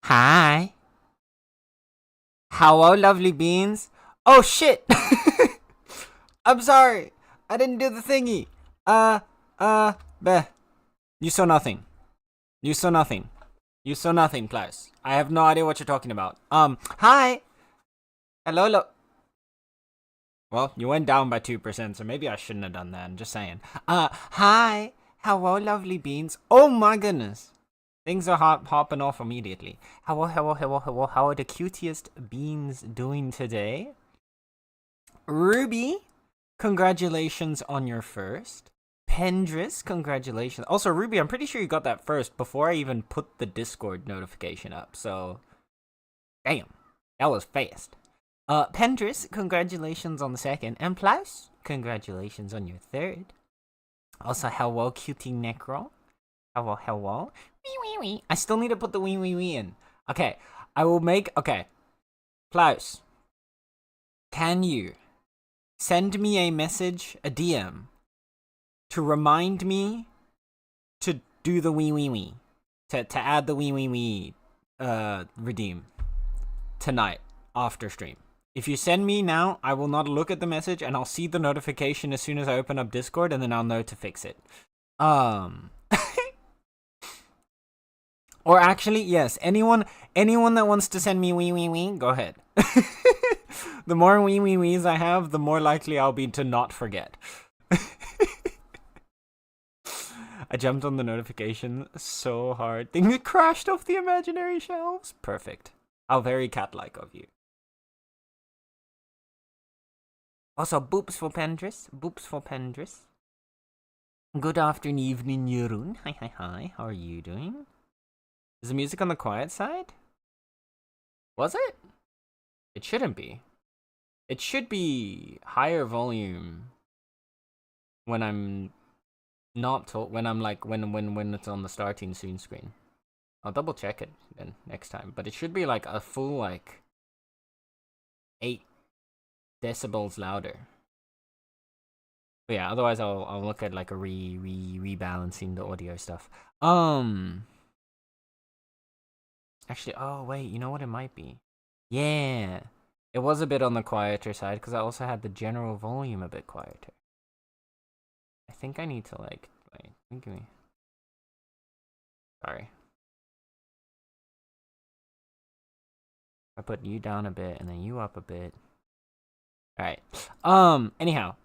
Hi. Hello, lovely beans. Oh shit! I'm sorry. I didn't do the thingy. Uh, Beh. You saw nothing. You saw nothing. You saw nothing, Klaus. I have no idea what you're talking about. Hi. Hello, Well, you went down by 2%, so maybe I shouldn't have done that. I'm just saying. Hi. Hello, lovely beans. Oh my goodness. Things are hopping off immediately. Hello, hello, hello, hello. How are the cutest beans doing today? Ruby, congratulations on your first. Pendris, congratulations. Also, Ruby, I'm pretty sure you got that first before I even put the Discord notification up. So, damn, that was fast. Pendris, congratulations on the second. And Plaus, congratulations on your third. Also, hello, cutie Necro. Hello, hello. Wee, wee, wee. I still need to put the wee, wee, wee in. Okay, I will make. Okay, Plaus, can you send me a message, a DM, to remind me to do the wee, wee, wee, to add the wee, wee, wee, redeem tonight after stream. If you send me now, I will not look at the message, and I'll see the notification as soon as I open up Discord, and then I'll know to fix it. Or actually, yes, anyone that wants to send me wee, wee, wee, go ahead. The more wee, wee, wees I have, the more likely I'll be to not forget. I jumped on the notification so hard. Thing that crashed off the imaginary shelves. Perfect. How very cat-like of you. Also, boops for Pendris. Boops for Pendris. Good afternoon, evening, Jeroen. Hi, hi, hi. How are you doing? Is the music on the quiet side? Was it? It shouldn't be. It should be higher volume when I'm not when I'm like when it's on the starting soon screen. I'll double check it then next time, but it should be like a full like 8 decibels louder. But yeah, otherwise I'll look at like a rebalancing the audio stuff. Actually, oh wait, you know what it might be? Yeah, it was a bit on the quieter side because I also had the general volume a bit quieter. I think I need to like wait. Give me. Sorry. I put you down a bit and then you up a bit. Alright. Anyhow.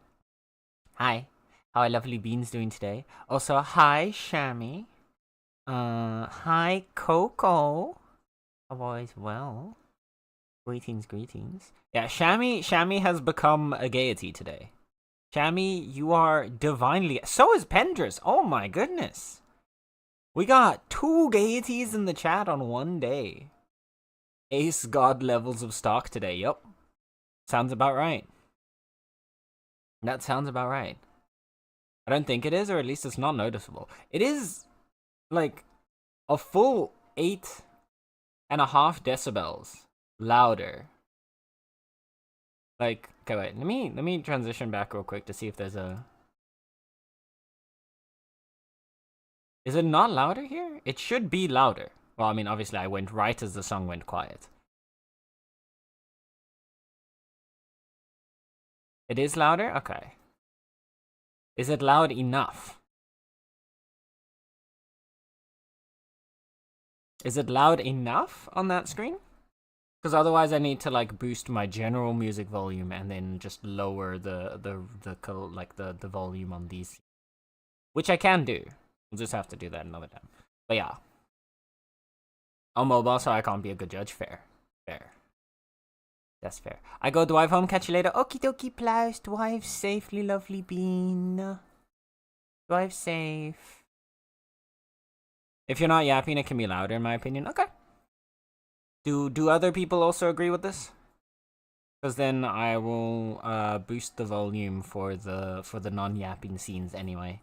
Hi. How are lovely beans doing today? Also, hi, Shammy. Hi, Coco. How are well? Greetings, greetings. Yeah, Shammy has become a gaiety today. Shammy, you are divinely. So is Pendris. Oh my goodness. We got 2 gaieties in the chat on one day. Ace God levels of stock today. Yup. Sounds about right. That sounds about right. I don't think it is, or at least it's not noticeable. It is like a full 8.5 decibels louder. Like, okay, wait. Let me transition back real quick to see if there's a. Is it not louder here? It should be louder. Well, I mean, obviously, I went right as the song went quiet. It is louder? Okay. Is it loud enough? Is it loud enough on that screen? Because otherwise I need to like boost my general music volume and then just lower the volume on these. Which I can do. We'll just have to do that another time. But yeah. On mobile, so I can't be a good judge. Fair. Fair. That's fair. I go drive home, catch you later. Okie dokie, Plaus. Drive safely, lovely bean. Drive safe. If you're not yapping, it can be louder, in my opinion. Okay. Do other people also agree with this? Because then I will boost the volume for the non-yapping scenes anyway.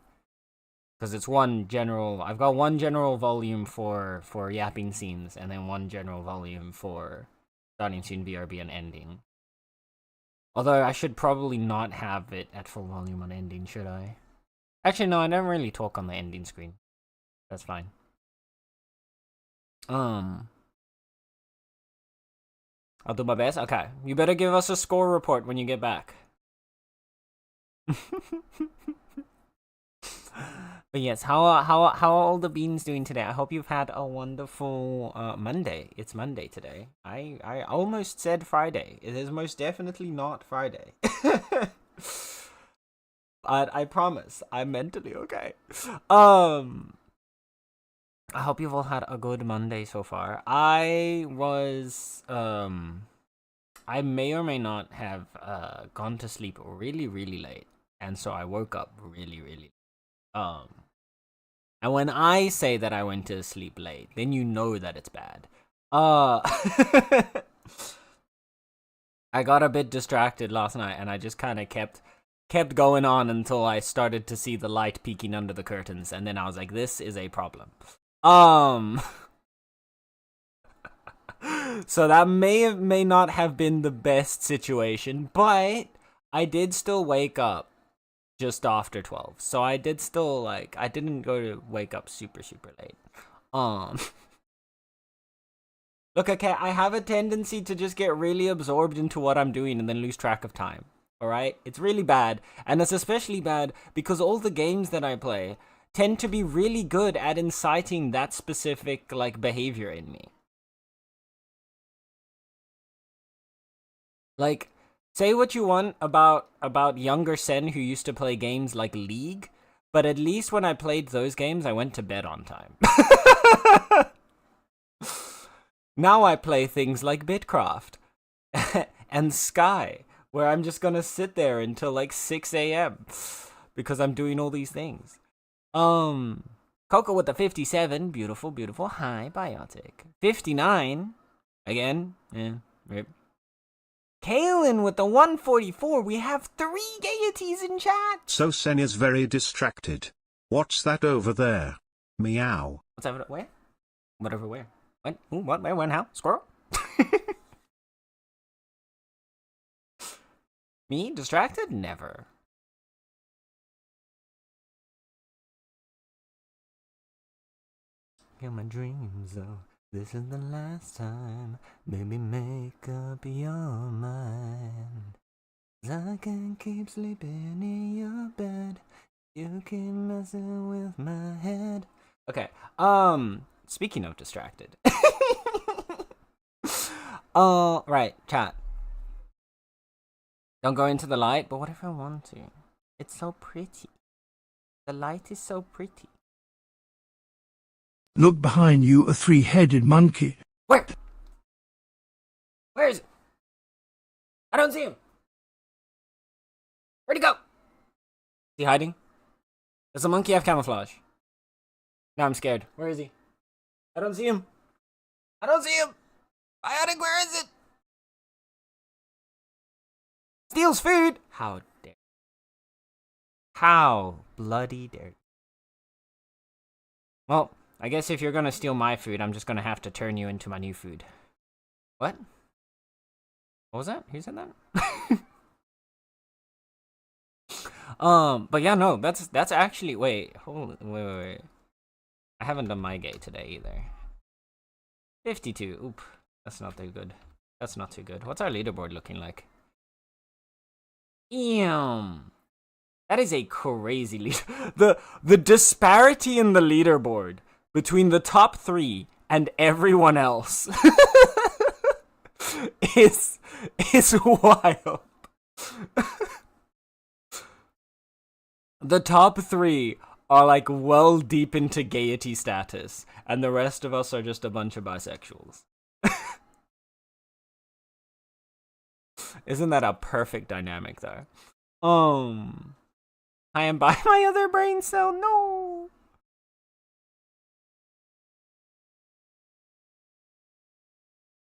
Because it's one general. I've got one general volume for yapping scenes, and then one general volume for starting soon BRB and ending. Although I should probably not have it at full volume on ending, should I? Actually, no, I don't really talk on the ending screen. That's fine. I'll do my best. Okay, you better give us a score report when you get back. But yes, how are all the beans doing today? I hope you've had a wonderful Monday. It's Monday today. I almost said Friday. It is most definitely not Friday. But I promise, I'm mentally okay. I hope you've all had a good Monday so far. I may or may not have gone to sleep really, really late, and so I woke up really, really and when I say that I went to sleep late, then you know that it's bad. I got a bit distracted last night, and I just kind of kept going on until I started to see the light peeking under the curtains, and then I was like, this is a problem. So that may not have been the best situation, but I did still wake up just after 12. So I did still, like, I didn't go to wake up super, super late. Look, okay, I have a tendency to just get really absorbed into what I'm doing and then lose track of time. Alright? It's really bad. And it's especially bad because all the games that I play tend to be really good at inciting that specific, like, behavior in me. Like, say what you want about younger Sen who used to play games like League, but at least when I played those games, I went to bed on time. Now I play things like Bitcraft and Sky, where I'm just gonna sit there until like 6 a.m. because I'm doing all these things. Coco with the 57, beautiful, beautiful. Hi, Biotic. 59, again, rip. Kaylin with the 144. We have 3 gaieties in chat. So Sen is very distracted. What's that over there? Meow. What's over where? Whatever where? What? Who? What? Where? When? How? Squirrel? Me? Distracted? Never. Kill my dreams though. This is the last time. Baby, make up your mind. 'Cause I can't keep sleeping in your bed. You keep messing with my head. Okay. Speaking of distracted. Right, chat. Don't go into the light, but what if I want to? It's so pretty. The light is so pretty. Look behind you, a 3-headed monkey. Where? Where is it? I don't see him. Where'd he go? Is he hiding? Does the monkey have camouflage? Now I'm scared. Where is he? I don't see him. I don't see him. Biotic, where is it? Steals food. How dare? How bloody dare? Well, I guess if you're gonna steal my food, I'm just gonna have to turn you into my new food. What? What was that? Who said that? But yeah, no, that's actually wait. I haven't done my gay today either. 52. Oop, that's not too good. That's not too good. What's our leaderboard looking like? That is a crazy lead. The disparity in the leaderboard between the top 3 and everyone else is wild. The top 3 are like well deep into gaiety status, and the rest of us are just a bunch of bisexuals. Isn't that a perfect dynamic though? I am by my other brain cell. No.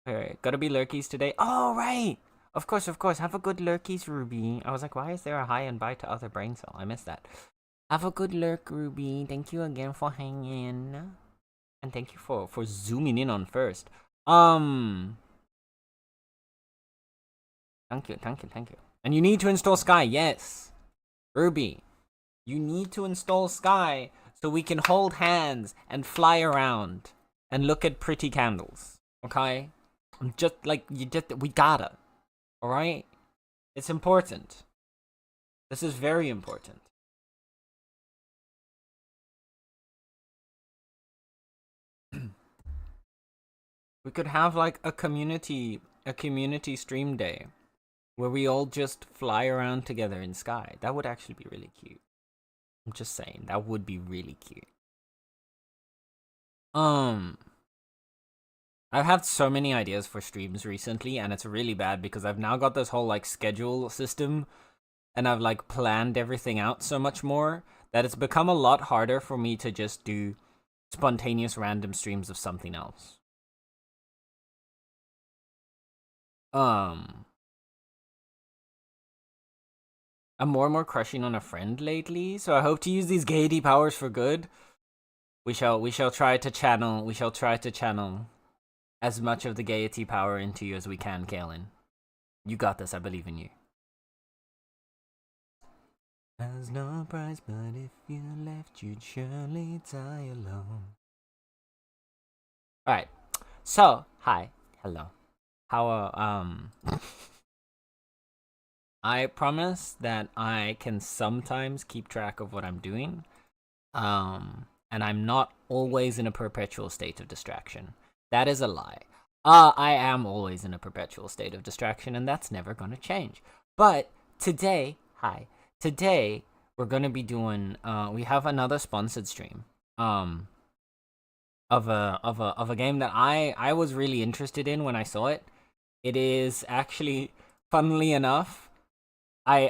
Alright, gotta be lurkies today. Oh, right. Of course. Have a good lurkies, Ruby. I was like, why is there a hi and bye to other brain cell? I missed that. Have a good lurk, Ruby. Thank you again for hanging. And thank you for zooming in on first. Thank you. And you need to install Sky, yes. Ruby, you need to install Sky so we can hold hands and fly around and look at pretty candles, okay? Just like we gotta. All right, it's important. This is very important. We could have like a community stream day where we all just fly around together in sky. That would actually be really cute. I'm just saying, that would be really cute. I've had so many ideas for streams recently, and it's really bad because I've now got this whole like schedule system, and I've like planned everything out so much more that it's become a lot harder for me to just do spontaneous random streams of something else. I'm more and more crushing on a friend lately, so I hope to use these gaiety powers for good. We shall try to channel as much of the gaiety power into you as we can, Kaelin. You got this, I believe in you. There's no price, but if you left, you'd surely die alone. Alright, so, hi, hello. I promise that I can sometimes keep track of what I'm doing. And I'm not always in a perpetual state of distraction. That is a lie. I am always in a perpetual state of distraction, and that's never gonna change. But today, today we're gonna be doing. We have another sponsored stream. Of a game that I was really interested in when I saw it. It is actually, funnily enough, I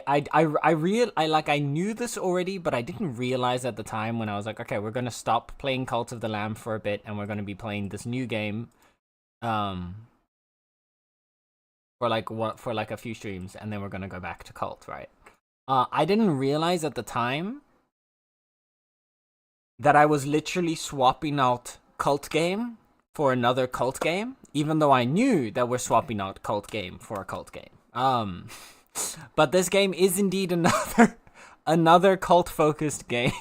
knew this already, but I didn't realize at the time when I was like, okay, we're gonna stop playing Cult of the Lamb for a bit, and we're gonna be playing this new game, for like a few streams, and then we're gonna go back to Cult, right? I didn't realize at the time that I was literally swapping out Cult game for another Cult game, even though I knew that we're swapping out Cult game for a Cult game. But this game is indeed another cult-focused game.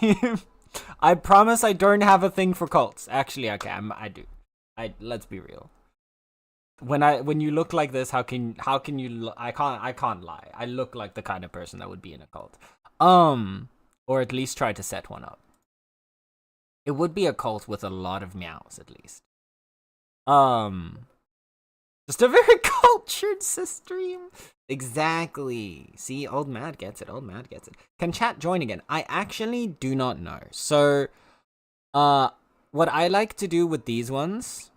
I promise I don't have a thing for cults. Actually, okay, I do. Let's be real. When you look like this, how can you? I can't lie. I look like the kind of person that would be in a cult. Or at least try to set one up. It would be a cult with a lot of meows, at least. Just a very cultured stream. Exactly. See, Old Mad gets it. Can chat join again? I actually do not know. So, what I like to do with these ones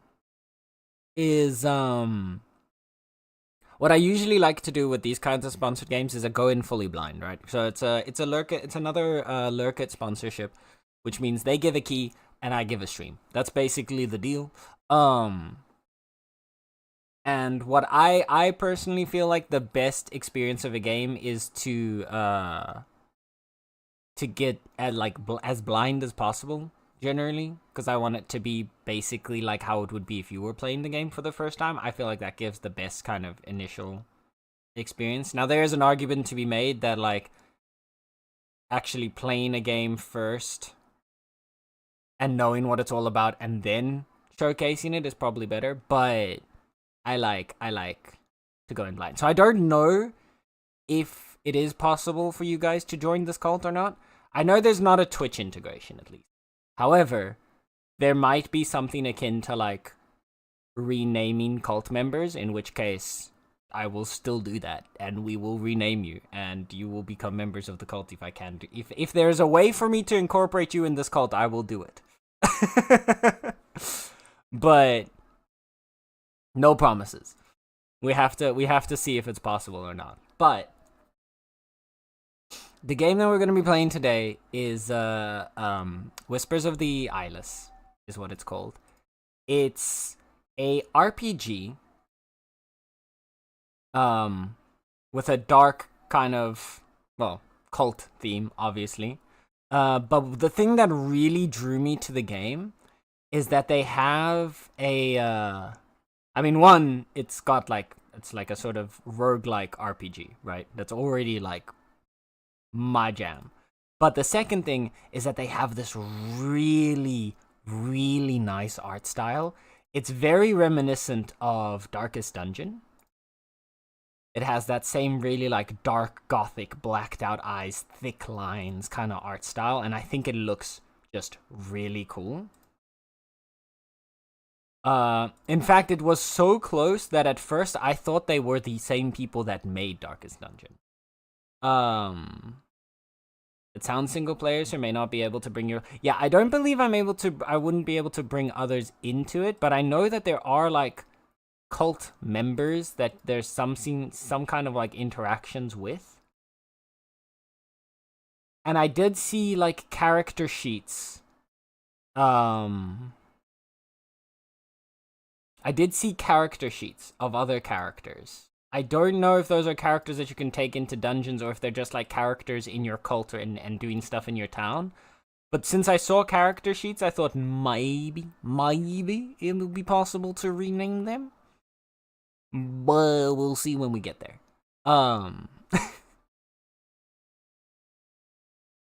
is, what I usually like to do with these kinds of sponsored games is a go in fully blind, right? So it's another Lurk It sponsorship, which means they give a key and I give a stream. That's basically the deal. And what I personally feel like the best experience of a game is to get at like as blind as possible, generally, because I want it to be basically like how it would be if you were playing the game for the first time. I feel like that gives the best kind of initial experience. Now there is an argument to be made that like actually playing a game first and knowing what it's all about and then showcasing it is probably better, but I like to go in blind. So I don't know if it is possible for you guys to join this cult or not. I know there's not a Twitch integration, at least. However, there might be something akin to like renaming cult members, in which case I will still do that, and we will rename you, and you will become members of the cult if I can. If there is a way for me to incorporate you in this cult, I will do it. But no promises. We have to see if it's possible or not. But the game that we're going to be playing today is Whispers of the Eyeless is what it's called. It's a RPG with a dark kind of, well, cult theme, obviously. But the thing that really drew me to the game is that they have a I mean, one, it's like a sort of roguelike RPG, right? That's already like my jam. But the second thing is that they have this really, really nice art style. It's very reminiscent of Darkest Dungeon. It has that same really like dark gothic, blacked out eyes, thick lines kind of art style, and I think it looks just really cool. In fact, it was so close that at first I thought they were the same people that made Darkest Dungeon. It sounds single player, so may not be able to bring your... Yeah, I don't believe I wouldn't be able to bring others into it, but I know that there are, like, cult members that there's some kind of, like, interactions with. And I did see, like, character sheets. I did see character sheets of other characters. I don't know if those are characters that you can take into dungeons or if they're just like characters in your cult and doing stuff in your town. But since I saw character sheets, I thought maybe it would be possible to rename them. But we'll see when we get there. But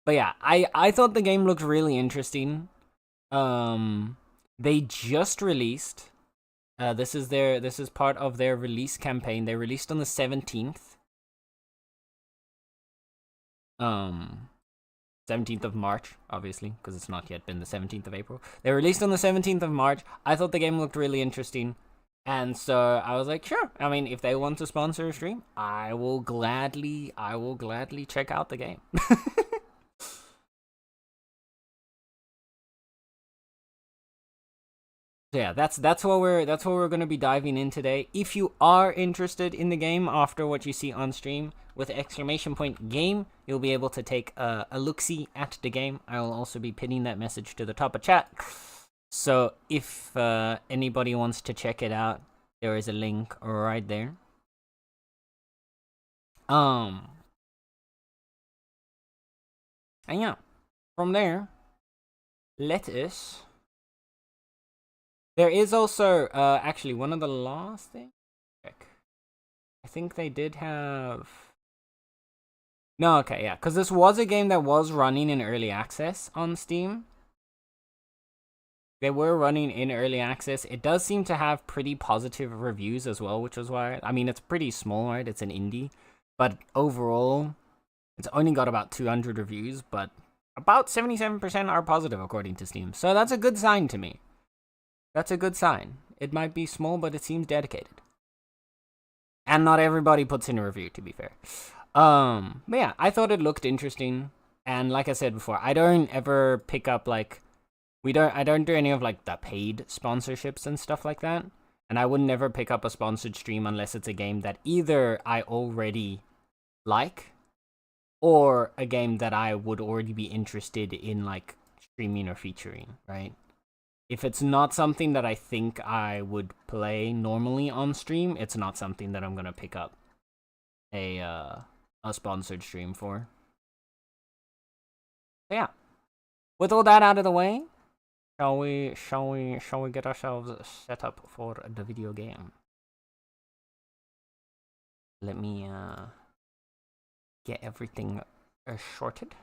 yeah, I thought the game looked really interesting. They just released... this is part of their release campaign. They released on the 17th. 17th of March, obviously, because it's not yet been the 17th of April. They released on the 17th of March. I thought the game looked really interesting. And so I was like, sure. I mean, if they want to sponsor a stream, I will gladly check out the game. So yeah, that's what we're gonna be diving in today. If you are interested in the game after what you see on stream with !game, you'll be able to take a look-see at the game. I will also be pinning that message to the top of chat. So if anybody wants to check it out, there is a link right there. And yeah, from there, let us... There is also, actually, one of the last things... I think they did have... No, okay, yeah, because this was a game that was running in early access on Steam. They were running in early access. It does seem to have pretty positive reviews as well, which is why... I mean, it's pretty small, right? It's an indie. But overall, it's only got about 200 reviews, but about 77% are positive, according to Steam. So that's a good sign to me. That's a good sign. It might be small, but it seems dedicated. And not everybody puts in a review, to be fair. But yeah, I thought it looked interesting. And like I said before, I don't ever pick up, like... I don't do any of, like, the paid sponsorships and stuff like that. And I would never pick up a sponsored stream unless it's a game that either I already like, or a game that I would already be interested in, like, streaming or featuring, right? If it's not something that I think I would play normally on stream, it's not something that I'm gonna pick up a sponsored stream for. So yeah. With all that out of the way, shall we get ourselves set up for the video game? Let me get everything sorted.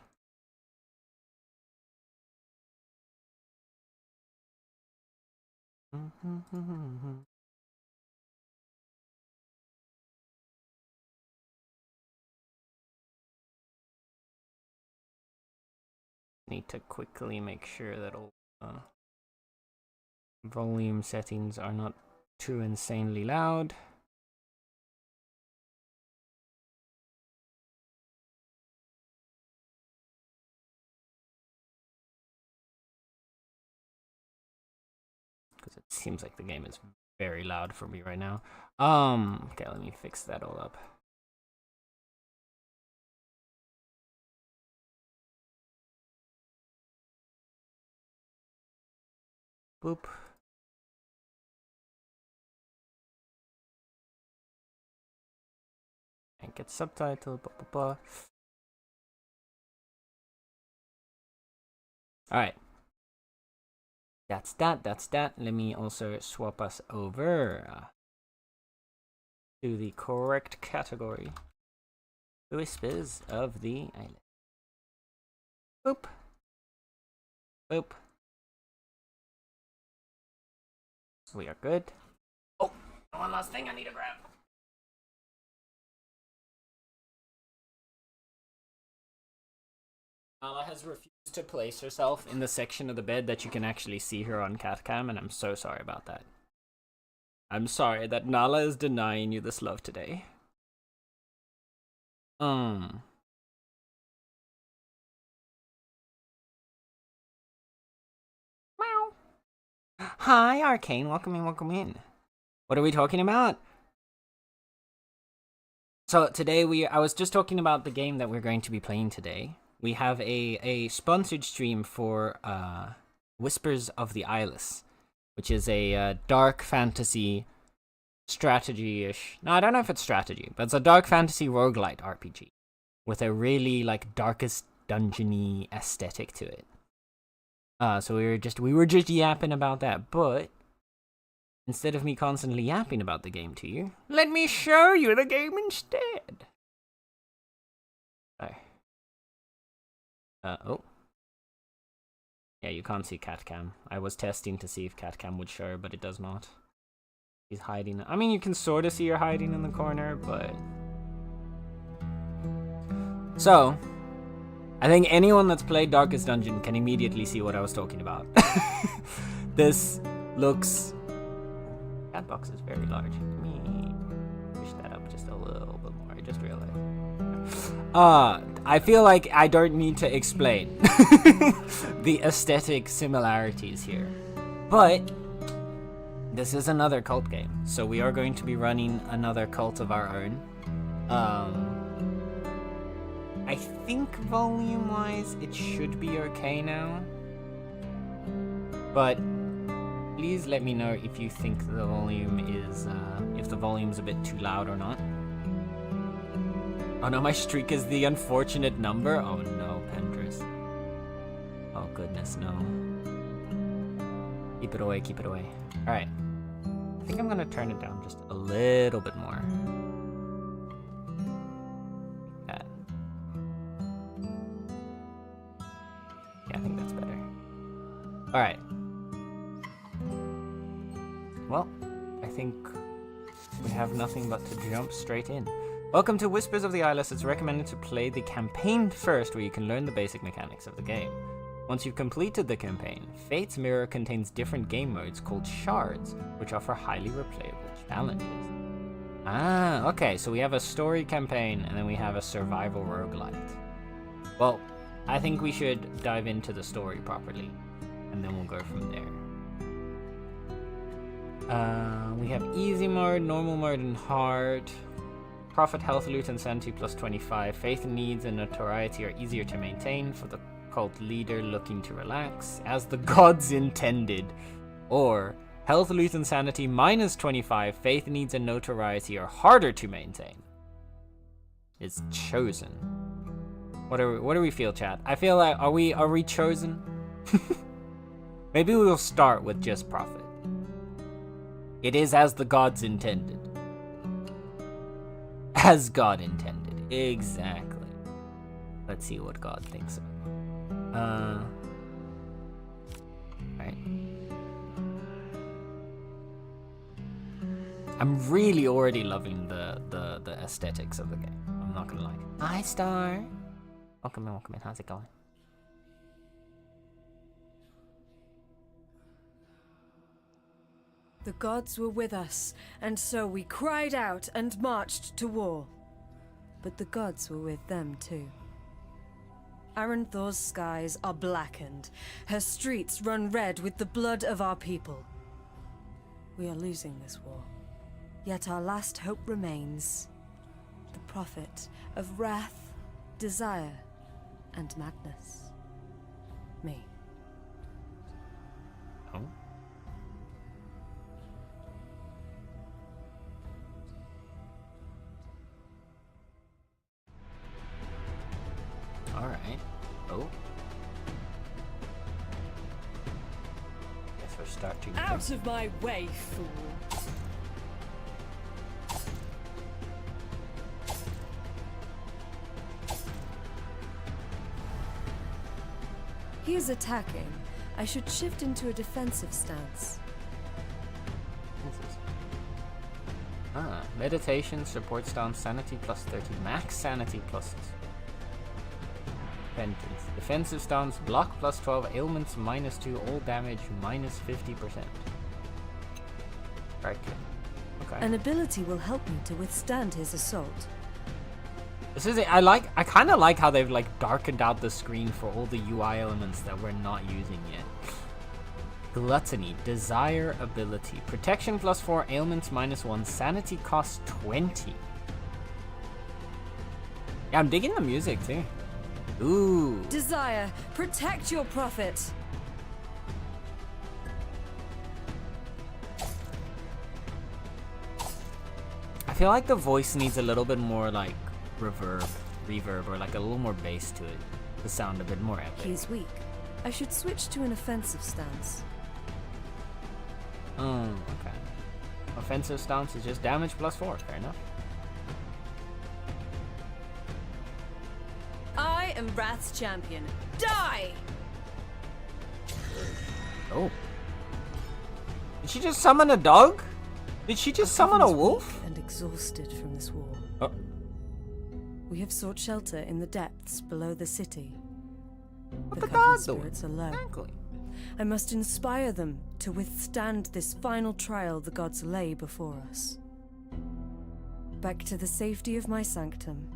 Need to quickly make sure that all volume settings are not too insanely loud. Because it seems like the game is very loud for me right now. Okay, let me fix that all up. Boop. And get subtitle, blah, blah, blah. Alright. That's that. Let me also swap us over to the correct category. The Whispers of the Eyeless. Boop. Boop. We are good. Oh, one last thing I need to grab. Nala has refused to place herself in the section of the bed that you can actually see her on catcam, and I'm so sorry about that. I'm sorry that Nala is denying you this love today. Meow. Hi, Arcane. Welcome in, welcome in. What are we talking about? So today I was just talking about the game that we're going to be playing today. We have a sponsored stream for Whispers of the Eyeless, which is a dark fantasy strategy-ish. No, I don't know if it's strategy, but it's a dark fantasy roguelite RPG with a really like darkest dungeony aesthetic to it. So we were just yapping about that, but instead of me constantly yapping about the game to you, let me show you the game instead. Sorry. Oh. Yeah, you can't see catcam. I was testing to see if catcam would show, but it does not. He's hiding. I mean, you can sort of see her hiding in the corner, but... So, I think anyone that's played Darkest Dungeon can immediately see what I was talking about. This looks... That box is very large. Let me push that up just a little bit more. I just realized. I feel like I don't need to explain the aesthetic similarities here. But this is another cult game, so we are going to be running another cult of our own. I think volume-wise it should be okay now. But please let me know if you think the volume is, if the volume's a bit too loud or not. Oh no, my streak is the unfortunate number? Oh no, Pendris. Oh goodness, no. Keep it away, keep it away. Alright. I think I'm gonna turn it down just a little bit more. Like that. Yeah, I think that's better. Alright. Well, I think we have nothing but to jump straight in. Welcome to Whispers of the Eyeless. It's recommended to play the campaign first, where you can learn the basic mechanics of the game. Once you've completed the campaign, Fate's Mirror contains different game modes called shards, which offer highly replayable challenges. Ah, okay, so we have a story campaign, and then we have a survival roguelite. Well, I think we should dive into the story properly, and then we'll go from there. We have easy mode, normal mode, and hard. Profit, health, loot, and sanity plus 25. Faith, needs, and notoriety are easier to maintain for the cult leader looking to relax, as the gods intended. Or, health, loot, and sanity minus 25. Faith, needs, and notoriety are harder to maintain. It's chosen. What do we feel, chat? I feel like, are we chosen? Maybe we'll start with just profit. It is as the gods intended. As God intended. Exactly. Let's see what God thinks of it. Right. I'm really already loving the aesthetics of the game. I'm not gonna lie. Hi, Star. Welcome in, welcome in. How's it going? The gods were with us, and so we cried out and marched to war. But the gods were with them too. Aranthor's skies are blackened. Her streets run red with the blood of our people. We are losing this war. Yet our last hope remains. The prophet of wrath, desire, and madness. Me. Oh? Alright. Oh. Guess we're starting. Out of my way, fool! He is attacking. I should shift into a defensive stance. Meditation, support stance, sanity plus 30, max sanity pluses. Repentance. Defensive stance, block plus 12, ailments minus 2, all damage minus 50%. Right click. Okay. An ability will help me to withstand his assault. This is it. I kind of like how they've like darkened out the screen for all the UI elements that we're not using yet. Gluttony, desire ability, protection plus 4, ailments minus 1, sanity costs 20. Yeah, I'm digging the music too. Ooh. Desire, protect your prophet. I feel like the voice needs a little bit more like reverb, or like a little more bass to it to sound a bit more epic. He's weak. I should switch to an offensive stance. Oh, okay. Offensive stance is just damage plus 4. Fair enough. I am Wrath's champion. Die! Oh. Did she just summon a dog? Did she just summon a wolf? Weak and exhausted from this war. Oh. We have sought shelter in the depths below the city. What The the Coven god doing? spirits are low. Exactly. I must inspire them to withstand this final trial the gods lay before us. Back to the safety of my sanctum.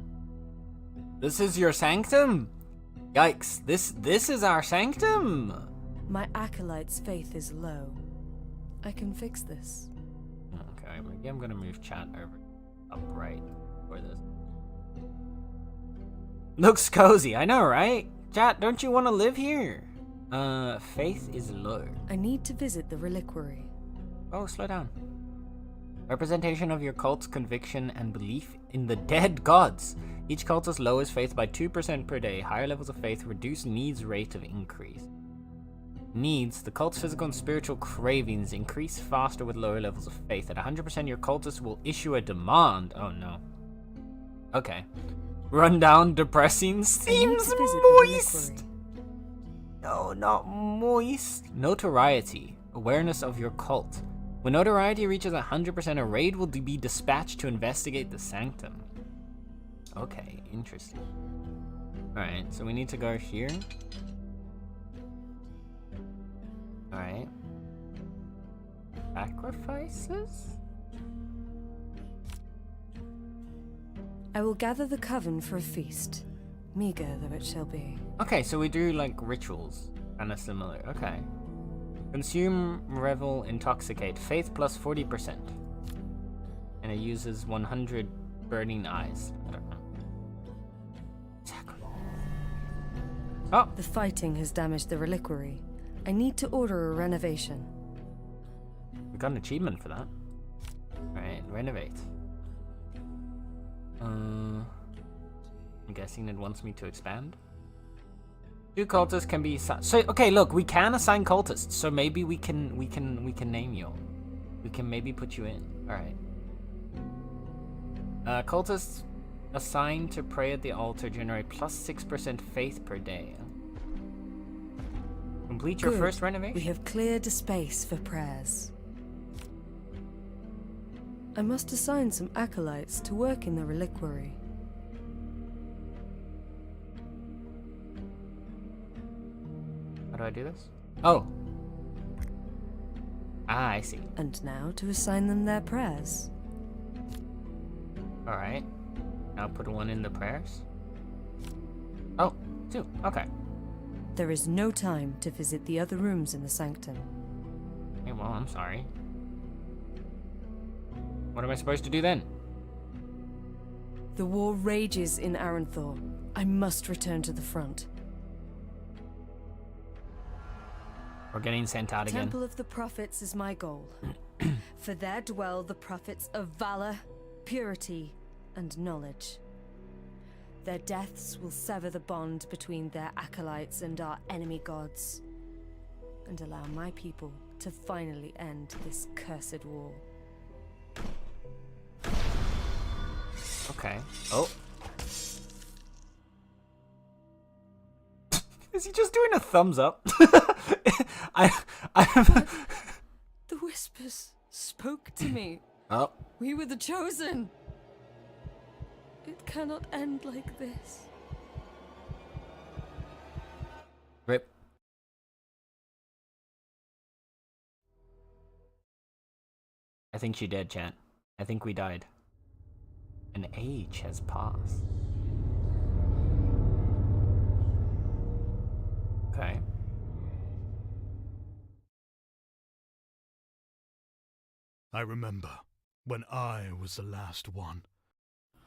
This is your sanctum? Yikes. This is our sanctum. My acolyte's faith is low. I can fix this. Okay, maybe I'm gonna move chat over upright for this. Looks cozy, I know, right? Chat, don't you want to live here? Faith is low. I need to visit the reliquary. Oh, slow down. Representation of your cult's conviction and belief in the dead gods. Each cultist lowers faith by 2% per day. Higher levels of faith reduce needs rate of increase. Needs, the cult's physical and spiritual cravings increase faster with lower levels of faith. At 100%, your cultist will issue a demand. Oh no. Okay. Rundown, depressing, seems moist. No, not moist. Notoriety, awareness of your cult. When notoriety reaches 100%, a raid will be dispatched to investigate the sanctum. Okay, interesting. Alright, so we need to go here. Alright. Sacrifices? I will gather the coven for a feast. Meager though it shall be. Okay, so we do like rituals. Kinda similar. Okay. Consume, revel, intoxicate. Faith plus 40%. And it uses 100 burning eyes. I don't know. Oh! The fighting has damaged the reliquary. I need to order a renovation. We got an achievement for that. Alright, renovate. I'm guessing it wants me to expand. 2 cultists can be so okay, look, we can assign cultists, so maybe we can name you. We can maybe put you in. Alright. Cultists assigned to pray at the altar generate plus 6% faith per day. Complete your Good. first renovation. We have cleared a space for prayers. I must assign some acolytes to work in the reliquary. How do I do this? Oh. Ah, I see. And now to assign them their prayers. Alright. Now put one in the prayers. Oh, 2. Okay. There is no time to visit the other rooms in the sanctum. Hey, well, I'm sorry. What am I supposed to do then? The war rages in Aranthor. I must return to the front. We're getting sent out again. Temple of the Prophets is my goal. For there dwell the prophets of valor, purity, and knowledge. Their deaths will sever the bond between their acolytes and our enemy gods, and allow my people to finally end this cursed war. Okay. Oh. Is he just doing a thumbs up? The whispers spoke to me. Oh. We were the chosen. It cannot end like this. Rip. I think she did, chat. I think we died. An age has passed. Okay. I remember when I was the last one,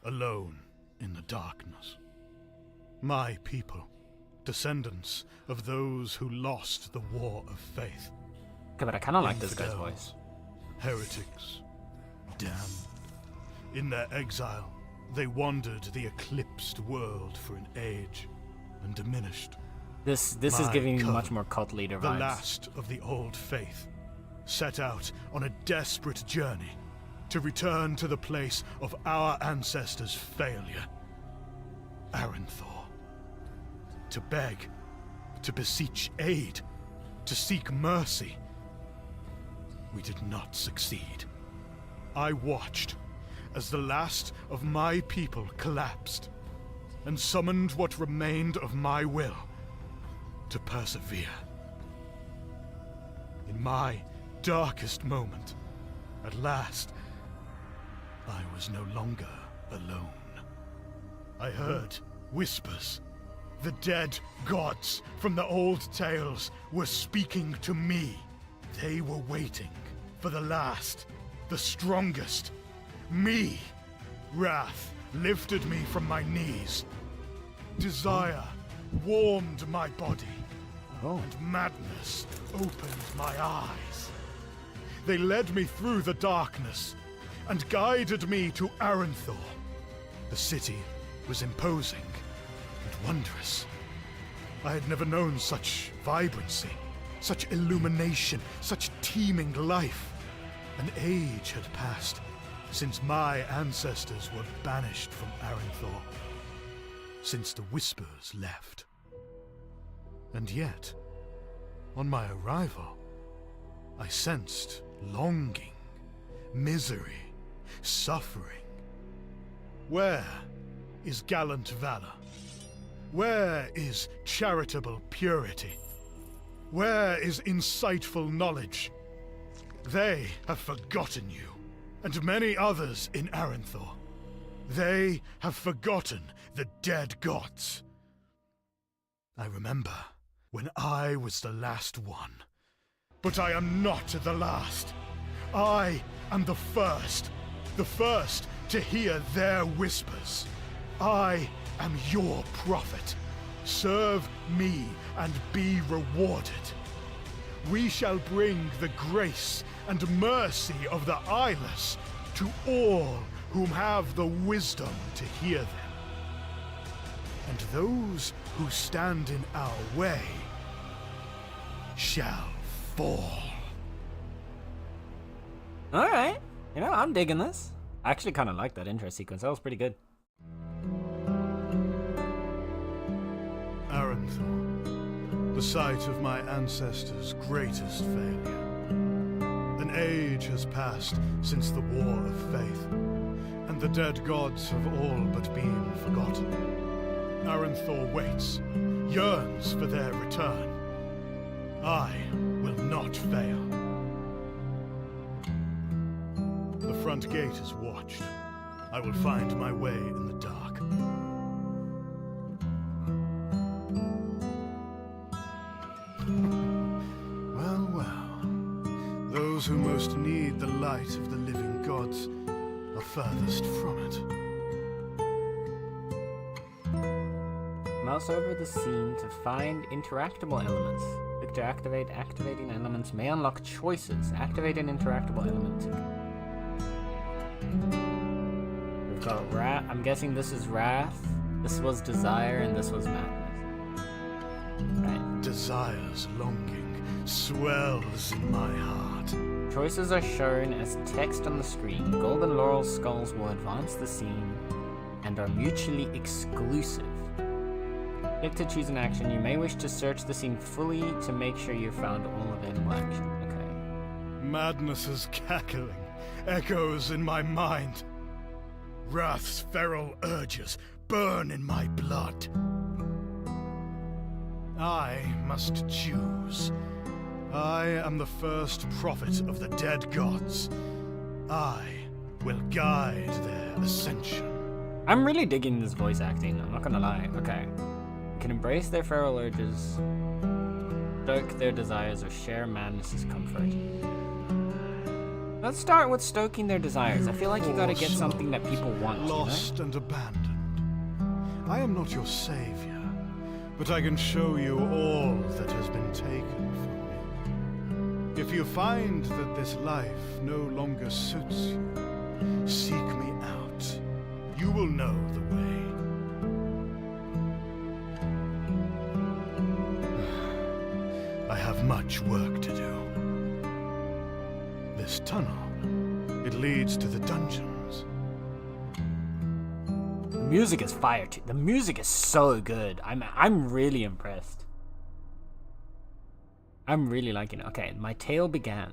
alone in the darkness. My people, descendants of those who lost the war of faith. Okay, but I kind of like this guy's voice. Heretics, damned. In their exile, they wandered the eclipsed world for an age and diminished. This is giving me much more cult leader vibes. The last of the old faith, set out on a desperate journey to return to the place of our ancestors' failure, Aranthor. To beg, to beseech aid, to seek mercy. We did not succeed. I watched as the last of my people collapsed, and summoned what remained of my will to persevere. In my darkest moment, at last, I was no longer alone. I heard whispers. The dead gods from the old tales were speaking to me. They were waiting for the last, the strongest, me. Wrath lifted me from my knees. Desire warmed my body. And madness opened my eyes. They led me through the darkness and guided me to Aranthor. The city was imposing and wondrous. I had never known such vibrancy, such illumination, such teeming life. An age had passed since my ancestors were banished from Aranthor, since the Whispers left. And yet, on my arrival, I sensed longing, misery, suffering. Where is gallant valor? Where is charitable purity? Where is insightful knowledge? They have forgotten you, and many others in Aranthor. They have forgotten the dead gods. I remember when I was the last one. But I am not the last. I am the first to hear their whispers. I am your prophet. Serve me and be rewarded. We shall bring the grace and mercy of the Eyeless to all whom have the wisdom to hear them. And those who stand in our way shall fall. Alright. You know, I'm digging this. I actually kind of like that intro sequence. That was pretty good. Aranthor, the site of my ancestors' greatest failure. An age has passed since the War of Faith, and the dead gods have all but been forgotten. Aranthor waits, yearns for their return. I will not fail. The front gate is watched. I will find my way in the dark. Well. Those who most need the light of the living gods are furthest from it. Mouse over the scene to find interactable elements. Click to activate. Activating elements may unlock choices. Activate an interactable element. We've got Wrath. I'm guessing this is Wrath. This was Desire, and this was Madness. Right. Desire's longing swells in my heart. Choices are shown as text on the screen. Golden Laurel skulls will advance the scene and are mutually exclusive. Click to choose an action. You may wish to search the scene fully to make sure you've found all available actions. Okay. Madness is cackling. echoes in my mind. Wrath's feral urges burn in my blood. I must choose. I am the first prophet of the dead gods. I will guide their ascension. I'm really digging this voice acting, I'm not gonna lie. Okay. We can embrace their feral urges, stoke their desires, or share madness's comfort. Let's start with stoking their desires. I feel like you gotta get something that people want, lost and abandoned. I am not your savior, but I can show you all that has been taken from me. If you find that this life no longer suits you, seek me out. You will know the way. I have much work to do. This tunnel, it leads to the dungeons. The music is fire too. The music is so good. I'm really impressed. I'm really liking it. Okay, my tale began.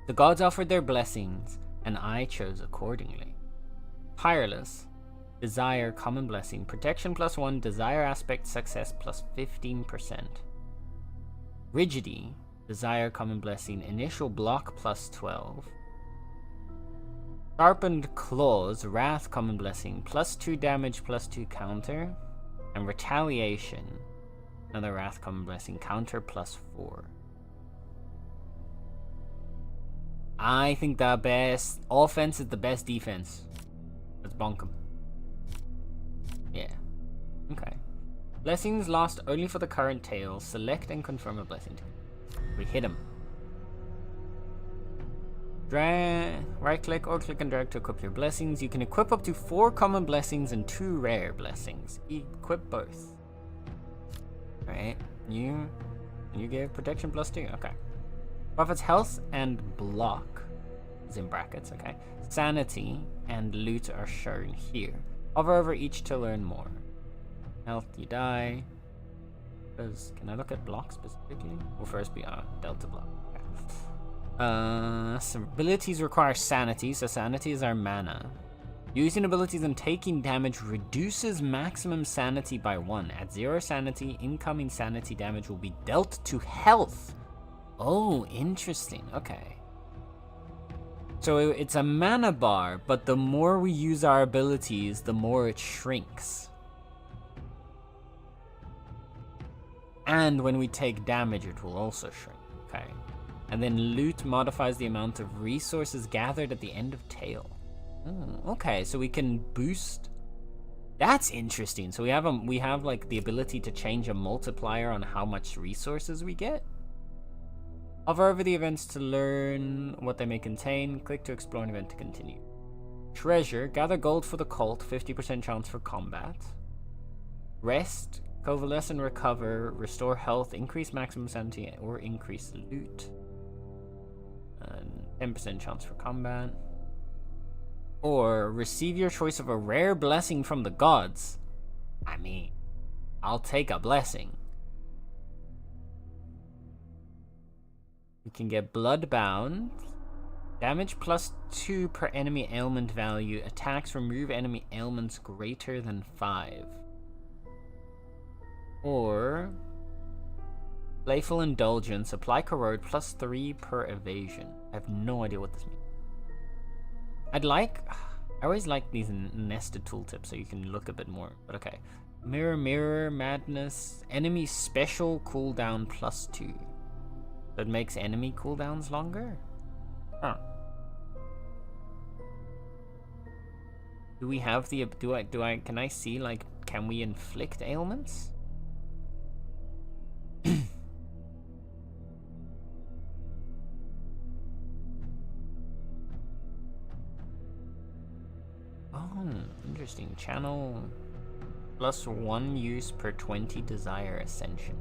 The gods offered their blessings, and I chose accordingly. Eyeless, desire, common blessing, protection +1, desire aspect, success +15%. Rigidity, desire, common blessing, initial block +12. Sharpened claws, wrath, common blessing, +2 damage, +2 counter, and retaliation, another wrath, common blessing, counter +4. I think the best offense is the best defense. Let's bonk him. Yeah. Okay. Blessings lost only for the current tale. Select and confirm a blessing. We hit him. Right click or click and drag to equip your blessings. You can equip up to 4 common blessings and 2 rare blessings. Equip both. Alright. You gave protection +2. Okay. Prophet's health and block is in brackets, okay? Sanity and loot are shown here. Hover over each to learn more. Health, you die. Can I look at block specifically? Will first be Delta block. Okay. Some abilities require sanity, so sanity is our mana. Using abilities and taking damage reduces maximum sanity by 1. At 0 sanity, incoming sanity damage will be dealt to health. Oh, interesting. Okay. So it's a mana bar, but the more we use our abilities, the more it shrinks. And when we take damage, it will also shrink. Okay. And then loot modifies the amount of resources gathered at the end of tale. Okay, so we can boost. That's interesting. So we have like the ability to change a multiplier on how much resources we get. Hover over the events to learn what they may contain. Click to explore an event to continue. Treasure. Gather gold for the cult. 50% chance for combat. Rest. Coalesce and recover. Restore health. Increase maximum sanity or increase loot. And 10% chance for combat. Or receive your choice of a rare blessing from the gods. I mean, I'll take a blessing. You can get Bloodbound. Damage +2 per enemy ailment value. Attacks remove enemy ailments greater than 5. Or Playful Indulgence. Apply corrode +3 per evasion. I have no idea what this means. I always like these nested tooltips so you can look a bit more, but okay. Mirror, madness. Enemy special cooldown +2. That makes enemy cooldowns longer? Huh. Do we have the, can I see, like, can we inflict ailments? Oh, interesting. Channel +1 use per 20 desire ascension.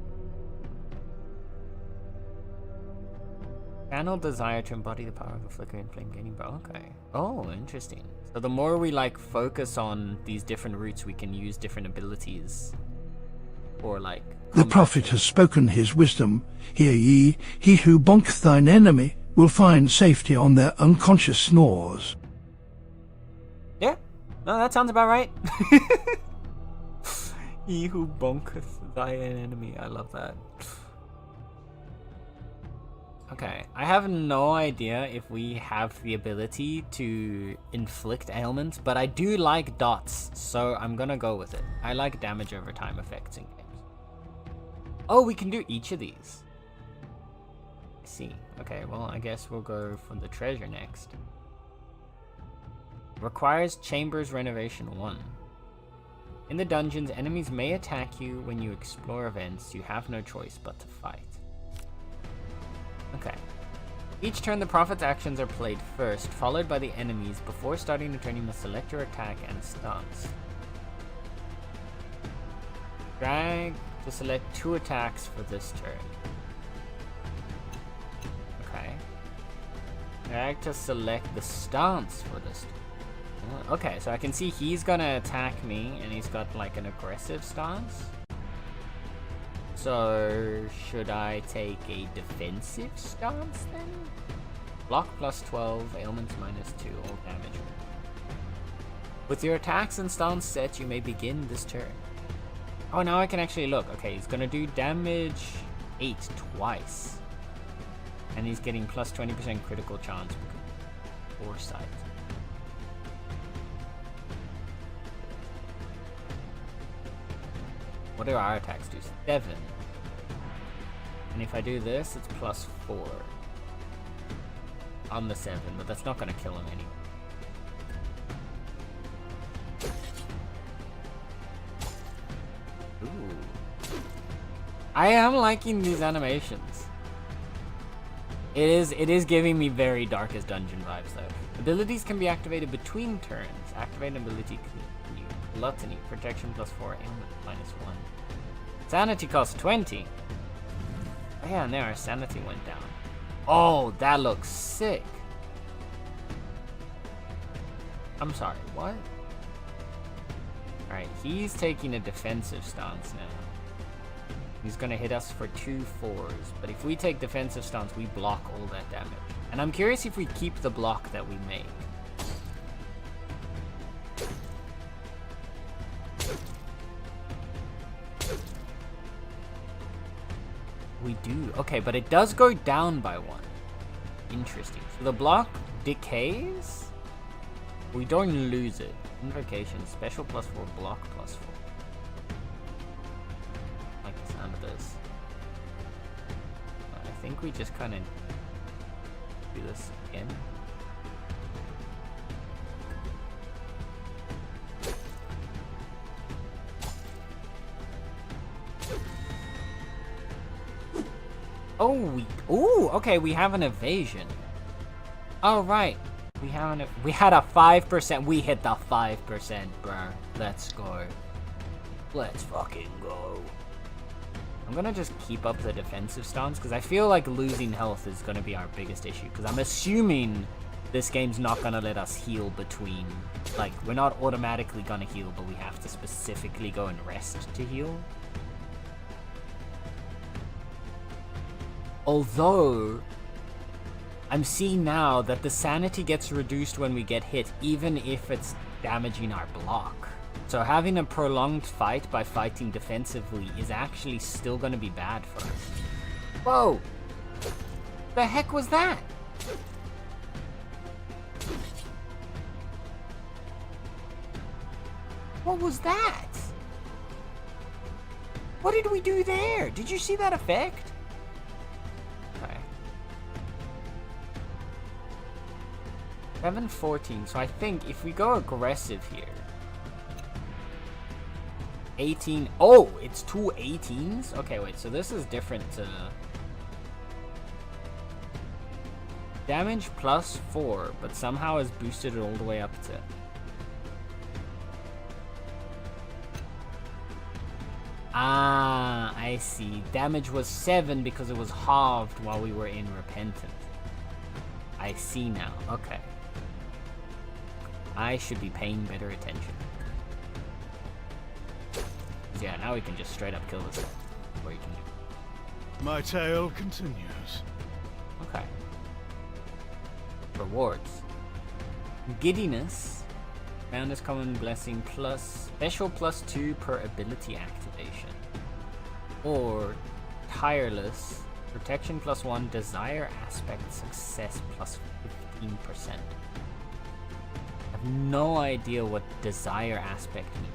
Channel desire to embody the power of the flickering flame gaining bow. Okay. Oh, interesting. So the more we like focus on these different routes, we can use different abilities. Or like the prophet has spoken his wisdom. Hear ye, he who bonketh thine enemy will find safety on their unconscious snores. Yeah, no, that sounds about right. He who bonketh thy enemy. I love that. Okay, I have no idea if we have the ability to inflict ailments, but I do like dots, so I'm gonna go with it. I like damage over time effects in games. Oh, we can do each of these. I see. Okay, well, I guess we'll go for the treasure next. Requires Chambers Renovation 1. In the dungeons, enemies may attack you when you explore events. You have no choice but to fight. Okay. Each turn, the Prophet's actions are played first, followed by the enemies. Before starting the turn, you must select your attack and stance. Drag to select 2 attacks for this turn. Okay. Drag to select the stance for this turn. Okay, so I can see he's gonna attack me, and he's got like an aggressive stance. So, should I take a defensive stance then? Block plus 12, ailments minus 2, all damage. With your attacks and stance set, you may begin this turn. Oh, now I can actually look. Okay, he's gonna do damage 8 twice. And he's getting plus 20% critical chance because of foresight. What do our attacks do? 7. And if I do this, it's plus 4. On the 7, but that's not going to kill him anyway. Ooh. I am liking these animations. It is giving me very Darkest Dungeon vibes though. Abilities can be activated between turns. Activate an ability Gluttony, protection plus 4, ailment minus 1. Sanity costs 20. Oh yeah, and there our sanity went down. Oh, that looks sick. I'm sorry, what? Alright, he's taking a defensive stance now. He's gonna hit us for 2 4s, but if we take defensive stance, we block all that damage. And I'm curious if we keep the block that we make. We do. Okay, but it does go down by 1. Interesting. So the block decays? We don't lose it. Invocation, special plus 4, block plus 4. I like the sound of this. I think we just kind of do this again. Oh, okay, we have an evasion. Oh, right. We had a 5%. We hit the 5%, bro. Let's go. Let's fucking go. I'm gonna just keep up the defensive stance, because I feel like losing health is gonna be our biggest issue, because I'm assuming this game's not gonna let us heal between, like, we're not automatically gonna heal, but we have to specifically go and rest to heal. Although, I'm seeing now that the sanity gets reduced when we get hit, even if it's damaging our block. So having a prolonged fight by fighting defensively is actually still going to be bad for us. Whoa! The heck was that? What was that? What did we do there? Did you see that effect? 714, so I think if we go aggressive here, 18, oh, it's 2 18s? Okay, wait, so this is different to damage plus 4, but somehow has boosted it all the way up to, I see, damage was 7 because it was halved while we were in Repentant. I see now, okay. I should be paying better attention. Yeah, now we can just straight up kill this guy. Or you can do. My tale continues. Okay. Rewards. Giddiness. Found as common blessing plus special +2 per ability activation. Or tireless. Protection +1. Desire aspect success +15%. I have no idea what desire aspect means.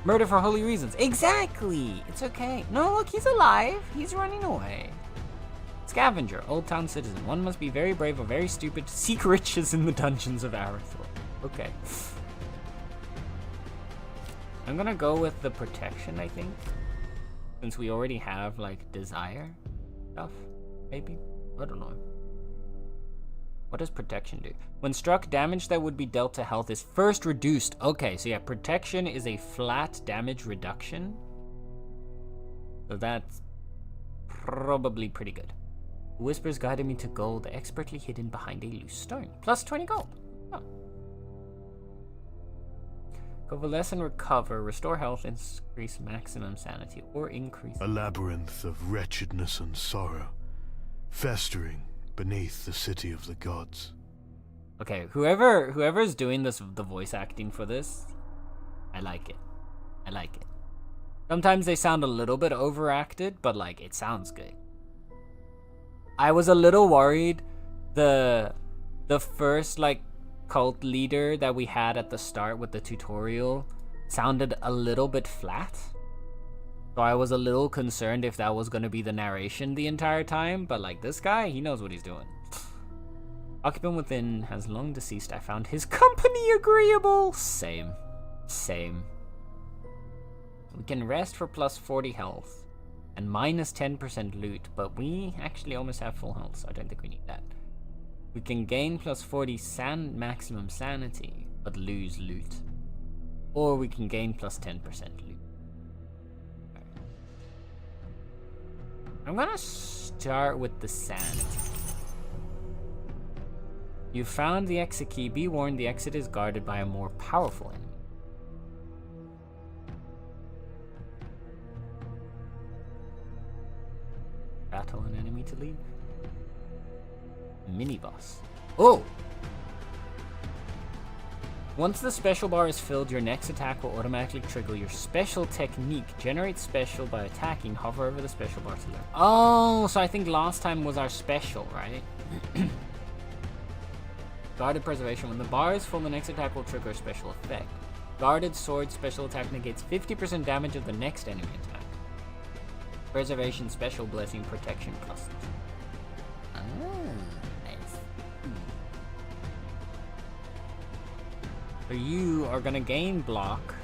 Murder for holy reasons. Exactly! It's okay. No, look, he's alive. He's running away. Scavenger. Old Town Citizen. One must be very brave or very stupid to seek riches in the dungeons of Arathor. Okay. I'm gonna go with the protection, I think. Since we already have, like, desire stuff. Maybe? I don't know. What does protection do? When struck, damage that would be dealt to health is first reduced. Okay, so yeah, protection is a flat damage reduction. So that's probably pretty good. Whispers guided me to gold, expertly hidden behind a loose stone. Plus 20 gold. Oh. Convalesce and recover, restore health, increase maximum sanity, or increase... A labyrinth of wretchedness and sorrow, festering beneath the city of the gods. Okay, whoever's doing this, the voice acting for this, I like it. I like it. Sometimes they sound a little bit overacted, but like, it sounds good. I was a little worried the first like cult leader that we had at the start with the tutorial sounded a little bit flat. So I was a little concerned if that was going to be the narration the entire time, but like this guy, he knows what he's doing. Occupant within has long deceased. I found his company agreeable. Same. We can rest for plus 40 health and minus 10% loot, but we actually almost have full health, so I don't think we need that. We can gain plus 40 maximum sanity, but lose loot. Or we can gain plus 10% loot. Okay. I'm gonna start with the sanity. You found the exit key. Be warned, the exit is guarded by a more powerful enemy. Battle an enemy to leave. Mini boss. Oh! Once the special bar is filled, your next attack will automatically trigger your special technique. Generate special by attacking. Hover over the special bar to learn. Oh, so I think last time was our special, right? Guarded preservation. When the bar is full, the next attack will trigger a special effect. Guarded sword special attack negates 50% damage of the next enemy attack. Preservation special blessing protection plus. Ah, nice. So you are gonna gain block,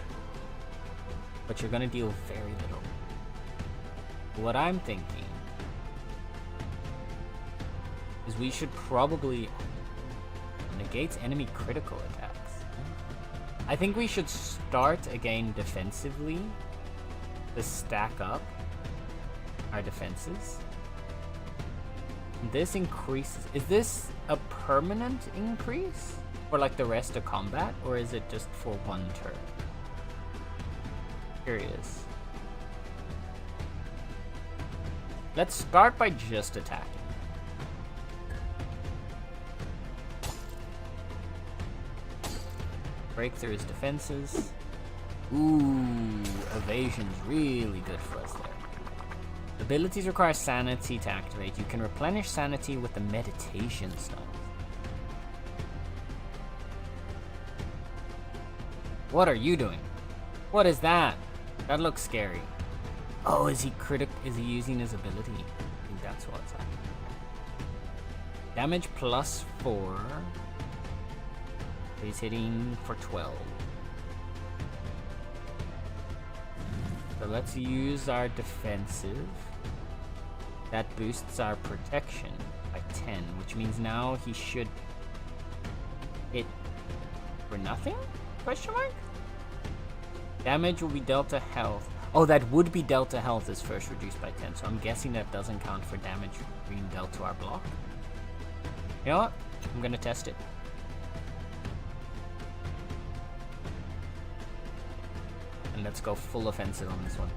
but you're gonna deal very little. What I'm thinking is we should probably negates enemy critical attacks. I think we should start again defensively to stack up our defenses. This increases. Is this a permanent increase for like the rest of combat, or is it just for one turn? Curious. Let's start by just attacking. Break through his defenses. Ooh, evasion's really good for us there. Abilities require sanity to activate. You can replenish sanity with the meditation stone. What are you doing? What is that? That looks scary. Oh, is he using his ability? I think that's what's happening. Damage plus 4. He's hitting for 12. So let's use our defensive. That boosts our protection by 10, which means now he should hit for nothing? Question mark? Damage will be dealt to health. Oh, that would be dealt to health is first reduced by 10, so I'm guessing that doesn't count for damage being dealt to our block. You know what? I'm gonna test it. And let's go full offensive on this one.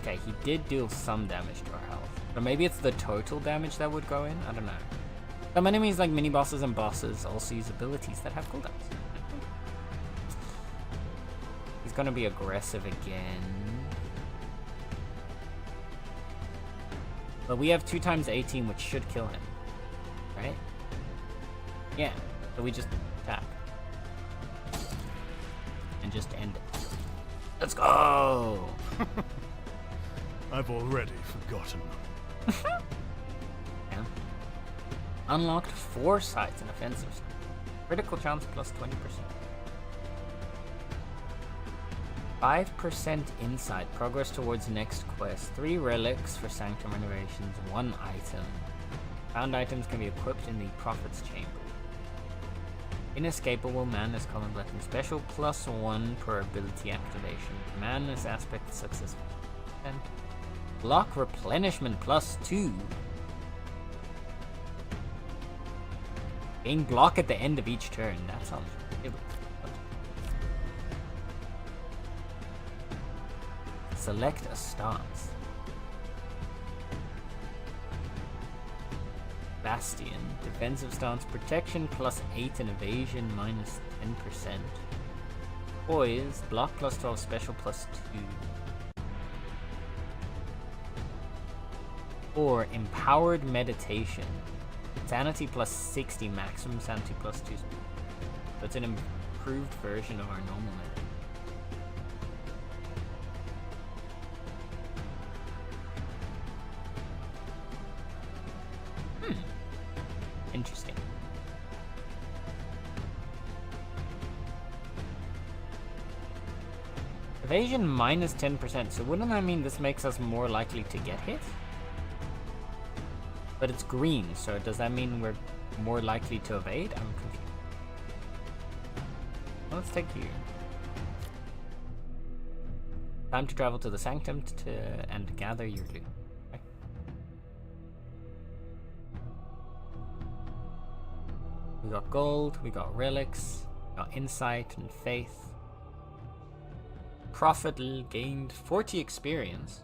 Okay, he did deal some damage to our health. But maybe it's the total damage that would go in? I don't know. Some enemies like mini-bosses and bosses also use abilities that have cooldowns. He's gonna be aggressive again. But we have 2 times 18, which should kill him. Right? Yeah. So we just attack. And just end it. Let's go! I've already forgotten. Yeah. Unlocked Foresight and Offensive. Critical chance plus 20%. 5% insight. Progress towards next quest. 3 relics for sanctum renovations. 1 item. Found items can be equipped in the Prophet's Chamber. Inescapable Madness Common Blessing. Special plus 1 per ability activation. Madness aspect successful. Block replenishment plus 2. Gain block at the end of each turn. That sounds ridiculous. Select a stance. Bastion. Defensive stance. Protection plus 8 and evasion minus 10%. Poise. Block plus 12. Special plus 2. Or Empowered Meditation. Sanity plus 60. Maximum sanity plus 2. So it's an improved version of our normal meditation. Interesting. Evasion minus 10%. So wouldn't that mean this makes us more likely to get hit? But it's green, so does that mean we're more likely to evade? I'm confused. Let's take you. Time to travel to the Sanctum and gather your loot. Okay. We got gold, we got relics, we got insight and faith. Prophet gained 40 experience.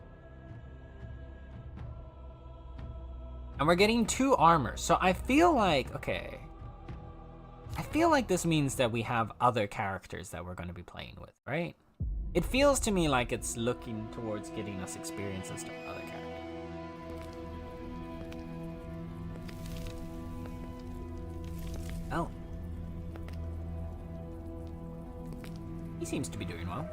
And we're getting 2 armor, so I feel like, okay. I feel like this means that we have other characters that we're going to be playing with, right? It feels to me like it's looking towards getting us experience and stuff with other characters. Oh. He seems to be doing well.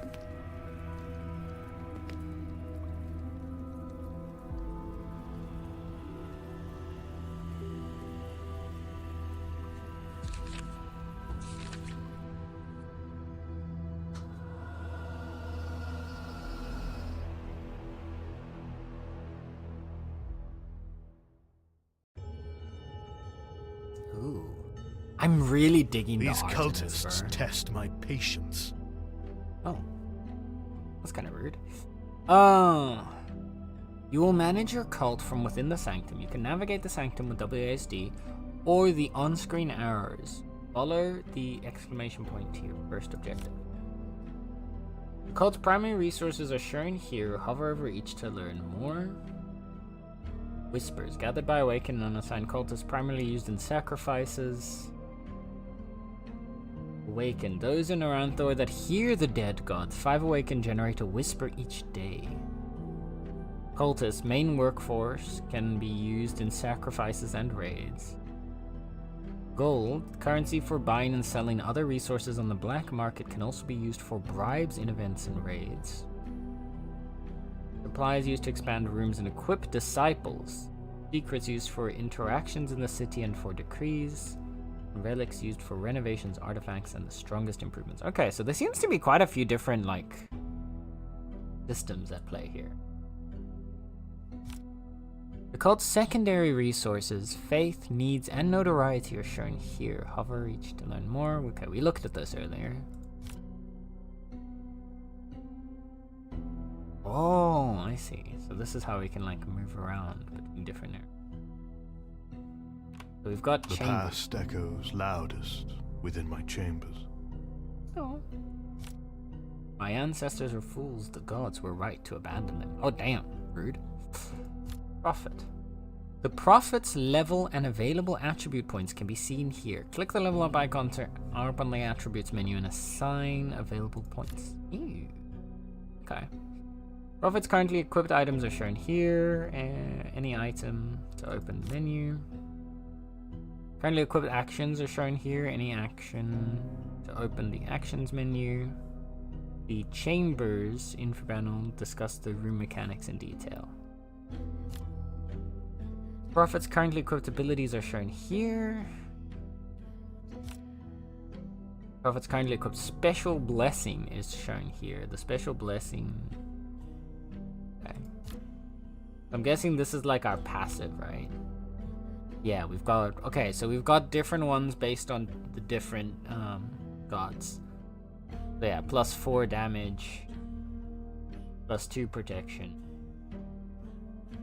Ooh. I'm really digging These the art in this cultists fur. test my patience. Oh. That's kind of rude. You will manage your cult from within the Sanctum. You can navigate the Sanctum with WASD or the on-screen arrows. Follow the exclamation point to your first objective. The cult's primary resources are shown here. Hover over each to learn more. Whispers, gathered by awakened and unassigned cultists, primarily used in sacrifices. Awakened, those in Aranthor that hear the dead gods. 5 awakened generate a whisper each day. Cultists, main workforce, can be used in sacrifices and raids. Gold, currency for buying and selling other resources on the black market, can also be used for bribes in events and raids. Supplies used to expand rooms and equip disciples. Secrets used for interactions in the city and for decrees. Relics used for renovations, artifacts, and the strongest improvements. Okay, so there seems to be quite a few different, like, systems at play here. The cult's secondary resources, faith, needs, and notoriety are shown here. Hover each to learn more. Okay, we looked at this earlier. Oh, I see. So this is how we can, like, move around between different areas. So we've got The chambers. past echoes loudest within my chambers. Oh. My ancestors were fools, the gods were right to abandon them. Oh damn, rude. Prophet. The prophet's level and available attribute points can be seen here. Click the level up icon to open the attributes menu and assign available points. Ew. Okay. Prophet's currently equipped items are shown here. Any item to open the menu. Currently equipped actions are shown here. Any action to open the actions menu. The chambers info panel discuss the room mechanics in detail. Prophet's currently equipped abilities are shown here. Prophet's currently equipped special blessing is shown here. The special blessing. Okay. I'm guessing this is like our passive, right? Yeah, we've got. Okay, so we've got different ones based on the different gods. So yeah, +4 damage, +2 protection.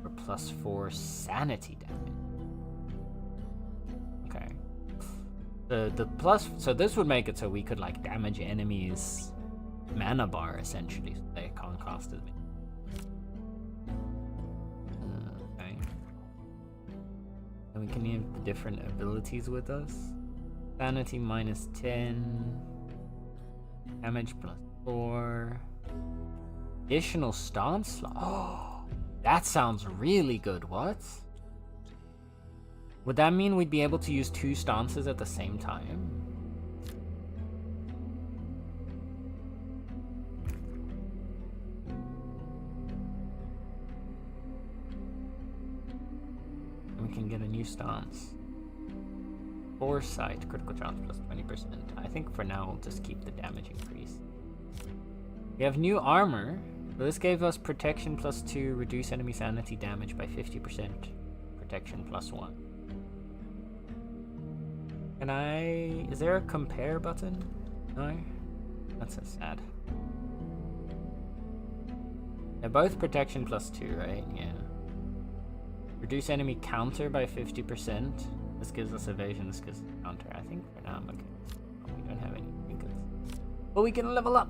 Or +4 sanity damage. Okay. The plus, so this would make it so we could like damage enemies mana bar essentially, so they can't cast as many. Okay. And we can have different abilities with us. Sanity -10. Damage +4. Additional stance slot. Oh! That sounds really good, what? Would that mean we'd be able to use 2 stances at the same time? We can get a new stance. Foresight, critical chance +20%. I think for now we'll just keep the damage increase. We have new armor. So this gave us protection +2, reduce enemy sanity damage by 50%, protection +1. Can I... Is there a compare button? No? That's so sad. They're both protection +2, right? Yeah. Reduce enemy counter by 50%. This gives us evasion, this gives us counter. I think for now I'm okay. Oh, we don't have any trinkets. But we can level up!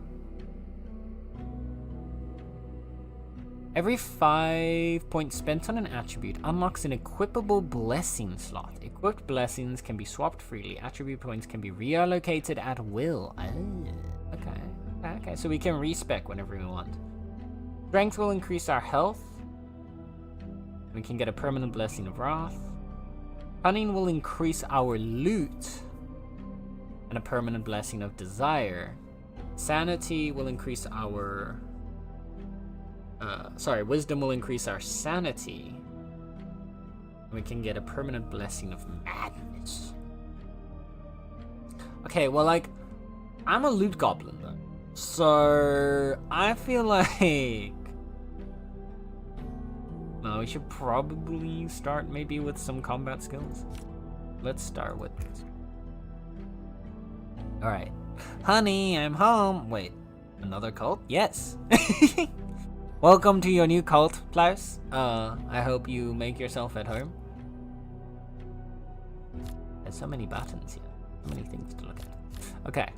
Every 5 points spent on an attribute unlocks an equipable blessing slot. Equipped blessings can be swapped freely. Attribute points can be reallocated at will. Oh, okay, so we can respec whenever we want. Strength will increase our health. We can get a permanent blessing of wrath. Cunning will increase our loot and a permanent blessing of desire. Sanity will increase our... wisdom will increase our sanity. We can get a permanent blessing of madness. Okay, well, like, I'm a loot goblin, though. So, I feel like... No, we should probably start maybe with some combat skills. Let's start with this. Alright. Honey, I'm home. Wait, another cult? Yes. Welcome to your new cult, Klaus. I hope you make yourself at home. There's so many buttons here. So many things to look at. Okay.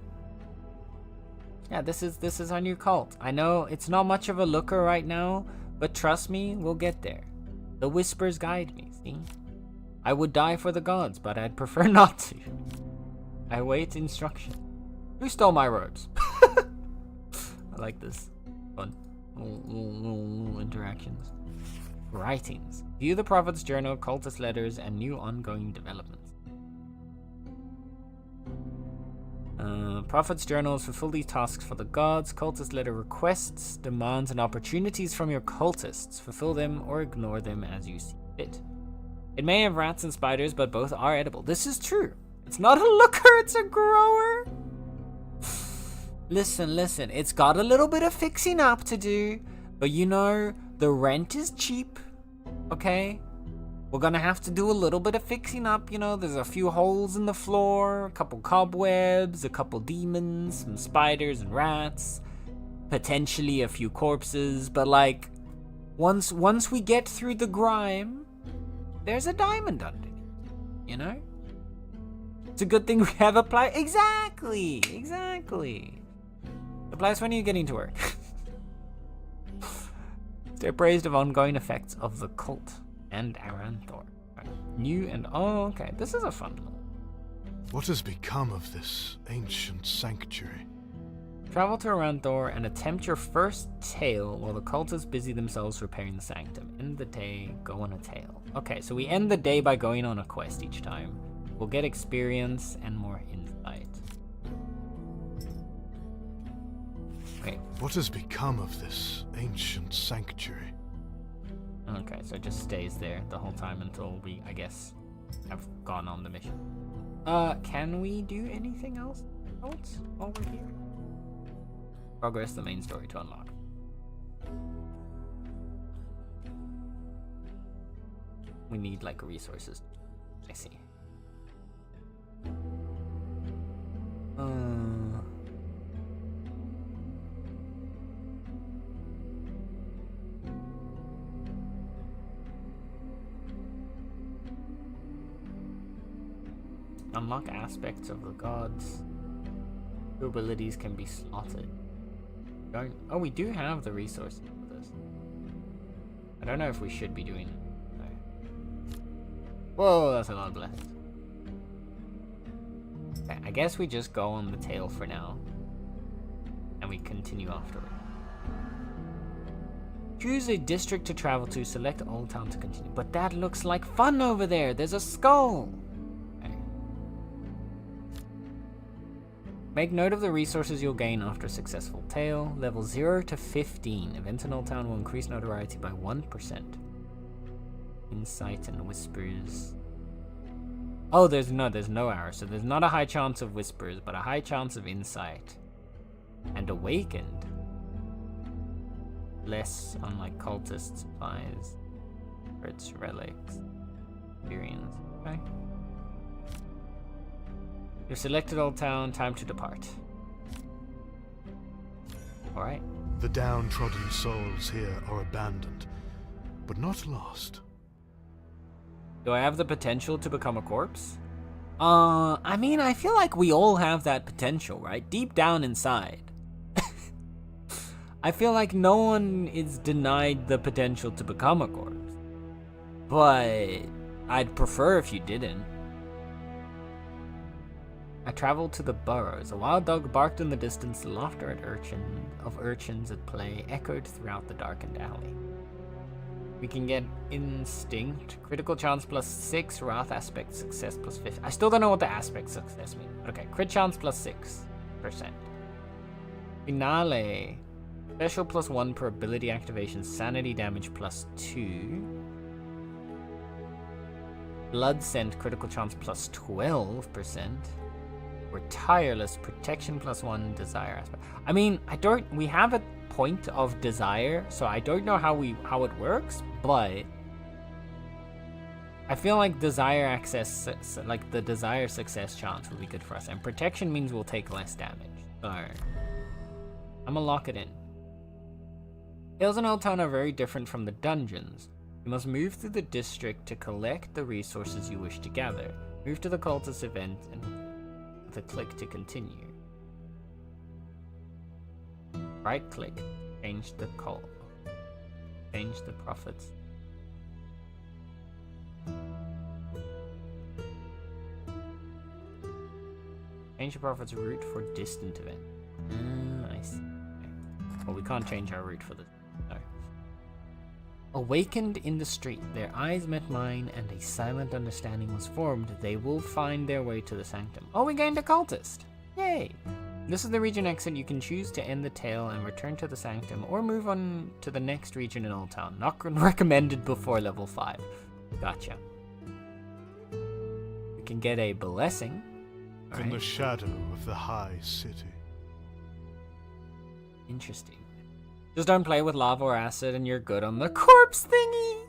Yeah, this is our new cult. I know it's not much of a looker right now, but trust me, we'll get there. The whispers guide me, see? I would die for the gods, but I'd prefer not to. I wait instruction. Who stole my robes? I like this. Fun. Little interactions. Writings. View the Prophet's Journal, cultist letters, and new ongoing developments. Prophet's Journals fulfill these tasks for the gods. Cultist letter requests, demands, and opportunities from your cultists. Fulfill them or ignore them as you see fit. It may have rats and spiders, but both are edible. This is true. It's not a looker, it's a grower. Listen, it's got a little bit of fixing up to do, but you know, the rent is cheap, okay? We're gonna have to do a little bit of fixing up, you know, there's a few holes in the floor, a couple cobwebs, a couple demons, some spiders and rats, potentially a few corpses, but like, once we get through the grime, there's a diamond under it, you know? It's a good thing we have a Exactly! The Supplies, when are you getting to work? Stay appraised of ongoing effects of the cult and Aranthor. Right. New and... Oh, okay. This is a fun one. What has become of this ancient sanctuary? Travel to Aranthor and attempt your first tale while the cultists busy themselves repairing the sanctum. End the day, go on a tale. Okay, so we end the day by going on a quest each time. We'll get experience and more insight. Okay. What has become of this ancient sanctuary? Okay, so it just stays there the whole time until we, I guess, have gone on the mission. Can we do anything else while we're here? Progress the main story to unlock. We need, like, resources. I see. Unlock aspects of the gods. Your abilities can be slotted. Oh, we do have the resources for this. I don't know if we should be doing it. No. Whoa, that's a lot of blessings. Okay, I guess we just go on the tail for now. And we continue afterward. Choose a district to travel to. Select Old Town to continue. But that looks like fun over there. There's a skull. Make note of the resources you'll gain after a successful tale. Level 0 to 15. Events in Old Town will increase notoriety by 1%. Insight and whispers. Oh, there's no arrow, so there's not a high chance of whispers, but a high chance of insight. And awakened. Less, unlike cultist supplies. Its relics. Experience. Okay. You've selected Old Town, time to depart. Alright. The downtrodden souls here are abandoned, but not lost. Do I have the potential to become a corpse? I mean, I feel like we all have that potential, right? Deep down inside. I feel like no one is denied the potential to become a corpse. But I'd prefer if you didn't. I traveled to the burrows. A wild dog barked in the distance. The laughter of urchins at play echoed throughout the darkened alley. We can get instinct, critical chance +6, wrath aspect success +50. I still don't know what the aspect success means. Okay, crit chance +6%. Finale, special +1 per ability activation, sanity damage +2. Blood scent, critical chance +12%. We're tireless, protection +1, desire aspect. I mean, we have a point of desire, so I don't know how it works, but I feel like desire access, like the desire success chance will be good for us, and protection means we'll take less damage. So I'm gonna lock it in. Hills in Old Town are very different from the dungeons. You must move through the district to collect the resources you wish to gather. Move to the cultist event and with a click to continue. Right click, change the call. Change the prophets. Change the prophet's route for distant event. I see. Okay. Well, we can't change our route for this. No. Awakened in the street, their eyes met mine, and a silent understanding was formed. They will find their way to the sanctum. Oh, we gained a cultist! Yay! This is the region exit. You can choose to end the tale and return to the sanctum, or move on to the next region in Old Town. Not recommended before level 5. Gotcha. We can get a blessing. In the shadow of the high city. Interesting. Just don't play with lava or acid and you're good on the corpse thingy.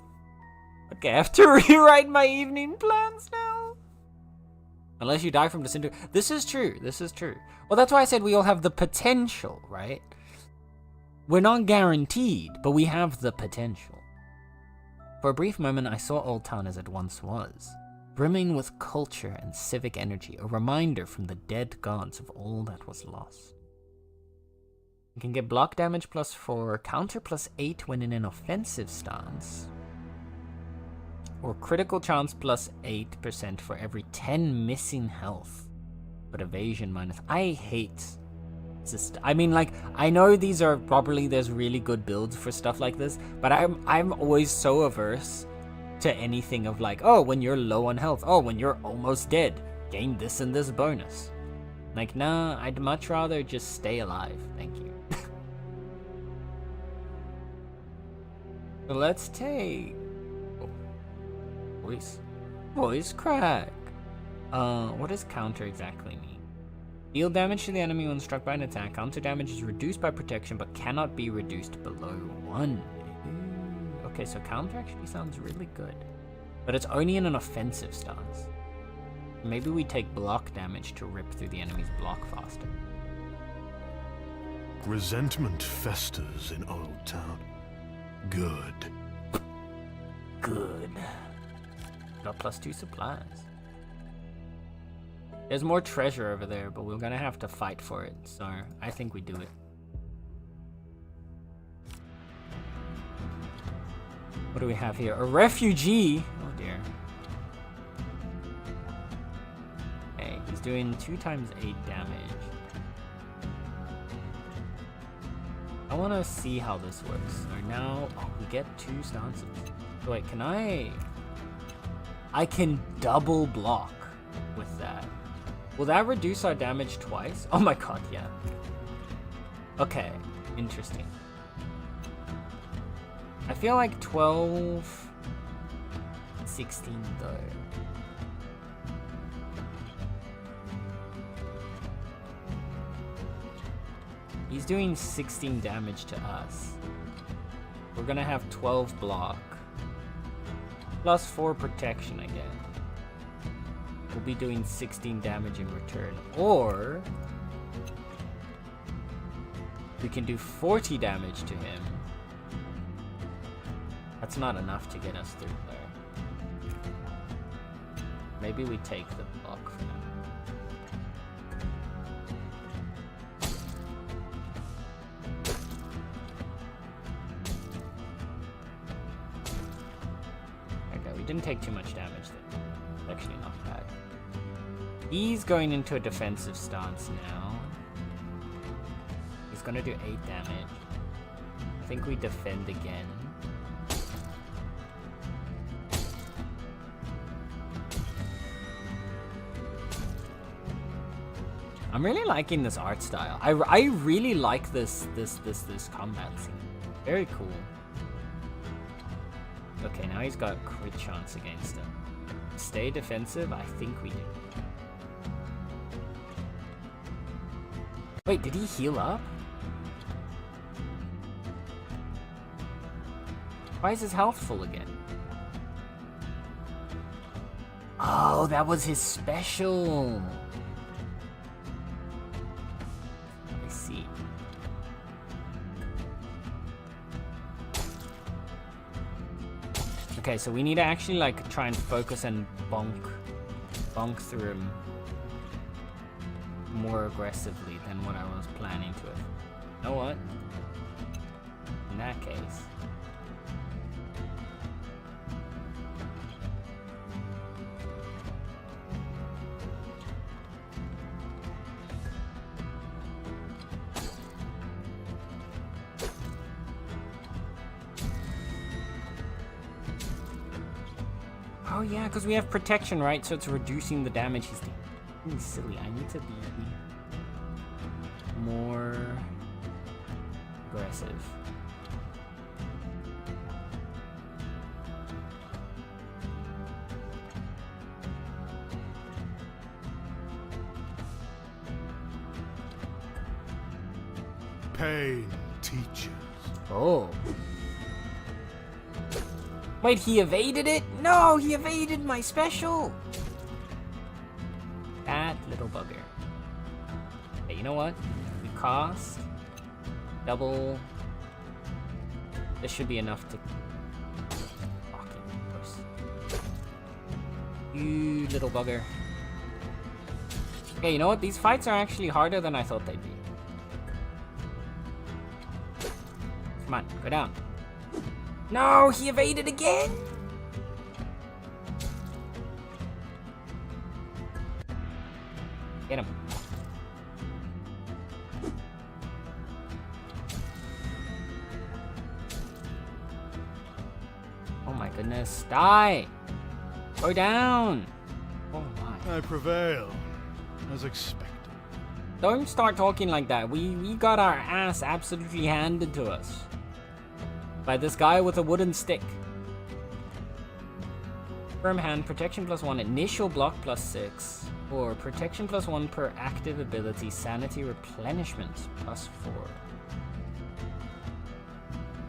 Okay, I have to rewrite my evening plans now. Unless you die from disintegration. This is true. This is true. Well, that's why I said we all have the potential, right? We're not guaranteed, but we have the potential. For a brief moment, I saw Old Town as it once was. Brimming with culture and civic energy, a reminder from the dead gods of all that was lost. You can get block damage +4, counter +8 when in an offensive stance, or critical chance +8% for every 10 missing health, but evasion minus. I hate this. I mean, like, I know these are probably, there's really good builds for stuff like this, but I'm always so averse to anything of like, oh, when you're low on health, oh, when you're almost dead, gain this and this bonus. Like, nah, I'd much rather just stay alive. Thank you. So let's take... Oh. Voice crack. What does counter exactly mean? Deal damage to the enemy when struck by an attack. Counter damage is reduced by protection, but cannot be reduced below 1. Ooh. Okay, so counter actually sounds really good. But it's only in an offensive stance. Maybe we take block damage to rip through the enemy's block faster. Resentment festers in Old Town. Good. Good. Got +2 supplies. There's more treasure over there, but we're gonna have to fight for it, so I think we do it. What do we have here? A refugee! Oh dear. Okay, he's doing 2 times 8 damage. I want to see how this works. So now, oh, we get 2 stances. So wait, can I can double block with that. Will that reduce our damage twice? Oh my god, yeah. Okay, interesting. I feel like 12, 16 though. He's doing 16 damage to us. We're gonna have 12 block. +4 protection again. We'll be doing 16 damage in return. Or we can do 40 damage to him. That's not enough to get us through there. Maybe we take the block for now. Okay, we didn't take too much damage there. Actually not bad. He's going into a defensive stance now. He's gonna do 8 damage. I think we defend again. I'm really liking this art style. I really like this combat scene. Very cool. Okay, now he's got crit chance against him. Stay defensive? I think we do. Wait, did he heal up? Why is his health full again? Oh, that was his special. I see. Okay, so we need to actually like try and focus and bonk through him more aggressively than what I was planning to. You know what? In that case. Oh yeah, because we have protection, right? So it's reducing the damage he's doing. Silly. I need to be more aggressive. Pain teaches. Oh. Wait, he evaded it? No, he evaded my special. That little bugger. Hey, you know what? We cost double. This should be enough to. You little bugger. Okay, you know what? These fights are actually harder than I thought they'd be. Come on, go down. No, he evaded again! Get him. Oh my goodness, die! Go down! Oh my. I prevail, as expected. Don't start talking like that. We got our ass absolutely handed to us. By this guy with a wooden stick. Firm hand, protection +1, initial block +6. Or protection +1 per active ability, sanity replenishment +4.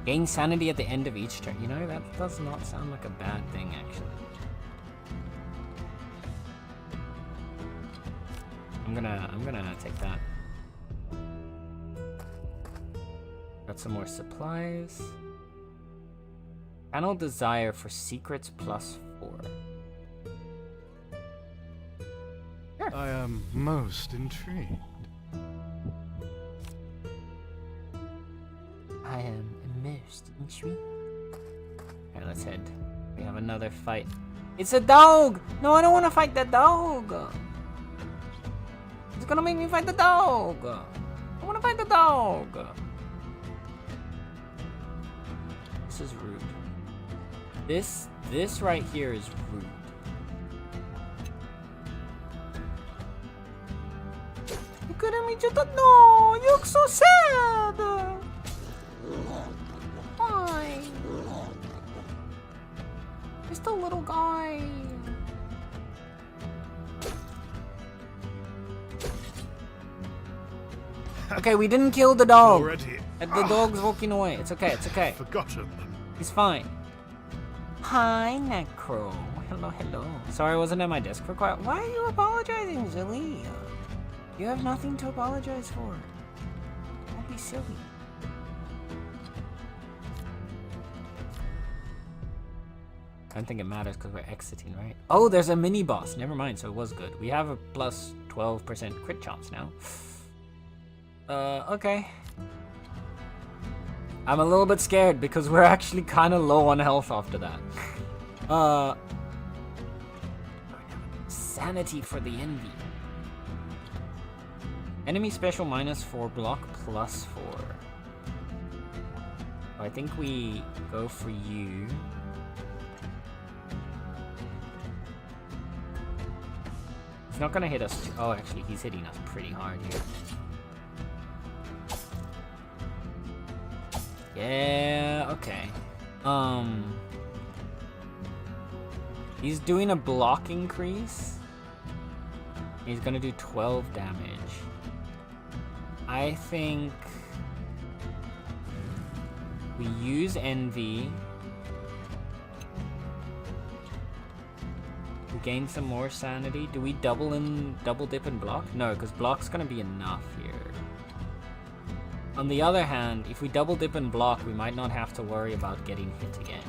Gain sanity at the end of each turn. You know, that does not sound like a bad thing, actually. I'm gonna take that. Got some more supplies. Channel desire for secrets +4. Sure. I am most intrigued. I am immersed in tree. Alright, let's head. We have another fight. It's a dog! No, I don't want to fight that dog! It's gonna make me fight the dog! I want to fight the dog! This is rude. This right here is rude. Look at me, just no! You look so sad! Why? Just a little guy. Okay, we didn't kill the dog. Already. And the dog's walking away. It's okay, it's okay. Forgotten them. He's fine. Hi, Necro. Hello, hello. Sorry I wasn't at my desk for quite. Why are you apologizing, Zilly? You have nothing to apologize for. Don't be silly. I don't think it matters because we're exiting, right? Oh, there's a mini boss. Never mind, so it was good. We have a plus 12% crit chance now. Okay. I'm a little bit scared because we're actually kind of low on health after that. Sanity for the envy. Enemy special -4, block +4. I think we go for you. He's not gonna hit us too. Oh, actually, he's hitting us pretty hard here. Yeah, okay. He's doing a block increase. He's gonna do 12 damage. I think we use Envy. We gain some more sanity. Do we double dip and block? No, because block's gonna be enough here. On the other hand, if we double dip and block, we might not have to worry about getting hit again.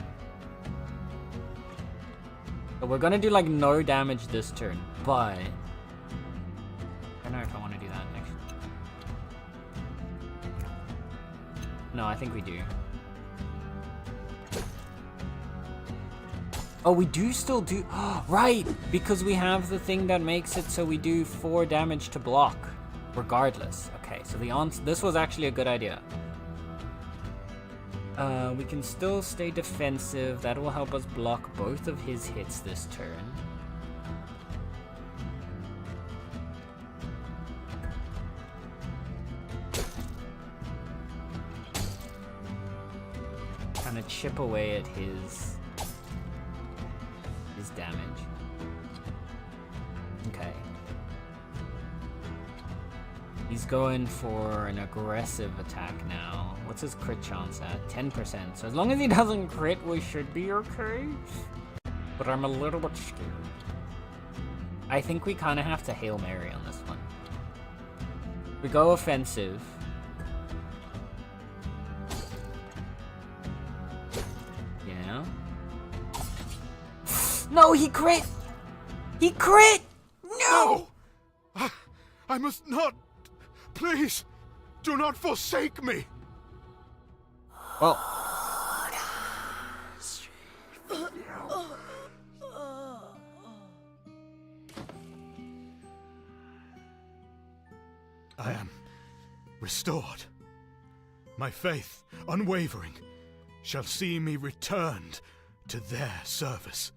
So we're gonna do like no damage this turn, but I don't know if I want to do that next. No, I think we do. Oh, we do still do. Right, because we have the thing that makes it so we do 4 damage to block, regardless. Okay, so this was actually a good idea. We can still stay defensive. That will help us block both of his hits this turn. Kind of chip away at his damage. Okay. He's going for an aggressive attack now. What's his crit chance at? 10%. So as long as he doesn't crit, we should be okay. But I'm a little bit scared. I think we kind of have to Hail Mary on this one. We go offensive. Yeah. No, he crit! He crit! No! I must not. Please, do not forsake me. Well, I am restored. My faith, unwavering, shall see me returned to their service.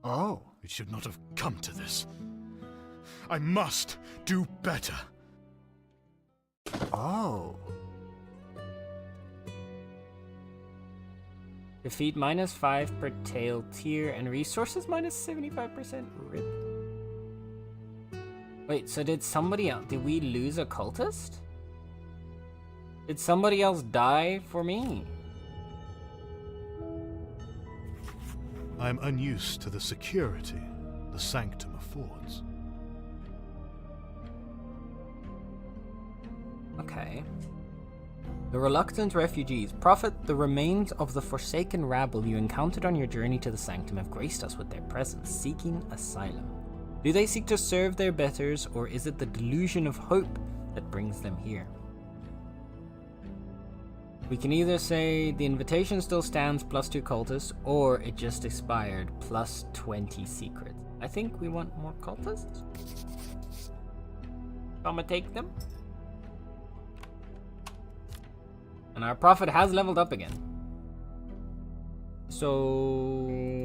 oh. It should not have come to this. I must do better. Oh. Defeat -5 per tail tier and resources -75%. Rip. Wait, so did somebody else? Did we lose a cultist? Did somebody else die for me? I am unused to the security the sanctum affords. Okay. The reluctant refugees. Prophet, the remains of the forsaken rabble you encountered on your journey to the sanctum have graced us with their presence, seeking asylum. Do they seek to serve their betters, or is it the delusion of hope that brings them here? We can either say the invitation still stands +2 cultists, or it just expired +20 secrets. I think we want more cultists. I'ma take them. And our prophet has leveled up again. So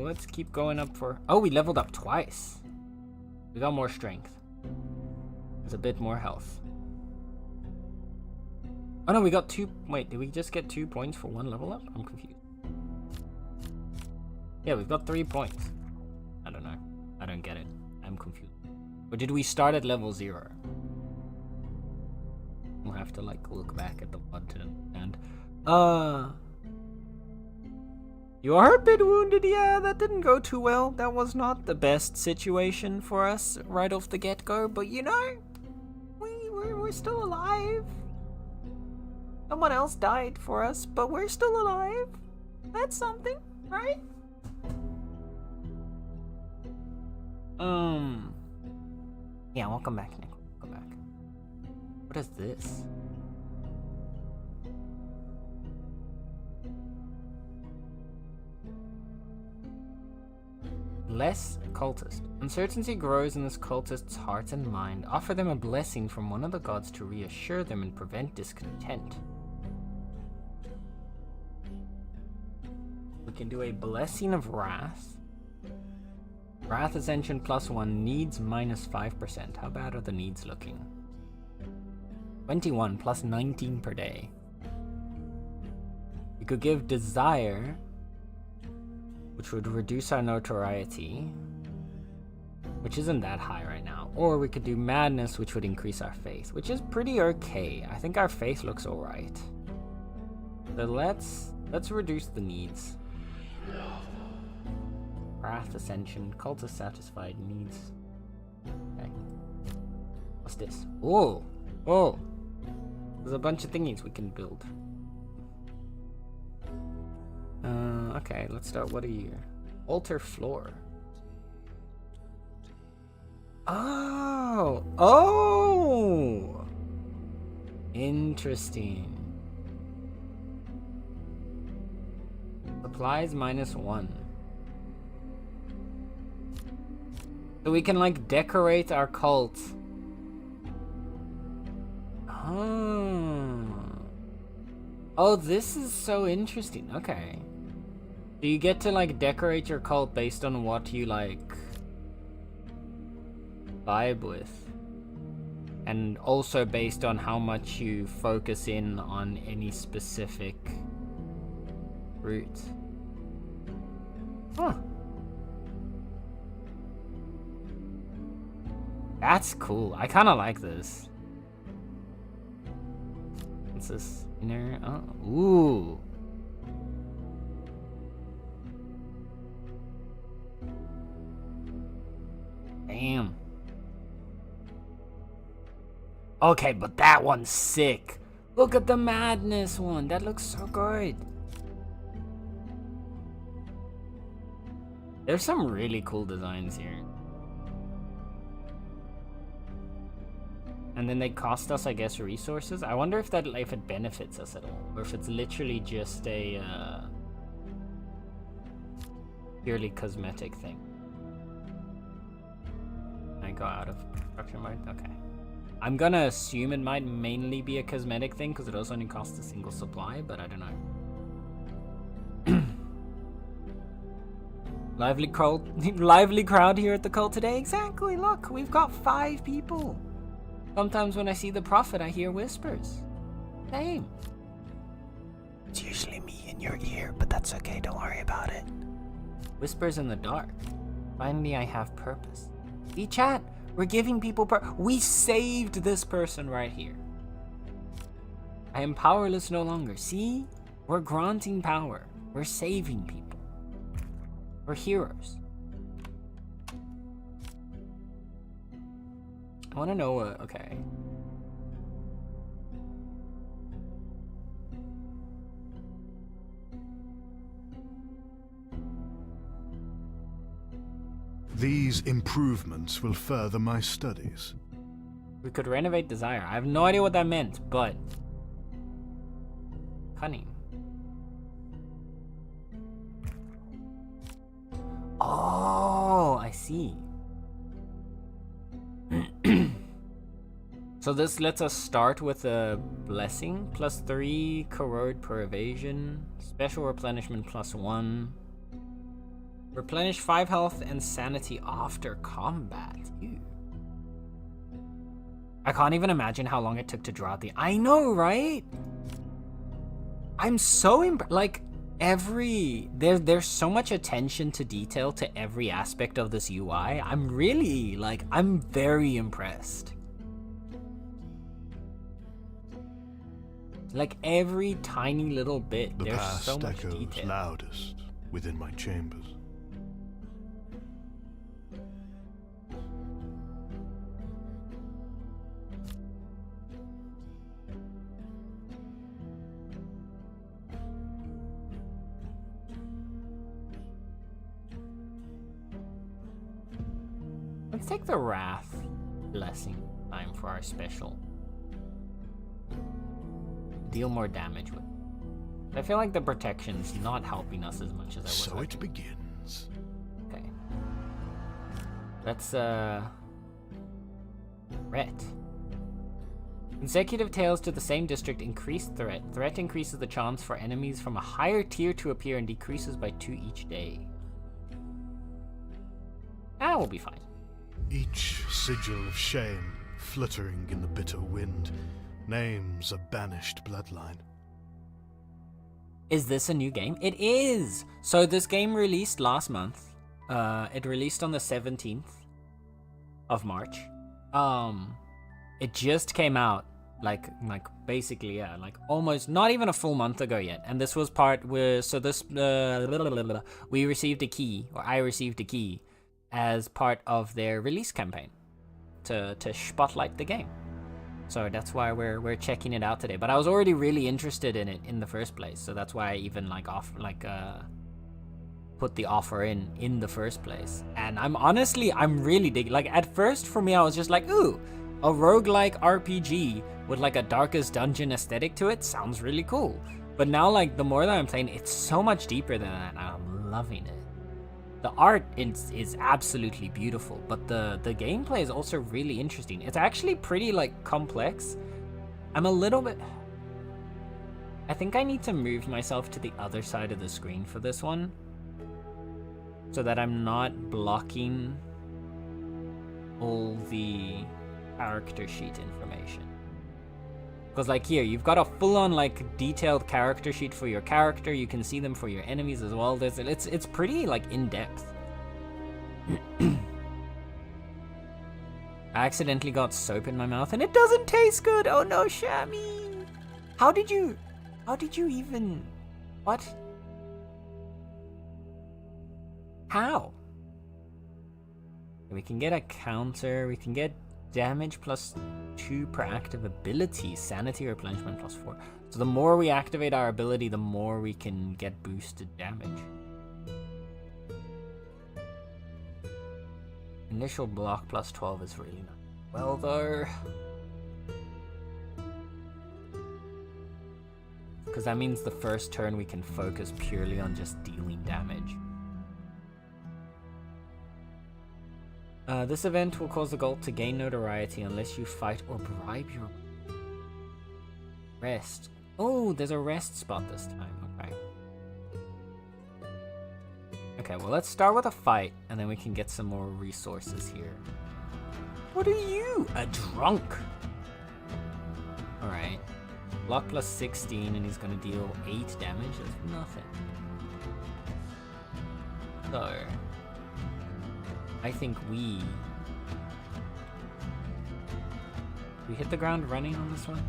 let's keep going up for... Oh, we leveled up twice. We got more strength. There's a bit more health. Oh no, we got 2... Wait, did we just get 2 points for 1 level up? I'm confused. Yeah, we've got 3 points. I don't know. I don't get it. I'm confused. Or did we start at level 0? We'll have to like look back at the VOD to understand. You are a bit wounded. Yeah, that didn't go too well. That was not the best situation for us right off the get-go. But you know, we're still alive. Someone else died for us, but we're still alive. That's something, right? Yeah, welcome back, Nick. Welcome back. What is this? Less cultist. Uncertainty grows in this cultist's heart and mind. Offer them a blessing from one of the gods to reassure them and prevent discontent. We can do a blessing of wrath. Wrath Ascension +1, needs -5%. How bad are the needs looking? 21 +19 per day. We could give Desire, which would reduce our notoriety, which isn't that high right now. Or we could do Madness, which would increase our faith, which is pretty okay. I think our faith looks alright. So let's reduce the needs. Wrath Ascension, cultist satisfied, needs. Okay. What's this? Oh! Oh! There's a bunch of thingies we can build. Okay, let's start. What are you? Altar floor. Oh! Oh! Interesting. Supplies -1. So we can like decorate our cult. Oh, this is so interesting. Okay. So you get to like decorate your cult based on what you like vibe with. And also based on how much you focus in on any specific route. Huh. That's cool. I kind of like this. What's this? Inner. Oh. Ooh. Damn. Okay, but that one's sick. Look at the Madness one. That looks so good. There's some really cool designs here. And then they cost us, I guess, resources. I wonder if it benefits us at all, or if it's literally just a purely cosmetic thing. I go out of construction mode. Okay. I'm gonna assume it might mainly be a cosmetic thing because it also only costs a single supply, but I don't know. Lively crowd here at the cult today. Exactly. Look, we've got 5 people. Sometimes when I see the prophet, I hear whispers. Same. It's usually me in your ear, but that's okay. Don't worry about it. Whispers in the dark. Finally, I have purpose. See, chat. We're giving people we saved this person right here. I am powerless no longer. See? We're granting power. We're saving people. We're heroes. I want to know okay. These improvements will further my studies. We could renovate Desire. I have no idea what that meant, but cunning. Oh, I see. So this lets us start with a blessing, +3 corrode per evasion, special replenishment +1, replenish 5 health and sanity after combat. Ew. I can't even imagine how long it took to draw the. I know, right? I'm so like there's so much attention to detail to every aspect of this UI. I'm very impressed. Like every tiny little bit, The there's past so much echoes detail. loudest within my chambers. Let's take the Wrath blessing time for our special. Deal more damage with. I feel like the protection's not helping us as much as I would. So like. it begins. Okay. Let's threat. Consecutive tails to the same district increase threat. Threat increases the chance for enemies from a higher tier to appear and decreases by 2 each day. Ah, we'll be fine. Each sigil of shame fluttering in the bitter wind names a banished bloodline. Is this a new game? It is! So this game released last month. It released on the 17th of March. It just came out like basically, yeah, like almost not even a full month ago yet. And this was part where, so this, we received a key, or I received a key as part of their release campaign to spotlight the game. So that's why we're checking it out today. But I was already really interested in it in the first place, so that's why I even put the offer in the first place. And I'm really digging. Like at first for me, I was just like, ooh, a roguelike RPG with like a Darkest Dungeon aesthetic to it sounds really cool. But now like the more that I'm playing, it's so much deeper than that, and I'm loving it. The art is absolutely beautiful, but the gameplay is also really interesting. It's actually pretty like complex. I'm a little bit. I think I need to move myself to the other side of the screen for this one, so that I'm not blocking all the character sheet information. Because like here, you've got a full-on like detailed character sheet for your character. You can see them for your enemies as well. It's pretty like in-depth. I accidentally got soap in my mouth and it doesn't taste good. Oh no, Shami. How did you even, what? How? We can get a counter, we can get damage +2 per active ability, sanity replenishment +4. So the more we activate our ability, the more we can get boosted damage. Initial block +12 is really not well though. because that means the first turn we can focus purely on just dealing damage. This event will cause the gold to gain notoriety unless you fight or bribe your rest. Oh, there's a rest spot this time. Okay. Okay, well, let's start with a fight, and then we can get some more resources here. What are you? A drunk? Alright. Block plus 16, and he's gonna deal 8 damage. That's nothing. So, I think we hit the ground running on this one.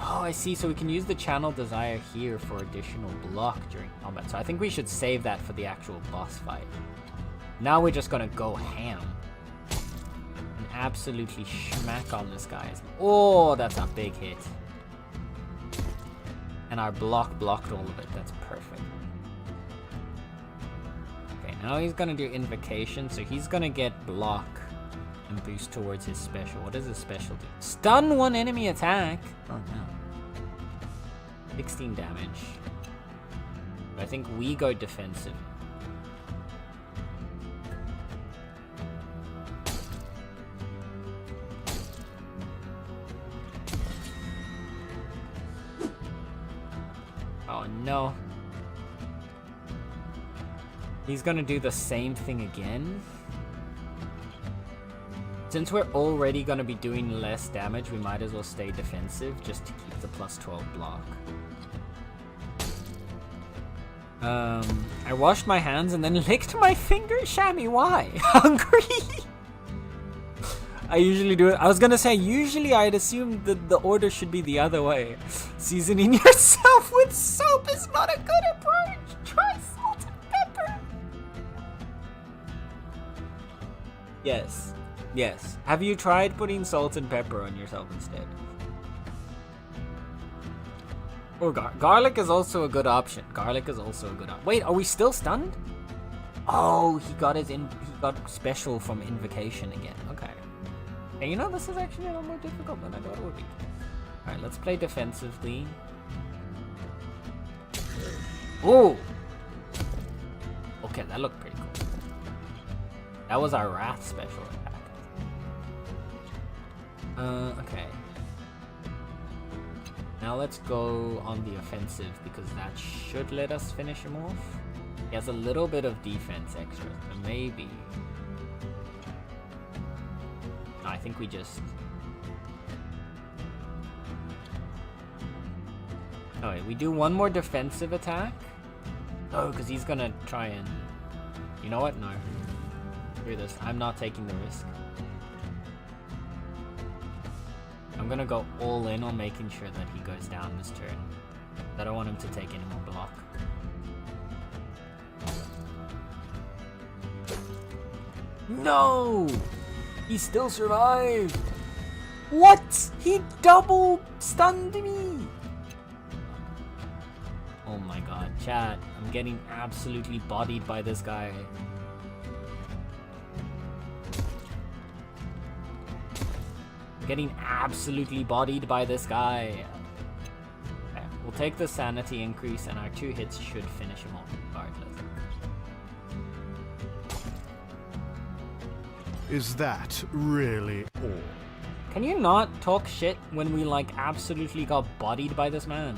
Oh, I see. So we can use the Channel Desire here for additional block during combat. So I think we should save that for the actual boss fight. Now we're just gonna go ham and absolutely smack on this guy. Oh, that's a big hit. And our block blocked all of it. That's perfect. Okay, now he's gonna do Invocation. So he's gonna get block and boost towards his special. What does his special do? Stun one enemy attack. Oh no. 16 damage. I think we go defensive. Oh no. He's gonna do the same thing again. Since we're already gonna be doing less damage, we might as well stay defensive just to keep the plus 12 block. I washed my hands and then licked my fingers. Shammy, why? Hungry? I usually do it. I was gonna say, usually I'd assume that the order should be the other way. Seasoning yourself with soap is not a good approach. Try salt and pepper. Yes. Yes. Have you tried putting salt and pepper on yourself instead? Or garlic is also a good option. Garlic is also a good option. Wait, are we still stunned? Oh, he got special from Invocation again. Okay. Hey, you know, this is actually a little more difficult than I thought it would be. Alright, let's play defensively. Oh! Okay, that looked pretty cool. That was our Wrath special attack. Okay. Now let's go on the offensive because that should let us finish him off. He has a little bit of defense extra, so maybe. No, I think we just. Oh wait, we do one more defensive attack. Oh, because he's gonna try and. You know what? No. Screw this. I'm not taking the risk. I'm gonna go all in on making sure that he goes down this turn. I don't want him to take any more block. No! He still survived! What? He double stunned me! Oh my god, chat. I'm getting absolutely bodied by this guy. Getting absolutely bodied by this guy. Okay, we'll take the sanity increase and our 2 hits should finish him off regardless. Is that really all? Can you not talk shit when we like absolutely got bodied by this man?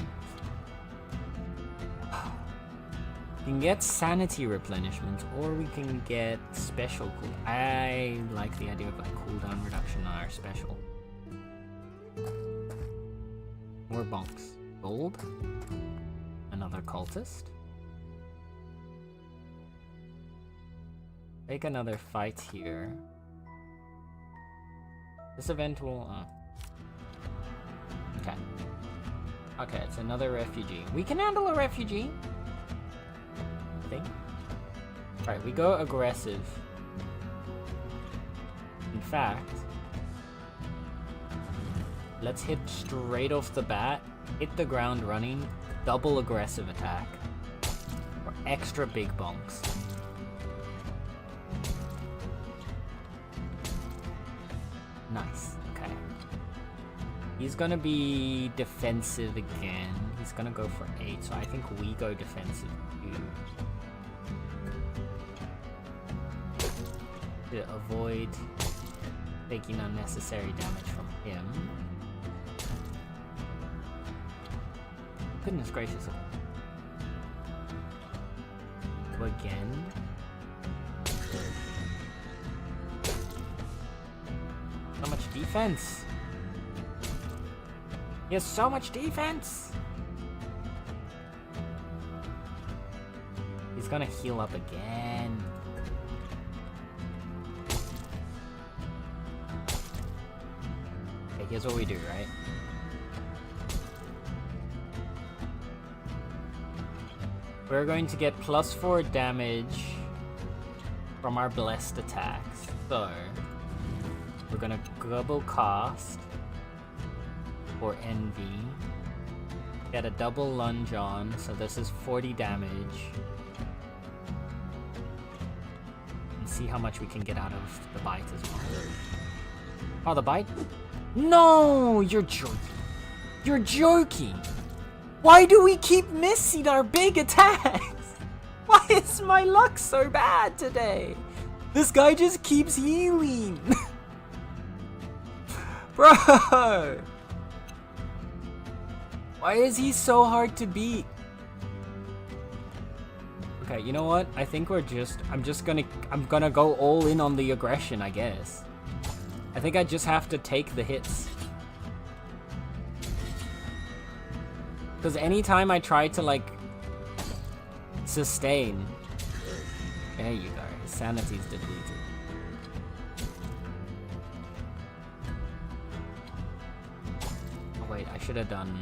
We can get sanity replenishment or we can get special cool. I like the idea of a cooldown reduction on our special. More bonks. Gold. Another cultist. Take another fight here. This event will... Okay. Okay, it's another refugee. We can handle a refugee. I think. Alright, we go aggressive. In fact... Let's hit straight off the bat, hit the ground running, double aggressive attack, for extra big bonks. Nice, okay. He's gonna be defensive again. He's gonna go for 8, so I think we go defensive too. To avoid taking unnecessary damage from him. Goodness gracious. Go again. So much defense. He has so much defense. He's gonna heal up again. Okay, here's what we do, right? We're going to get +4 damage from our blessed attacks. So we're gonna double cast for envy. Get a double lunge on, so this is 40 damage. And see how much we can get out of the bite as well. Oh, the bite? No, you're joking. You're joking. Why do we keep missing our big attacks? Why is my luck so bad today? This guy just keeps healing. Bro. Why is he so hard to beat? Okay, you know what? I think I'm gonna go all in on the aggression, I guess. I think I just have to take the hits. Because anytime I try to, like, sustain... There you go, his sanity's depleted. Oh wait, I should have done...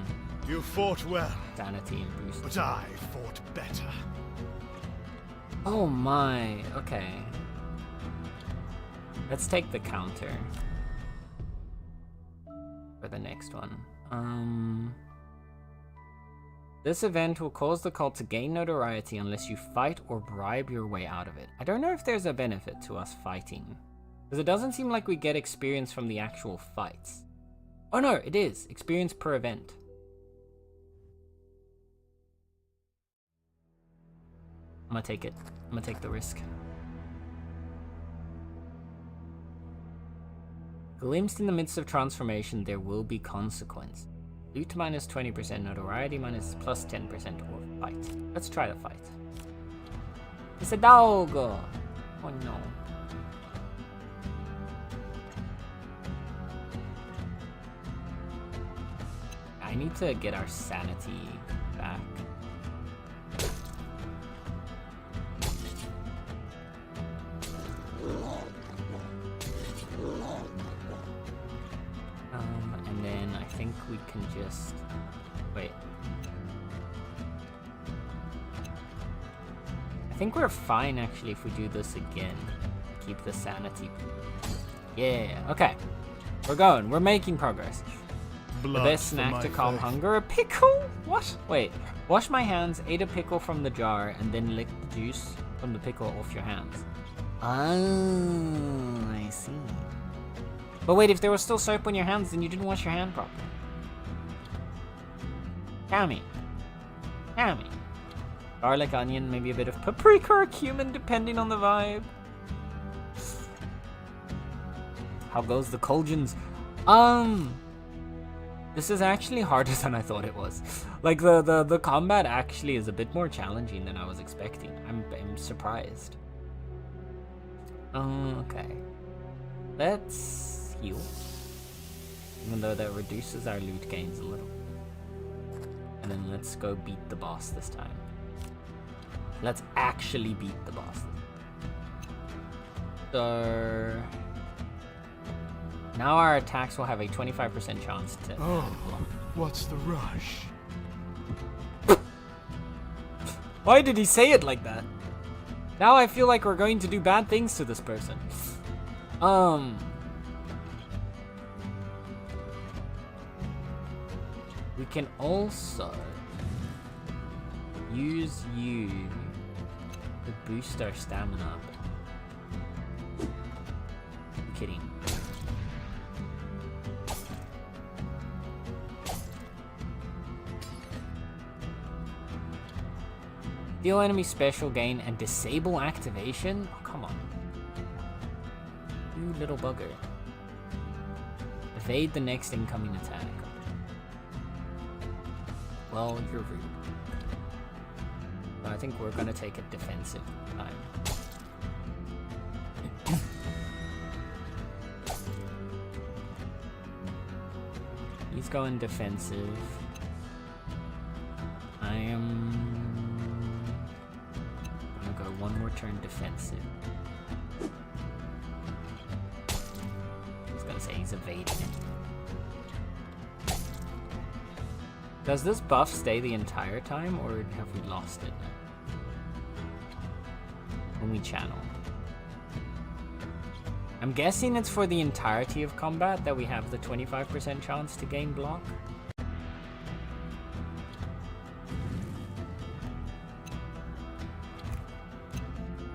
You fought well, sanity and boost. but I fought better. Oh my, okay. Let's take the counter. For the next one. This event will cause the cult to gain notoriety unless you fight or bribe your way out of it. I don't know if there's a benefit to us fighting. Because it doesn't seem like we get experience from the actual fights. Oh no, it is. Experience per event. I'm gonna take it. I'm gonna take the risk. Glimpsed in the midst of transformation, there will be consequence. Loot minus 20%, notoriety minus plus 10% or fight. Let's try the fight. It's a dog! Oh no. I need to get our sanity back. And then I think we can just... Wait. I think we're fine actually if we do this again. Keep the sanity. Yeah, okay. We're going. We're making progress. Blood the best snack to calm hunger? A pickle? What? Wait. Wash my hands, ate a pickle from the jar, and then lick the juice from the pickle off your hands. Oh, I see. But wait, if there was still soap on your hands, then you didn't wash your hand properly. Tammy. Garlic, onion, maybe a bit of paprika or cumin, depending on the vibe. How goes the Colgins? This is actually harder than I thought it was. Like, the combat actually is a bit more challenging than I was expecting. I'm surprised. Okay. Let's heal. Even though that reduces our loot gains a little. And then let's go beat the boss this time. Let's actually beat the boss. So... now our attacks will have a 25% chance to... Oh, what's the rush? Why did he say it like that? Now I feel like we're going to do bad things to this person. We can also use you to boost our stamina up. I'm kidding. Deal enemy special gain and disable activation? Oh, come on. You little bugger. Evade the next incoming attack. Well, you're rude. I think we're gonna take a defensive time. He's going defensive. I am gonna go one more turn defensive. I was gonna say he's evading it. Does this buff stay the entire time, or have we lost it when we channel? I'm guessing it's for the entirety of combat that we have the 25% chance to gain block.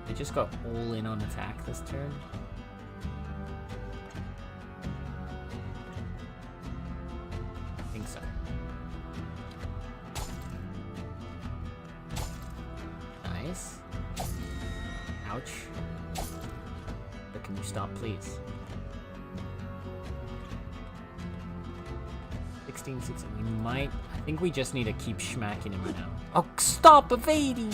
They just got all in on attack this turn. I think so. Nice. Ouch. But can you stop, please? 16, 16. We might. I think we just need to keep smacking him right now. Oh, stop evading!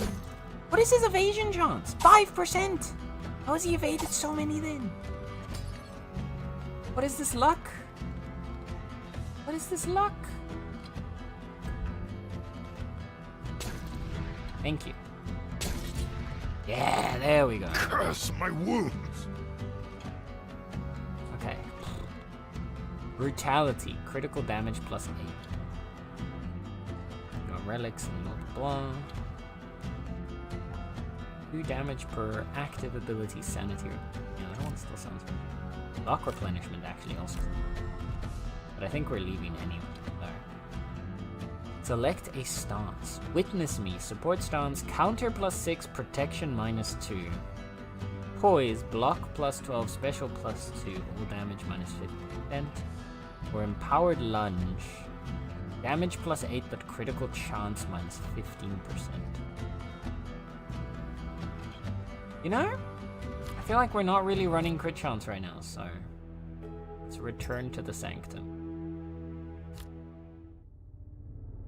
What is his evasion chance? 5%! How has he evaded so many then? What is this luck? What is this luck? Thank you. Yeah, there we go. Curse my wounds! Okay. Brutality, critical damage plus 8. Got relics and blah blah blah. 2 damage per active ability sanity. Yeah, that one still sounds good. Block replenishment actually also. But I think we're leaving anyway. There. Select a stance. Witness me. Support stance. Counter +6. Protection -2. Poise. Block +12. Special +2. All damage -50%. Or empowered lunge. Damage +8 but critical chance -15%. You know? I feel like we're not really running crit chance right now, so let's return to the sanctum.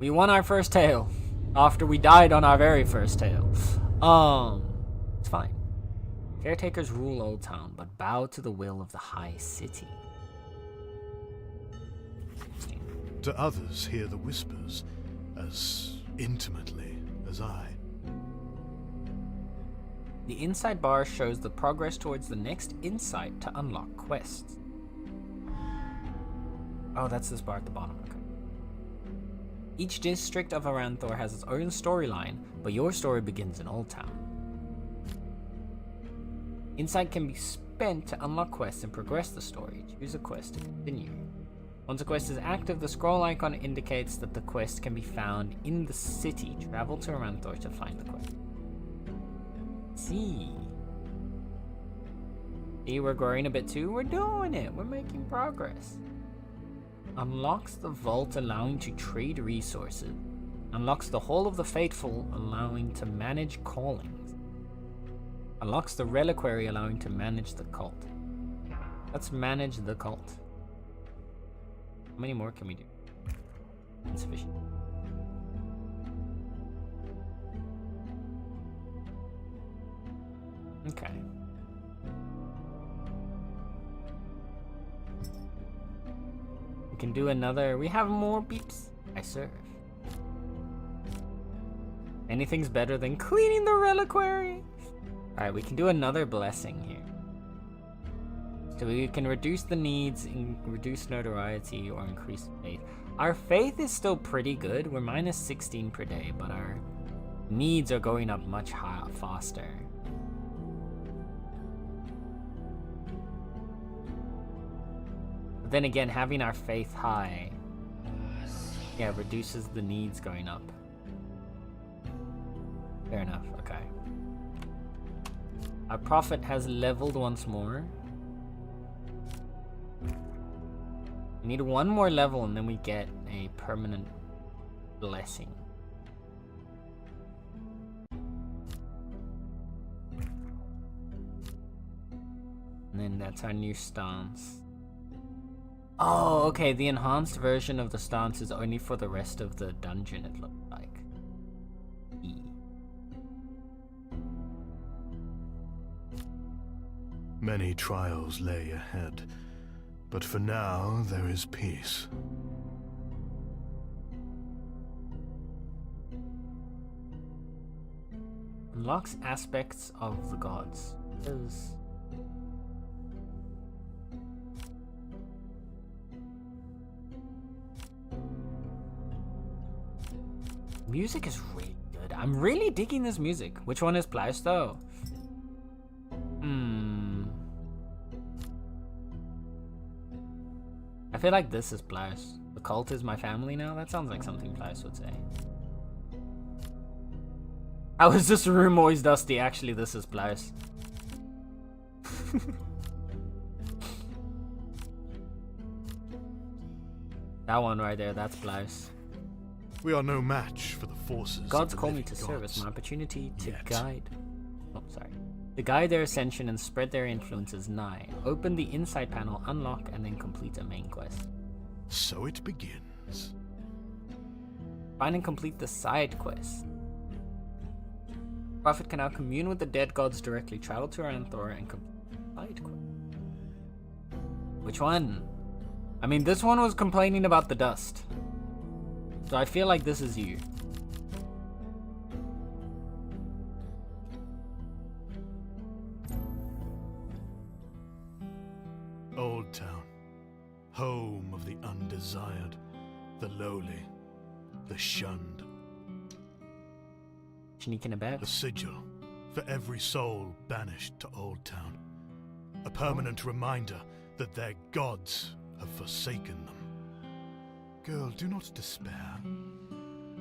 We won our first tale after we died on our very first tale. It's fine. Caretakers rule Old Town, but bow to the will of the High City. To others hear the whispers as intimately as I. The inside bar shows the progress towards the next insight to unlock quests. Oh, that's this bar at the bottom. Okay. Each district of Aranthor has its own storyline, but your story begins in Old Town. Insight can be spent to unlock quests and progress the story. Choose a quest to continue. Once a quest is active, the scroll icon indicates that the quest can be found in the city. Travel to Aranthor to find the quest. See, we're growing a bit too. We're doing it. We're making progress. Unlocks the vault, allowing to trade resources. Unlocks the Hall of the Faithful, allowing to manage callings. Unlocks the Reliquary, allowing to manage the cult. Let's manage the cult. How many more can we do? Insufficient. Okay. We can do another. We have more beeps. I serve. Anything's better than cleaning the reliquary. Alright, we can do another blessing here. So we can reduce the needs, reduce notoriety, or increase faith. Our faith is still pretty good. We're -16 per day, but our needs are going up much faster. But then again, having our faith high, yeah, reduces the needs going up. Fair enough, okay. Our prophet has leveled once more. We need one more level and then we get a permanent blessing. then that's our new stance. Oh, okay, the enhanced version of the stance is only for the rest of the dungeon, it looked like. E. Many trials lay ahead, but for now there is peace. Unlocks aspects of the gods. Is music is really good. I'm really digging this music. Which one is Blouse though? I feel like this is Blouse. The cult is my family now? That sounds like something Blouse would say. How is this room always dusty? Actually, this is Blouse. That one right there, that's Blouse. We are no match for the forces. Gods of the call me living to serve. It's my opportunity to Yet. guide. Oh, sorry. To guide their ascension and spread their influences nigh. Open the inside panel, unlock, and then complete a main quest. So it begins. Find and complete the side quest. Prophet can now commune with the dead gods directly. Travel to Aranthora and complete the side quest. Which one? I mean, this one was complaining about the dust. So I feel like this is you. Old Town, home of the undesired, the lowly, the shunned. Sneaking about. A sigil for every soul banished to Old Town. A permanent reminder that their gods have forsaken them. Girl, do not despair.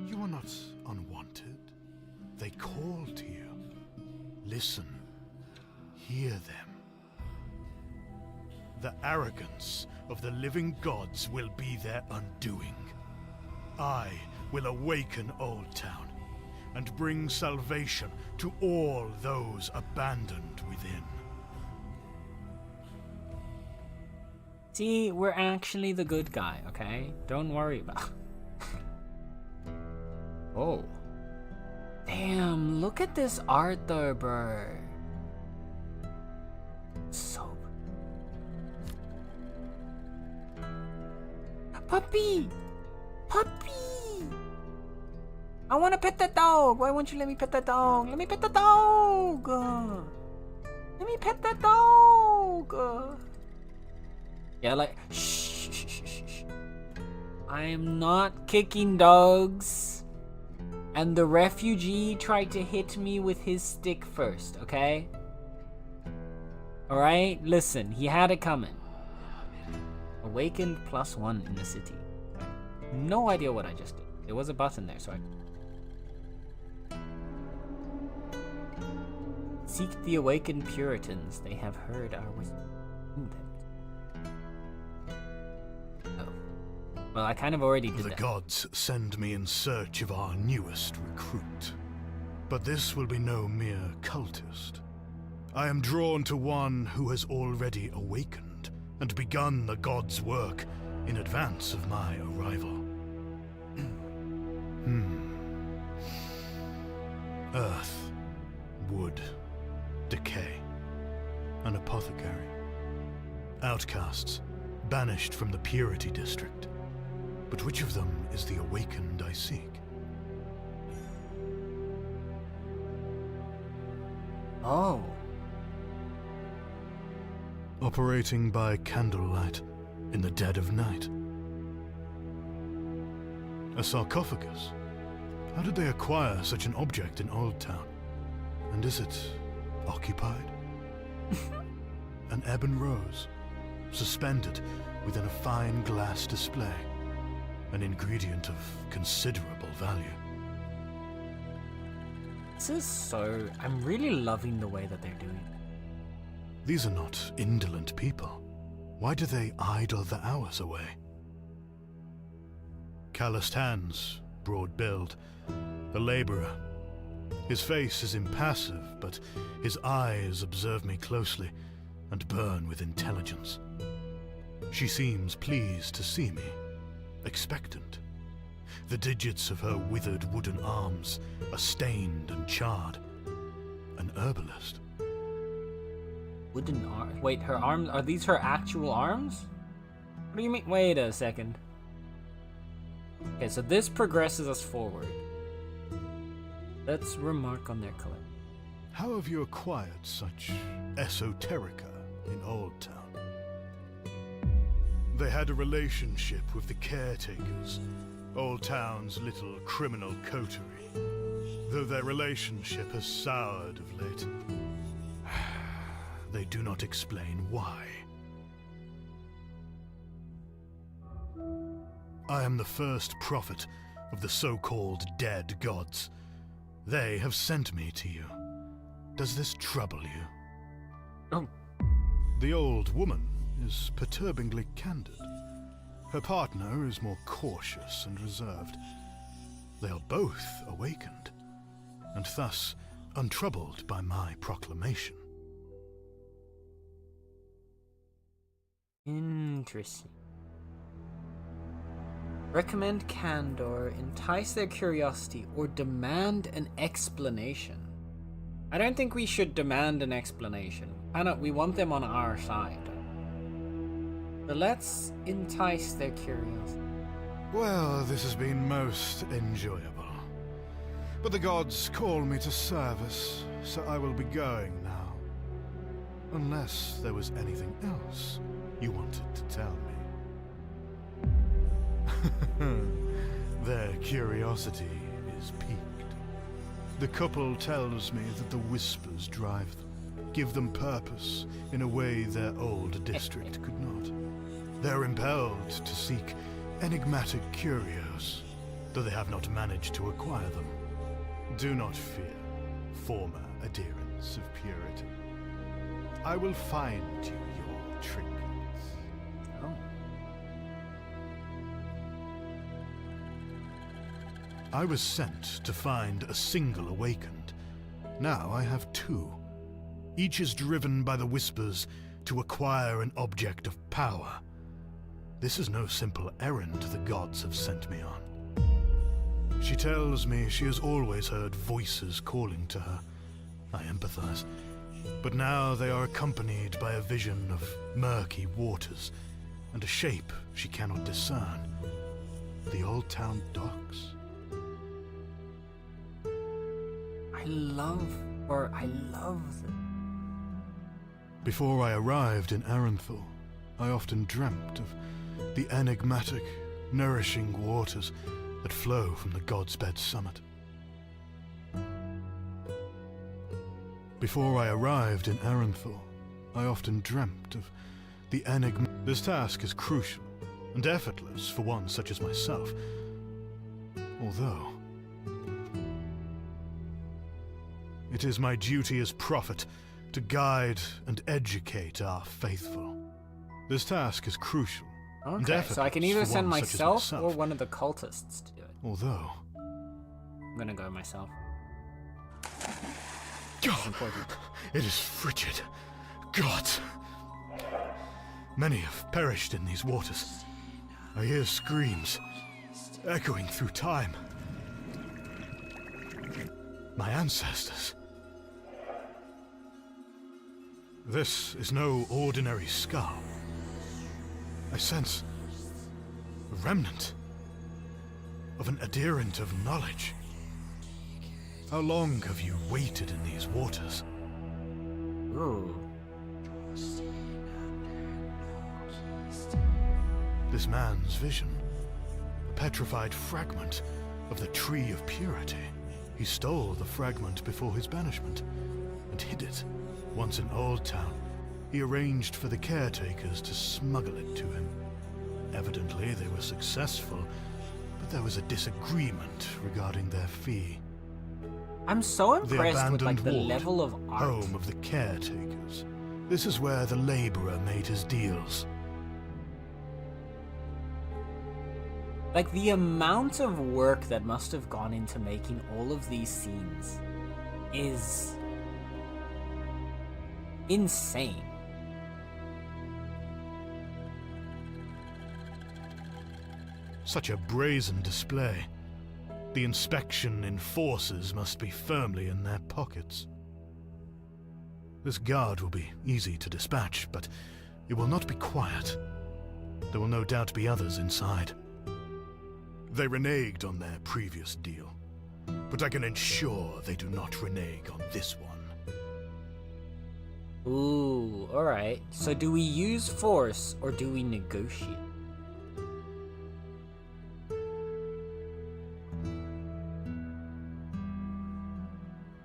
You are not unwanted. They call to you. Listen. Hear them. The arrogance of the living gods will be their undoing. I will awaken Old Town and bring salvation to all those abandoned within. See, we're actually the good guy, okay? Don't worry about Oh. Damn, look at this art though, bro. So Puppy! Puppy! I wanna pet that dog! Why won't you let me pet that dog? Let me pet the dog! Let me pet that dog! Yeah, like, shh, shh, shh, shh, shh. I am not kicking dogs. And the refugee tried to hit me with his stick first, okay? Alright, listen, he had it coming. Awakened +1 in the city. No idea what I just did. There was a button there, so I... Seek the awakened Puritans. They have heard our wisdom. Well, I kind of already did The that. gods send me in search of our newest recruit. But this will be no mere cultist. I am drawn to one who has already awakened and begun the gods' work in advance of my arrival. Earth, wood, decay, an apothecary. Outcasts, banished from the Purity District. But which of them is the awakened I seek? Oh. Operating by candlelight in the dead of night. A sarcophagus? How did they acquire such an object in Old Town? And is it occupied? An ebon rose, suspended within a fine glass display. An ingredient of considerable value. This is so... I'm really loving the way that they're doing it. These are not indolent people. Why do they idle the hours away? Calloused hands, broad build, a laborer. His face is impassive, but his eyes observe me closely, and burn with intelligence. She seems pleased to see me, expectant. The digits of her withered wooden arms are stained and charred. An herbalist. Wooden arm. Wait, her arms? Are these her actual arms? What do you mean? Wait a second. Okay, so this progresses us forward. Let's remark on their color. How have you acquired such esoterica in Old Town? They had a relationship with the caretakers, Old Town's little criminal coterie, though their relationship has soured of late. They do not explain why. I am the first prophet of the so-called dead gods. They have sent me to you. Does this trouble you? Oh. The old woman is perturbingly candid. Her partner is more cautious and reserved. They are both awakened, and thus untroubled by my proclamation. Interesting. Recommend candor, entice their curiosity, or demand an explanation. I don't think we should demand an explanation. We want them on our side. So let's entice their curiosity. Well, this has been most enjoyable. But the gods call me to service, so I will be going now. Unless there was anything else you wanted to tell me. Their curiosity is piqued. The couple tells me that the whispers drive them, give them purpose in a way their old district could not. They're impelled to seek enigmatic curios, though they have not managed to acquire them. Do not fear, former adherents of purity. I will find you your trinkets. Oh. I was sent to find a single awakened. Now I have two. Each is driven by the whispers to acquire an object of power. This is no simple errand the gods have sent me on. She tells me she has always heard voices calling to her. I empathize. But now they are accompanied by a vision of murky waters and a shape she cannot discern. The Old Town docks. I love them. Before I arrived in Aranthal, I often dreamt of the enigmatic, nourishing waters that flow from the God's Bed summit. Before I arrived in Aranthal, I often dreamt of the enigma. This task is crucial and effortless for one such as myself, although it is my duty as prophet to guide and educate our faithful. This task is crucial. Okay, so I can either send myself or one of the cultists to do it. Although I'm gonna go myself. God, it is frigid. God. Many have perished in these waters. I hear screams echoing through time. My ancestors. This is no ordinary skull. I sense a remnant of an adherent of knowledge. How long have you waited in these waters? Ooh. This man's vision, a petrified fragment of the Tree of Purity. He stole the fragment before his banishment and hid it. Once in Old Town, he arranged for the caretakers to smuggle it to him. Evidently, they were successful, but there was a disagreement regarding their fee. I'm so The impressed with abandoned the ward, level of art. home of the caretakers. This is where the laborer made his deals. Like the amount of work that must have gone into making all of these scenes is insane. Such a brazen display. The inspection enforcers must be firmly in their pockets. This guard will be easy to dispatch, but it will not be quiet. There will no doubt be others inside. They reneged on their previous deal, but I can ensure they do not renege on this one. Ooh, alright. So do we use force or do we negotiate?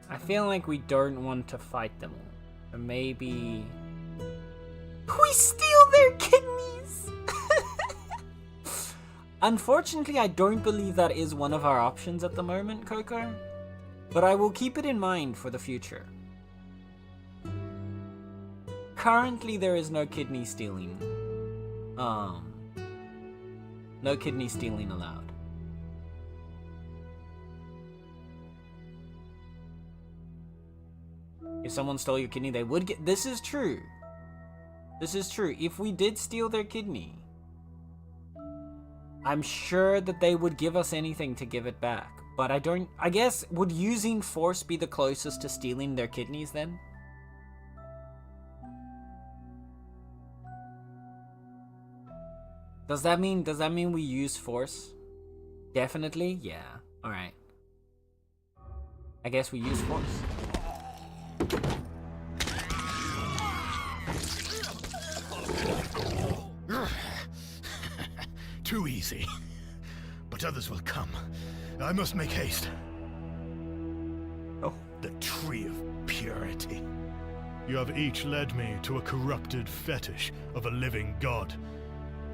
I feel like we don't want to fight them all. Or maybe... We steal their kidneys! Unfortunately, I don't believe that is one of our options at the moment, Coco. But I will keep it in mind for the future. Currently, there is no kidney stealing. No kidney stealing allowed. If someone stole your kidney, they would get... This is true. This is true. If we did steal their kidney, I'm sure that they would give us anything to give it back. But I don't... I guess, would using force be the closest to stealing their kidneys then? Does that mean we use force? Definitely? Yeah. Alright. I guess we use force. Too easy. But others will come. I must make haste. Oh. The tree of purity. You have each led me to a corrupted fetish of a living god.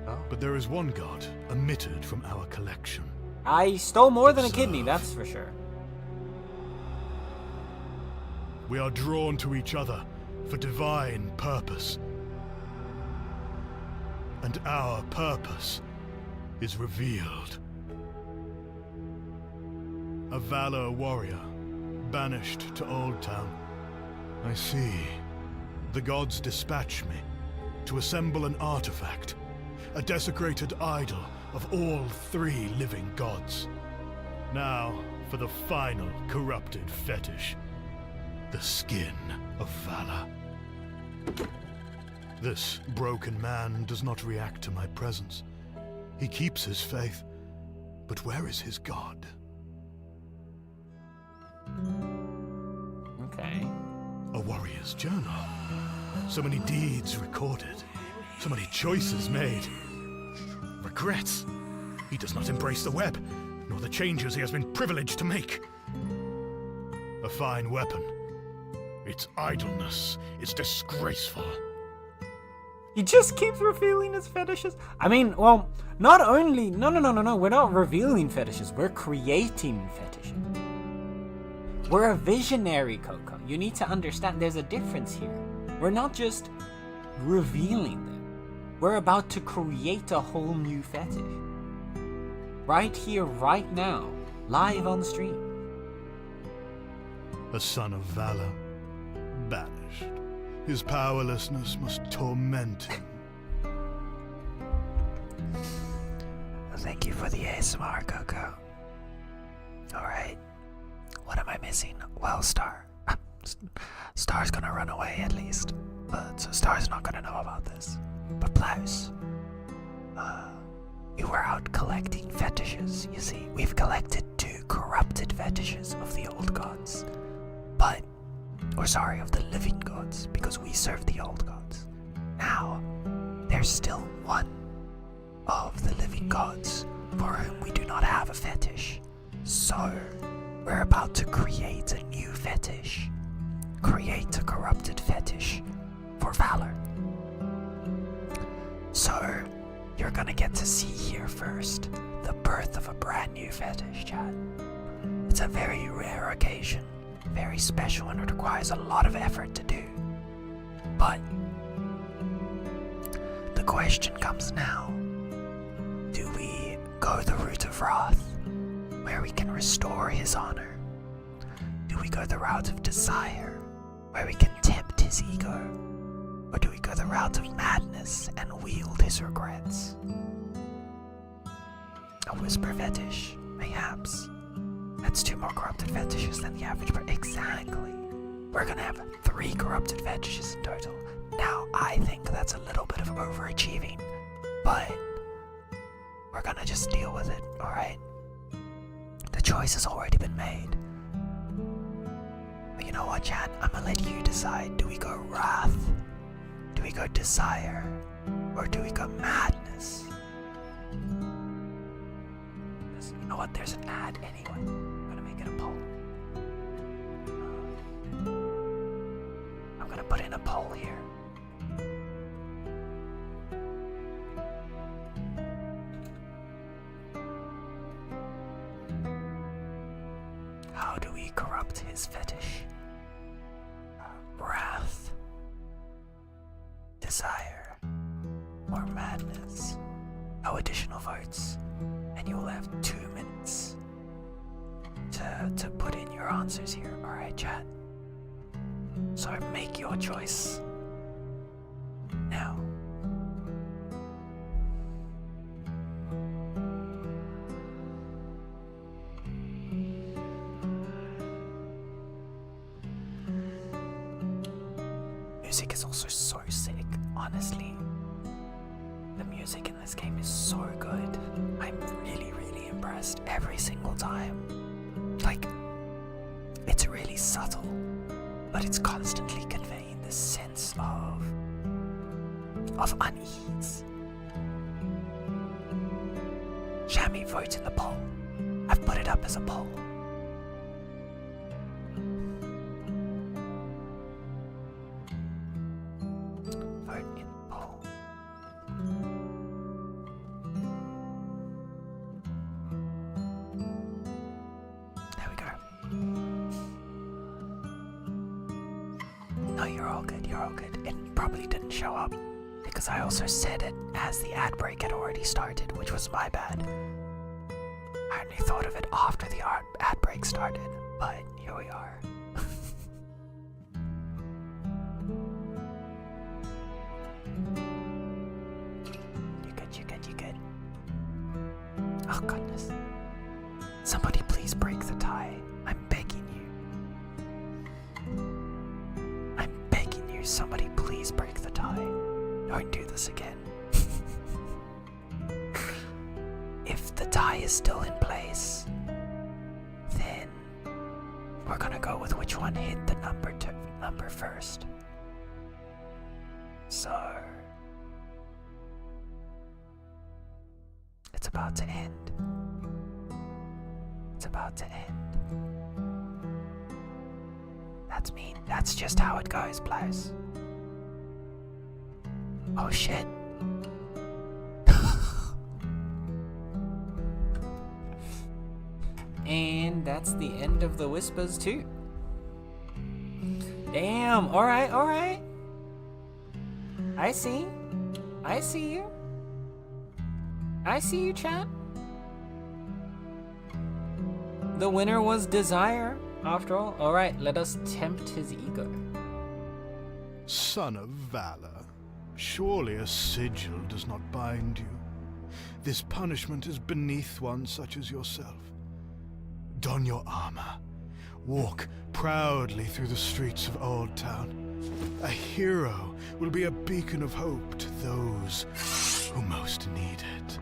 Oh. But there is one god omitted from our collection. I stole more than a kidney, that's for sure. We are drawn to each other for divine purpose. And our purpose is revealed. A Valor warrior, banished to Old Town. I see. The gods dispatch me to assemble an artifact, a desecrated idol of all three living gods. Now, for the final corrupted fetish, the skin of Valor. This broken man does not react to my presence. He keeps his faith, but where is his god? Okay. A warrior's journal. So many deeds recorded, so many choices made. Regrets. He does not embrace the web, nor the changes he has been privileged to make. A fine weapon. Its idleness is disgraceful. He just keeps revealing his fetishes. I mean, well, not only... No. We're not revealing fetishes. We're creating fetishes. We're a visionary, Coco. You need to understand there's a difference here. We're not just revealing them. We're about to create a whole new fetish. Right here, right now. Live on stream. A son of Valor. Banished. His powerlessness must torment him. Thank you for the ASMR, Coco. Alright. What am I missing? Well, Star. Star's gonna run away at least. But so Star's not gonna know about this. But Blouse. We were out collecting fetishes, you see. We've collected 2 corrupted fetishes of the old gods. But of the living gods, because we serve the old gods. Now, there's still one of the living gods for whom we do not have a fetish. So, we're about to create a new fetish. Create a corrupted fetish for Valor. So, you're gonna get to see here first the birth of a brand new fetish, chat. It's a very rare occasion. Very special, and it requires a lot of effort to do. But the question comes now. Do we go the route of wrath, where we can restore his honor? Do we go the route of desire, where we can tempt his ego? Or do we go the route of madness and wield his regrets? a whisper fetish, mayhaps. That's 2 more corrupted fetishes than the average person. Exactly. We're gonna have 3 corrupted fetishes in total. Now, I think that's a little bit of overachieving, but we're gonna just deal with it, alright? The choice has already been made. But you know what, chat? I'm gonna let you decide. Do we go wrath? Do we go desire? Or do we go madness? You know what? There's an ad anyway. I'm gonna make it a poll. I'm gonna put in a poll here. How do we corrupt his fetish? Wrath, desire, or madness? No additional votes, and you will have 2 minutes to put in your answers here. Alright, chat? So make your choice now. Music is also so sick, honestly. The music in this game is so good. I'm really, really impressed every single time. Like, it's really subtle, but it's constantly conveying this sense of unease. Shammy, vote in the poll. I've put it up as a poll. Vote in the poll. There we go. No, you're all good, you're all good. It probably didn't show up because I also said it as the ad break had already started, which was my bad. I only thought of it after the ad break started, but here we are. You good. Oh goodness. Somebody please break the tie. I'm begging you. I'm begging you, somebody please break the tie. Don't do this again. If the tie is still in place, then we're gonna go with which one hit the number first. So it's about to end. It's about to end. That's mean. That's just how it goes, Blouse. Oh shit. And that's the end of the whispers too. Damn, alright. I see you. I see you, chat. The winner was desire, after all. Alright, let us tempt his ego. Son of valor, surely a sigil does not bind you. This punishment is beneath one such as yourself. Don your armor. Walk proudly through the streets of Old Town. A hero will be a beacon of hope to those who most need it.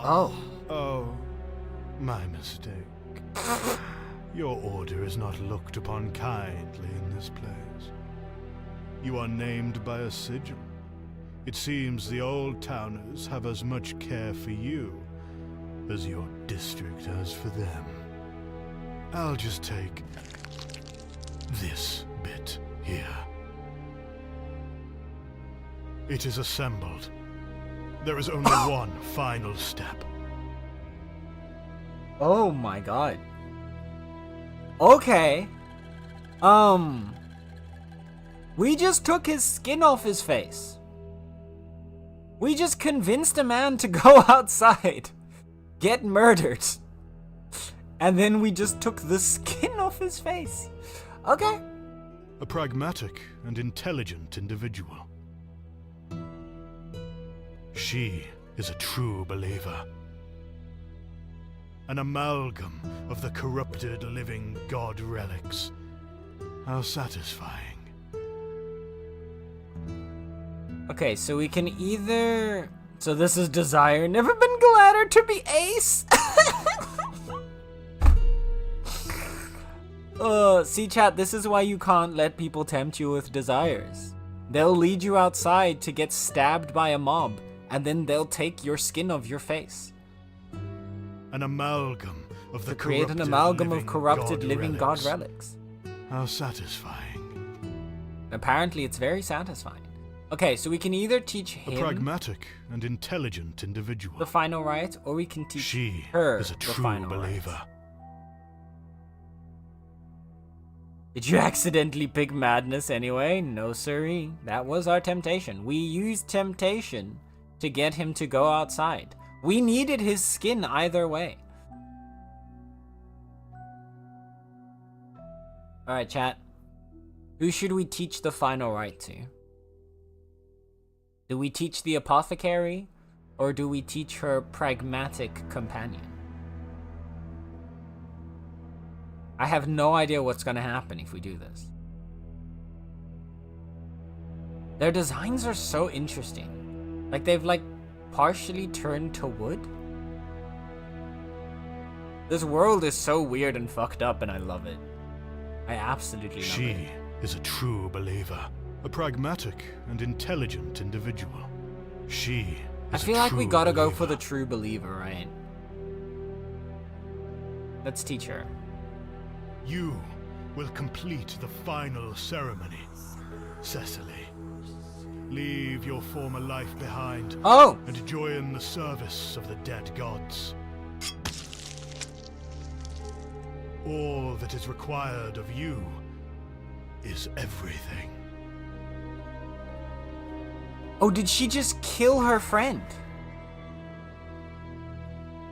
Oh, my mistake. Your order is not looked upon kindly in this place. You are named by a sigil. It seems the Old Towners have as much care for you as your district has for them. I'll just take this bit here. It is assembled. There is only one final step. Oh my god. Okay. We just took his skin off his face. We just convinced a man to go outside, get murdered, and then we just took the skin off his face. Okay. a pragmatic and intelligent individual. She is a true believer. An amalgam of the corrupted living god relics. How satisfying. Okay, so we can either... So this is Desire. Never been gladder to be Ace. See chat, this is why you can't let people tempt you with desires. They'll lead you outside to get stabbed by a mob, and then they'll take your skin off your face. An amalgam of the To create an amalgam of corrupted living god relics. How satisfying. Apparently it's very satisfying. Okay, so we can either teach A him pragmatic and intelligent individual. the final rite, or we can teach She her is a the true final believer. rite. Did you accidentally pick madness anyway? No siree. That was our temptation. We used temptation to get him to go outside. We needed his skin either way. Alright, chat. Who should we teach the final rite to? Do we teach the apothecary, or do we teach her pragmatic companion? I have no idea what's gonna happen if we do this. Their designs are so interesting. Like, they've partially turned to wood. This world is so weird and fucked up, and I love it. I absolutely love it. She is a true believer. A pragmatic and intelligent individual. She I is feel a like we true gotta go for the believer. true believer, right? Let's teach her. You will complete the final ceremony, Cecily. Leave your former life behind Oh! and join the service of the dead gods. All that is required of you is everything. Oh, did she just kill her friend?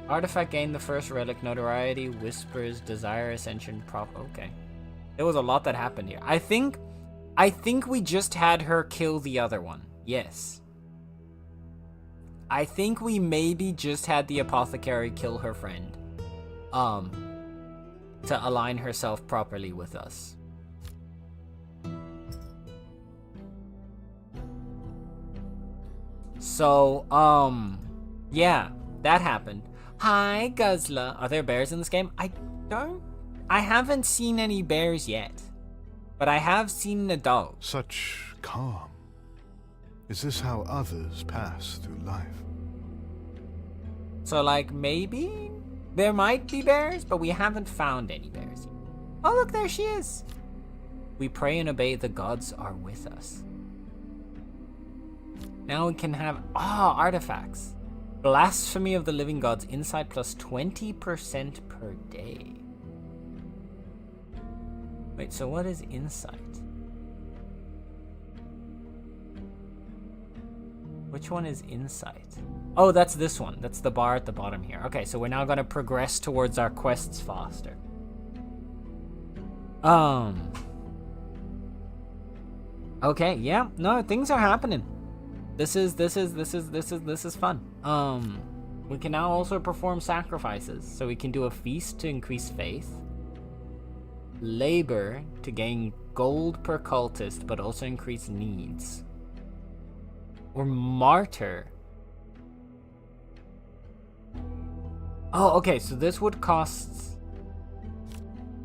Artifact gained the first relic, notoriety, whispers, desire, ascension, okay. There was a lot that happened here. I think we just had her kill the other one. Yes. I think we maybe just had the apothecary kill her friend. To align herself properly with us. So, yeah, that happened. Hi, Guzzler. Are there bears in this game? I haven't seen any bears yet. But I have seen a dog. Such calm. Is this how others pass through life? So, maybe there might be bears, but we haven't found any bears yet. Oh, look, there she is. We pray and obey, the gods are with us. Now we can have, artifacts. Blasphemy of the living gods, insight plus 20% per day. Wait, so what is insight? Which one is insight? Oh, that's this one. That's the bar at the bottom here. Okay, so we're now gonna progress towards our quests faster. Okay, yeah, no, things are happening. This is fun. We can now also perform sacrifices. So we can do a feast to increase faith. Labor to gain gold per cultist, but also increase needs. Or martyr. Oh, okay, so this would cost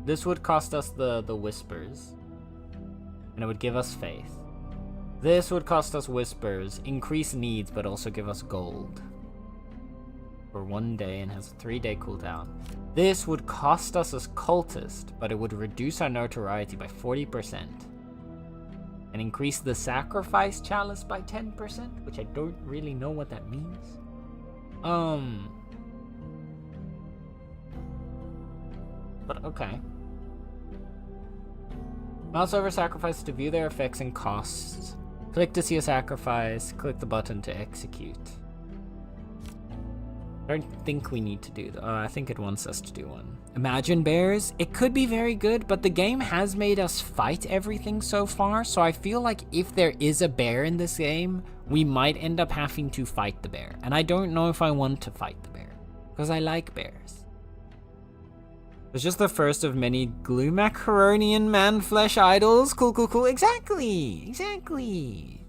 us the whispers. And it would give us faith. This would cost us whispers, increase needs, but also give us gold. For 1 day and has a 3-day cooldown. This would cost us as cultist, but it would reduce our notoriety by 40%. And increase the sacrifice chalice by 10%, which I don't really know what that means. But okay. Mouse over sacrifices to view their effects and costs. Click to see a sacrifice, click the button to execute. I don't think we need to do that. I think it wants us to do one. Imagine bears. It could be very good, but the game has made us fight everything so far, so I feel like if there is a bear in this game, we might end up having to fight the bear. And I don't know if I want to fight the bear, because I like bears. It's just the first of many glue macaronian man flesh idols. Cool, cool, cool. Exactly. Exactly.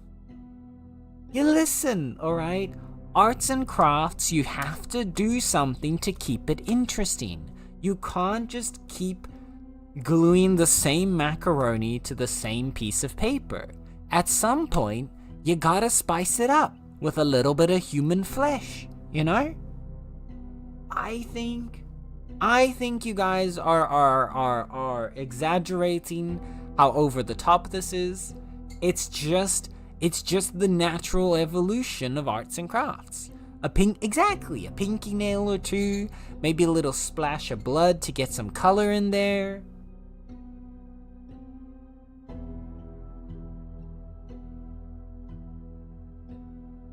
You listen, alright? Arts and crafts, you have to do something to keep it interesting. You can't just keep gluing the same macaroni to the same piece of paper. At some point, you gotta spice it up with a little bit of human flesh, you know? I think you guys are exaggerating how over the top this is. It's just the natural evolution of arts and crafts. A pinky nail or two, maybe a little splash of blood to get some color in there.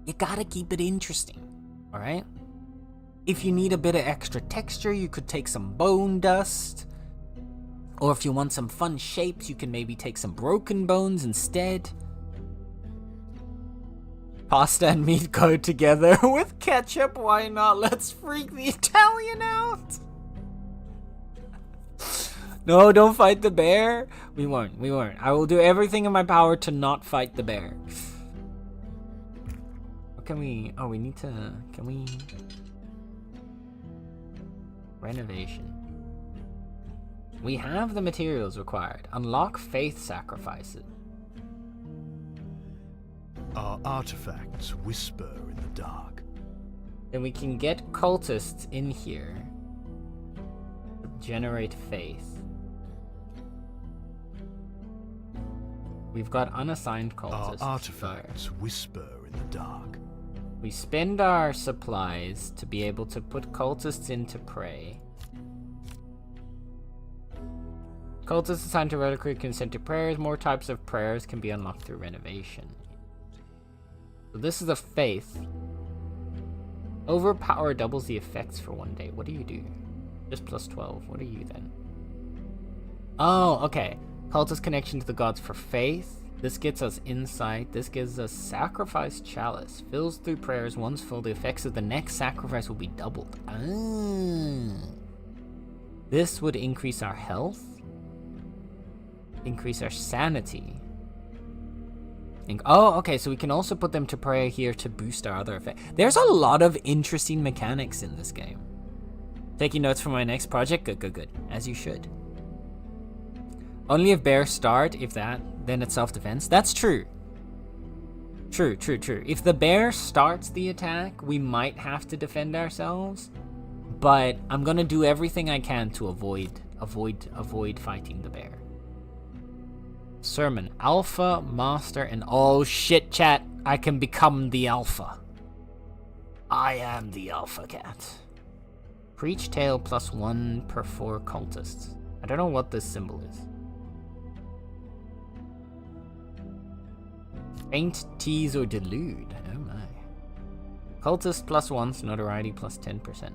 You gotta keep it interesting, alright? If you need a bit of extra texture, you could take some bone dust. Or if you want some fun shapes, you can maybe take some broken bones instead. Pasta and meat go together with ketchup, why not? Let's freak the Italian out! No, don't fight the bear. We won't. I will do everything in my power to not fight the bear. What can we... Oh, we need to... Can we... Renovation. We have the materials required. Unlock faith sacrifices. Our artifacts whisper in the dark. Then we can get cultists in here. Generate faith. We've got unassigned cultists. Our artifacts whisper in the dark. We spend our supplies to be able to put cultists into prey. Cultists assigned to reliquary consent to prayers. More types of prayers can be unlocked through renovation. So this is a faith. Overpower doubles the effects for 1 day. What do you do? Just plus 12. What are you then? Oh, okay. Cultist connection to the gods for faith. This gets us insight. This gives us sacrifice chalice. Fills through prayers. Once full, the effects of the next sacrifice will be doubled. This would increase our health. Increase our sanity. Oh, okay, so we can also put them to prayer here to boost our other effect. There's a lot of interesting mechanics in this game. Taking notes for my next project? Good. As you should. Only if bears start, if that, then it's self-defense. That's true. True. If the bear starts the attack, we might have to defend ourselves. But I'm gonna do everything I can to avoid fighting the bear. Sermon. Alpha, master, and oh shit, chat. I can become the alpha. I am the alpha cat. Preach tale plus 1 per 4 cultists. I don't know what this symbol is. Faint, tease, or delude. Oh my. Cultist plus 1, notoriety plus 10%.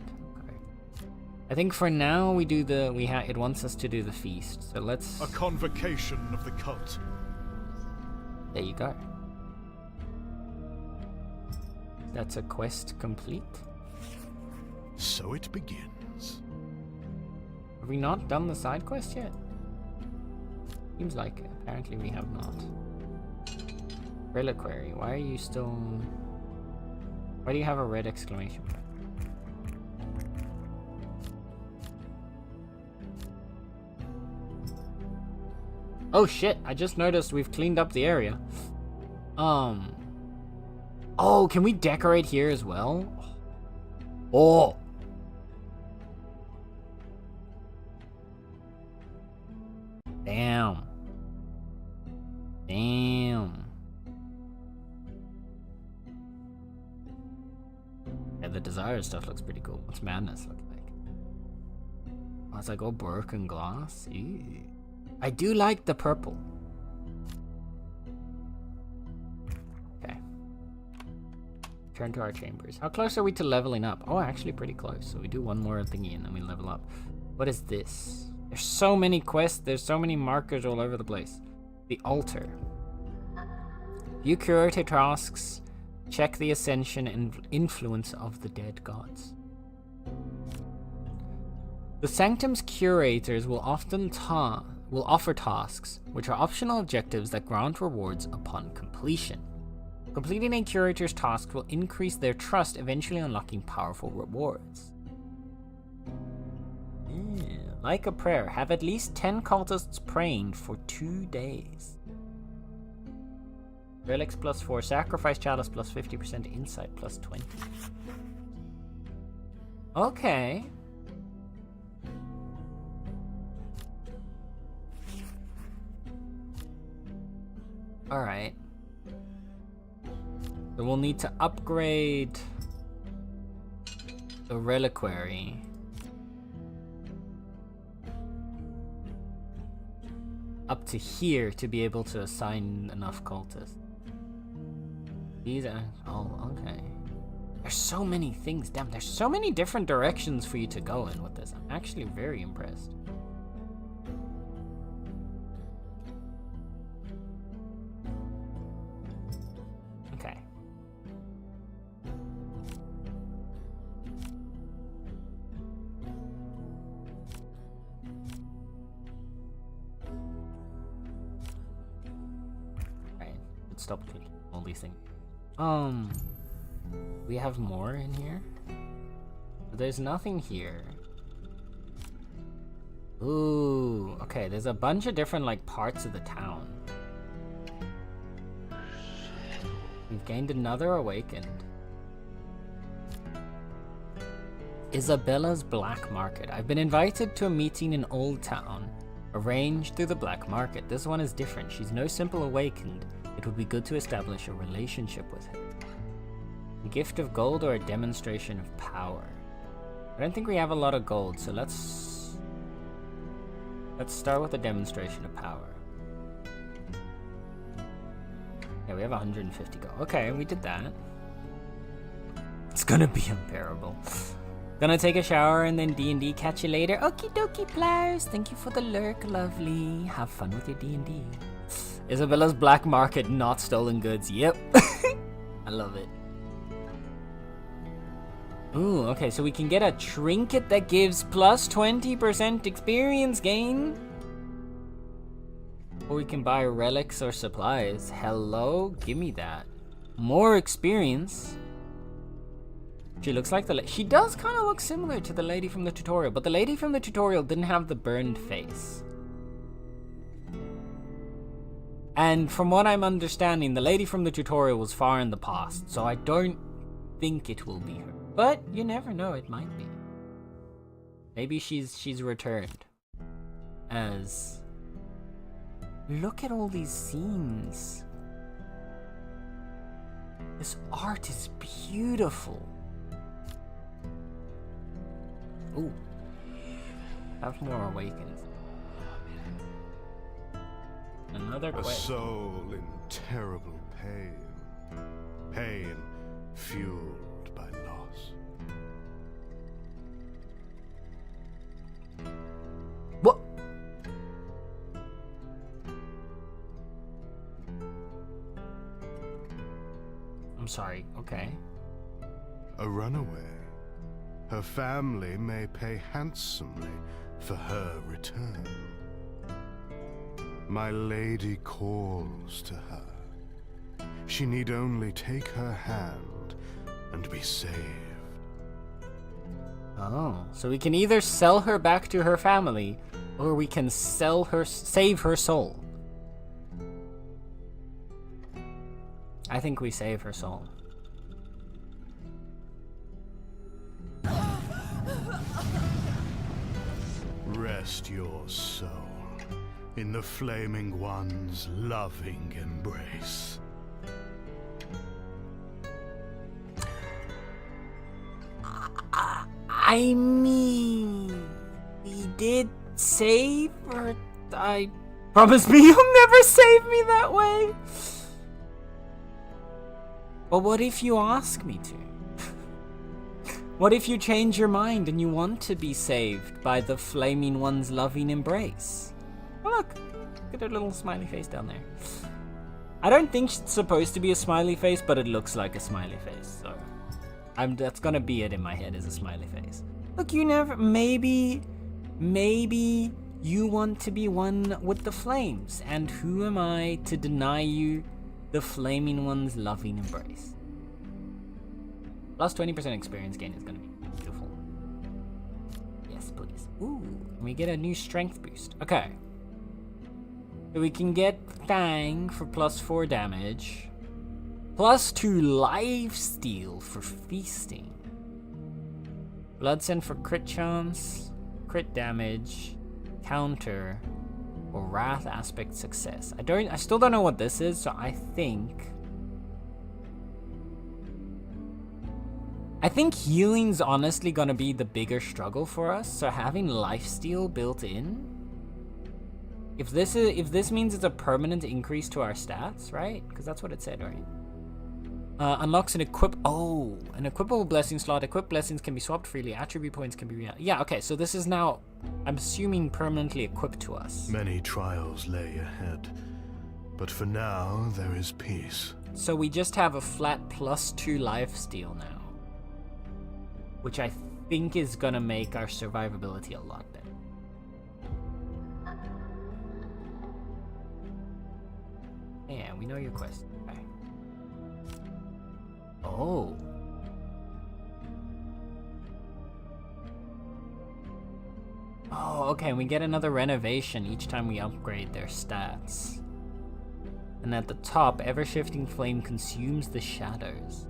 I think for now we do the it wants us to do the feast. So let's A convocation of the cult. There you go. That's a quest complete. So it begins. Have we not done the side quest yet? Seems like it. Apparently we have not. Reliquary, why are you still... Why do you have a red exclamation mark? Oh shit, I just noticed we've cleaned up the area. Oh, can we decorate here as well? Oh! Damn. Yeah, the Desire stuff looks pretty cool. What's Madness look like? Oh, it's like all broken glass? Ew. I do like the purple. Okay. Return to our chambers. How close are we to leveling up? Oh, actually pretty close. So we do one more thingy and then we level up. What is this? There's so many quests. There's so many markers all over the place. The altar. View curator tasks. Check the ascension and influence of the dead gods. The Sanctum's curators will often offer tasks, which are optional objectives that grant rewards upon completion. Completing a curator's task will increase their trust, eventually unlocking powerful rewards. Like a prayer, have at least 10 cultists praying for 2 days. Relics +4, sacrifice chalice +50%, insight +20. Okay. Alright. So we'll need to upgrade the reliquary. Up to here to be able to assign enough cultists. These are... oh, okay. There's so many things. Damn, there's so many different directions for you to go in with this. I'm actually very impressed. Okay. Alright, let's stop clicking all these things. We have more in here? There's nothing here. Ooh, okay, there's a bunch of different, like, parts of the town. We've gained another awakened. Isabella's Black Market. I've been invited to a meeting in Old Town, arranged through the Black Market. This one is different. She's no simple awakened. It would be good to establish a relationship with her. A gift of gold or a demonstration of power? I don't think we have a lot of gold, so let's start with a demonstration of power. Yeah, we have 150 gold. Okay, we did that. It's gonna be unbearable. Gonna take a shower and then D&D. Catch you later. Okie dokie, players. Thank you for the lurk, lovely. Have fun with your D&D. Isabella's Black Market, not stolen goods. Yep. I love it. Ooh, okay, so we can get a trinket that gives plus 20% experience gain. Or we can buy relics or supplies. Hello? Give me that. More experience. She looks like she does kind of look similar to the lady from the tutorial, but the lady from the tutorial didn't have the burned face. And from what I'm understanding, the lady from the tutorial was far in the past, so I don't think it will be her. But you never know, it might be. Maybe she's returned as... Look at all these scenes. This art is beautiful. Ooh. Have more awakens. Another A quest. soul in terrible pain. Pain fueled by loss. What? I'm sorry, okay. A runaway. Her family may pay handsomely for her return. My lady calls to her. She need only take her hand and be saved. Oh, so we can either sell her back to her family, or we can save her soul. I think we save her soul. Rest your soul in the Flaming One's loving embrace. I mean, we did save her. I promise me you'll never save me that way. But what if you ask me to? What if you change your mind and you want to be saved by the Flaming One's loving embrace? Oh, look at her little smiley face down there. I don't think it's supposed to be a smiley face, but it looks like a smiley face, so that's gonna be it in my head, as a smiley face. Look, you never, maybe you want to be one with the flames, and who am I to deny you the Flaming One's loving embrace? Plus 20% experience gain is gonna be beautiful. Yes, please. Ooh, and we get a new strength boost. Okay. So we can get Fang for plus 4 damage. Plus 2 lifesteal for feasting. Bloodsend for crit chance, crit damage, counter, or wrath aspect success. I still don't know what this is, so I think healing's honestly gonna be the bigger struggle for us, so having lifesteal built in, if this means it's a permanent increase to our stats, right? Because that's what it said, right? Unlocks an equipable blessing slot. Equipped blessings can be swapped freely. Attribute points can be yeah, okay, so this is now, I'm assuming, permanently equipped to us. Many trials lay ahead, but for now there is peace. So we just have a flat plus 2 lifesteal now, which I think is gonna make our survivability a lot better. Yeah, we know your quest. Okay. Oh. Oh, okay, we get another renovation each time we upgrade their stats. And at the top, ever-shifting flame consumes the shadows.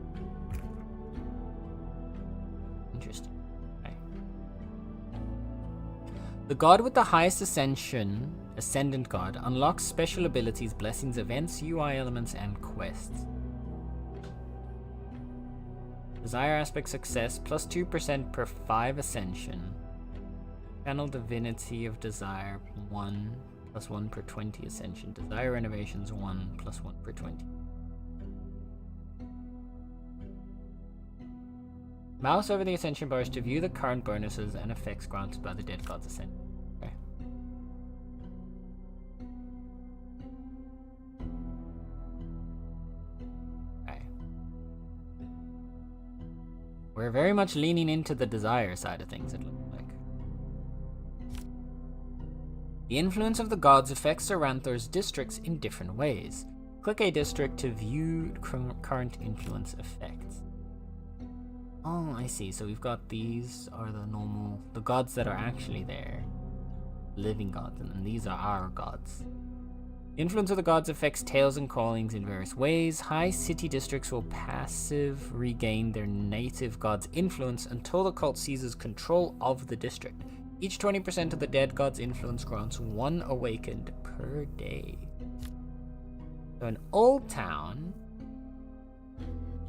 Interesting. Okay. The god with the highest Ascendant God, unlocks special abilities, blessings, events, UI elements, and quests. Desire aspect success, plus 2% per 5 ascension. Channel divinity of desire, 1, plus 1 per 20 ascension. Desire renovations, 1, plus 1 per 20. Mouse over the ascension bars to view the current bonuses and effects granted by the dead god's ascension. Okay. We're very much leaning into the desire side of things, it looks like. The influence of the gods affects Saranthar's districts in different ways. Click a district to view current influence effects. Oh, I see. So we've got these are the gods that are actually there. Living gods, and then these are our gods. The influence of the gods affects tales and callings in various ways. High city districts will passive regain their native god's influence until the cult seizes control of the district. Each 20% of the dead god's influence grants 1 awakened per day. So in Old Town,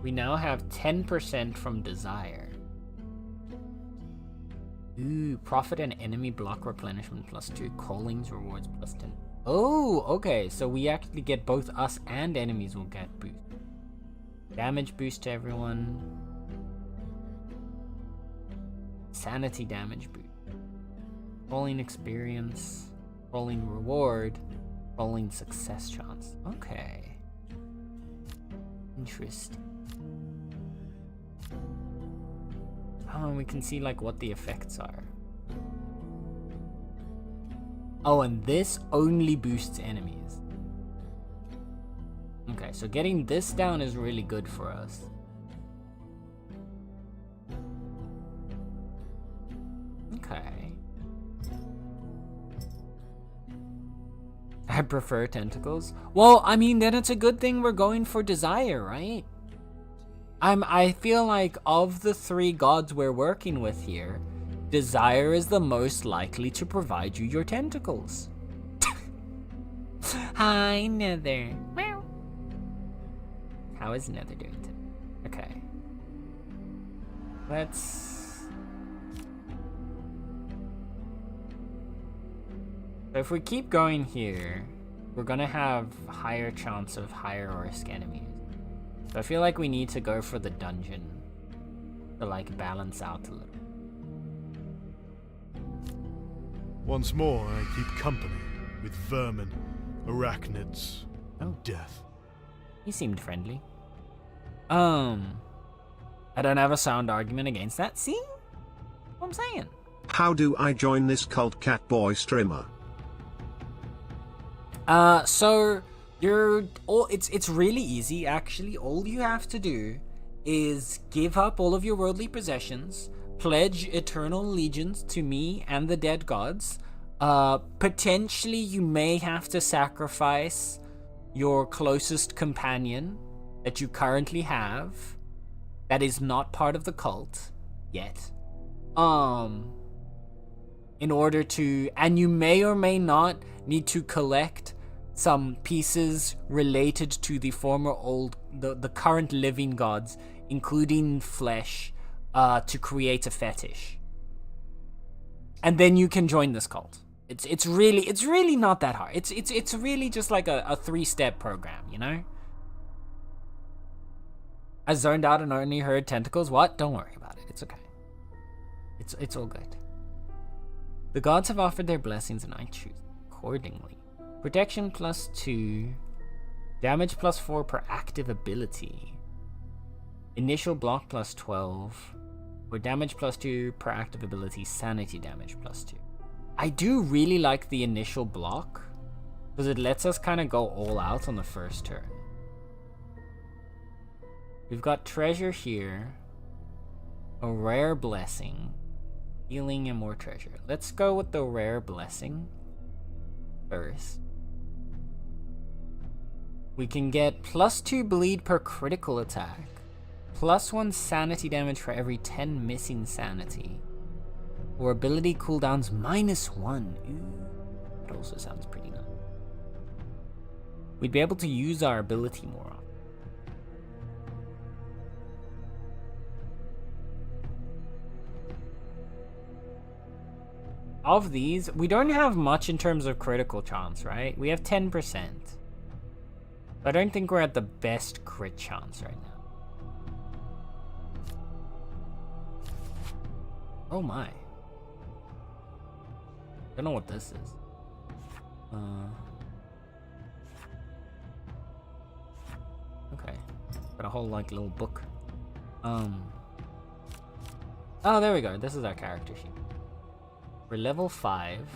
we now have 10% from desire. Ooh, profit and enemy block replenishment plus 2, callings rewards plus 10. Oh, okay, so we actually get both us and enemies will get boost. Damage boost to everyone. Sanity damage boost. Rolling experience. Rolling reward. Rolling success chance. Okay. Interesting. Oh, and we can see like what the effects are. Oh, and this only boosts enemies. Okay, so getting this down is really good for us. Okay. I prefer tentacles. Well, I mean, then it's a good thing we're going for desire, right? I feel like of the 3 gods we're working with here, desire is the most likely to provide you your tentacles. Hi, Nether. Meow. How is Nether doing today? Okay. So if we keep going here, we're gonna have higher chance of higher risk enemies. So I feel like we need to go for the dungeon to like balance out a little. Once more, I keep company with vermin, arachnids, and Oh. death. He seemed friendly. I don't have a sound argument against that. See? What I'm saying. How do I join this cult catboy streamer? So it's really easy actually. All you have to do is give up all of your worldly possessions, pledge eternal allegiance to me and the dead gods. Potentially you may have to sacrifice your closest companion that you currently have that is not part of the cult yet. In order to, and you may or may not need to collect some pieces related to the former the current living gods, including flesh, to create a fetish. And then you can join this cult. It's really not that hard. It's really just like a 3-step program, you know? I zoned out and only heard tentacles. What? Don't worry about it. It's okay. It's all good. The gods have offered their blessings and I choose accordingly. Protection +2. Damage +4 per active ability. Initial block +12. Or damage +2 per active ability. Sanity damage +2. I do really like the initial block because it lets us kind of go all out on the first turn. We've got treasure here. A rare blessing. Healing and more treasure. Let's go with the rare blessing first. We can get +2 bleed per critical attack. +1 sanity damage for every 10 missing sanity. Or ability cooldowns -1. Ooh, that also sounds pretty nice. We'd be able to use our ability more often. Of these, we don't have much in terms of critical chance, right? We have 10%. I don't think we're at the best crit chance right now. Oh my. Don't know what this is. Okay. Got a whole like little book. Oh, there we go. This is our character sheet. We're level 5.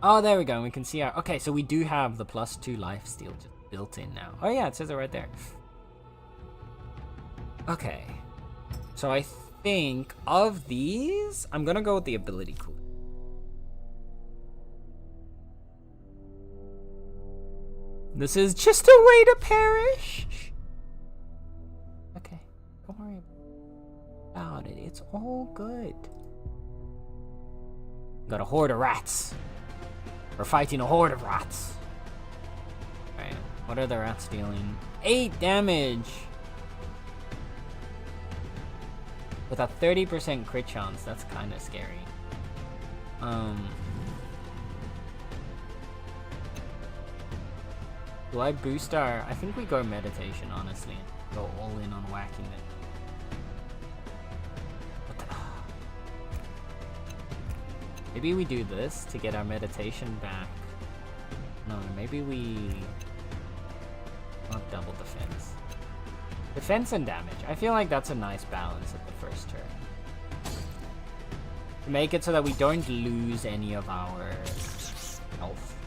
Oh, there we go. We can see our... Okay, so we do have the +2 life steal just built in now. Oh yeah, it says it right there. Okay. So I think of these, I'm gonna go with the ability cool. This is just a way to perish. Okay, don't worry about it. It's all good. Got a horde of rats. We're fighting a horde of rats. Alright, what are the rats dealing? 8 damage! With a 30% crit chance, that's kind of scary. Do I boost our... I think we go meditation, honestly. Go all in on whacking it. What the... Maybe we do this to get our meditation back. No, maybe we... Not double defense. Defense and damage. I feel like that's a nice balance at the first turn. To make it so that we don't lose any of our health.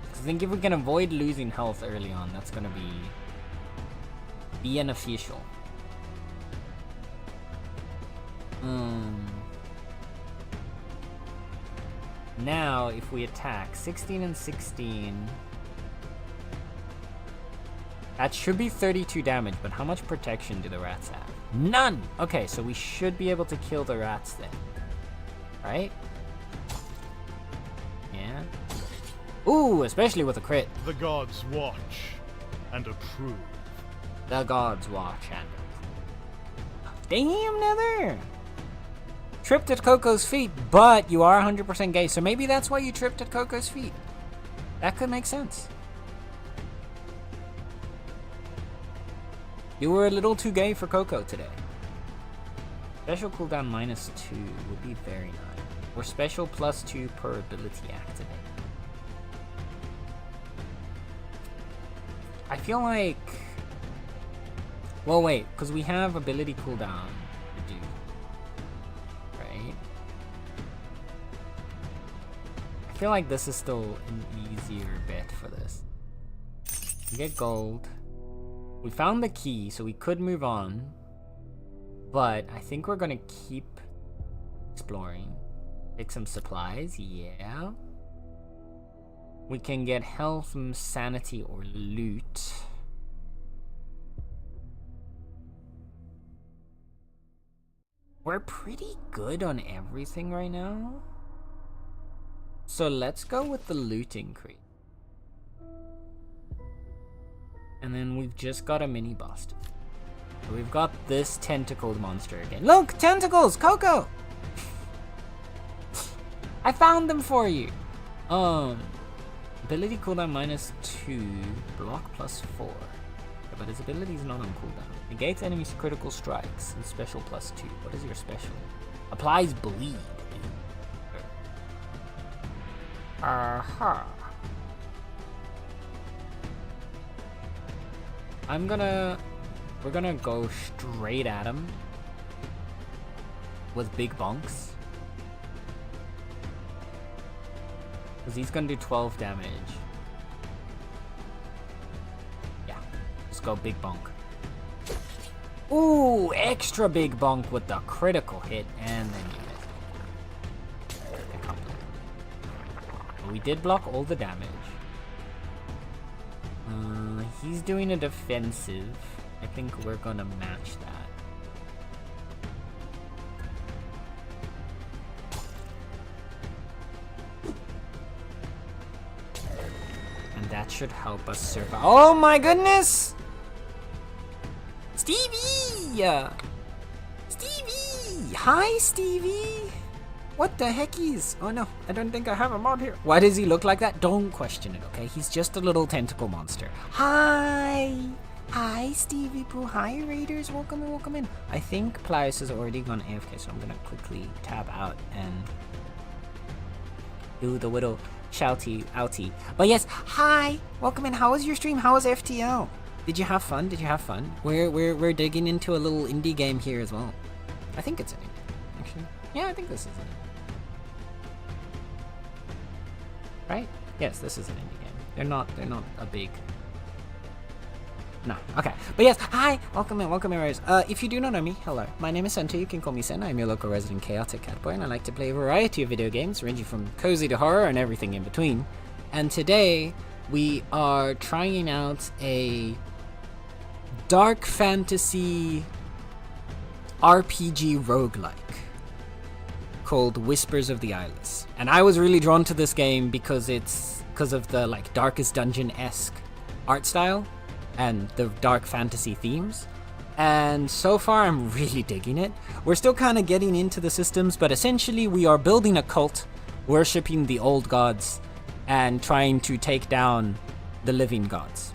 I think if we can avoid losing health early on, that's gonna be beneficial. Now, if we attack 16 and 16, that should be 32 damage, but how much protection do the rats have? None! Okay, so we should be able to kill the rats then. Right? Yeah. Ooh, especially with a crit. The gods watch and approve. The gods watch and approve. Damn, Nether! Tripped at Coco's feet, but you are 100% gay, so maybe that's why you tripped at Coco's feet. That could make sense. You were a little too gay for Coco today. Special cooldown -2 would be very nice. Or special +2 per ability activate. I feel like... Well, wait, because we have ability cooldown to do. Right? I feel like this is still an easier bet for this. We get gold. We found the key, so we could move on. But I think we're gonna keep exploring. Take some supplies, yeah. We can get health, sanity, or loot. We're pretty good on everything right now. So let's go with the loot increase. And then we've just got a mini boss. So we've got this tentacled monster again. Look, tentacles, Coco! I found them for you. Ability cooldown -2, block +4. But his ability is not on cooldown. Negates enemies' critical strikes and special +2. What is your special? Applies bleed. Aha. We're gonna go straight at him with big bonks. Because he's gonna do 12 damage. Yeah, let's go big bonk. Ooh, extra big bonk with the critical hit, and then you miss. We did block all the damage. He's doing a defensive. I think we're gonna match that. And that should help us survive. Oh my goodness! Stevie! Stevie! Hi, Stevie! What the heckies? Oh no, I don't think I have him on here. Why does he look like that? Don't question it, okay? He's just a little tentacle monster. Hi! Hi, Stevie Pooh. Hi, Raiders. Welcome in, welcome in. I think Pliers has already gone AFK, so I'm gonna quickly tab out and do the little shouty outy. But yes, hi! Welcome in. How was your stream? How was FTL? Did you have fun? Did you have fun? We're digging into a little indie game here as well. I think it's an indie, actually. Yeah, I think this is an indie. Right? Yes, this is an indie game. They're not a big... No, okay. But yes, hi! Welcome in, Rose. If you do not know me, hello. My name is Sento, you can call me Sen. I'm your local resident chaotic catboy, and I like to play a variety of video games, ranging from cozy to horror and everything in between. And today, we are trying out a dark fantasy RPG roguelike called Whispers of the Eyeless. And I was really drawn to this game because of the like Darkest Dungeon-esque art style and the dark fantasy themes. And so far I'm really digging it. We're still kind of getting into the systems, but essentially we are building a cult, worshipping the old gods, and trying to take down the living gods.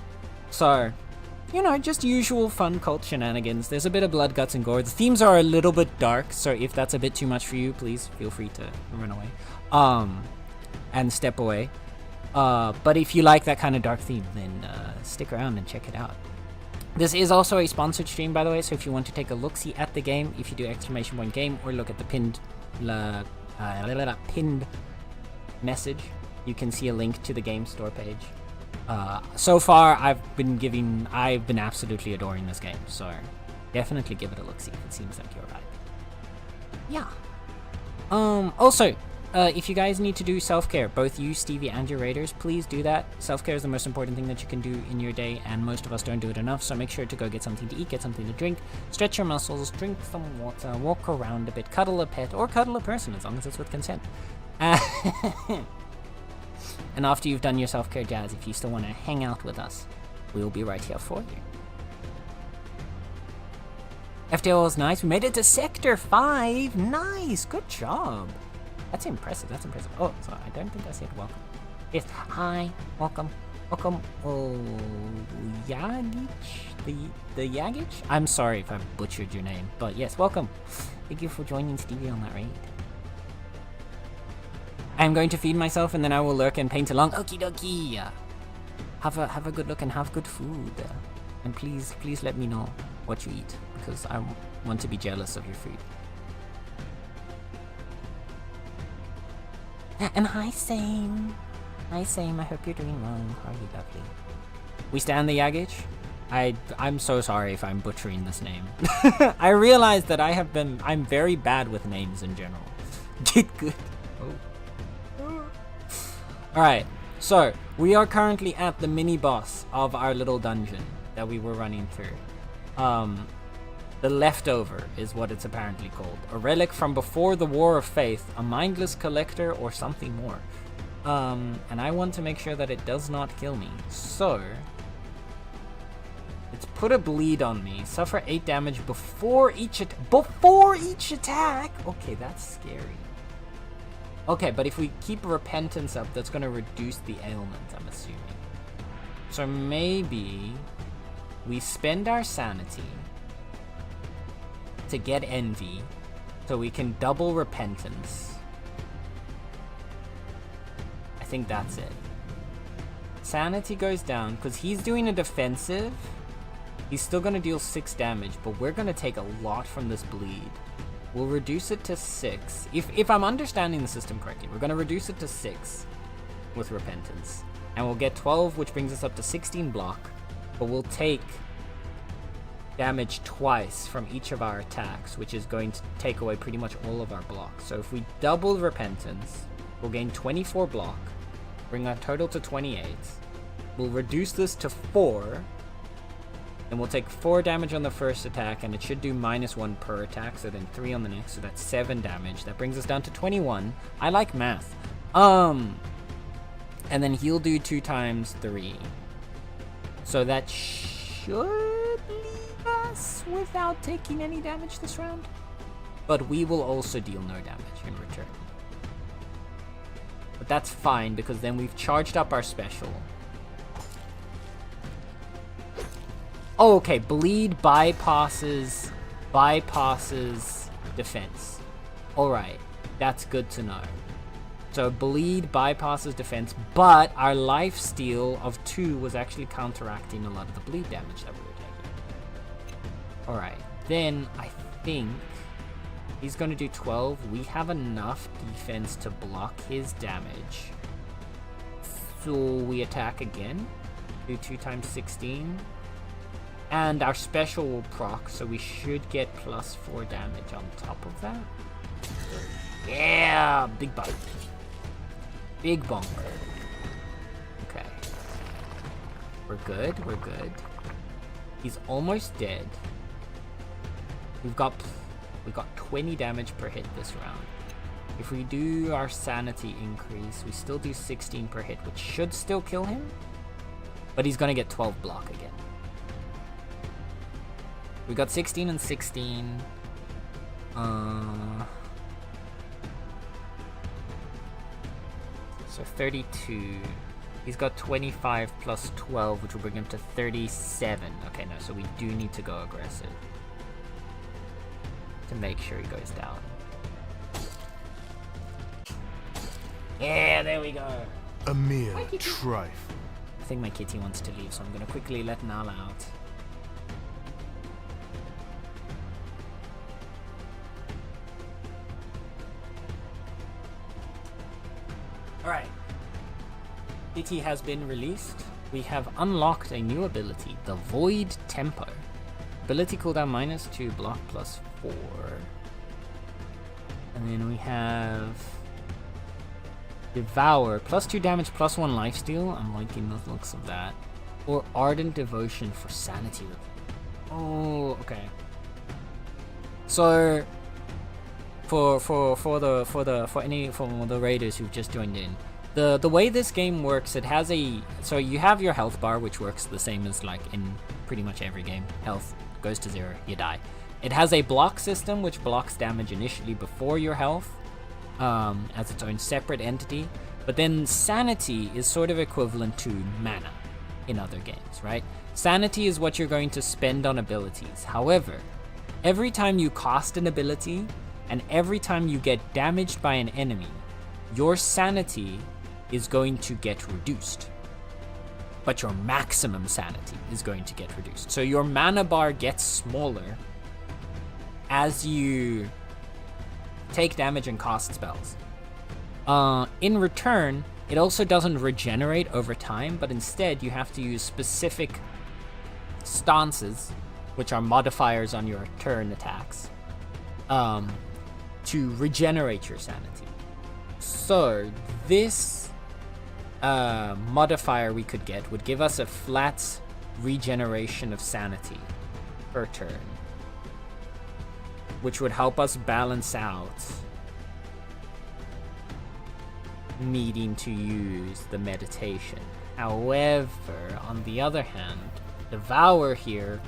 So, you know, just usual fun cult shenanigans. There's a bit of blood, guts, and gore. The themes are a little bit dark, so if that's a bit too much for you, please feel free to run away. And step away. But if you like that kind of dark theme, then stick around and check it out. This is also a sponsored stream, by the way, so if you want to take a look-see at the game, if you do *game or look at the pinned message, you can see a link to the game store page. So far, I've been absolutely adoring this game, so definitely give it a look-see if it seems like you're right. Yeah. Also, if you guys need to do self-care, both you, Stevie, and your raiders, please do that. Self-care is the most important thing that you can do in your day, and most of us don't do it enough, so make sure to go get something to eat, get something to drink, stretch your muscles, drink some water, walk around a bit, cuddle a pet, or cuddle a person, as long as it's with consent. And after you've done your self-care jazz, if you still want to hang out with us, we'll be right here for you. FTL is nice. We made it to Sector 5. Nice. Good job. That's impressive. That's impressive. Oh, sorry. I don't think I said welcome. Yes. Hi. Welcome. Welcome. Oh, Yagich? The Yagich? I'm sorry if I butchered your name, but yes, welcome. Thank you for joining Stevie on that raid. I'm going to feed myself and then I will lurk and paint along. Okie dokie. Have a good look and have good food. And please let me know what you eat, because I want to be jealous of your food. And hi, Same. Hi, Same. I hope you're doing well. How are you, lovely? We stand the Yagich? I'm so sorry if I'm butchering this name. I realize that I'm very bad with names in general. Get good. Oh. Alright, so we are currently at the mini boss of our little dungeon that we were running through. The Leftover is what it's apparently called. A relic from before the War of Faith, a mindless collector, or something more. And I want to make sure that it does not kill me. So, let's put a bleed on me. Suffer 8 damage before each attack? Okay, that's scary. Okay, but if we keep Repentance up, that's going to reduce the ailment, I'm assuming. So maybe we spend our sanity to get Envy, so we can double Repentance. I think that's it. Sanity goes down, because he's doing a defensive. He's still going to deal 6 damage, but we're going to take a lot from this bleed. We'll reduce it to 6. If I'm understanding the system correctly, we're going to reduce it to 6 with Repentance. And we'll get 12, which brings us up to 16 block. But we'll take damage twice from each of our attacks, which is going to take away pretty much all of our blocks. So if we double Repentance, we'll gain 24 block, bring our total to 28. We'll reduce this to 4, and we'll take 4 damage on the first attack, and it should do -1 per attack, so then 3 on the next, so that's 7 damage. That brings us down to 21. I like math. And then he'll do 2 times 3. So that should leave us without taking any damage this round. But we will also deal no damage in return. But that's fine, because then we've charged up our special. Oh, okay, bleed bypasses defense. Alright, that's good to know. So bleed bypasses defense, but our life steal of 2 was actually counteracting a lot of the bleed damage that we were taking. Alright, then I think he's going to do 12. We have enough defense to block his damage. So we attack again. Do 2 times 16. And our special will proc, so we should get +4 damage on top of that. Yeah! Big bump. Big bump. Okay. We're good, we're good. He's almost dead. We got 20 damage per hit this round. If we do our sanity increase, we still do 16 per hit, which should still kill him. But he's gonna get 12 block again. We got 16 and 16. So 32. He's got 25 plus 12, which will bring him to 37. Okay, no, so we do need to go aggressive to make sure he goes down. Yeah, there we go. A mere trifle. I think my kitty wants to leave, so I'm gonna quickly let Nala out. Alright. Kitty has been released. We have unlocked a new ability, the Void Tempo. Ability cooldown -2, block +4. And then we have Devour, +2 damage, +1 lifesteal. I'm liking the looks of that. Or Ardent Devotion for sanity. Oh, okay. So for the raiders who've just joined in, the way this game works, it has so you have your health bar, which works the same as like in pretty much every game. Health goes to 0, you die. It has a block system which blocks damage initially before your health, as its own separate entity. But then sanity is sort of equivalent to mana in other games, right? Sanity is what you're going to spend on abilities. However, every time you cast an ability and every time you get damaged by an enemy, your sanity is going to get reduced. But your maximum sanity is going to get reduced. So your mana bar gets smaller as you take damage and cast spells. In return, it also doesn't regenerate over time, but instead you have to use specific stances, which are modifiers on your turn attacks, to regenerate your sanity. So this modifier we could get would give us a flat regeneration of sanity per turn, which would help us balance out needing to use the meditation. However, on the other hand, Devour here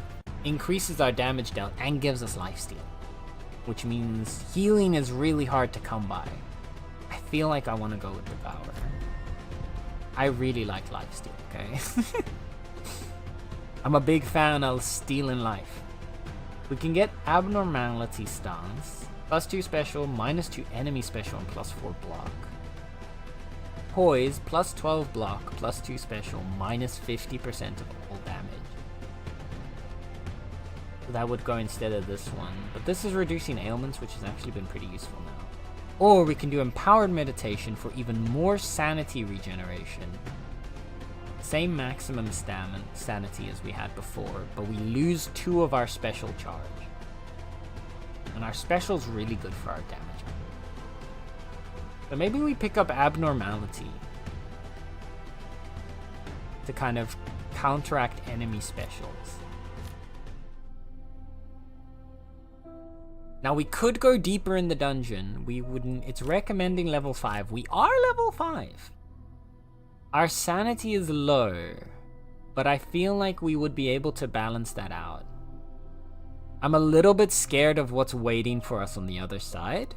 increases our damage dealt and gives us lifesteal, which means healing is really hard to come by. I feel like I want to go with Devour. I really like lifesteal, okay? I'm a big fan of stealing life. We can get Abnormality Stance, +2 special, -2 enemy special, and +4 block. Poise, +12 block, +2 special, -50% of all damage. So that would go instead of this one. But this is reducing ailments, which has actually been pretty useful now. Or we can do Empowered Meditation for even more sanity regeneration. Same maximum sanity as we had before, but we lose 2 of our special charge. And our special's really good for our damage. So maybe we pick up Abnormality to kind of counteract enemy specials. Now we could go deeper in the dungeon. We wouldn't. It's recommending level 5. We are level 5. Our sanity is low, but I feel like we would be able to balance that out. I'm a little bit scared of what's waiting for us on the other side.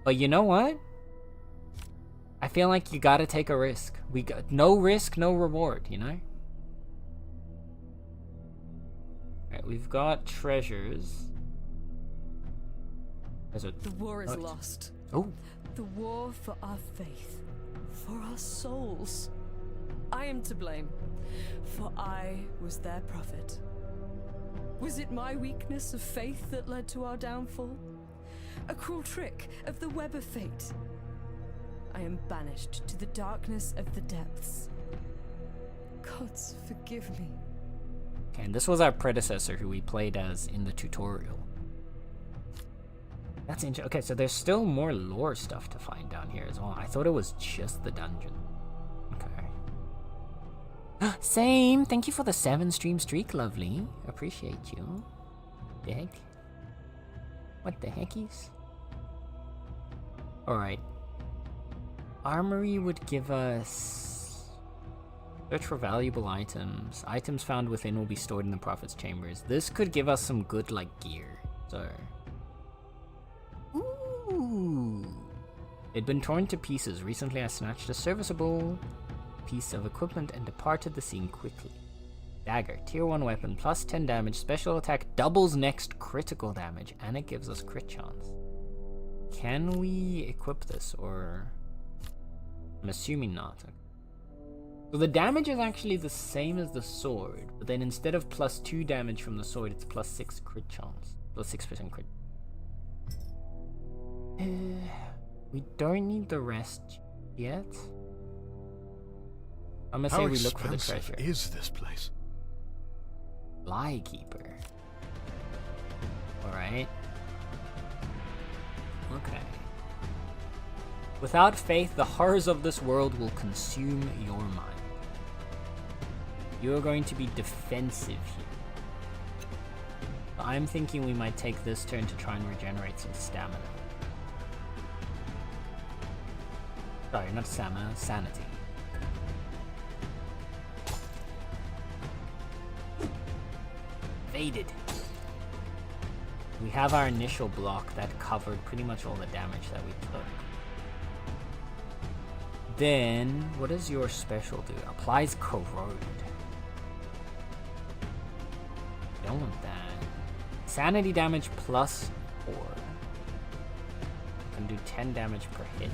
But you know what? I feel like you gotta take a risk. We got no risk, no reward, you know? Alright, we've got treasures. The war is lost. Oh. The war for our faith, for our souls. I am to blame, for I was their prophet. Was it my weakness of faith that led to our downfall? A cruel trick of the web of fate? I am banished to the darkness of the depths. Gods, forgive me. Okay, and this was our predecessor who we played as in the tutorial. That's interesting. Okay, so there's still more lore stuff to find down here as well. I thought it was just the dungeon. Okay. Same. Thank you for the 7-stream streak, lovely. Appreciate you. The heck? What the heckies? Alright. Armory would give us... Search for valuable items. Items found within will be stored in the Prophet's chambers. This could give us some good, like, gear. So... Ooh. It'd been torn to pieces. Recently I snatched a serviceable piece of equipment and departed the scene quickly. Dagger. Tier 1 weapon. +10 damage. Special attack doubles next critical damage. And it gives us crit chance. Can we equip this, or... I'm assuming not. So the damage is actually the same as the sword, but then instead of +2 damage from the sword, it's +6 crit chance. +6% crit. We don't need the rest yet. I'm gonna say we look for the treasure. How expensive is this place? Flykeeper. Alright. Okay. Without faith, the horrors of this world will consume your mind. You are going to be defensive here. I'm thinking we might take this turn to try and regenerate some stamina. Sorry, not stamina, sanity. Faded. We have our initial block that covered pretty much all the damage that we took. then, what does your special do? Applies corrode. Don't want that. Sanity damage plus 4. Can do 10 damage per hit.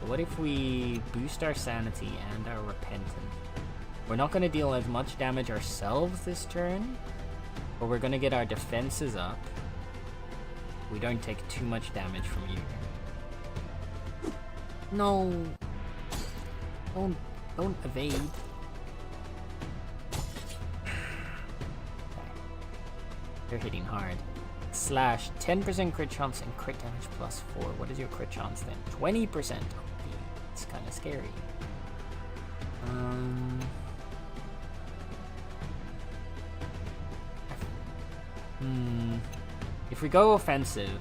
But what if we boost our sanity and our repentance? We're not going to deal as much damage ourselves this turn, but we're going to get our defenses up. We don't take too much damage from you. No. Don't evade. They're hitting hard. Slash 10% crit chance and crit damage plus 4. What is your crit chance then? 20%. It's kind of scary. If we go offensive,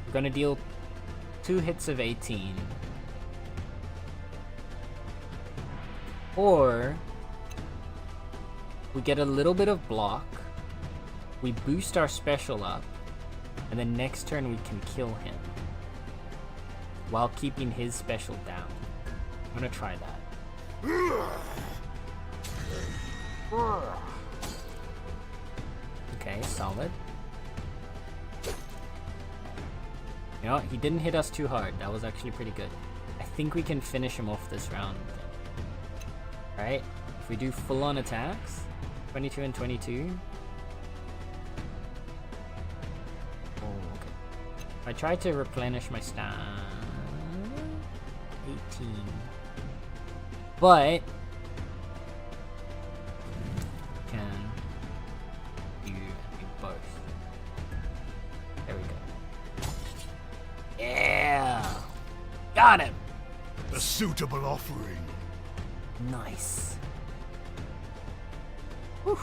we're gonna deal 2 hits of 18. Or we get a little bit of block, we boost our special up, and then next turn we can kill him while keeping his special down. I'm gonna try that. Okay, solid. You know what? He didn't hit us too hard. That was actually pretty good. I think we can finish him off this round. Alright, if we do full-on attacks, 22 and 22. Oh, okay. If I try to replenish my stat, 18. But can do both. There we go. Yeah! Got him! A suitable offering. Nice. Whew.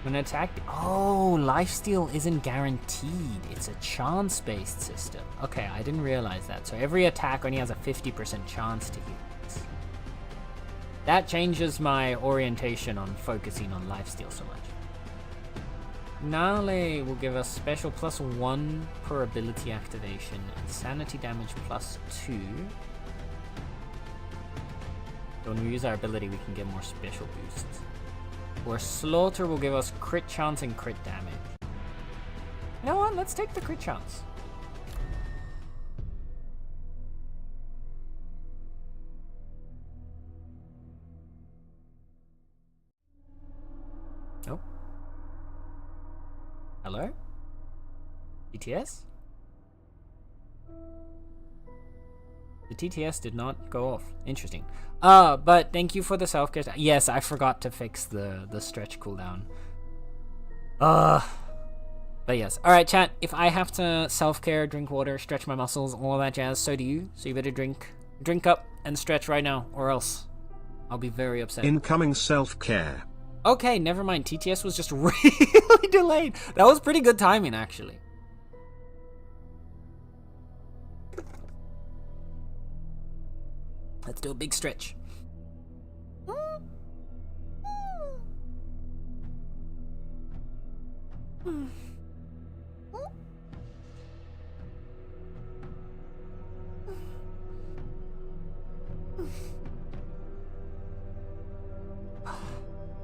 When attacked. Oh, lifesteal isn't guaranteed. It's a chance-based system. Okay, I didn't realize that. So every attack only has a 50% chance to hit. That changes my orientation on focusing on lifesteal so much. Nale will give us special plus 1 per ability activation and sanity damage plus 2. So when we use our ability, we can get more special boosts. Or Slaughter will give us crit chance and crit damage. You know what? Let's take the crit chance. Oh. Hello? TTS? The TTS did not go off. Interesting. But thank you for the self-care. Yes, I forgot to fix the stretch cooldown. But yes. Alright, chat. If I have to self-care, drink water, stretch my muscles, all that jazz, so do you. So you better drink up and stretch right now, or else I'll be very upset. Incoming self-care. Okay, never mind. TTS was just really delayed. That was pretty good timing, actually. Let's do a big stretch.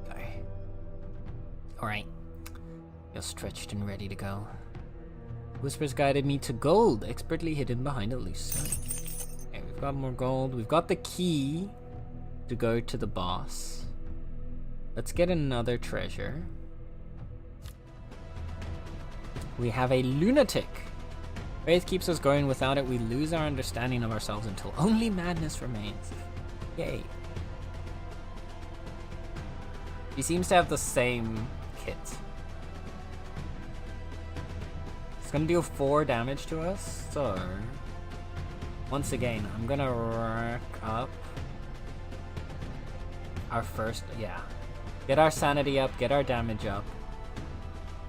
Okay. Alright. You're stretched and ready to go. Whispers guided me to gold, expertly hidden behind a loose stone. Okay, we've got more gold. We've got the key to go to the boss. Let's get another treasure. We have a lunatic. Faith keeps us going. Without it, we lose our understanding of ourselves until only madness remains. Yay. He seems to have the same kit. It's gonna deal 4 damage to us, so once again, I'm gonna rack up our first, get our sanity up, get our damage up.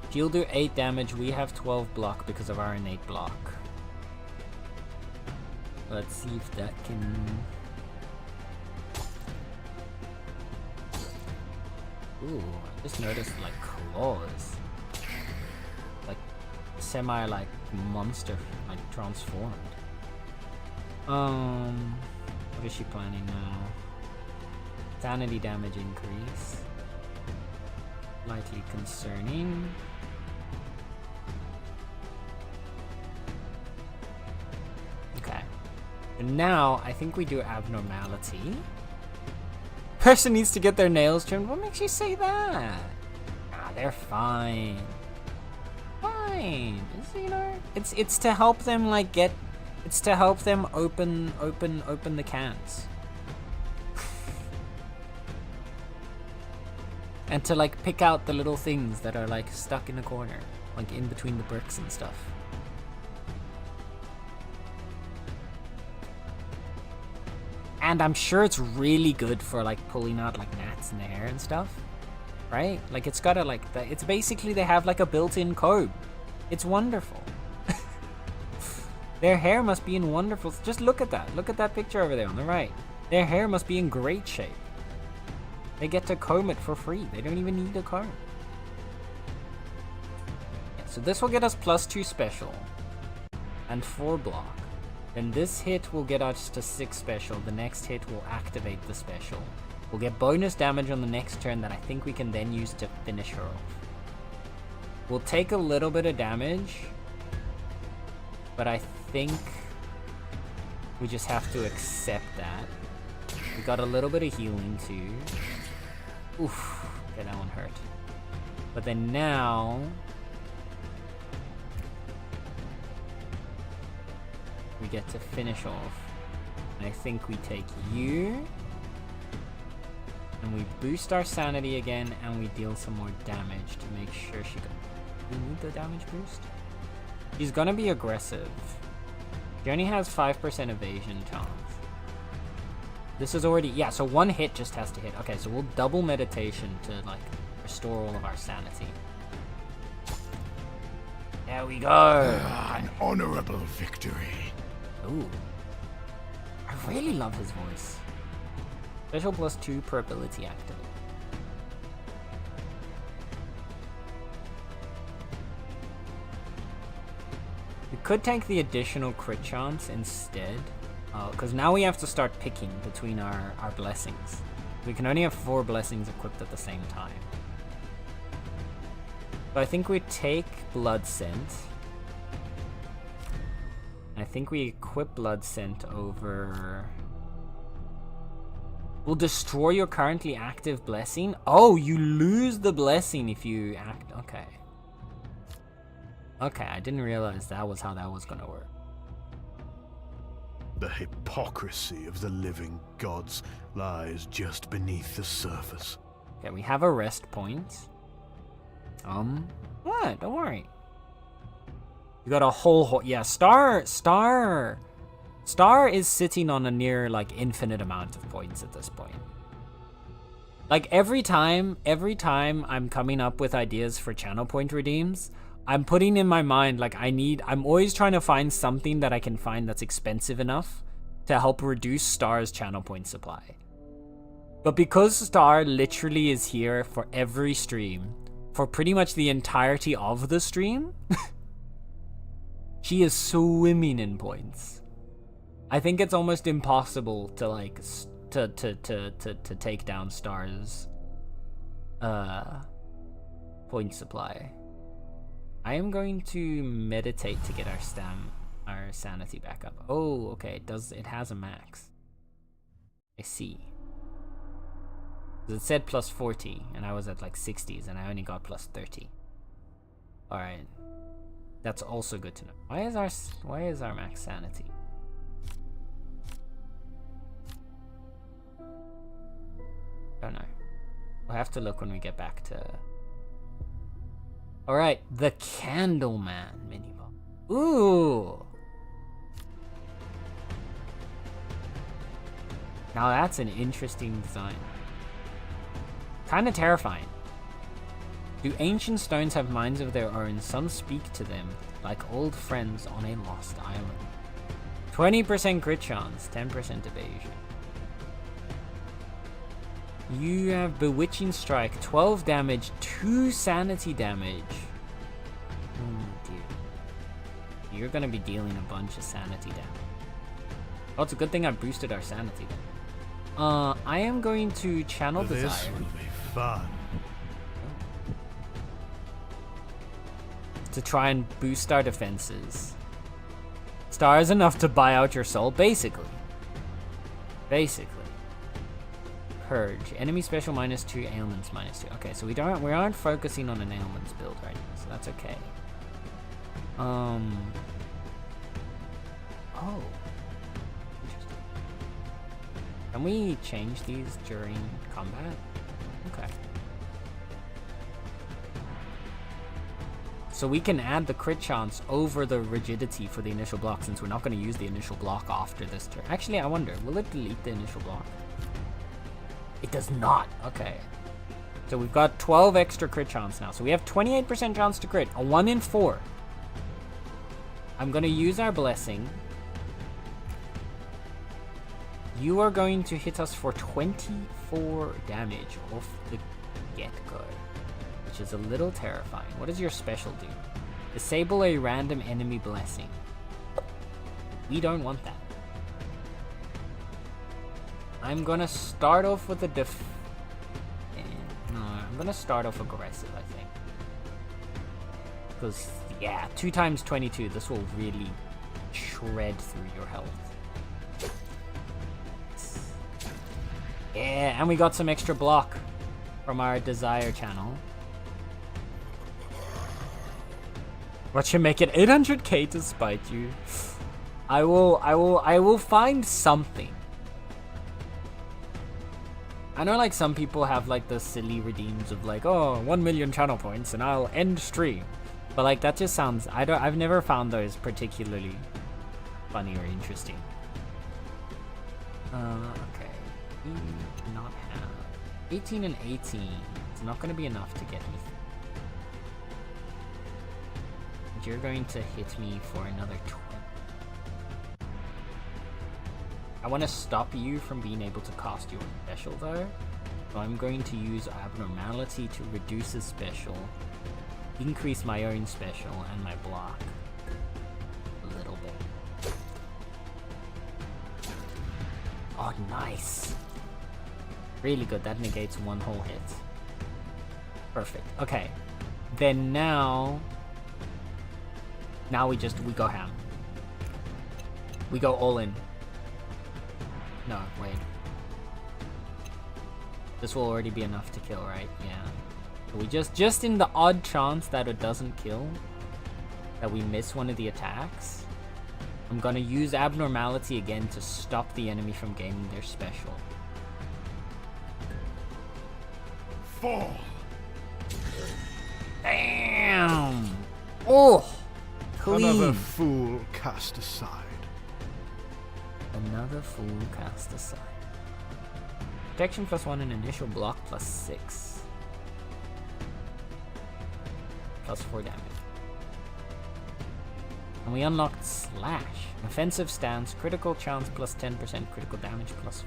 He'll do 8 damage, we have 12 block because of our innate block. Let's see if that can... Ooh, I just noticed like claws. Like semi monster, like transformed. What What is she planning now? Sanity damage increase. Slightly concerning. Okay. And now, I think we do abnormality. Person needs to get their nails trimmed. What makes you say that? Ah, they're fine. Fine. It's to help them like get. It's to help them open the cans. And to like pick out the little things that are like stuck in a corner, like in between the bricks and stuff. And I'm sure it's really good for like pulling out like gnats in the hair and stuff, right? Like it's got a like it's basically they have like a built-in comb. It's wonderful. Their hair must be in wonderful. Just look at that. Look at that picture over there on the right. Their hair must be in great shape. They get to comb it for free. They don't even need a comb. Yeah, so this will get us +2 special and 4 block. Then this hit will get us to 6 special. The next hit will activate the special. We'll get bonus damage on the next turn that I think we can then use to finish her off. We'll take a little bit of damage, but I think we just have to accept that. We got a little bit of healing too. Oof, okay, that one hurt. But then now, we get to finish off. And I think we take you, and we boost our sanity again, and we deal some more damage to make sure she goes. We need the damage boost? She's gonna be aggressive. She only has 5% evasion chance. This is already, yeah, so 1 hit just has to hit. Okay, so we'll double meditation to like restore all of our sanity. There we go. An honorable victory. Ooh. I really love his voice. Special +2 per ability activate. We could take the additional crit chance instead. Because now we have to start picking between our blessings. We can only have 4 blessings equipped at the same time. So I think we take Blood Scent. I think we equip Blood Scent over... Will destroy your currently active blessing? Oh, you lose the blessing if you act... Okay. Okay, I didn't realize that was how that was gonna work. The hypocrisy of the living gods lies just beneath the surface. Okay, we have a rest point. What? Don't worry. You got a whole yeah, Star is sitting on a near like infinite amount of points at this point. Like every time I'm coming up with ideas for channel point redeems, I'm putting in my mind like I'm always trying to find something that I can find that's expensive enough to help reduce Star's channel point supply. But because Star literally is here for every stream, for pretty much the entirety of the stream, she is swimming in points. I think it's almost impossible to like to take down Star's point supply. I am going to meditate to get our sanity back up. Oh, okay, it has a max. I see. It said +40 and I was at like 60s and I only got +30. Alright. That's also good to know. Why is our max sanity? Don't know. We'll have to look when we get back to... Alright, the Candleman mini-boss. Ooh! Now that's an interesting design. Kinda terrifying. Do ancient stones have minds of their own? Some speak to them like old friends on a lost island. 20% crit chance, 10% evasion. You have Bewitching Strike, 12 damage, 2 sanity damage. Oh dear. You're gonna be dealing a bunch of sanity damage. Oh, it's a good thing I boosted our sanity. I am going to channel This desire will be fun. to try and boost our defenses. Star is enough to buy out your soul, basically. Basically. Purge. Enemy special -2, ailments -2. Okay, so we aren't focusing on an ailments build right now, so that's okay. Oh. Interesting. Can we change these during combat? Okay. So we can add the crit chance over the rigidity for the initial block, since we're not going to use the initial block after this turn. Actually, I wonder, will it delete the initial block? It does not. Okay. So we've got 12 extra crit chance now. So we have 28% chance to crit. A 1 in 4. I'm going to use our blessing. You are going to hit us for 24 damage off the get-go, which is a little terrifying. What does your special do? Disable a random enemy blessing. We don't want that. I'm gonna start off with a no, I'm gonna start off aggressive, I think. Because, yeah, 2 times 22, this will really shred through your health. Yeah, and we got some extra block from our desire channel. What should make it 800k to spite you? I will find something. I know, like, some people have, like, the silly redeems of, like, oh, 1 million channel points and I'll end stream. But, like, that just sounds, I've never found those particularly funny or interesting. Okay. We do not have 18 and 18. It's not going to be enough to get me. You're going to hit me for another 20. I want to stop you from being able to cast your special though. So I'm going to use abnormality to reduce his special, increase my own special and my block a little bit. Oh, nice. Really good. That negates 1 whole hit. Perfect. Okay. Then now we go ham. We go all in. No, wait. This will already be enough to kill, right? Yeah. So we just in the odd chance that it doesn't kill, that we miss one of the attacks, I'm gonna use abnormality again to stop the enemy from gaining their special. Fall. Damn! Oh! Clean. Another fool cast aside. Another fool cast aside. Protection +1 and initial block +6. +4 damage. And we unlocked Slash. Offensive stance, critical chance +10%, critical damage +4.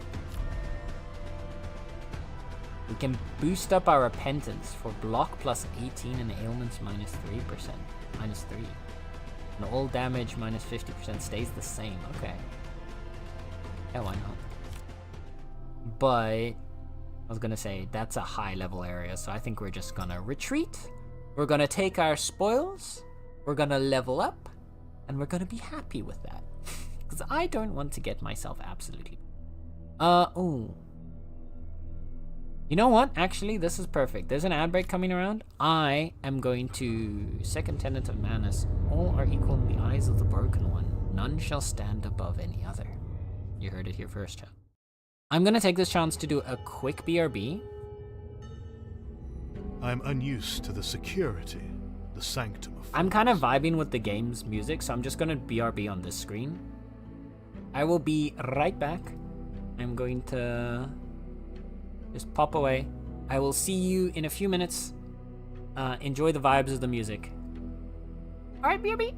We can boost up our repentance for block +18 and ailments -3%. -3. And all damage -50% stays the same. Okay. Yeah, why not? But I was gonna say that's a high level area, so I think we're just gonna retreat. We're gonna take our spoils, we're gonna level up, and we're gonna be happy with that. Because I don't want to get myself absolutely. Oh. You know what? Actually, this is perfect. There's an ad break coming around. I am going to second tenet of Manus. All are equal in the eyes of the broken one. None shall stand above any other. You heard it here first, chat. I'm gonna take this chance to do a quick BRB. I'm unused to the security, the sanctum of I'm kind of vibing with the game's music, so I'm just gonna BRB on this screen. I will be right back. I'm going to just pop away. I will see you in a few minutes. Enjoy the vibes of the music. Alright, BRB.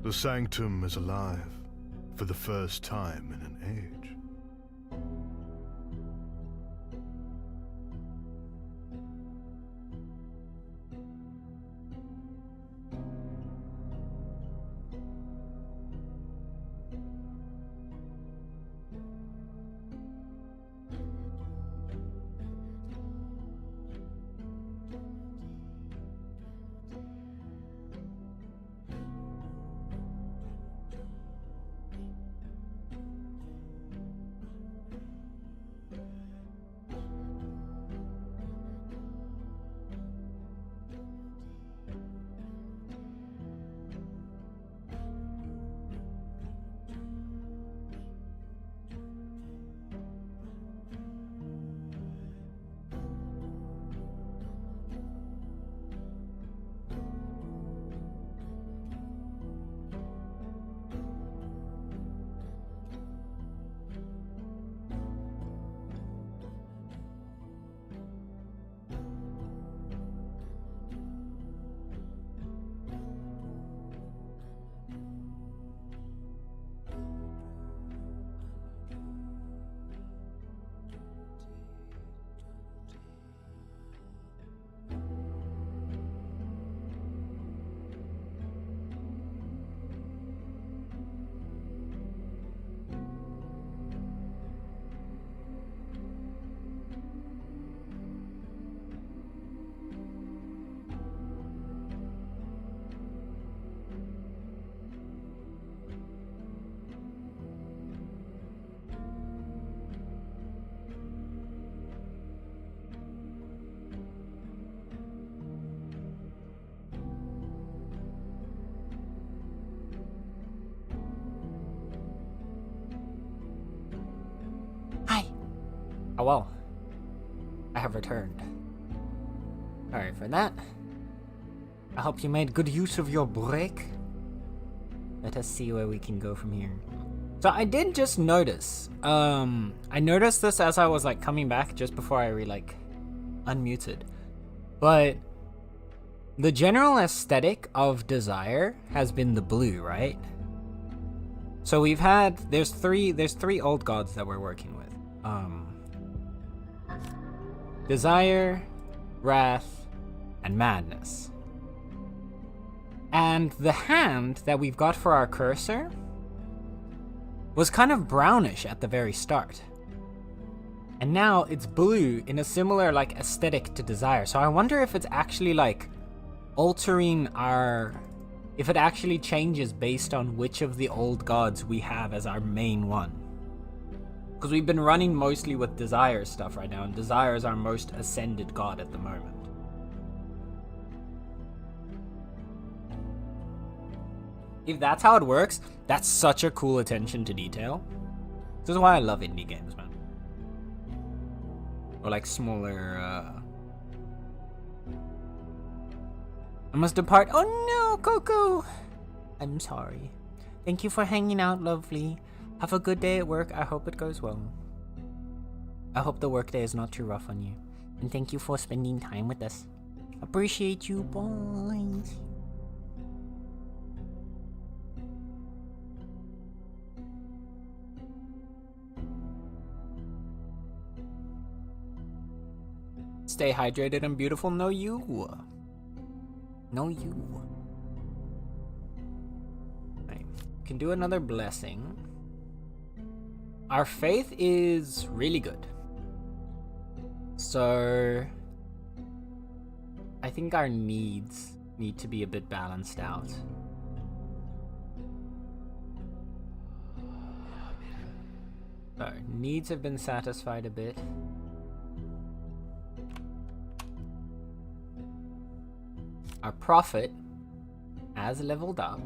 The sanctum is alive for the first time in an age. Hi. Oh well. I have returned. Sorry for that. I hope you made good use of your break. Let us see where we can go from here. So I did just notice. I noticed this as I was like coming back just before I unmuted. But the general aesthetic of Desire has been the blue, right? So we've had there's three old gods that we're working with. Desire, Wrath, and Madness. And the hand that we've got for our cursor was kind of brownish at the very start. And now it's blue in a similar like aesthetic to Desire. So I wonder if it's actually like altering if it actually changes based on which of the old gods we have as our main one. Because we've been running mostly with Desire stuff right now, and Desire is our most ascended god at the moment. If that's how it works, that's such a cool attention to detail. This is why I love indie games, man. Or like smaller, I must depart. Oh no, Coco! I'm sorry. Thank you for hanging out, lovely. Have a good day at work. I hope it goes well. I hope the workday is not too rough on you. And thank you for spending time with us. Appreciate you, boys. Stay hydrated and beautiful. No, you. No, you. Right. Can do another blessing. Our faith is really good. So I think our needs need to be a bit balanced out. So needs have been satisfied a bit. Our profit has leveled up.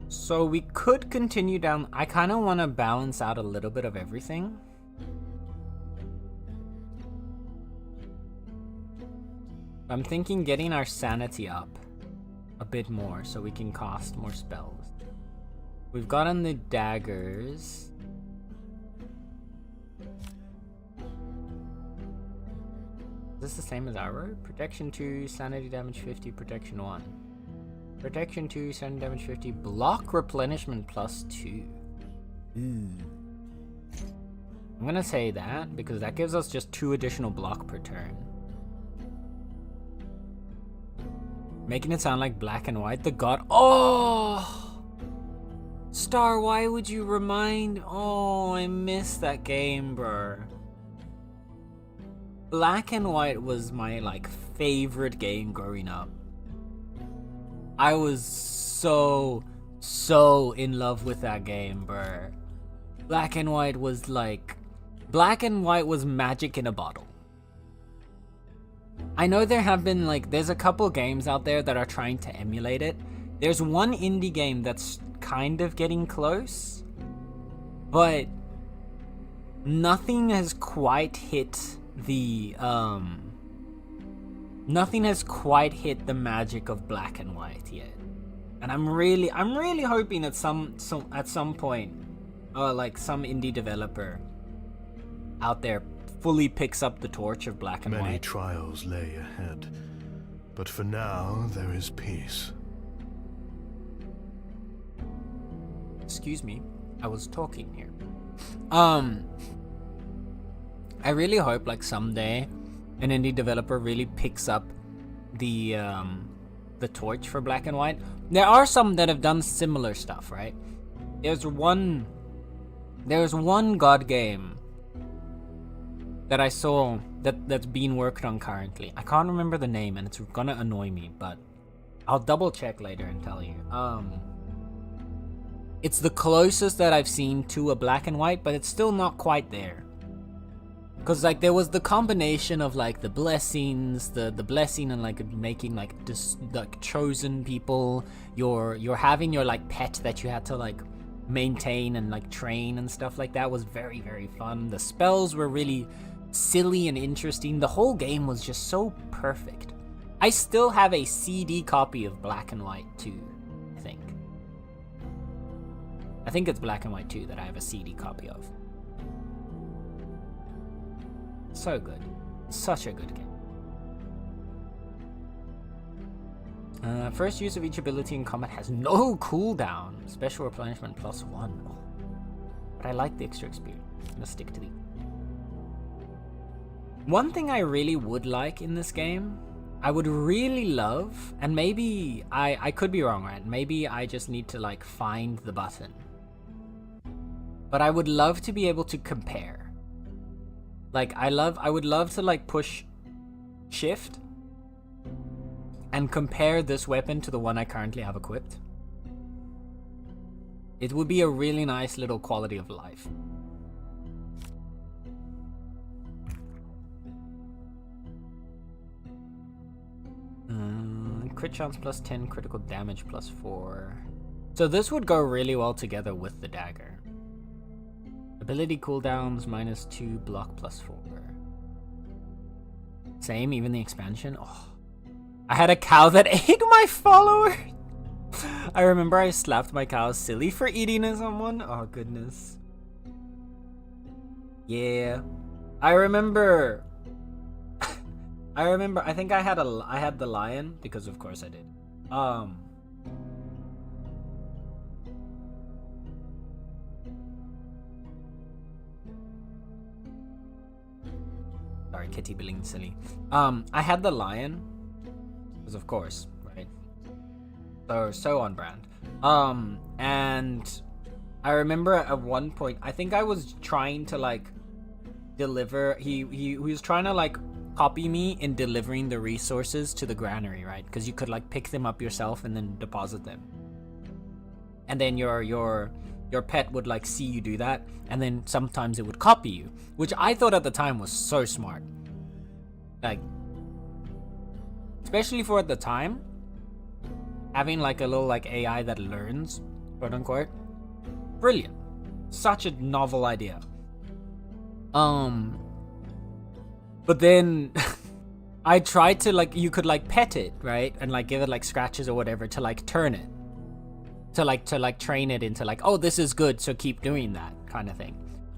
So we could continue down. I kind of want to balance out a little bit of everything. I'm thinking getting our sanity up a bit more so we can cast more spells. We've gotten the daggers. Is this the same as our? Protection 2, sanity damage 50, protection 1. Protection 2, sudden damage 50, block replenishment plus 2. Ooh. I'm gonna say that because that gives us just 2 additional block per turn. Making it sound like Black and White, the god. Oh! Star, why would you remind? Oh, I missed that game, bro. Black and White was my like favorite game growing up. I was so in love with that game, bro. Black and White was like... Black and White was magic in a bottle. I know there have been like... There's a couple games out there that are trying to emulate it. There's one indie game that's kind of getting close. But... nothing has quite hit the... Nothing has quite hit the magic of Black and White yet. And I'm really hoping at some point, like some indie developer out there fully picks up the torch of Black and White. Many trials lay ahead, but for now there is peace. Excuse me, I was talking here. I really hope like someday an indie developer really picks up the torch for Black and White. There are some that have done similar stuff, right? There's one God game that I saw that's being worked on currently. I can't remember the name and it's gonna annoy me, but I'll double check later and tell you. It's the closest that I've seen to a Black and White, but it's still not quite there. Because like there was the combination of like the blessings, the blessing and like making like like chosen people. You're having your like pet that you had to like maintain and like train and stuff like that was very, very fun. The spells were really silly and interesting. The whole game was just so perfect. I still have a CD copy of Black and White 2, I think it's Black and White 2 that I have a CD copy of. So good. Such a good game. First use of each ability in combat has no cooldown. Special replenishment +1. Oh. But I like the extra experience. I'm gonna stick to the... One thing I really would like in this game, I would really love, and maybe I could be wrong, right? Maybe I just need to like find the button. But I would love to be able to compare. Like, I would love to, like, push shift and compare this weapon to the one I currently have equipped. It would be a really nice little quality of life. Crit chance +10, critical damage +4. So this would go really well together with the dagger. Ability cooldowns -2, block +4. Same, even the expansion. Oh, I had a cow that ate my follower. I remember I slapped my cow silly for eating someone. Oh goodness. Yeah, I remember. I think I had the lion because of course I did. Sorry, kitty being silly. I had the lion, because of course, right? So on brand. And I remember at one point, I think I was trying to like deliver. He was trying to like copy me in delivering the resources to the granary, right? Because you could like pick them up yourself and then deposit them. And then your pet would like see you do that, and then sometimes it would copy you, which I thought at the time was so smart. Like, especially for at the time, having like a little like AI that learns, quote unquote, brilliant. Such a novel idea. But then I tried to like, you could like pet it, right? And like give it like scratches or whatever to like turn it. To like train it into like, oh, this is good, so keep doing that kind of thing.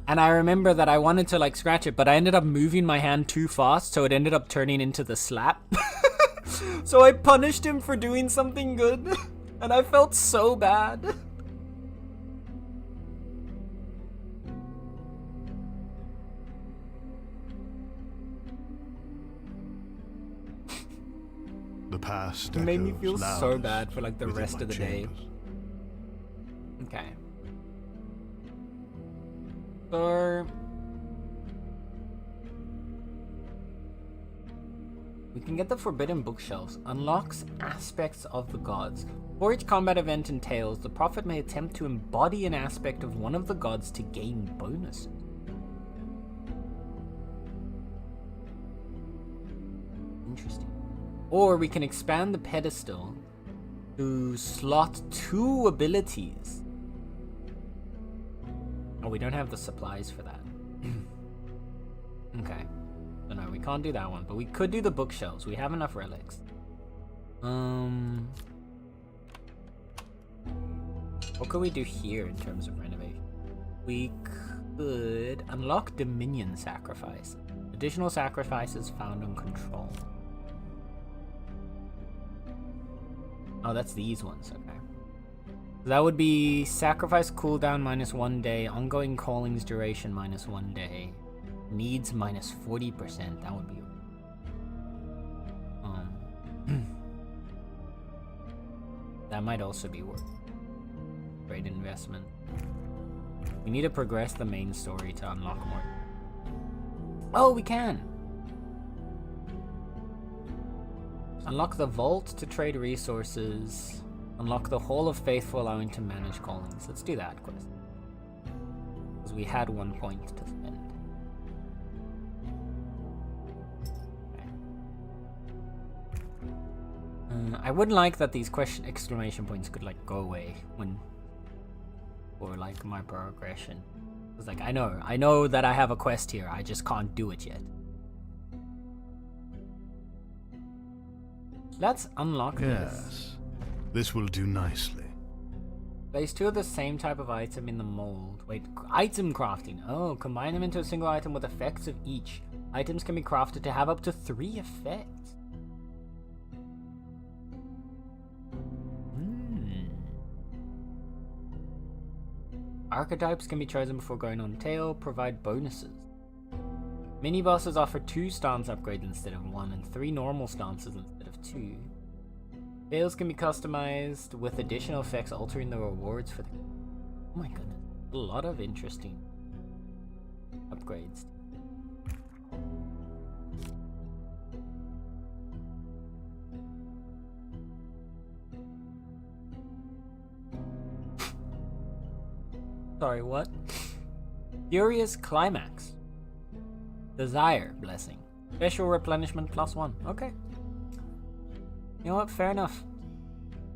And I remember that I wanted to like scratch it, but I ended up moving my hand too fast, so it ended up turning into the slap. So I punished him for doing something good. And I felt so bad. The past It made me echoes feel so loudest bad for like the within rest my of the day. chambers. Okay. So we can get the Forbidden Bookshelves. Unlocks aspects of the gods. For each combat event entails, the prophet may attempt to embody an aspect of one of the gods to gain bonuses. Interesting. Or we can expand the pedestal to slot 2 abilities. Oh, we don't have the supplies for that. Okay. So no, we can't do that one, but we could do the bookshelves. We have enough relics. What could we do here in terms of renovation? We could unlock Dominion sacrifice. Additional sacrifices found on control. Oh, that's these ones, okay. So that would be sacrifice cooldown -1 day, ongoing callings duration -1 day, needs -40%. That would be that might also be worth great investment. We need to progress the main story to unlock more. Oh, we can! Unlock the vault to trade resources. Unlock the Hall of Faithful, allowing to manage callings. Let's do that quest. Because we had 1 point to spend. Okay. I would like that these exclamation points could like go away when, or like my progression. It's like I know that I have a quest here. I just can't do it yet. Let's unlock this. Yes, this will do nicely. Place 2 of the same type of item in the mold. Wait, item crafting. Oh, combine them into a single item with effects of each. Items can be crafted to have up to 3 effects. Archetypes can be chosen before going on tail, provide bonuses. Mini bosses offer 2 stance upgrades instead of 1, and 3 normal stances instead of 2. Fails can be customized with additional effects altering the rewards for the... Oh my goodness, a lot of interesting upgrades. Sorry, what? Furious Climax. Desire Blessing. Special replenishment +1. Okay. You know what? Fair enough.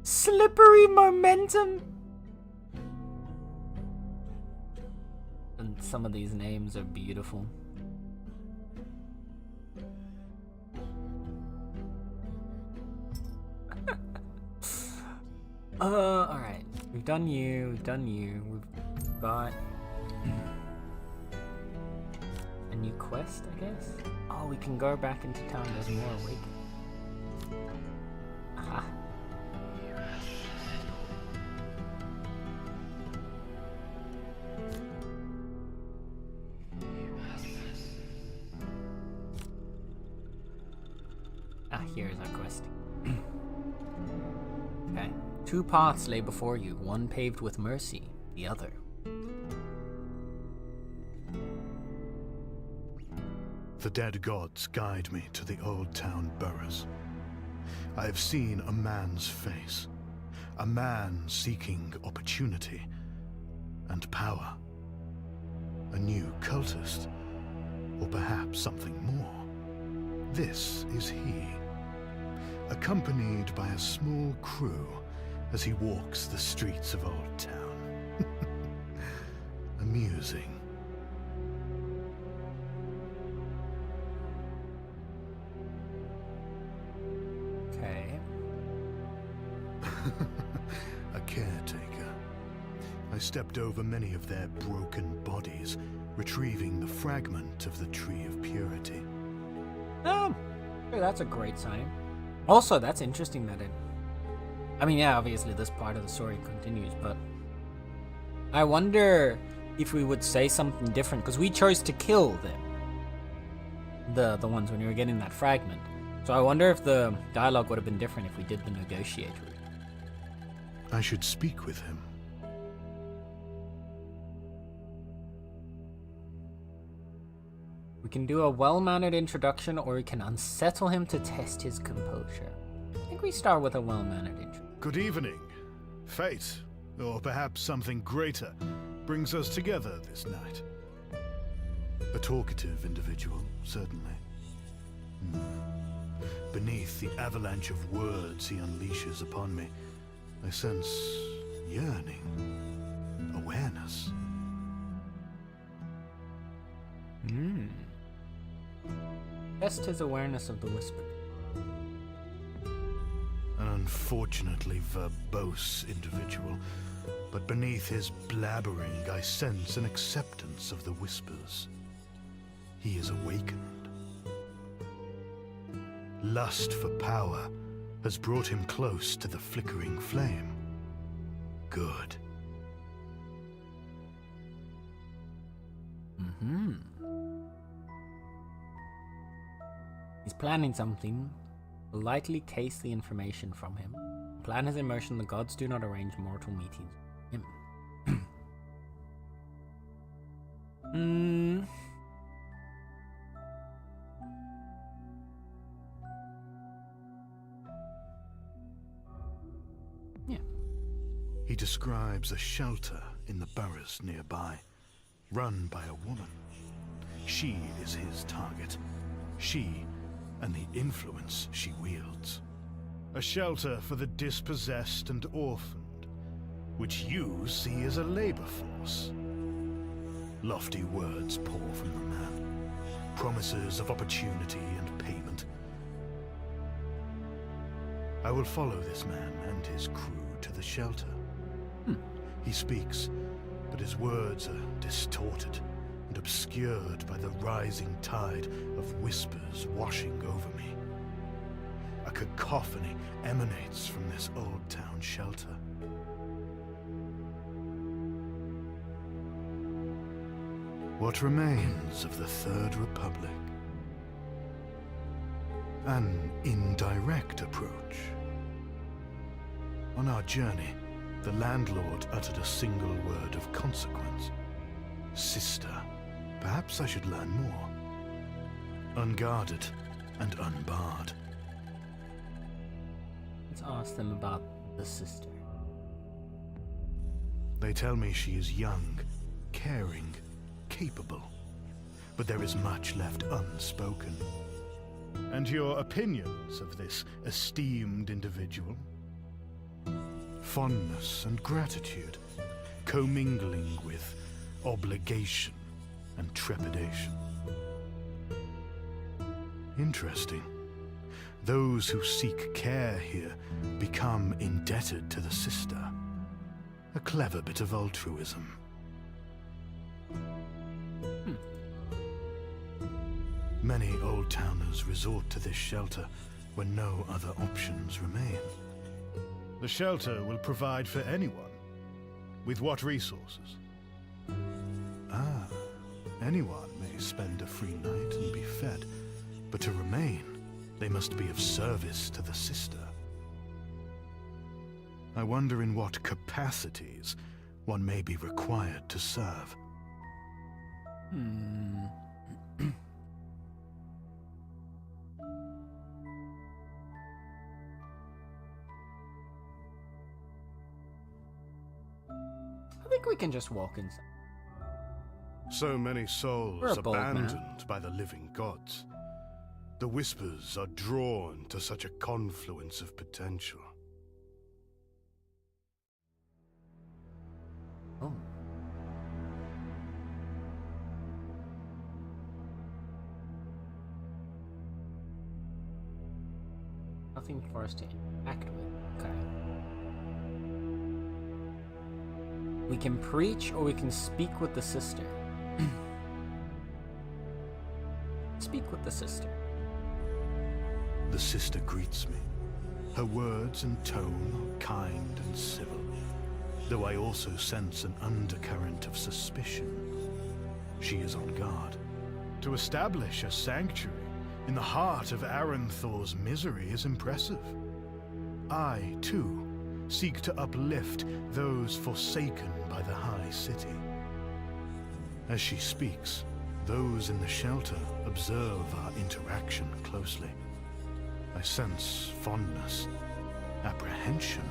Slippery Momentum. And some of these names are beautiful. Alright. We've done you. We've got a new quest, I guess? Oh, we can go back into town. There's more awakening. Aha. Here's our quest. Okay. 2 paths lay before you, one paved with mercy, the other. The dead gods guide me to the old town boroughs. I have seen a man's face, a man seeking opportunity and power, a new cultist, or perhaps something more. This is he, accompanied by a small crew as he walks the streets of Old Town. Amusing. Okay. A caretaker. I stepped over many of their broken bodies, retrieving the fragment of the Tree of Purity. Oh, that's a great sign. Also, that's interesting that I mean, yeah, obviously this part of the story continues, but I wonder if we would say something different, because we chose to kill them. The ones when we were getting that fragment. So I wonder if the dialogue would have been different if we did the negotiate route. I should speak with him. We can do a well-mannered introduction, or we can unsettle him to test his composure. I think we start with a well-mannered intro. Good evening. Fate, or perhaps something greater, brings us together this night. A talkative individual, certainly. Beneath the avalanche of words he unleashes upon me, I sense yearning, awareness. Test his awareness of the whisper. An unfortunately verbose individual, but beneath his blabbering I sense an acceptance of the whispers. He is awakened. Lust for power has brought him close to the flickering flame. Good. He's planning something. Politely case the information from him. Plan his immersion. The gods do not arrange mortal meetings with him. Yeah. He describes a shelter in the burrows nearby, run by a woman. She is his target. She and the influence she wields. A shelter for the dispossessed and orphaned, which you see as a labor force. Lofty words pour from the man, promises of opportunity and payment. I will follow this man and his crew to the shelter. He speaks, but his words are distorted and obscured by the rising tide of whispers washing over me. A cacophony emanates from this old town shelter. What remains of the Third Republic? An indirect approach. On our journey, the landlord uttered a single word of consequence. Sister. Perhaps I should learn more. Unguarded and unbarred. Let's ask them about the sister. They tell me she is young, caring, capable. But there is much left unspoken. And your opinions of this esteemed individual? Fondness and gratitude, commingling with obligation and trepidation. Interesting. Those who seek care here become indebted to the sister. A clever bit of altruism. Many old towners resort to this shelter when no other options remain. The shelter will provide for anyone. With what resources? Anyone may spend a free night and be fed, but to remain, they must be of service to the sister. I wonder in what capacities one may be required to serve. I think we can just walk inside. So many We're souls a bold man. abandoned by the living gods. The whispers are drawn to such a confluence of potential. Oh. Nothing for us to interact with. Okay. We can preach or we can speak with the sister. Speak with the sister. The sister greets me, Her words and tone are kind and civil, though I also sense an undercurrent of suspicion. She is on guard. To establish a sanctuary in the heart of Aranthor's misery is impressive. I, too, seek to uplift those forsaken by the High City. As she speaks, those in the shelter observe our interaction closely. I sense fondness, apprehension,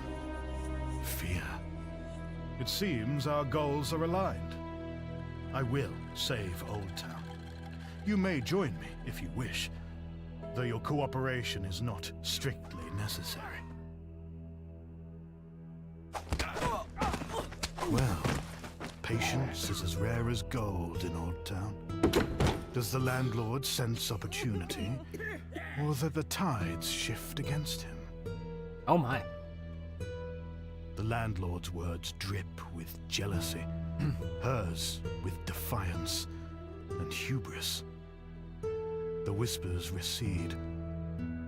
fear. It seems our goals are aligned. I will save Old Town. You may join me if you wish, though your cooperation is not strictly necessary. Well, patience is as rare as gold in Old Town. Does the landlord sense opportunity, or that the tides shift against him? Oh my. The landlord's words drip with jealousy, hers with defiance and hubris. The whispers recede.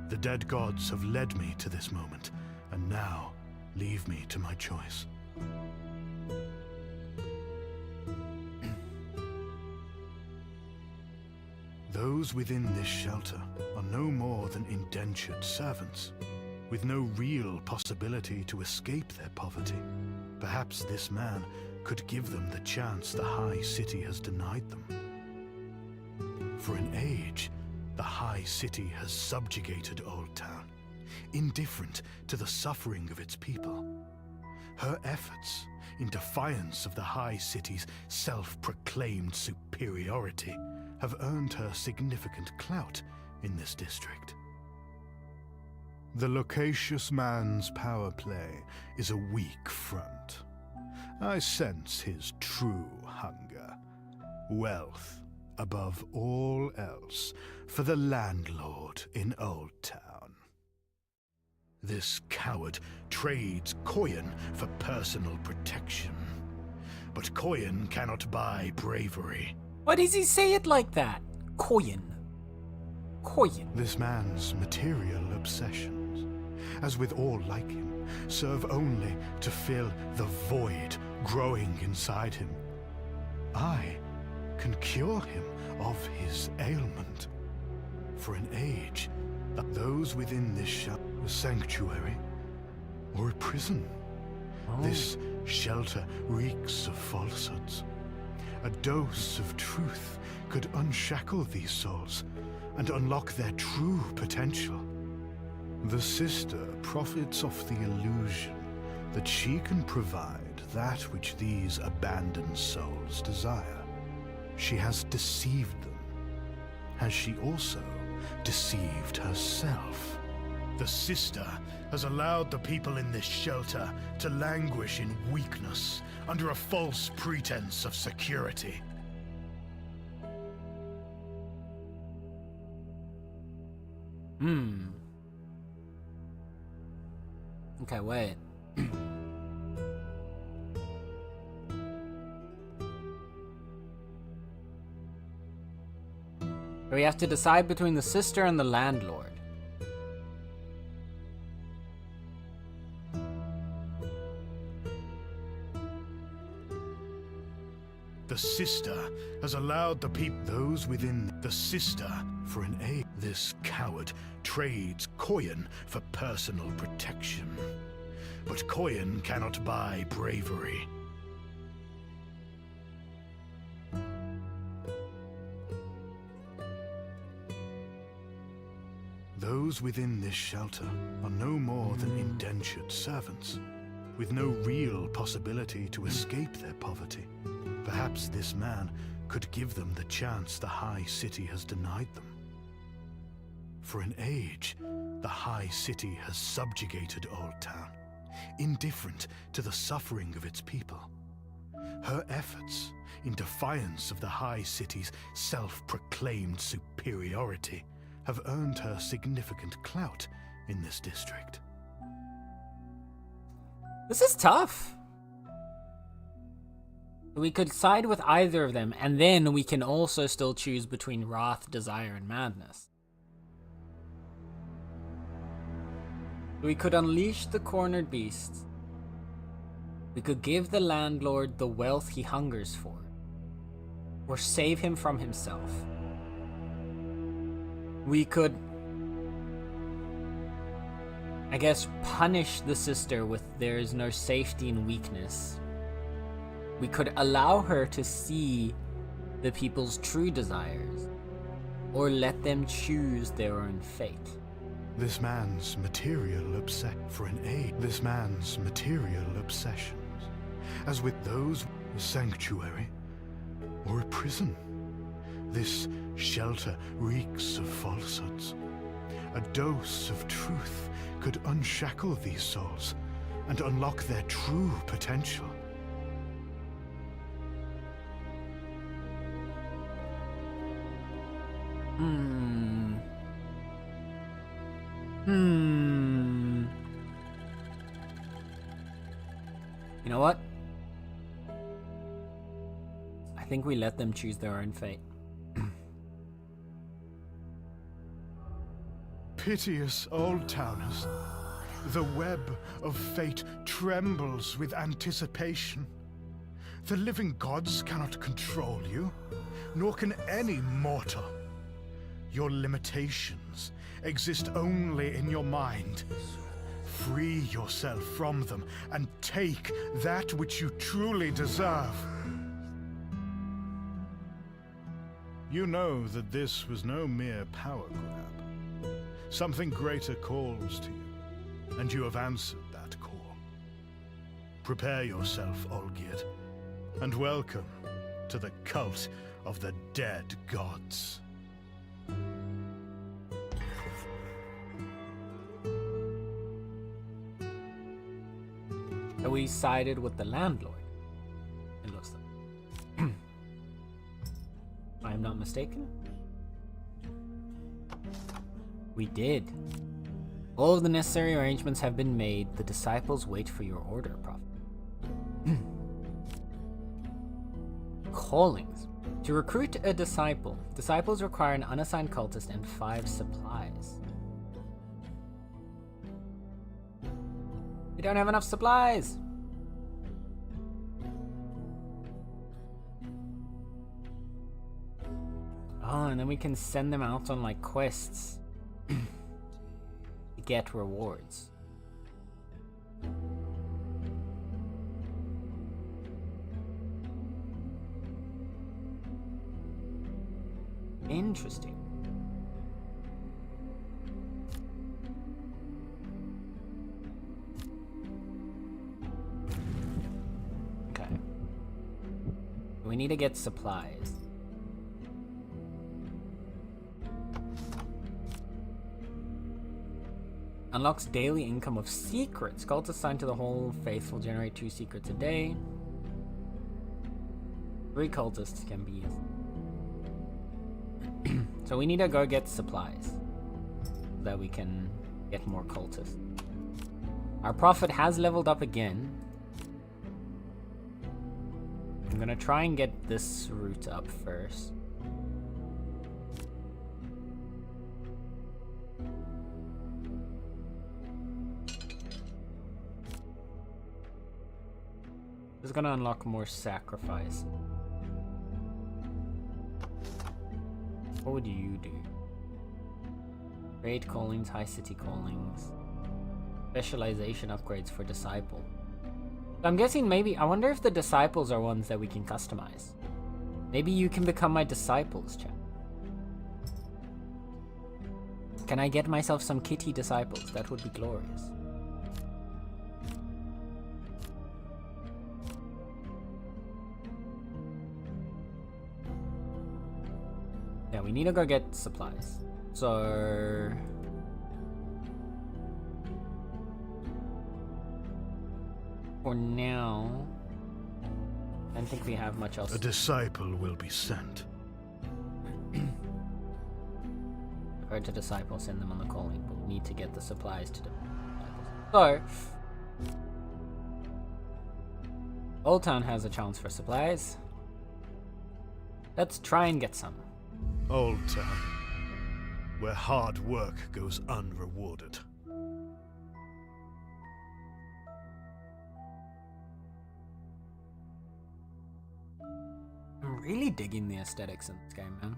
The dead gods have led me to this moment, and now leave me to my choice. Those within this shelter are no more than indentured servants, with no real possibility to escape their poverty. Perhaps this man could give them the chance the High City has denied them. For an age, the High City has subjugated Old Town, indifferent to the suffering of its people. Her efforts, in defiance of the High City's self-proclaimed superiority, have earned her significant clout in this district. The loquacious man's power play is a weak front. I sense his true hunger. Wealth, above all else, for the landlord in Old Town. This coward trades coin for personal protection. But coin cannot buy bravery. Why does he say it like that? Coin. Coin. This man's material obsessions, as with all like him, serve only to fill the void growing inside him. I can cure him of his ailment. For an age, those within this shelter, a sanctuary or a prison. This shelter reeks of falsehoods. A dose of truth could unshackle these souls and unlock their true potential. The sister profits off the illusion that she can provide that which these abandoned souls desire. She has deceived them. Has she also deceived herself? The sister has allowed the people in this shelter to languish in weakness under a false pretense of security. Okay, wait. We have to decide between the sister and the landlord. The sister has allowed the people, those within the sister, for an aid. This coward trades coin for personal protection. But coin cannot buy bravery. Those within this shelter are no more than indentured servants, with no real possibility to escape their poverty. Perhaps this man could give them the chance the High City has denied them. For an age, the High City has subjugated Old Town, indifferent to the suffering of its people. Her efforts, in defiance of the High City's self-proclaimed superiority, have earned her significant clout in this district. This is tough. We could side with either of them, and then we can also still choose between wrath, desire, and madness. We could unleash the cornered beasts. We could give the landlord the wealth he hungers for. Or save him from himself. We could, I guess, punish the sister with there is no safety in weakness. We could allow her to see the people's true desires, or let them choose their own fate. This man's material this man's material obsessions, as with those, a sanctuary or a prison. This shelter reeks of falsehoods. A dose of truth could unshackle these souls and unlock their true potential. You know what? I think we let them choose their own fate. Piteous old towners, the web of fate trembles with anticipation. The living gods cannot control you, nor can any mortal. Your limitations exist only in your mind. Free yourself from them and take that which you truly deserve. You know that this was no mere power grab. Something greater calls to you, and you have answered that call. Prepare yourself, Olgierd, and welcome to the cult of the dead gods. So we sided with the landlord. It looks like. If I am not mistaken. We did. All of the necessary arrangements have been made. The disciples wait for your order, Prophet. Callings. To recruit a disciple, disciples require an unassigned cultist and 5 supplies. We don't have enough supplies! Oh, and then we can send them out on, like, quests. To get rewards. Interesting. Okay. We need to get supplies. Unlocks daily income of secrets. Cults assigned to the whole faithful generate 2 secrets a day. 3 cultists can be used. So we need to go get supplies so that we can get more cultists. Our prophet has leveled up again. I'm gonna try and get this route up first. This is gonna unlock more sacrifice. What would you do? Raid callings, high city callings. Specialization upgrades for disciple. I'm guessing maybe, I wonder if the disciples are ones that we can customize. Maybe you can become my disciples, chat. Can I get myself some kitty disciples? That would be glorious. Yeah, we need to go get supplies. So... for now... I don't think we have much else. A disciple will be sent. Refer to disciples, send them on the calling, but we need to get the supplies to the disciples. So... Old Town has a chance for supplies. Let's try and get some. Old Town, where hard work goes unrewarded. really digging the aesthetics in this game, man.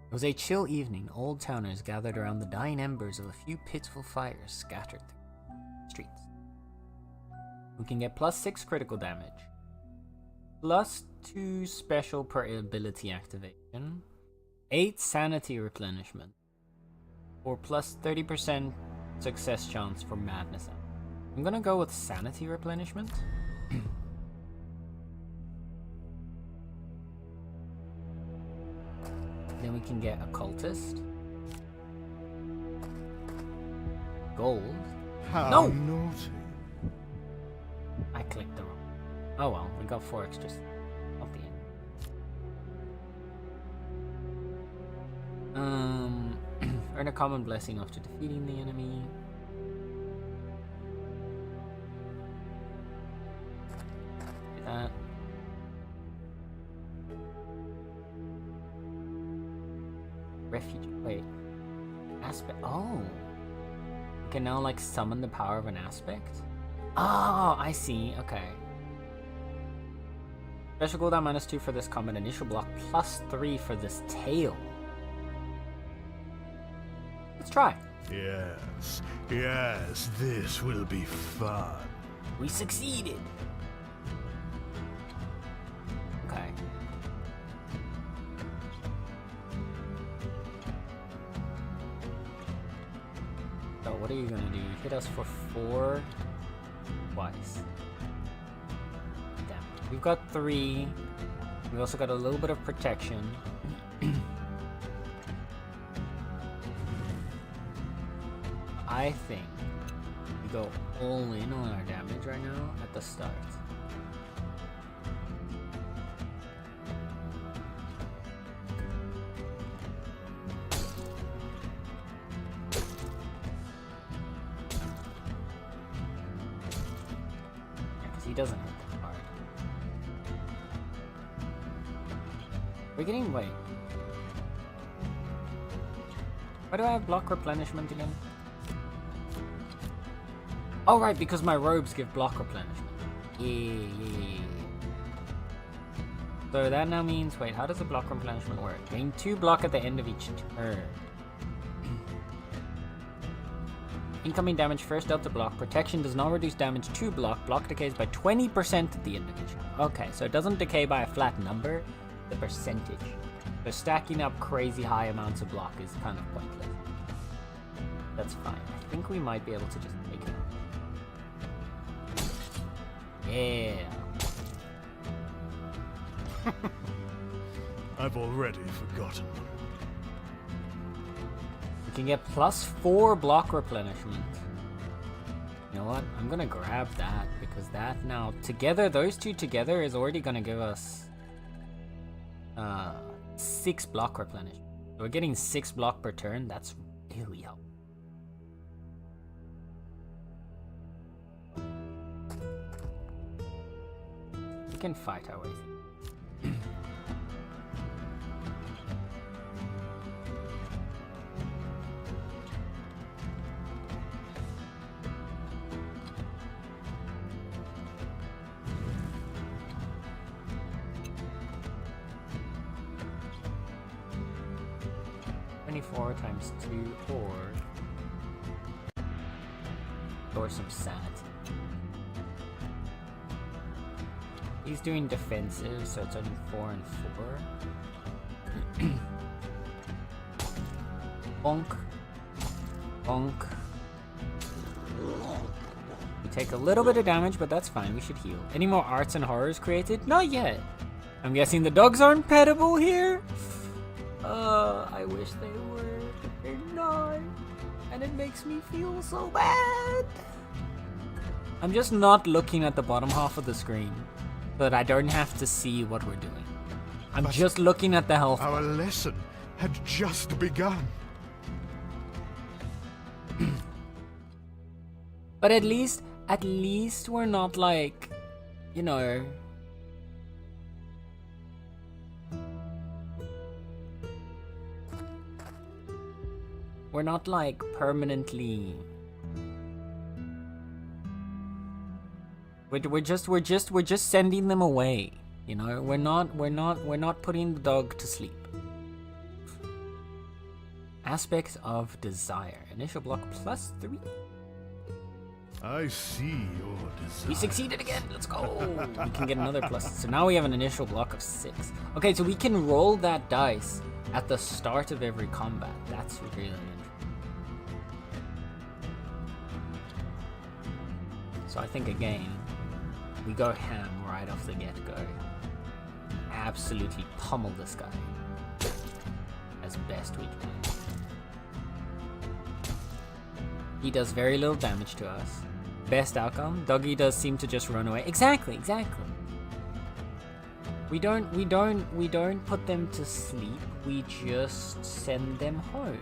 It was a chill evening. Old towners gathered around the dying embers of a few pitiful fires scattered through the streets. We can get +6 critical damage, +2 special per ability activation, 8 sanity replenishment, or +30% success chance for madness. I'm gonna go with sanity replenishment. Then we can get occultist. Gold. How No! naughty. I clicked the wrong. Oh well, we got 4 extras. Not the end. Earn a common blessing after defeating the enemy. Do that. Refuge. Wait. Aspect. Oh. We can now like summon the power of an aspect. Oh, I see. Okay. Special cooldown -2 for this combat initial block, +3 for this tail. Let's try. Yes, yes, this will be fun. We succeeded. Okay. So what are you gonna do? Hit us for 4 twice. Damn. We've got 3. We've also got a little bit of protection. I think we go all in on our damage right now at the start. Yeah, because he doesn't hit that hard. We're getting wait. Why do I have block replenishment again? Oh right, because my robes give block replenishment. Yeah. So that now means, wait, how does the block replenishment work? Gain 2 block at the end of each turn. Incoming damage first dealt to block. Protection does not reduce damage to block. Block decays by 20% at the end of each turn. Okay, so it doesn't decay by a flat number, the percentage. So stacking up crazy high amounts of block is kind of pointless. That's fine. I think we might be able to just make it. Yeah. I've already forgotten them. We can get +4 block replenishment. You know what? I'm gonna grab that because that now together, those two together is already gonna give us 6 block replenishment. So we're getting 6 block per turn. That's really helpful. We can fight our way through. 24 times 2 or some sanity. He's doing defensive, so it's only 4 and 4. Bonk. Bonk. We take a little bit of damage, but that's fine. We should heal. Any more arts and horrors created? Not yet. I'm guessing the dogs aren't pettable here? I wish they were, but they're not. And it makes me feel so bad. I'm just not looking at the bottom half of the screen so that I don't have to see what we're doing. I'm just looking at the health. Our lesson had just begun. But at least we're not like, you know, we're not like permanently. We're just sending them away. You know, we're not putting the dog to sleep. Aspect of desire. Initial block +3. I see your desire. We succeeded again. Let's go. We can get another plus. So now we have an initial block of 6. Okay, so we can roll that dice at the start of every combat. That's really interesting. So I think again, we go ham right off the get-go. Absolutely pummel this guy as best we can. He does very little damage to us. Best outcome, Doggy does seem to just run away. Exactly. We don't put them to sleep. We just send them home.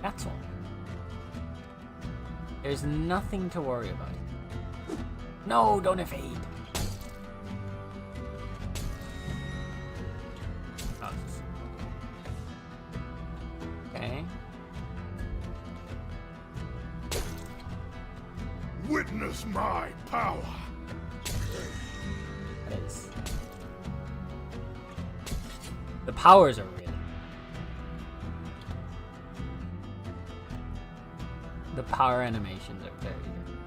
That's all. There's nothing to worry about. No, don't evade. Okay. Witness my power. That is. The powers are real. The power animations are very good.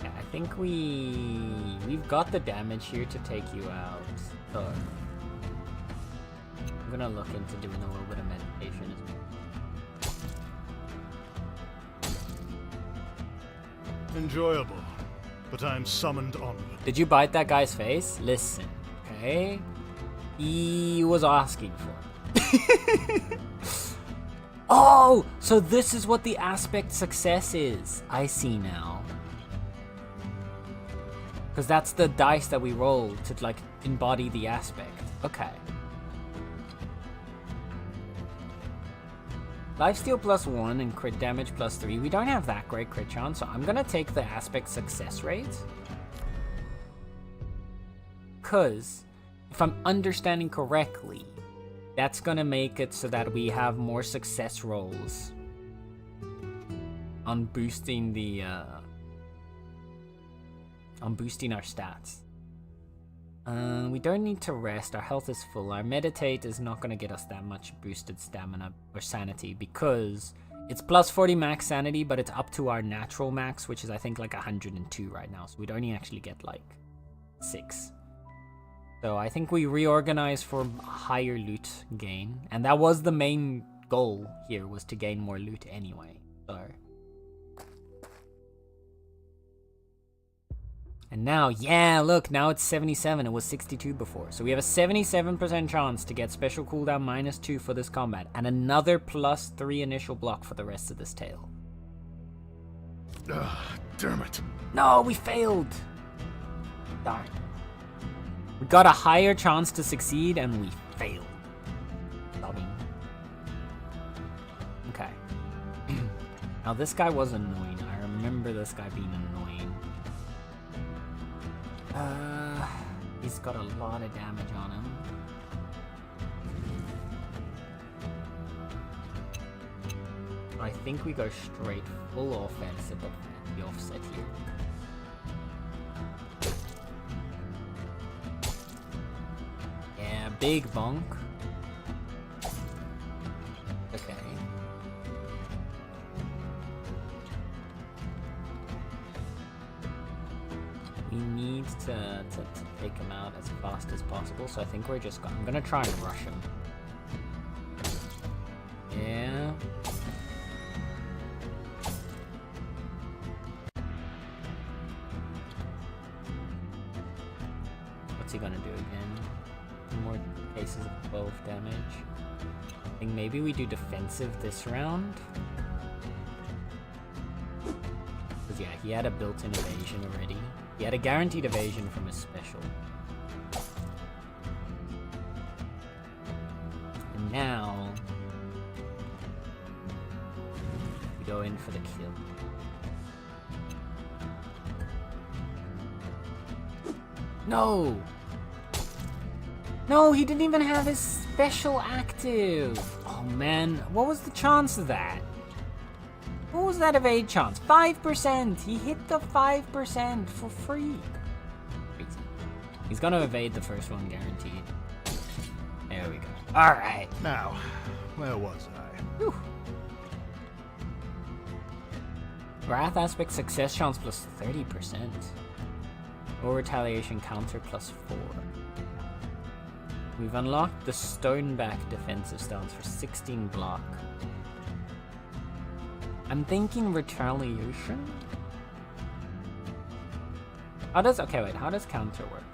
Yeah, I think we've got the damage here to take you out. So I'm gonna look into doing a little bit of meditation as well. Enjoyable, but I'm summoned onward. Did you bite that guy's face? Listen, okay? He was asking for it. Oh, so this is what the aspect success is. I see now. Because that's the dice that we roll to like embody the aspect. Okay. Lifesteal +1 and crit damage +3. We don't have that great crit chance, so I'm gonna take the aspect success rate. Because if I'm understanding correctly, that's gonna make it so that we have more success rolls on boosting the on boosting our stats. We don't need to rest. Our health is full. Our meditate is not gonna get us that much boosted stamina or sanity because it's +40 max sanity, but it's up to our natural max, which is I think like 102 right now. So we'd only actually get like 6. So I think we reorganize for higher loot gain, and that was the main goal here, was to gain more loot anyway. So, and now, yeah, look, now it's 77. It was 62 before. So we have a 77% chance to get special cooldown -2 for this combat, and another +3 initial block for the rest of this tail. Damn it. No, we failed. Darn. We got a higher chance to succeed, and we failed. Okay. Now this guy was annoying. I remember this guy being annoying. He's got a lot of damage on him. I think we go straight full offensive at the offset here. Yeah, big bonk. Okay. We need to take him out as fast as possible, so I think we're just I'm gonna try and rush him. Yeah. What's he gonna do again? More cases of 12 damage. I think maybe we do defensive this round. Because yeah, he had a built-in evasion already. He had a guaranteed evasion from his special. And now we go in for the kill. No! No, he didn't even have his special active. Oh man, what was the chance of that? What was that evade chance? 5%! He hit the 5% for free. Crazy. He's gonna evade the first one, guaranteed. There we go. Alright. Now, where was I? Whew. Wrath aspect success chance plus 30%. Or retaliation counter plus 4. We've unlocked the Stoneback defensive stance for 16 block. I'm thinking retaliation? How does counter work?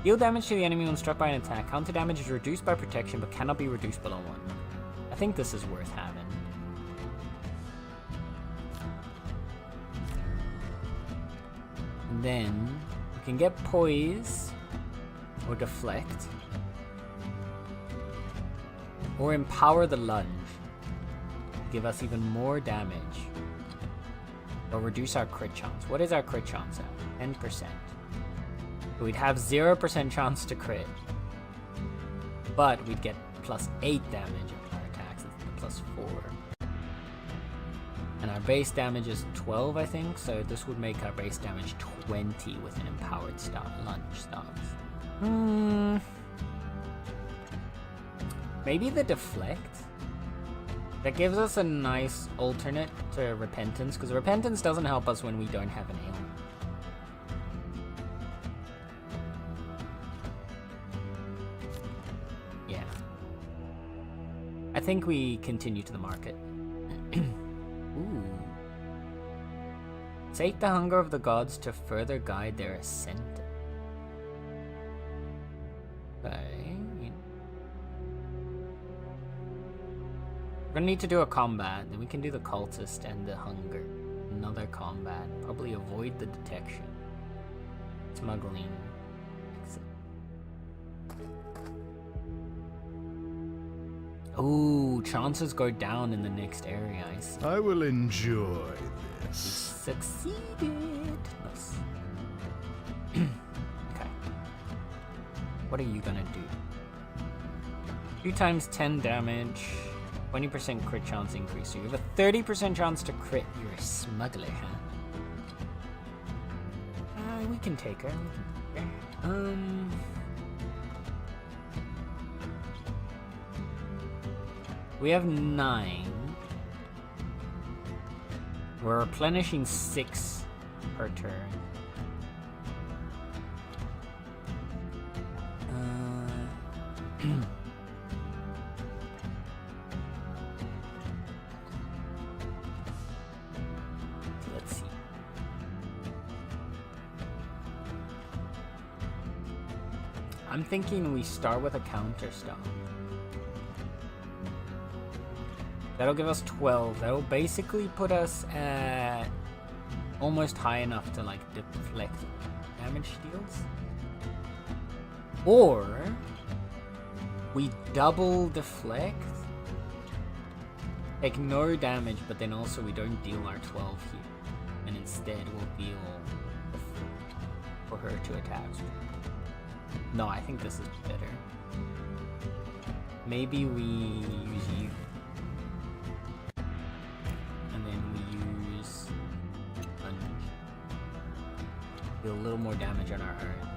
Deal damage to the enemy when struck by an attack. Counter damage is reduced by protection but cannot be reduced below 1. I think this is worth having. And then we can get poise or deflect or empower the lunge. Give us even more damage or reduce our crit chance. What is our crit chance at? 10%. We'd have 0% chance to crit, but we'd get plus 8 damage on our attacks instead of plus 4. And our base damage is 12, I think, so this would make our base damage 20 with an empowered lunge stance. Maybe the deflect? That gives us a nice alternate to repentance, because repentance doesn't help us when we don't have an ailment. Yeah. I think we continue to the market. Ooh. Sate the hunger of the gods to further guide their ascent. Okay. We're gonna need to do a combat, then we can do the cultist and the hunger. Another combat. Probably avoid the detection. Smuggling. Exit. Ooh, chances go down in the next area, I see. I will enjoy this. Succeeded. Nice. Okay. What are you gonna do? 2 times 10 damage. 20% crit chance increase. So you have a 30% chance to crit. You're a smuggler, huh? We can take her. We have 9. We're replenishing 6 per turn. Let's see. I'm thinking we start with a counter stomp. That'll give us 12. That'll basically put us at almost high enough to like deflect damage deals. Or we double deflect, take no damage, but then also we don't deal our 12 here. And instead we'll deal for her to attack. No, I think this is better. Maybe we use you. And then we use lunge. Do a little more damage on our earth.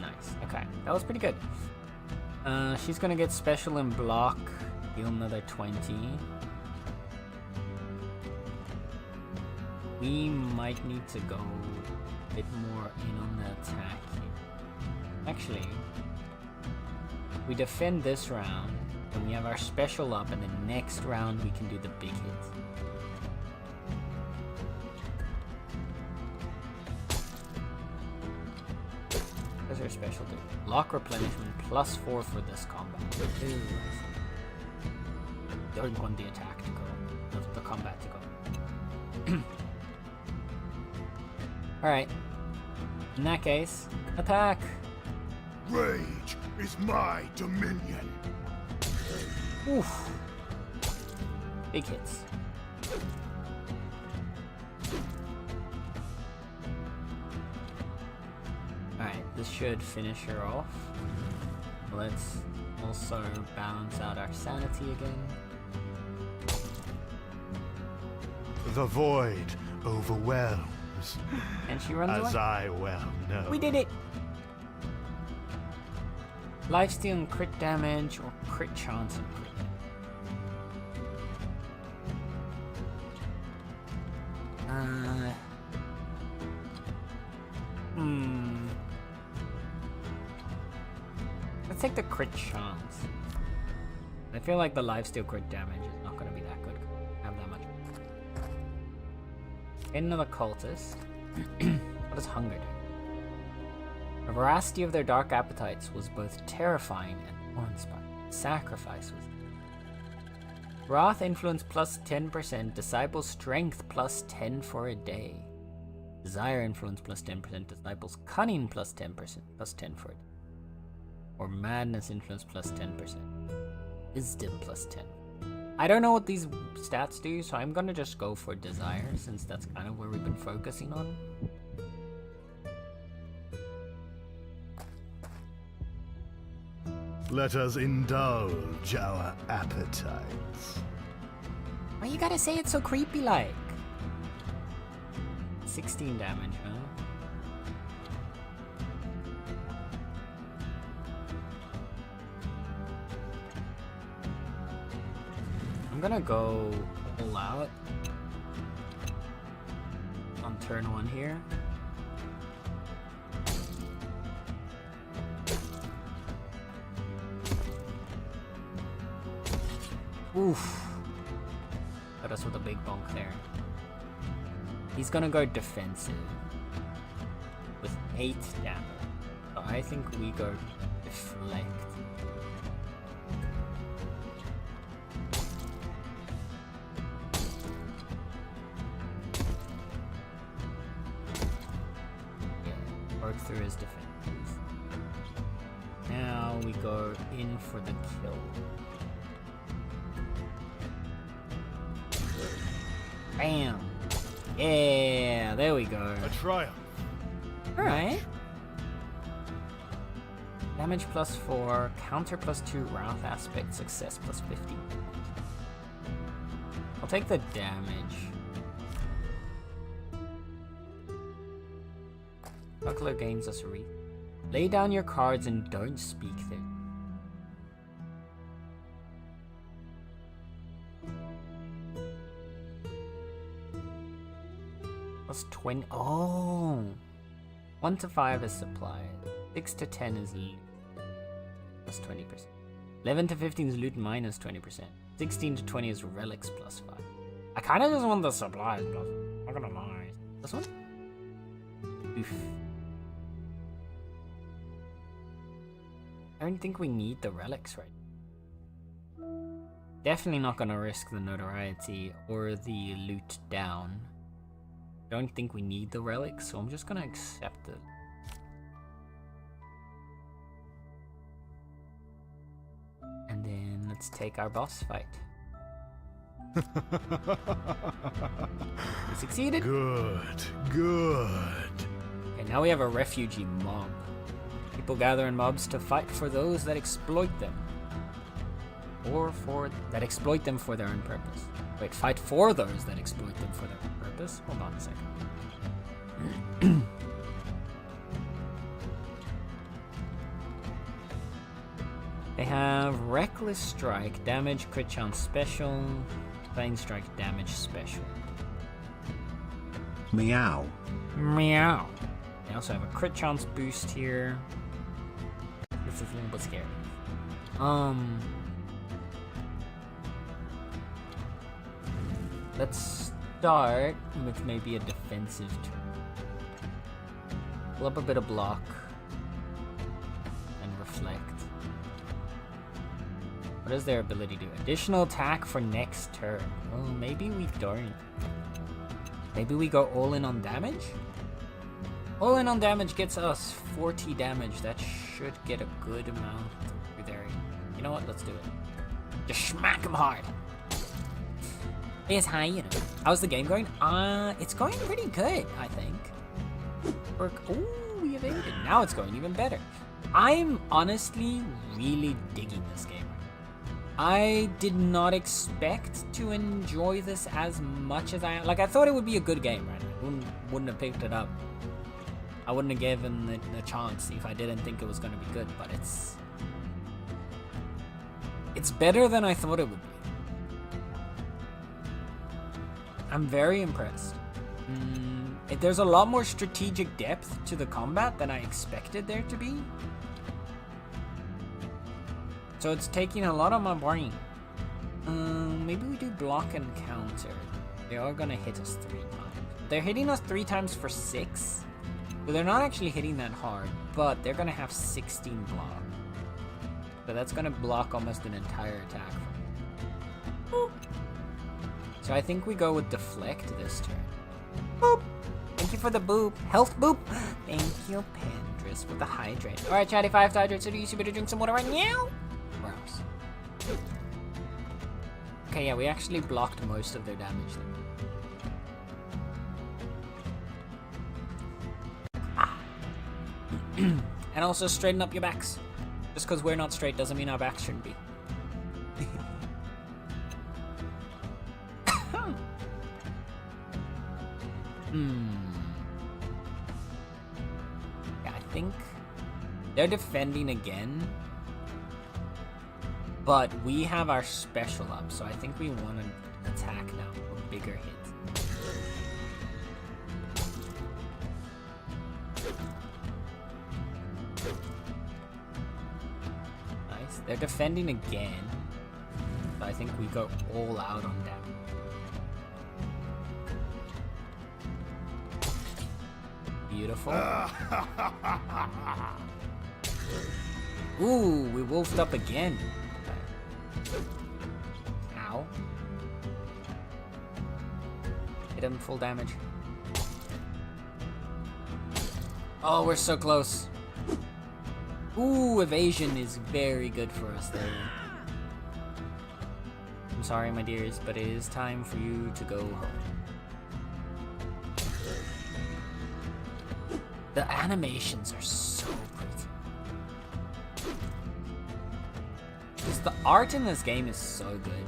Nice. Okay, that was pretty good. She's gonna get special and block. Deal another 20. We might need to go a bit more in on the attack here. Actually, we defend this round, and we have our special up, and the next round we can do the big hit. What does our special do? Block replenishment plus 4 for this combat. Ooh. Don't want the attack to go, the combat to go. Alright. In that case, attack! Rage is my dominion. Oof. Big hits. Alright, This should finish her off. Let's also balance out our sanity again. The void overwhelms, And she runs as away. I well know. We did it! Lifesteal and crit damage, or crit chance and crit damage. Let's take the crit chance. I feel like the lifesteal crit damage is not going to be that good. Have that much. Another cultist. What does hunger do? The voracity of their dark appetites was both terrifying and awe-inspiring. Sacrifice was. Wrath influence plus 10%. Disciple strength plus 10 for a day. Desire influence plus 10%. Disciples cunning plus 10%. Plus 10 for a day. Or madness influence plus 10%. Wisdom plus 10. I don't know what these stats do, so I'm gonna just go for desire, since that's kind of where we've been focusing on. Let us indulge our appetites. Why you gotta say it so creepy like? 16 damage, huh? I'm gonna go all out on turn 1 here. Oof. Got us with a big bonk there. He's gonna go defensive with 8 damage. So I think we go deflect. Yeah, work through his defenses. Now we go in for the kill. Bam! Yeah, there we go. A triumph. Alright. Damage plus 4, counter plus 2, wrath aspect, success plus 50. I'll take the damage. Buckler gains us a wreath. Lay down your cards and don't speak there. Plus 20. Oh! 1 to 5 is supply. 6 to 10 is loot. Plus 20%. 11 to 15 is loot minus 20%. 16 to 20 is relics plus 5. I kind of just want the supplies plus. I'm not gonna lie. This one? Oof. I don't think we need the relics right. Definitely not gonna risk the notoriety or the loot down. Don't think we need the relics, so I'm just gonna accept it. And then let's take our boss fight. We succeeded. Good, good. Okay, now we have a refugee mob. People gather in mobs to fight for those that exploit them. Or for that exploit them for their own purpose. Wait, fight for those that exploit them for their own purpose? Hold on a second. They have Reckless Strike, Damage, Crit Chance Special, Plain Strike, Damage Special. Meow. Meow. They also have a Crit Chance boost here. This is a little bit scary. Let's start with maybe a defensive turn. Pull up a bit of block and reflect. What does their ability do? Additional attack for next turn. Well, maybe we don't. Maybe we go all in on damage? All in on damage gets us 40 damage. That should get a good amount through there. You know what? Let's do it. Just smack him hard. Yes, hi, you know. How's the game going? It's going pretty good, I think. Ooh. we evaded. Now it's going even better. I'm honestly really digging this game. I did not expect to enjoy this as much as I... Like, I thought it would be a good game, right? I wouldn't have picked it up. I wouldn't have given it a chance if I didn't think it was going to be good, but it's better than I thought it would be. I'm very impressed. There's a lot more strategic depth to the combat than I expected there to be. So it's taking a lot of my brain. Maybe we do block and counter. They are gonna hit us 3 times. They're hitting us 3 times for 6. So they're not actually hitting that hard, but they're gonna have 16 block. So that's gonna block almost an entire attack. Boop. So I think we go with deflect this turn. Boop. Thank you for the boop. Health boop. Thank you, Pendris, with the hydrate. Alright, chat, if I have to hydrate, so you better drink some water right now. Where else? Okay, yeah, we actually blocked most of their damage there. Ah. And also straighten up your backs. Just because we're not straight doesn't mean our backs shouldn't be. Yeah, I think they're defending again. But we have our special up, so I think we want to attack now. A bigger hit. Nice. They're defending again. So I think we go all out on them. Beautiful. Ooh, we wolfed up again. Ow. Hit him full damage. Oh, we're so close. Ooh, evasion is very good for us there. I'm sorry, my dears, but it is time for you to go home. The animations are so pretty. Just the art in this game is so good.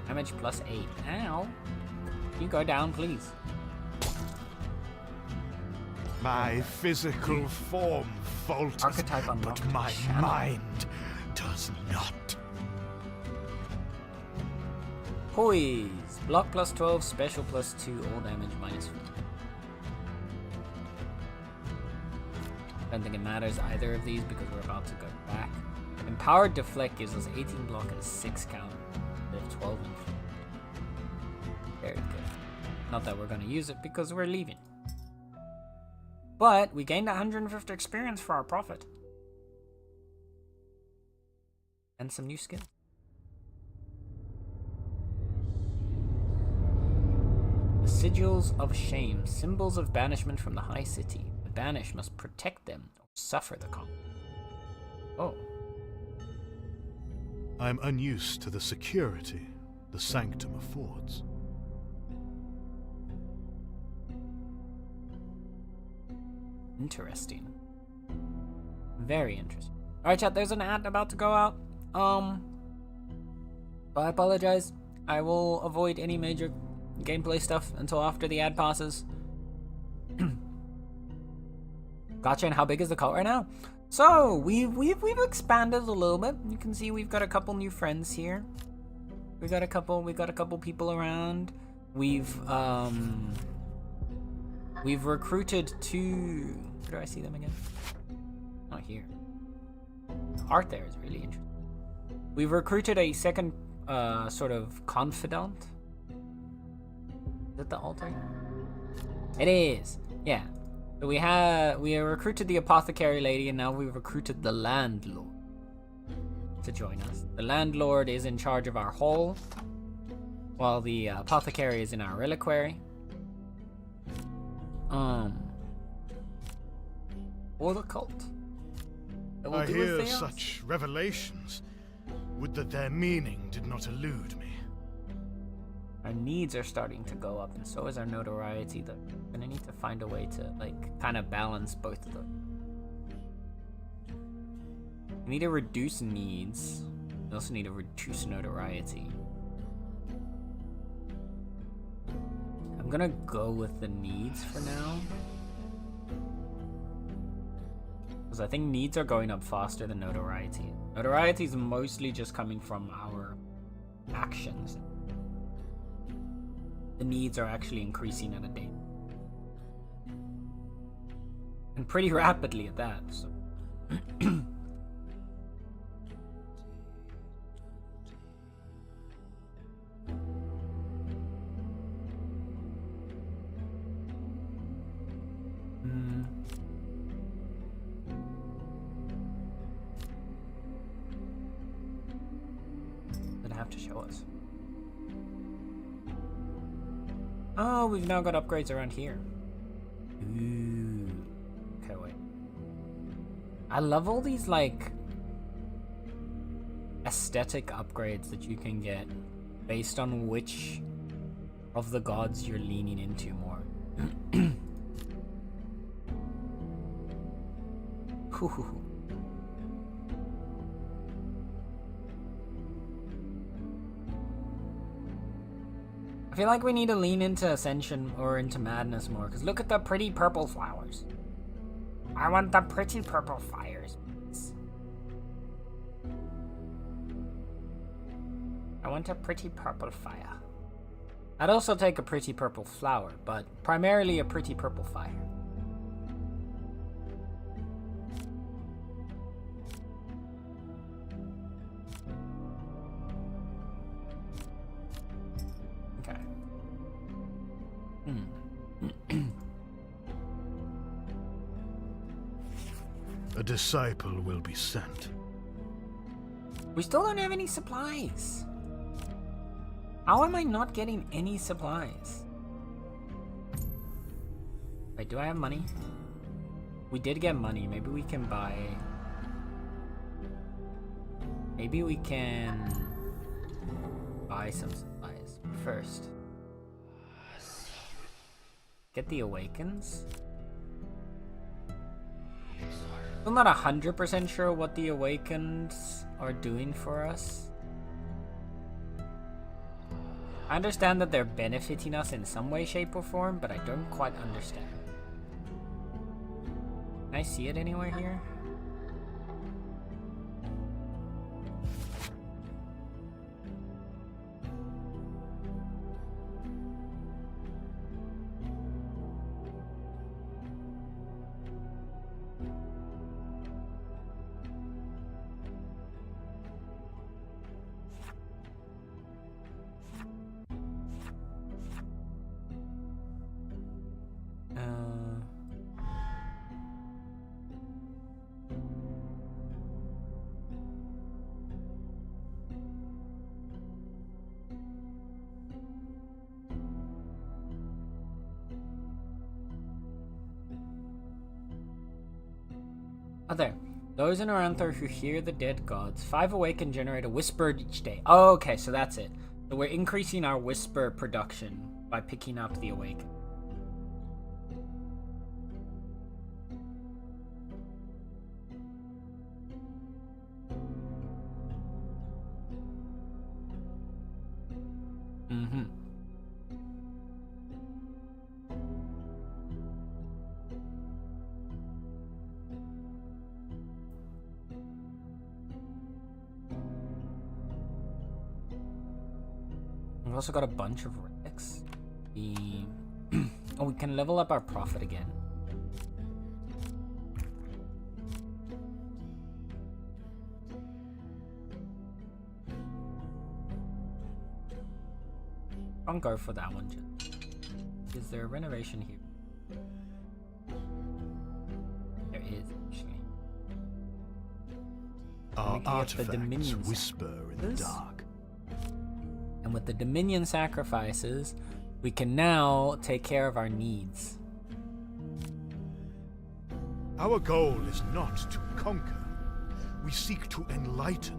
Damage plus 8. Ow. You go down, please. My physical form falters, Archetype unlocked. but my Channel. mind does not. Poise. Block plus 12, special plus 2, all damage minus 4. I don't think it matters either of these because we're about to go back. Empowered Deflect gives us 18 block and a 6 count. We have 12 and 4. Very good. Not that we're going to use it because we're leaving. But we gained 150 experience for our profit. And some new skills. The Sigils of Shame, symbols of banishment from the High City. The banished must protect them or suffer the con. Oh. I'm unused to the security the sanctum affords. Interesting. Very interesting. Alright, chat, there's an ad about to go out. But I apologize. I will avoid any major gameplay stuff until after the ad passes. Gotcha, and how big is the cult right now? So, we've expanded a little bit. You can see we've got a couple new friends here. We got a couple people around. We've recruited 2. Where do I see them again? Not here. The art there is really interesting. We've recruited a second sort of confidant. Is it the altar? It is. Yeah. So we have recruited the apothecary lady, and now we've recruited the landlord to join us. The landlord is in charge of our hall, while the apothecary is in our reliquary. Or the cult. I hear such revelations. Would that their meaning did not elude me. Our needs are starting to go up, and so is our notoriety. Though we're gonna need to find a way to like kind of balance both of them. We need to reduce needs. We also need to reduce notoriety. I'm gonna go with the needs for now. Because I think needs are going up faster than notoriety. Notoriety is mostly just coming from our actions. The needs are actually increasing at a date. And pretty rapidly at that, so. Have to show us. Oh, we've now got upgrades around here. Ooh. Okay, wait. I love all these like aesthetic upgrades that you can get based on which of the gods you're leaning into more. Hoo. I feel like we need to lean into Ascension or into Madness more, because look at the pretty purple flowers. I want the pretty purple fires. I want a pretty purple fire. I'd also take a pretty purple flower, but primarily a pretty purple fire. A disciple will be sent. We still don't have any supplies. How am I not getting any supplies? Wait, do I have money? We did get money. Maybe we can buy... Maybe we can buy some supplies first. Get the Awakens. I'm not 100% sure what the Awakens are doing for us. I understand that they're benefiting us in some way, shape, or form, but I don't quite understand. Can I see it anywhere here? Oh, there. Those in Arantha who hear the dead gods. 5 awaken generate a whisper each day. Oh, okay, so that's it. So we're increasing our whisper production by picking up the awaken. Mm-hmm. We've also got a bunch of relics. Oh, we can level up our profit again. I'll go for that one. Is there a renovation here? There is, actually. Our artifacts whisper in the dark. And with the Dominion sacrifices, we can now take care of our needs. Our goal is not to conquer. We seek to enlighten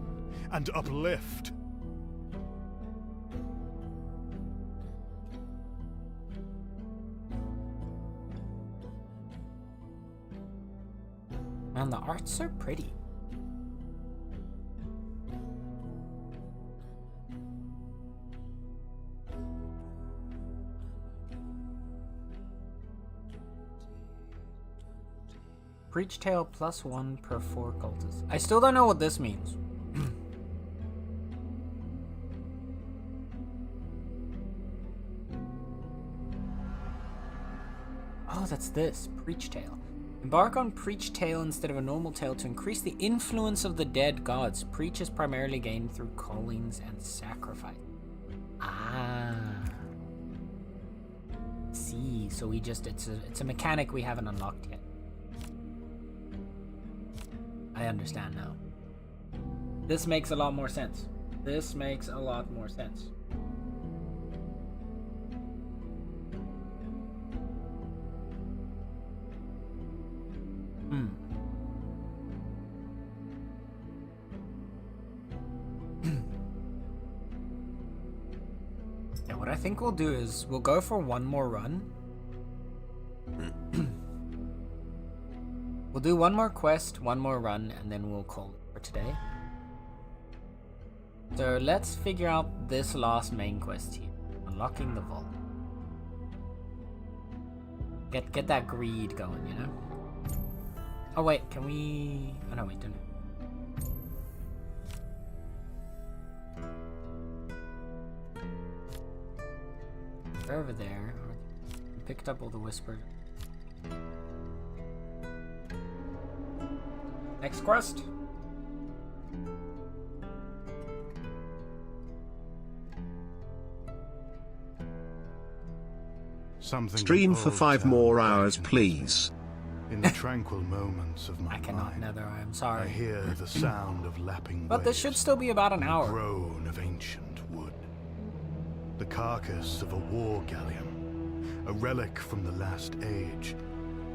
and uplift. Man, the art's so pretty. Breach tail +1 per 4 cultists. I still don't know what this means. Oh, that's this. Preach tail. Embark on Preach tail instead of a normal tail to increase the influence of the dead gods. Preach is primarily gained through callings and sacrifice. Ah. See, so we just it's a mechanic we haven't unlocked yet. I understand now. This makes a lot more sense. This makes a lot more sense. Yeah, what I think we'll do is we'll go for one more run. We'll do one more quest, one more run, and then we'll call it for today. So let's figure out this last main quest here. Unlocking the vault. Get that greed going, you know? Oh wait, can we... Oh no, wait, don't. They're over there. We picked up all the whispers. Next quest. Something Stream for old 5 town more hours, beckons. please. In the tranquil moments of my I cannot, mind, Nether, I am I sorry. hear the sound of lapping But this should waves, still be about an the hour. groan of ancient wood. The carcass of a war galleon, a relic from the last age,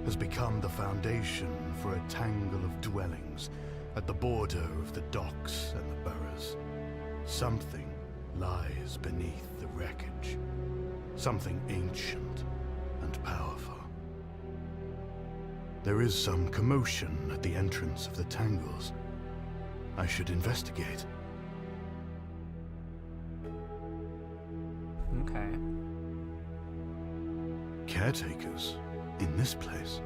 has become the foundation for a tangle of dwellings at the border of the docks and the boroughs. Something lies beneath the wreckage. Something ancient and powerful. There is some commotion at the entrance of the tangles. I should investigate. Okay. Caretakers in this place.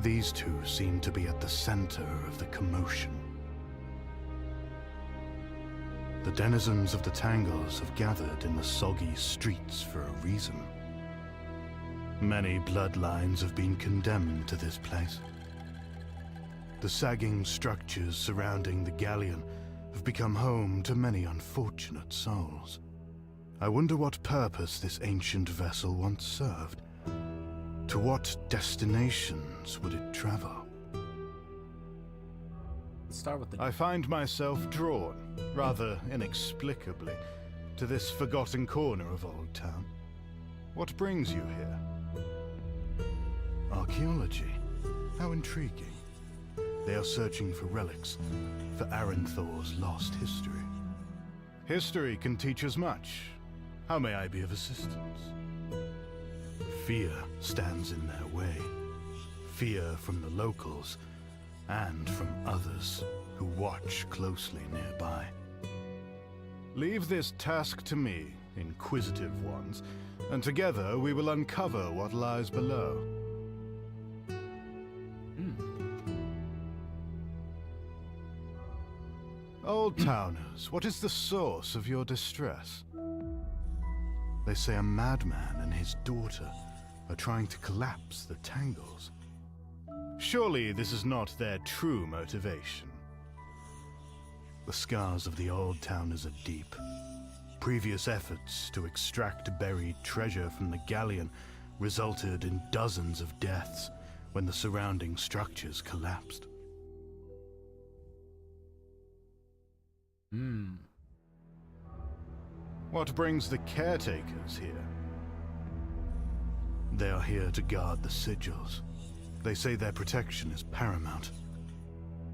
These two seem to be at the center of the commotion. The denizens of the tangles have gathered in the soggy streets for a reason. Many bloodlines have been condemned to this place. The sagging structures surrounding the galleon have become home to many unfortunate souls. I wonder what purpose this ancient vessel once served. To what destinations would it travel? Let's start with the... I find myself drawn, rather inexplicably, to this forgotten corner of Old Town. What brings you here? Archaeology. How intriguing. They are searching for relics, for Aranthor's lost history. History can teach us much. How may I be of assistance? Fear stands in their way. Fear from the locals, and from others who watch closely nearby. Leave this task to me, inquisitive ones, and together we will uncover what lies below. Old Towners, what is the source of your distress? They say a madman and his daughter are trying to collapse the tangles. Surely this is not their true motivation. The scars of the Old Towners are deep. Previous efforts to extract buried treasure from the galleon resulted in dozens of deaths when the surrounding structures collapsed. What brings the caretakers here? They are here to guard the sigils. They say their protection is paramount.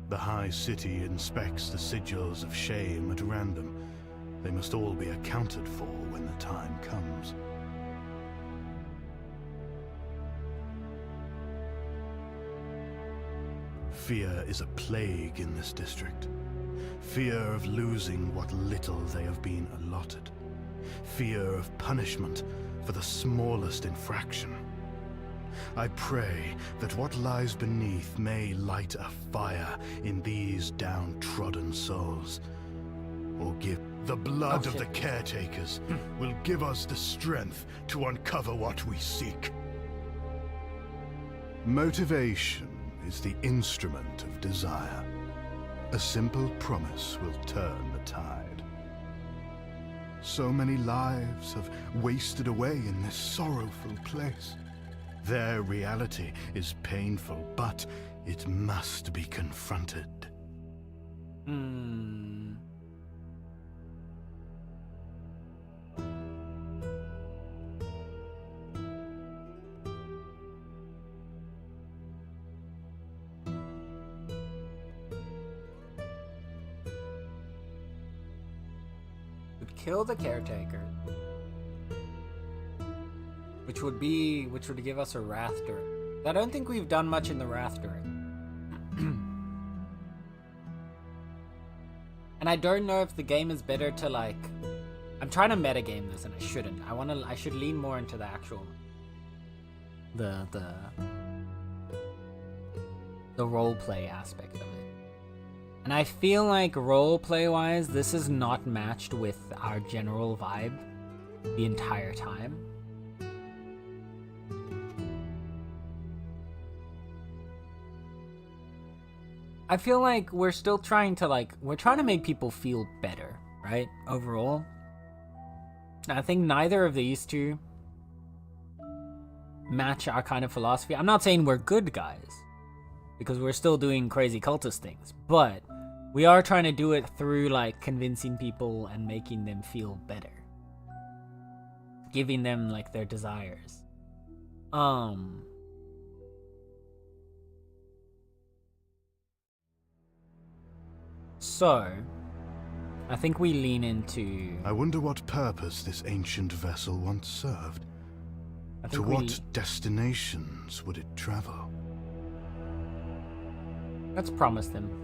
The High City inspects the sigils of shame at random. They must all be accounted for when the time comes. Fear is a plague in this district. Fear of losing what little they have been allotted. Fear of punishment for the smallest infraction. I pray that what lies beneath may light a fire in these downtrodden souls. Or give the blood of the caretakers will give us the strength to uncover what we seek. Motivation is the instrument of desire. A simple promise will turn the tide. So many lives have wasted away in this sorrowful place. Their reality is painful, but it must be confronted. Kill the caretaker, which would give us a wrath during. I don't think we've done much in the wrath during. And I don't know if the game is better to like. I'm trying to metagame this and I shouldn't. I should lean more into the actual the roleplay aspect of it. And I feel like roleplay wise, this is not matched with our general vibe the entire time. I feel like we're still trying to make people feel better, right? Overall. I think neither of these two match our kind of philosophy. I'm not saying we're good guys, because we're still doing crazy cultist things, but we are trying to do it through like convincing people and making them feel better. Giving them like their desires. So I think we lean into... I wonder what purpose this ancient vessel once served. To what destinations would it travel? Let's promise them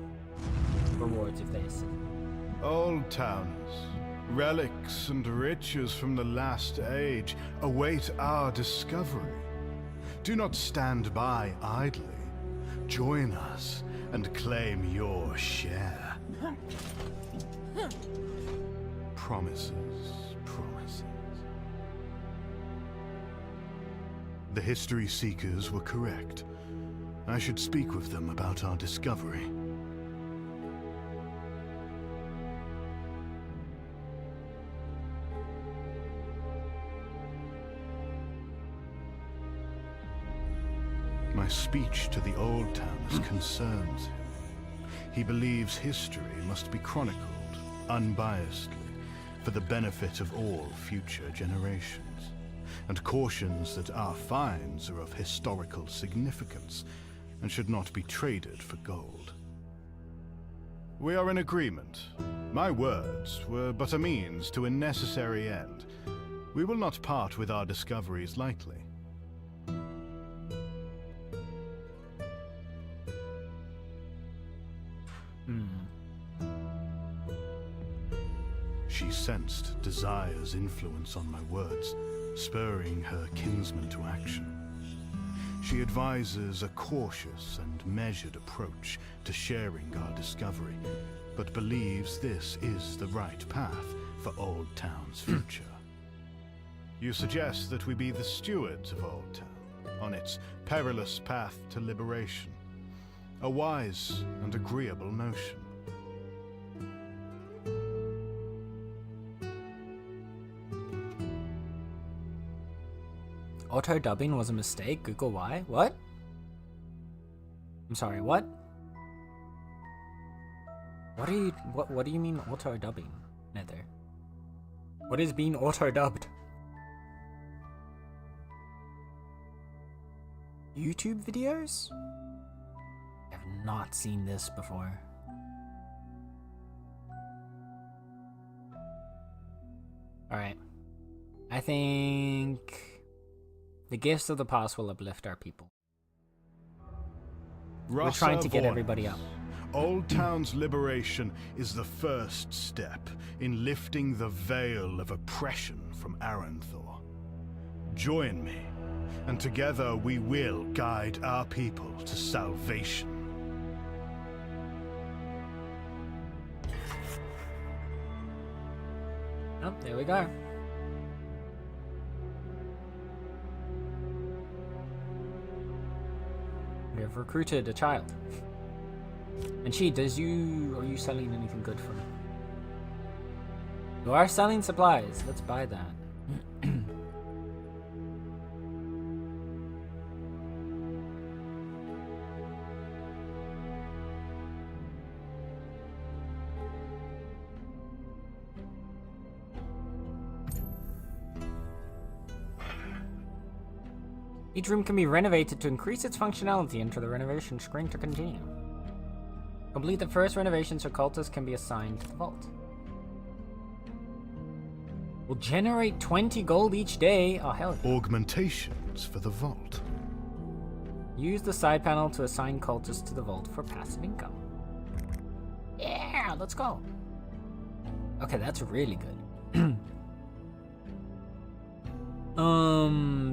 rewards if they say. Old towns, relics and riches from the last age await our discovery. Do not stand by idly. Join us and claim your share. Promises, promises. The history seekers were correct. I should speak with them about our discovery. My speech to the Old Towners concerns him. He believes history must be chronicled, unbiasedly, for the benefit of all future generations, and cautions that our finds are of historical significance and should not be traded for gold. We are in agreement. My words were but a means to a necessary end. We will not part with our discoveries lightly. She sensed desire's influence on my words, spurring her kinsman to action. She advises a cautious and measured approach to sharing our discovery, but believes this is the right path for Old Town's future. You suggest that we be the stewards of Old Town, on its perilous path to liberation. A wise and agreeable notion. Auto-dubbing was a mistake? Google why? What? I'm sorry, what? What do you mean auto-dubbing, Nether? What is being auto-dubbed? YouTube videos? I have not seen this before. Alright. I think the gifts of the past will uplift our people. We're trying to get Void. everybody up. Old Town's liberation is the first step in lifting the veil of oppression from Aranthor. Join me, and together we will guide our people to salvation. Oh, there we go. We have recruited a child. And she, are you selling anything good for me? You are selling supplies. Let's buy that. Each room can be renovated to increase its functionality. Enter the renovation screen to continue. Complete the first renovation so cultists can be assigned to the vault. Will generate 20 gold each day. Oh, hell yeah. Augmentations for the vault. Use the side panel to assign cultists to the vault for passive income. Yeah, let's go. Okay, that's really good.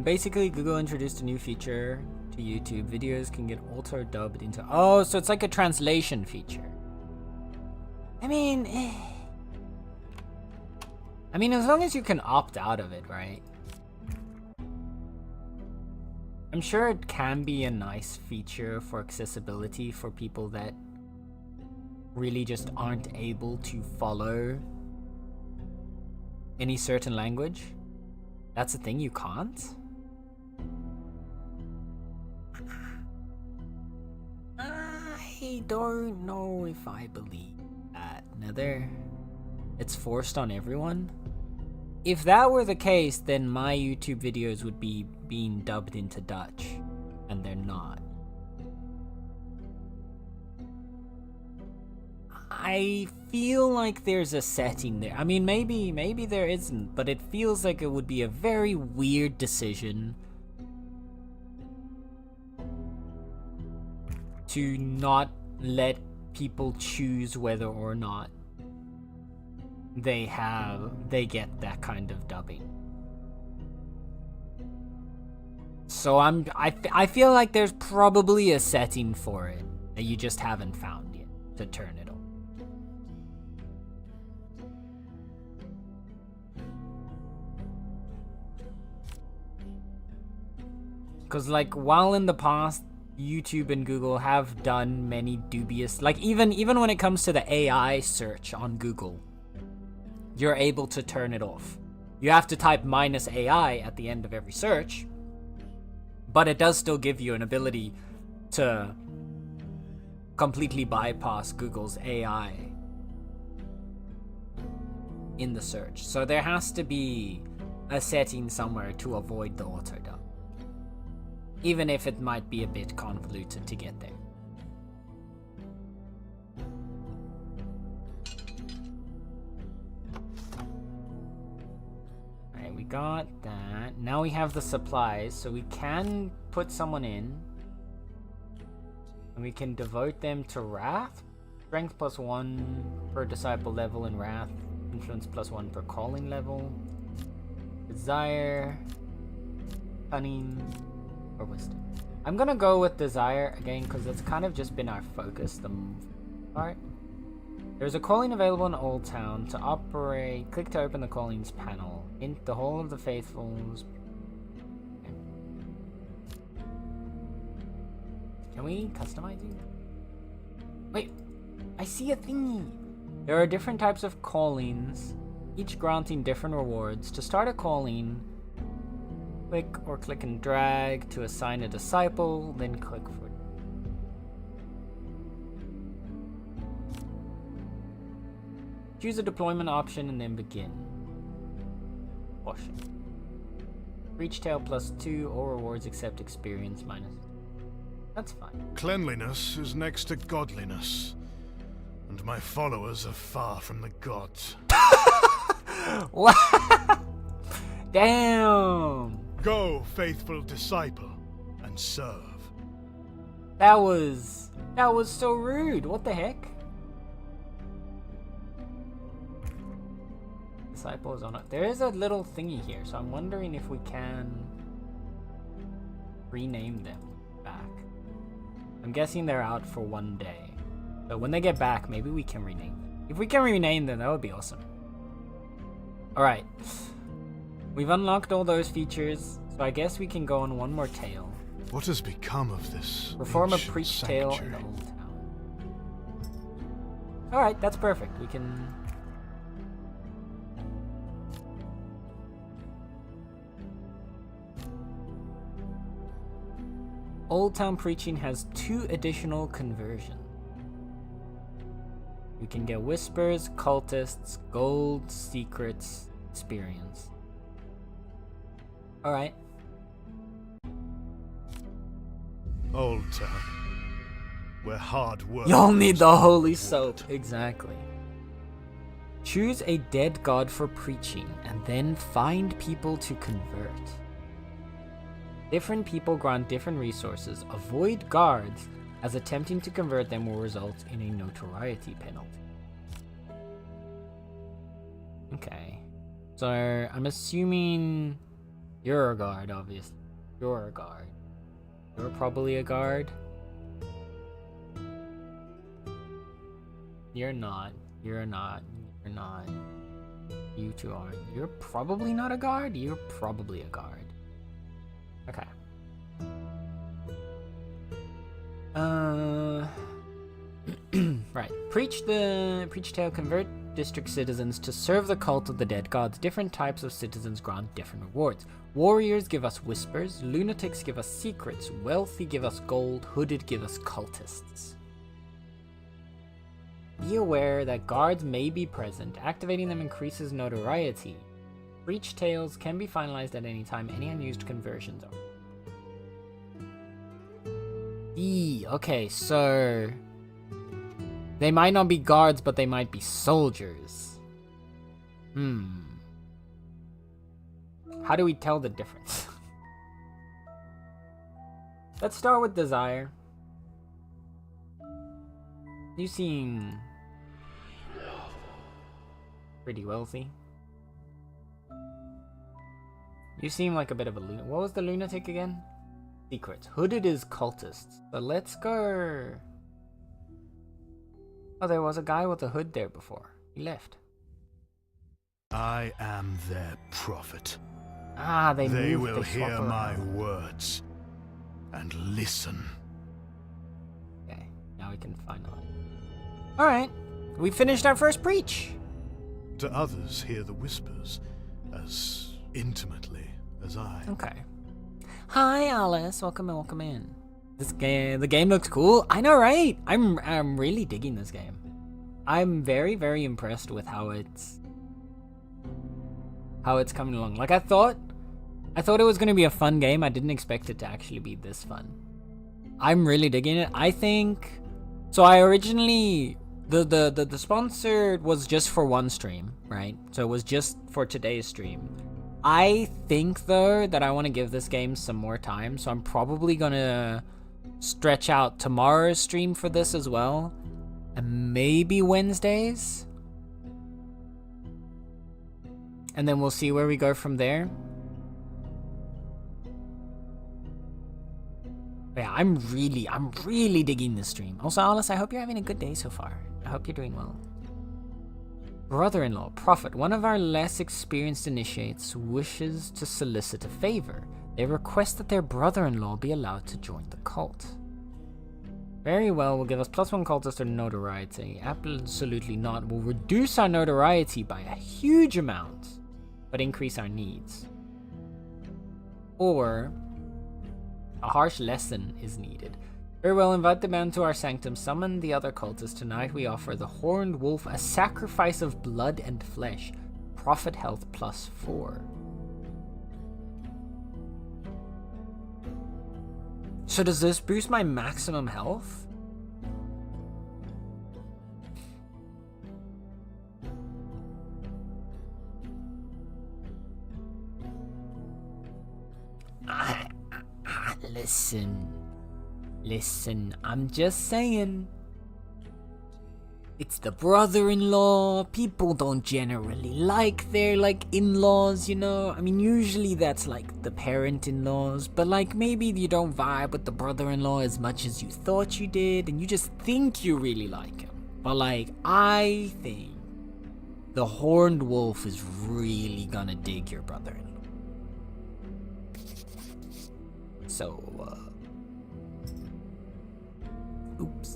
Basically Google introduced a new feature to YouTube. Videos can get auto-dubbed into... Oh, so it's like a translation feature. I mean, as long as you can opt out of it, right? I'm sure it can be a nice feature for accessibility for people that really just aren't able to follow any certain language. That's the thing, you can't? I don't know if I believe that, Nether. It's forced on everyone. If that were the case, then my YouTube videos would be being dubbed into Dutch, and they're not. I feel like there's a setting there. I mean, maybe there isn't, but it feels like it would be a very weird decision to not let people choose whether or not they get that kind of dubbing. So I feel like there's probably a setting for it that you just haven't found yet to turn it on. Because, like, while in the past, YouTube and Google have done many dubious... Like, even when it comes to the AI search on Google, you're able to turn it off. You have to type -AI at the end of every search, but it does still give you an ability to completely bypass Google's AI in the search. So there has to be a setting somewhere to avoid the auto-dub, even if it might be a bit convoluted to get there. Alright, we got that. Now we have the supplies, so we can put someone in. And we can devote them to Wrath. Strength +1 per disciple level in Wrath. Influence +1 per calling level. Desire. Cunning. Or Wisdom. I'm gonna go with Desire again because that's kind of just been our focus, the part. There's a calling available in Old Town. To operate, click to open the callings panel. In the Hall of the Faithfuls. Okay. Can we customize it? Wait, I see a thingy. There are different types of callings, each granting different rewards. To start a calling, click and drag to assign a disciple, then click for it. Choose a deployment option and then begin. Washing. Reach tail +2, all rewards except experience -. That's fine. Cleanliness is next to godliness, and my followers are far from the gods. What? Damn! Go, faithful disciple, and serve. That was That was so rude. What the heck? Disciples on it. There is a little thingy here, so I'm wondering if we can rename them back. I'm guessing they're out for one day. So when they get back, maybe we can rename them. If we can rename them, that would be awesome. Alright. We've unlocked all those features, so I guess we can go on one more tale. What has become of this? Perform a ancient preach tale in sanctuary? the Old Town. Alright, that's perfect. We can... Old Town Preaching has 2 additional conversions. You can get Whispers, Cultists, Gold, Secrets, Experience. Alright. Old Town, where hard work. You'll need the holy soap. Exactly. Choose a dead god for preaching, and then find people to convert. Different people grant different resources. Avoid guards, as attempting to convert them will result in a notoriety penalty. Okay. So, I'm assuming you're a guard, obviously. You're a guard. You're probably a guard. You're not. You're not. You're not. You two aren't. You're probably not a guard. You're probably a guard. Okay. Right. Preach tale, convert district citizens to serve the cult of the dead gods. Different types of citizens grant different rewards. Warriors give us whispers, lunatics give us secrets, wealthy give us gold, hooded give us cultists. Be aware that guards may be present. Activating them increases notoriety. Breach tales can be finalized at any time. Any unused conversions are. Okay, so they might not be guards, but they might be soldiers. How do we tell the difference? Let's start with Desire. You seem pretty wealthy. You seem like a bit of a lunatic. What was the lunatic again? Secrets. Hooded is cultists. But let's go... Oh, there was a guy with a hood there before. He left. I am their prophet. Ah, they will swap hear my around. words and listen. Okay, now we can finalize. Alright, we finished our first preach. To others hear the whispers as intimately as I. Okay. Hi, Eyeless. Welcome in, welcome in. This game, the game looks cool. I know, right? I'm really digging this game. I'm very, very impressed with how it's coming along. Like I thought it was gonna be a fun game. I didn't expect it to actually be this fun. I'm really digging it. I think so. I originally the sponsor was just for one stream, right? So it was just for today's stream. I think though that I want to give this game some more time, so I'm probably gonna stretch out tomorrow's stream for this as well, and maybe Wednesdays, and then we'll see where we go from there. But yeah, I'm really digging this stream. Also, Alice, I hope you're having a good day so far. I hope you're doing well. Brother-in-law, Prophet, one of our less experienced initiates wishes to solicit a favor. They request that their brother-in-law be allowed to join the cult. Very well, will give us +1 cultist or notoriety. Absolutely not. Will reduce our notoriety by a huge amount, but increase our needs. Or a harsh lesson is needed. Very well, invite the man to our sanctum. Summon the other cultists. Tonight we offer the Horned Wolf a sacrifice of blood and flesh. Prophet health +4. So does this boost my maximum health? Listen. Listen, I'm just saying. It's the brother-in-law. People don't generally like their, like, in-laws, you know? I mean, usually that's, like, the parent-in-laws. But, like, maybe you don't vibe with the brother-in-law as much as you thought you did. And you just think you really like him. But, like, I think the horned wolf is really gonna dig your brother-in-law. So, oops.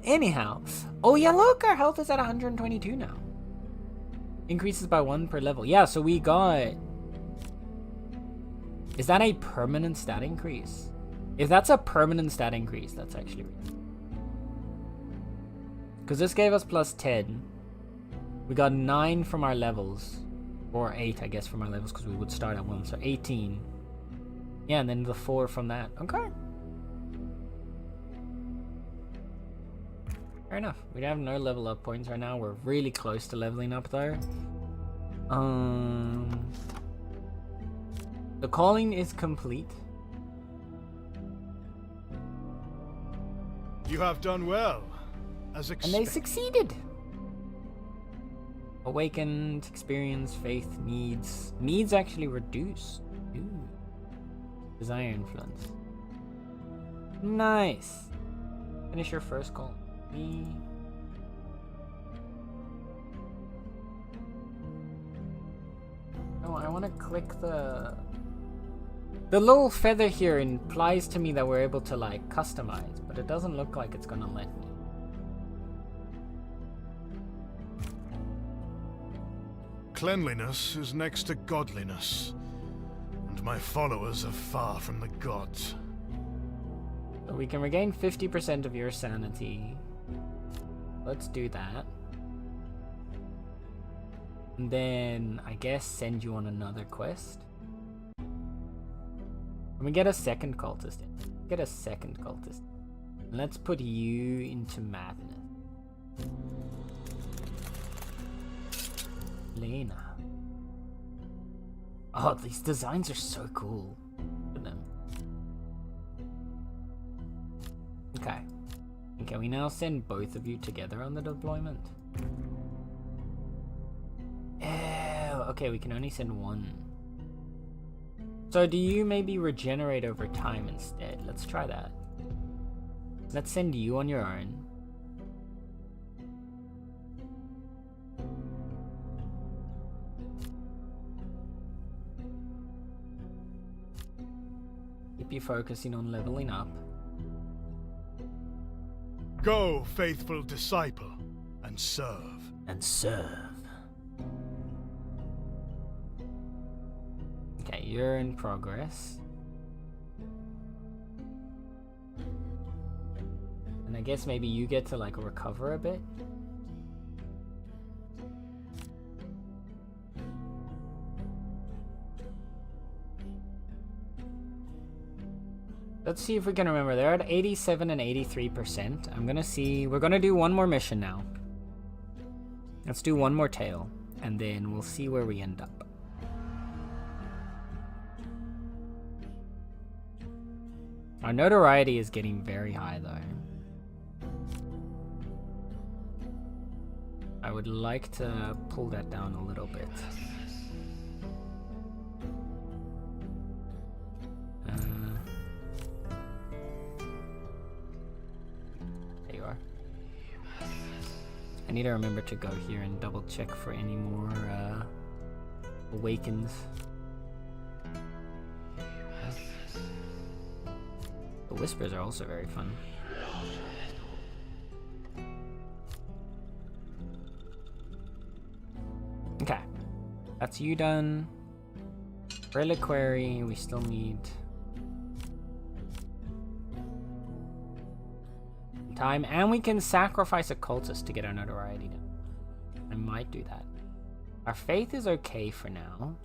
Anyhow. Oh yeah, look, our health is at 122 now. Increases by 1 per level. Yeah, so we got... Is that a permanent stat increase? If that's a permanent stat increase, that's actually really... Because this gave us plus 10. We got 9 from our levels. Or 8, I guess, from our levels, because we would start at 1. So 18. Yeah, and then the 4 from that. Okay. Fair enough. We have no level up points right now. We're really close to leveling up though. The calling is complete. You have done well, as expected. And they succeeded. Awakened, experience, faith, needs. Needs actually reduced. Ooh. Desire influence. Nice. Finish your first call. Oh, I want to click the little feather here implies to me that we're able to like customize, but it doesn't look like it's gonna let me. Cleanliness is next to godliness, and my followers are far from the gods. So we can regain 50% of your sanity. Let's do that. And then, I guess, send you on another quest. Let me get a second cultist in. Get a second cultist. And let's put you into madness. Lena. Oh, these designs are so cool. Look at them. Okay. And can we now send both of you together on the deployment? Ew, okay, we can only send one. So do you maybe regenerate over time instead? Let's try that. Let's send you on your own. Keep you focusing on leveling up. Go, faithful disciple, and serve. And serve. Okay, you're in progress. And I guess maybe you get to like recover a bit. Let's see if we can remember. They're at 87 and 83%. I'm gonna see. We're gonna do one more mission now. Let's do one more tale, and then we'll see where we end up. Our notoriety is getting very high, though. I would like to pull that down a little bit. There you are. I need to remember to go here and double check for any more awakens. The whispers are also very fun. Okay, that's you done. Reliquary, we still need time, and we can sacrifice a cultist to get our notoriety done. I might do that. Our faith is okay for now.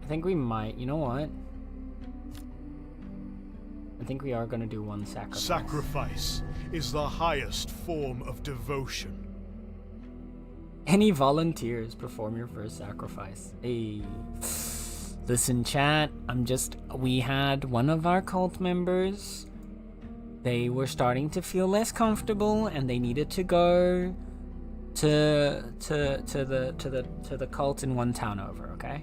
I think we might, you know what? I think we are gonna do one sacrifice. Sacrifice is the highest form of devotion. Any volunteers perform your first sacrifice? Hey. Listen, chat, we had one of our cult members. They were starting to feel less comfortable and they needed to go to the cult in one town over, okay?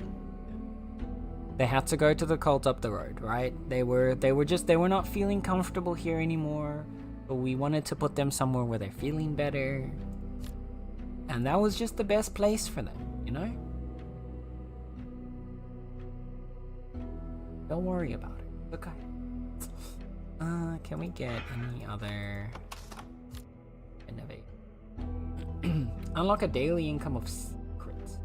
They had to go to the cult up the road, right? They were not feeling comfortable here anymore, but we wanted to put them somewhere where they're feeling better. And that was just the best place for them, you know? Don't worry about it. Okay. Can we get any other innovate? Unlock a daily income of secrets.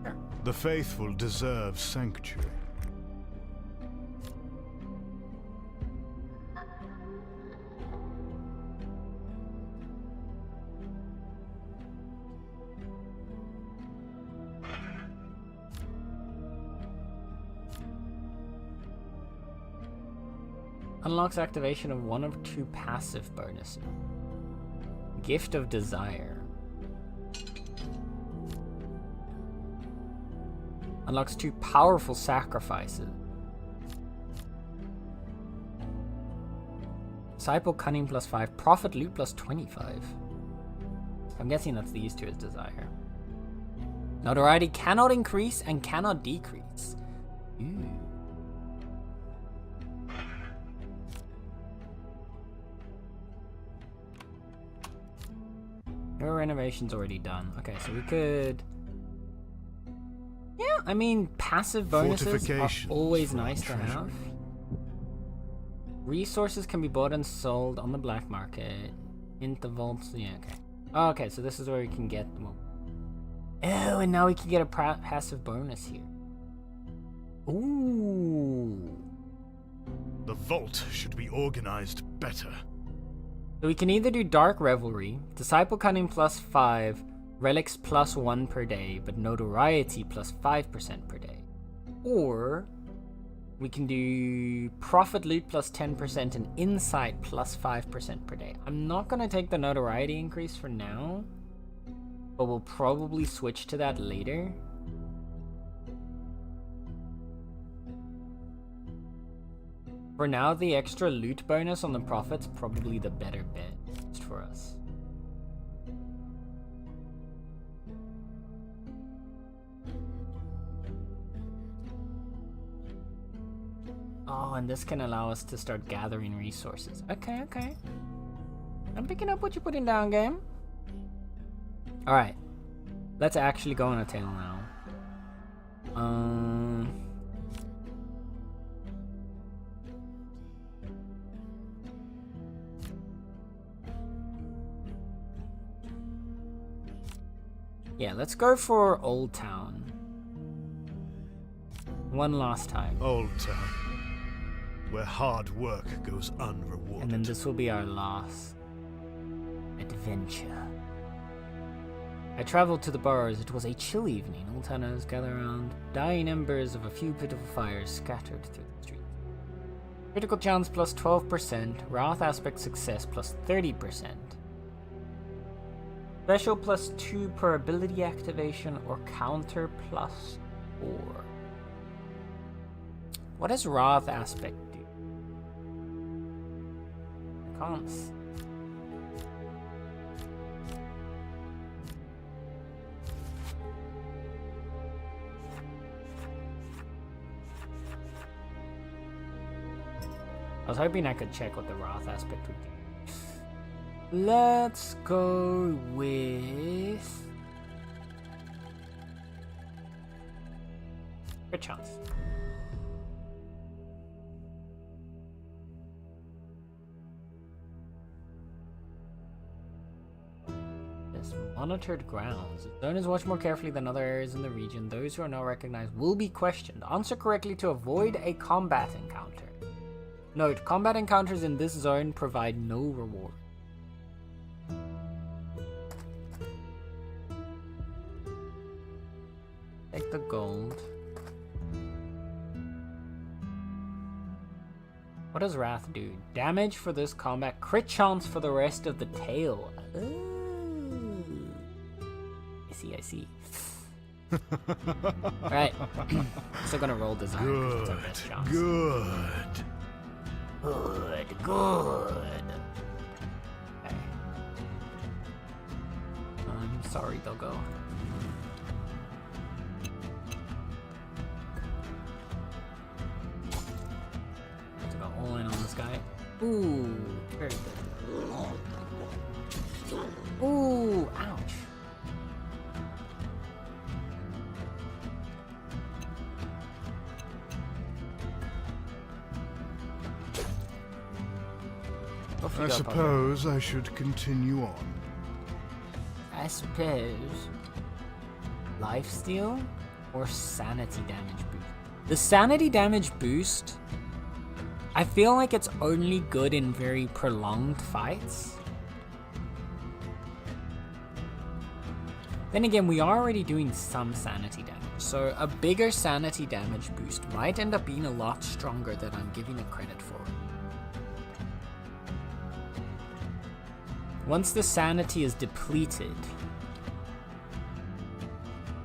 Sure. The faithful deserve sanctuary. Unlocks activation of one of two passive bonuses. Gift of Desire. Unlocks two powerful sacrifices. Disciple Cunning plus 5. Profit Loot plus 25. I'm guessing that's these two as Desire. Notoriety cannot increase and cannot decrease. Ooh. Your renovation's already done. Okay, so we could... Yeah, I mean, passive bonuses are always nice to have. Resources can be bought and sold on the black market. Into vaults, yeah, okay. Oh, okay, so this is where we can get them. Oh, and now we can get a passive bonus here. Ooh. The vault should be organized better. So we can either do Dark Revelry, Disciple Cunning plus 5, Relics plus 1 per day, but Notoriety plus 5% per day. Or we can do Profit Loot plus 10% and Insight plus 5% per day. I'm not going to take the Notoriety increase for now, but we'll probably switch to that later. For now, the extra loot bonus on the Prophet's probably the better bet for us. Oh, and this can allow us to start gathering resources. Okay, okay. I'm picking up what you're putting down, game. Alright. Let's actually go on a tail now. Yeah, let's go for Old Town. One last time. Old Town, where hard work goes unrewarded. And then this will be our last adventure. I traveled to the burrows. It was a chill evening. Old towners gather around, dying embers of a few pitiful fires scattered through the streets. Critical chance plus 12%, Wrath aspect success plus 30%. Special plus 2 per ability activation or counter plus 4. What does Wrath aspect do? I can't see. I was hoping I could check what the Wrath aspect would do. Let's go with... Good chance. This monitored grounds. If zone is watched more carefully than other areas in the region, those who are not recognized will be questioned. Answer correctly to avoid a combat encounter. Note, combat encounters in this zone provide no reward. Take the gold. What does Wrath do? Damage for this combat, crit chance for the rest of the tail. Ooh. I see. Alright. Still gonna roll design. 'Cause it's our best chance. Good. Good. Okay. I'm sorry, Doggo. Let's go all in on this guy. Ooh, very good. Ooh, ouch. I suppose I should continue on. I suppose. Lifesteal or sanity damage boost? The sanity damage boost, I feel like it's only good in very prolonged fights. Then again, we are already doing some sanity damage, so a bigger sanity damage boost might end up being a lot stronger than I'm giving it credit for. Once the sanity is depleted...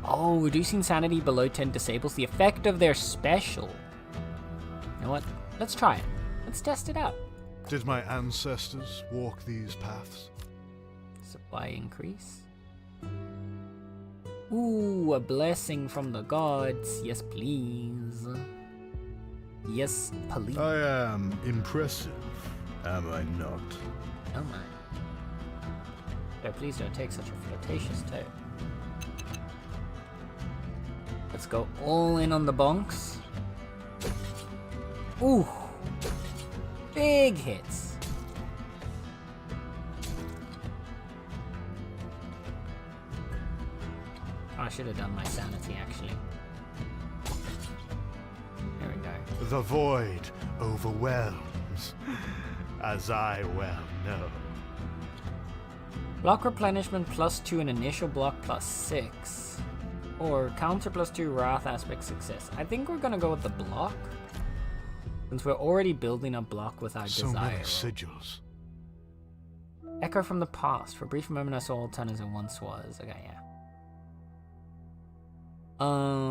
Oh, reducing sanity below 10 disables the effect of their special. You know what? Let's try it. Let's test it out. Did my ancestors walk these paths? Supply increase. Ooh, a blessing from the gods. Yes, please. Yes, please. I am impressive, am I not? Oh my. So please don't take such a flirtatious tone. Let's go all in on the bonks. Ooh. Big hits. Oh, I should have done my sanity actually. There we go. The void overwhelms, as I well know. Block replenishment +2 and initial block +6. Or counter +2 wrath aspect success. I think we're gonna go with the block. Since we're already building a block with our So desire. many sigils. Echo from the past. For a brief moment I saw all turn as it once was. Okay, yeah.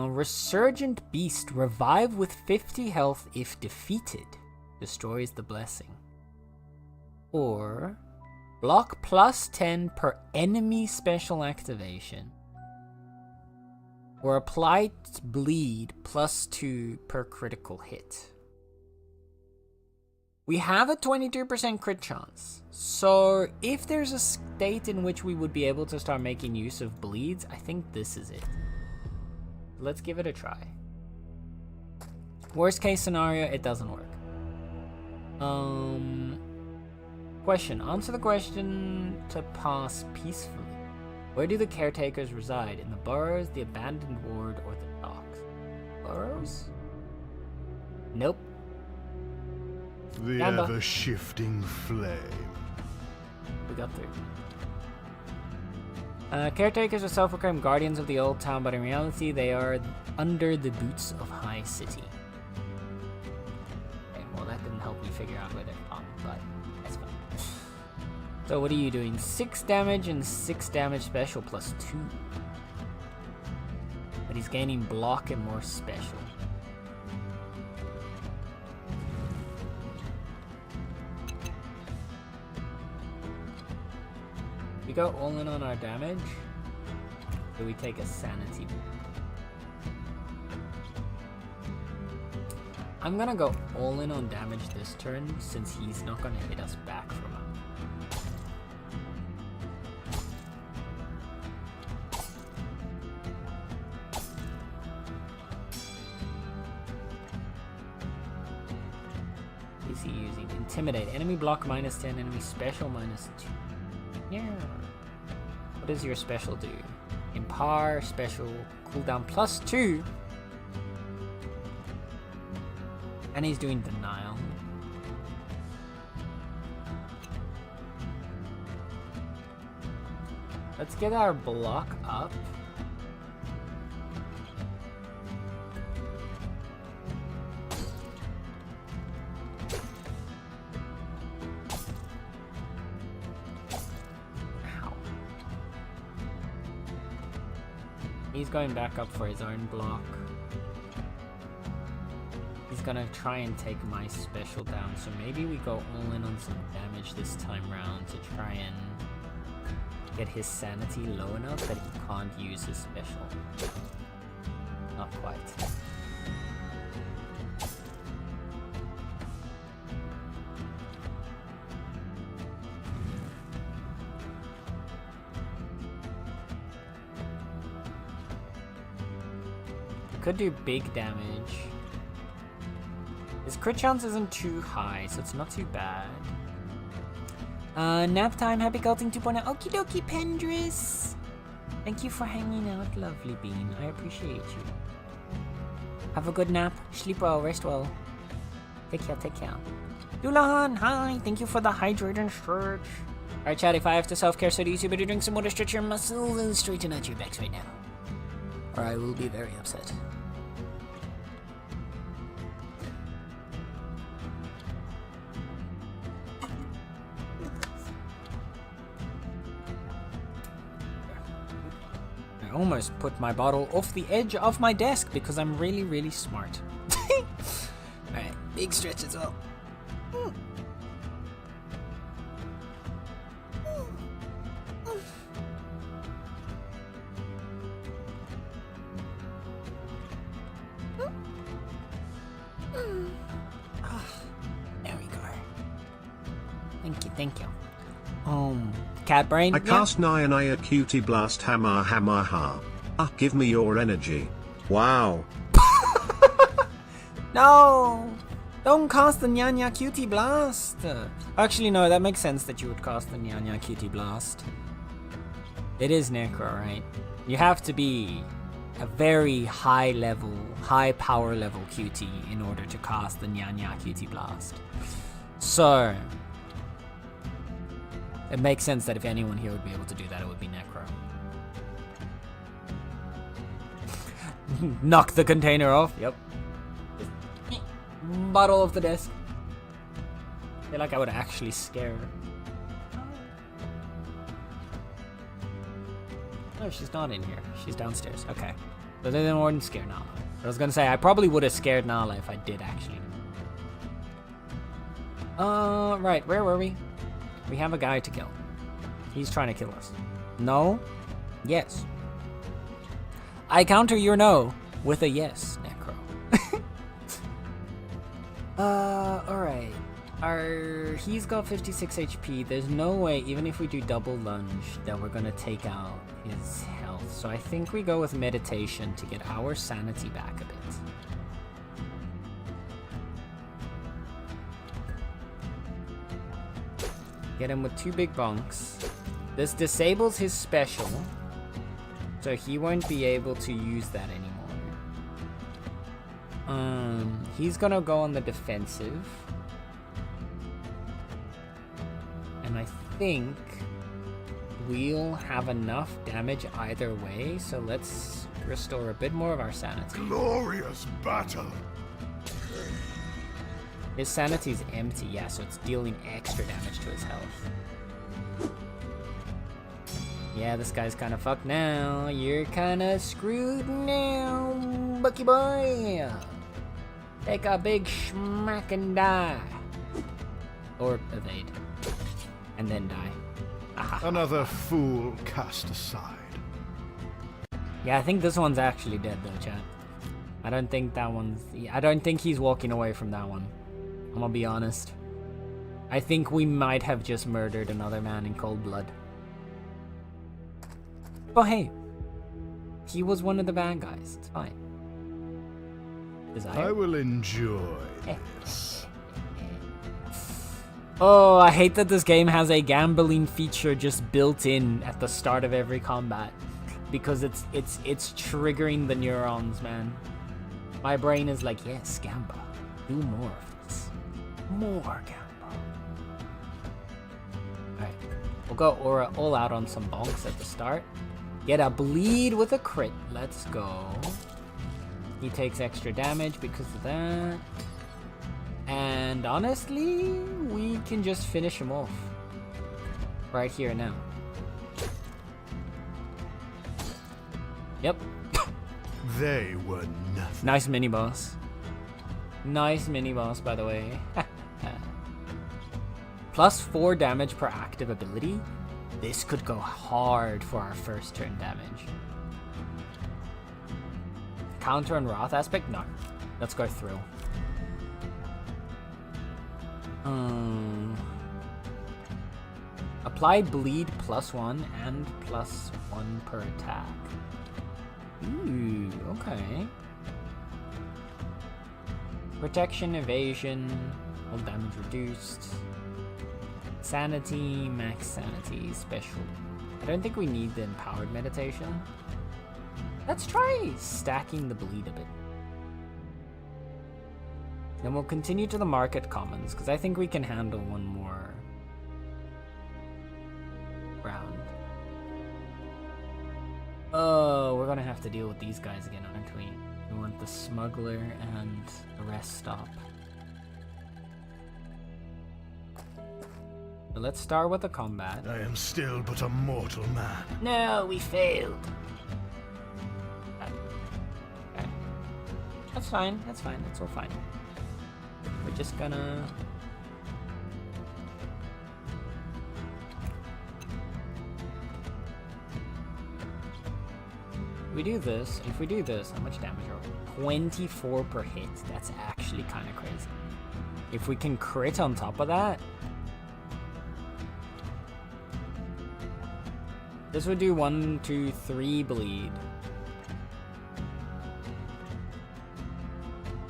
Resurgent Beast. Revive with 50 health if defeated. Destroys the blessing. Or... block +10 per enemy special activation. Or apply bleed +2 per critical hit. We have a 22% crit chance. So if there's a state in which we would be able to start making use of bleeds, I think this is it. Let's give it a try. Worst case scenario, it doesn't work. Question. Answer the question to pass peacefully. Where do the caretakers reside? In the burrows, the abandoned ward, or the docks? Burrows? Nope. The Gamba. ever-shifting flame. We got through. Caretakers are self-proclaimed guardians of the old town, but in reality they are under the boots of High City. Okay, well that didn't help me figure out where they're from, but that's fine. So what are you doing? 6 damage and 6 damage special +2. But he's gaining block and more special. We go all in on our damage. Do we take a sanity? I'm gonna go all in on damage this turn since he's not gonna hit us back from up. Is he using intimidate? Enemy block -10, enemy special -2. Yeah. What does your special do? Impar special cooldown +2. And he's doing denial. Let's get our block up. He's going back up for his own block. He's gonna try and take my special down, so maybe we go all in on some damage this time round to try and get his sanity low enough that he can't use his special. Not quite. Could do big damage. His crit chance isn't too high, so it's not too bad. Nap time, happy Galting 2.0. Okie dokie, Pendris. Thank you for hanging out, lovely bean. I appreciate you. Have a good nap. Sleep well, rest well. Take care, take care. Dulahan, hi. Thank you for the hydrate and stretch. Alright, chat, if I have to self-care studies, you better drink some water, stretch your muscles, and straighten out your backs right now. Or I will be very upset. I almost put my bottle off the edge of my desk because I'm really, really smart. Alright, big stretch as well. There we go. Thank you. Cat brain. I cast Nyanaya Cutie Blast Hammer Hammer Ha. Ah, give me your energy. Wow. No! Don't cast the Nyanya Cutie Blast! Actually, no, that makes sense that you would cast the Nyanya Cutie Blast. It is Necro, right? You have to be a very high level, high power level QT in order to cast the Nyanya Cutie Blast. So, it makes sense that if anyone here would be able to do that, it would be Necro. Knock the container off. Yep. Bottle off the desk. I feel like I would actually scare her. No, she's not in here. She's downstairs. Okay. So then I wouldn't scare Nala. I was gonna say, I probably would have scared Nala if I did actually. Right. Where were we? We have a guy to kill. He's trying to kill us. No? Yes. I counter your no with a yes, Necro. Alright. He's got 56 HP. There's no way, even if we do double lunge, that we're gonna take out his health. So I think we go with meditation to get our sanity back a bit. Get him with 2 big bunks. This disables his special, so he won't be able to use that anymore. He's gonna go on the defensive. And I think we'll have enough damage either way, so let's restore a bit more of our sanity. Glorious battle! His sanity's empty, yeah, so it's dealing extra damage to his health. Yeah, this guy's kind of fucked now. You're kind of screwed now, Bucky boy. Take a big smack and die. Or evade. And then die. Another fool cast aside. Yeah, I think this one's actually dead though, chat. I don't think that one's... I don't think he's walking away from that one. I'm gonna be honest. I think we might have just murdered another man in cold blood. But hey, he was one of the bad guys. It's fine. I will enjoy this. Oh, I hate that this game has a gambling feature just built in at the start of every combat, because it's triggering the neurons, man. My brain is like, yes, gamble. Do more of this. More gamble. Alright, we'll go Aura all out on some bonks at the start. Get a bleed with a crit. Let's go. He takes extra damage because of that. And honestly, we can just finish him off. Right here now. Yep. They were nothing. Nice mini boss. Nice mini boss, by the way. Plus 4 damage per active ability. This could go hard for our first turn damage. Counter and Wrath aspect? No. Let's go through. Apply bleed +1 and +1 per attack. Ooh, okay. Protection, evasion, all damage reduced. Sanity, max sanity, special. I don't think we need the empowered meditation. Let's try stacking the bleed a bit. Then we'll continue to the market commons, because I think we can handle one more round. Oh, we're gonna have to deal with these guys again, aren't we? We want the smuggler and the rest stop. So let's start with the combat. I am still but a mortal man. No, we failed. Okay. That's fine, that's fine, that's all fine. We're just gonna... we do this, if we do this, how much damage are we? 24 per hit. That's actually kind of crazy. If we can crit on top of that, this would do 1, 2, 3 bleed.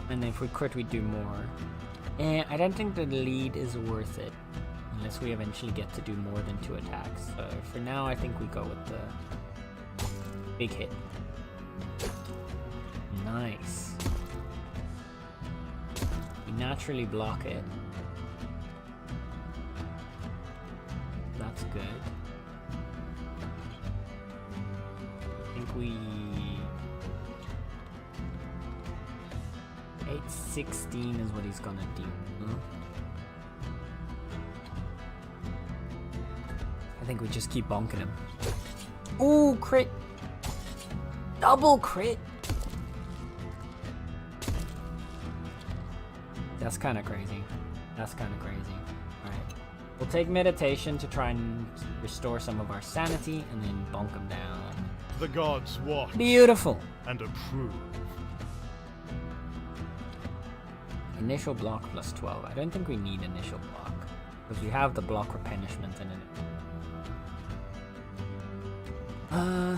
And if we crit, we do more. And I don't think the lead is worth it, unless we eventually get to do more than 2 attacks. So for now, I think we go with the big hit. Nice. We naturally block it. That's good. I think we... 816 is what he's gonna do. I think we just keep bonking him. Ooh, crit! Double crit! That's kind of crazy. That's kind of crazy. Alright. We'll take meditation to try and restore some of our sanity and then bonk him down. The gods watch. Beautiful! And approve. Initial block plus 12. I don't think we need initial block, because we have the block replenishment in it.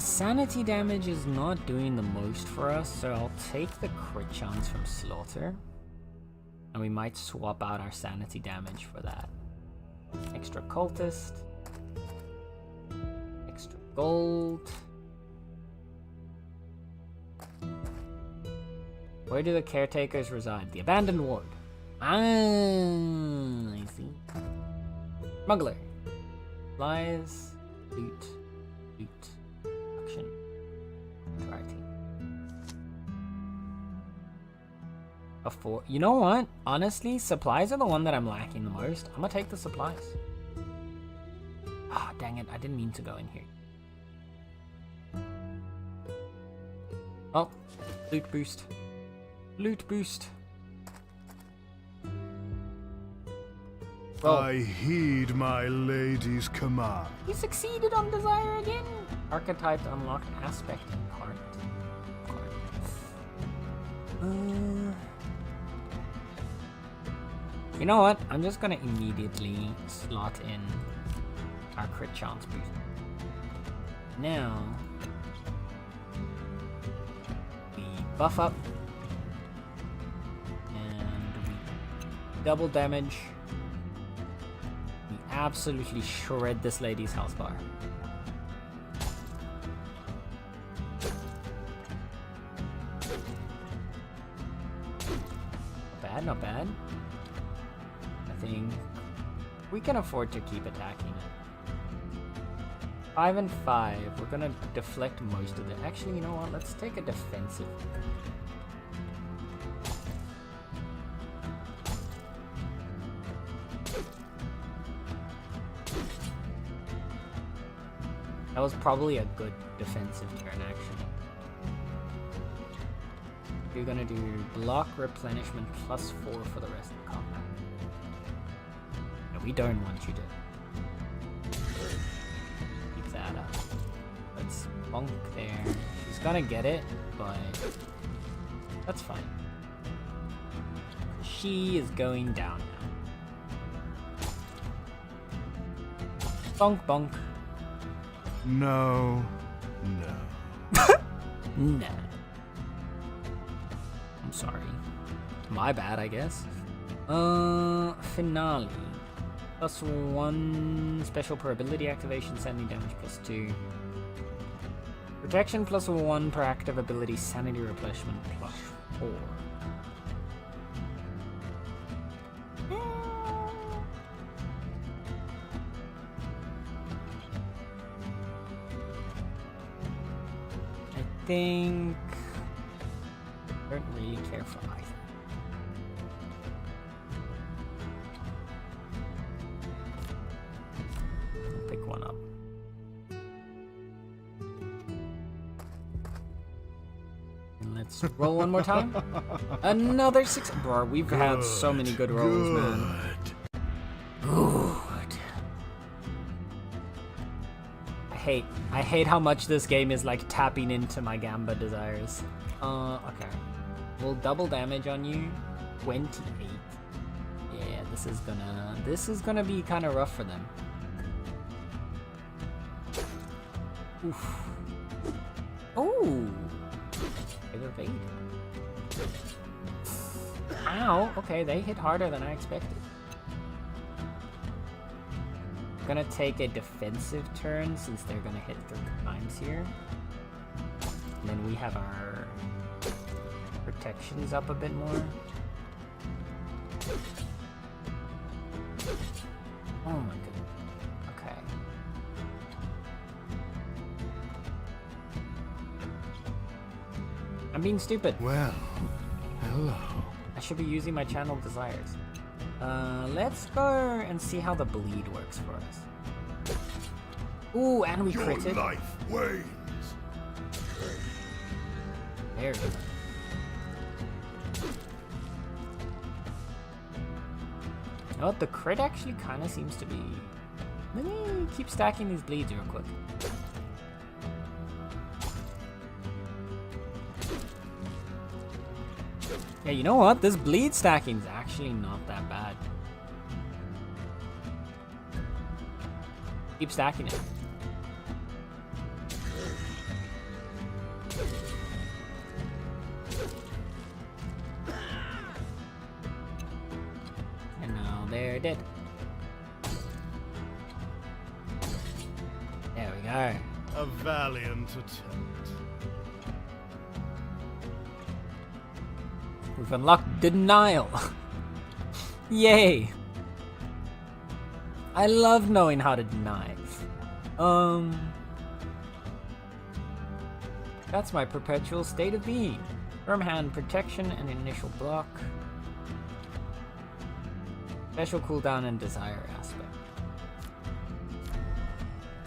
Sanity damage is not doing the most for us, so I'll take the crit chance from Slaughter. And we might swap out our sanity damage for that. Extra cultist. Extra gold. Where do the caretakers reside? The abandoned ward. Ah, I see. Smuggler. Lies. Loot. Loot. Action. Variety. You know what? Honestly, supplies are the one that I'm lacking the most. I'm gonna take the supplies. Ah, dang it. I didn't mean to go in here. Oh, loot boost. Loot boost. Oh. I heed my lady's command. You succeeded on desire again. Archetype unlocked aspect in card. You know what? I'm just gonna immediately slot in our crit chance boost. Now we buff up and we double damage. We absolutely shred this lady's health bar. Not bad, not bad. I think we can afford to keep attacking it. 5 and 5. We're gonna deflect most of it. Actually, you know what? Let's take a defensive. That was probably a good defensive turn, actually. we're gonna do block replenishment +4 for the rest of the combat. No, we don't want you to keep that up. Let's bonk there. She's gonna get it, but that's fine. She is going down now. Bonk bonk. No. Nah. I'm sorry. My bad, I guess. Finale. +1 special per ability activation, sanity damage +2. Protection +1 per active ability, sanity replenishment +4. I think I don't really care for either. I'll pick one up. And let's roll one more time. Another 6. Bro, we've had so many good rolls, man. Good. I hate how much this game is like tapping into my Gamba desires. Okay. We'll double damage on you. 28. Yeah, this is gonna be kind of rough for them. Oof. Oh. They've evaded. Ow. Okay, they hit harder than I expected. Gonna take a defensive turn since they're gonna hit 3 times here. And then we have our protections up a bit more. Oh my goodness. Okay. I'm being stupid. Well, hello. I should be using my channel desires. Let's go and see how the bleed works for us. Ooh, and we critted. Your life wanes. There we go. You know what? The crit actually kind of seems to be... Let me keep stacking these bleeds real quick. Yeah, you know what? This bleed stacking is actually not that bad. Keep stacking it. And now they're dead. There we go. A valiant attempt. We've unlocked denial. Yay. I love knowing how to deny. That's my perpetual state of being. Firm hand protection and initial block. Special cooldown and desire aspect.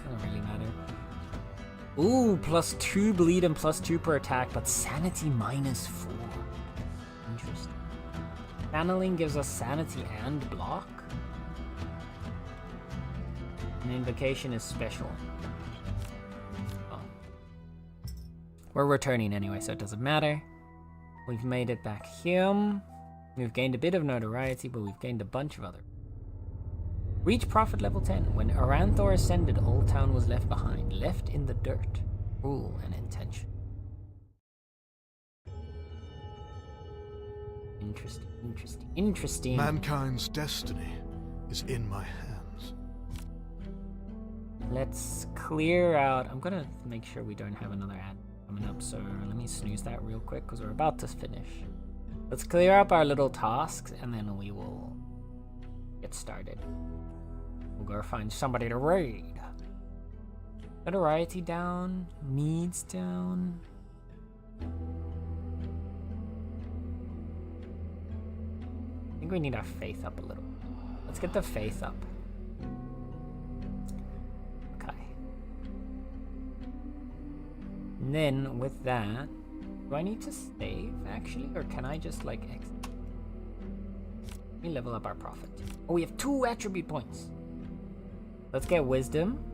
Doesn't really matter. Ooh, +2 bleed and +2 per attack, but sanity -4. Interesting. Channeling gives us sanity and block. And invocation is special. Oh. We're returning anyway, so it doesn't matter. We've made it back here. We've gained a bit of notoriety, but we've gained a bunch of other. Reach prophet level 10. When Aranthor ascended, Old Town was left behind, left in the dirt. Rule and intention. Interesting. Mankind's destiny is in my hands. Let's clear out. I'm gonna make sure we don't have another ad coming up, so let me snooze that real quick because we're about to finish. Let's clear up our little tasks and then we will get started. We'll go find somebody to raid. Notoriety down, needs down. I think we need our faith up a little. Let's get the faith up. Okay. And then with that, Do I need to save, actually? Or can I just, like, exit? Let me level up our prophet. Oh, we have 2 attribute points. Let's get wisdom.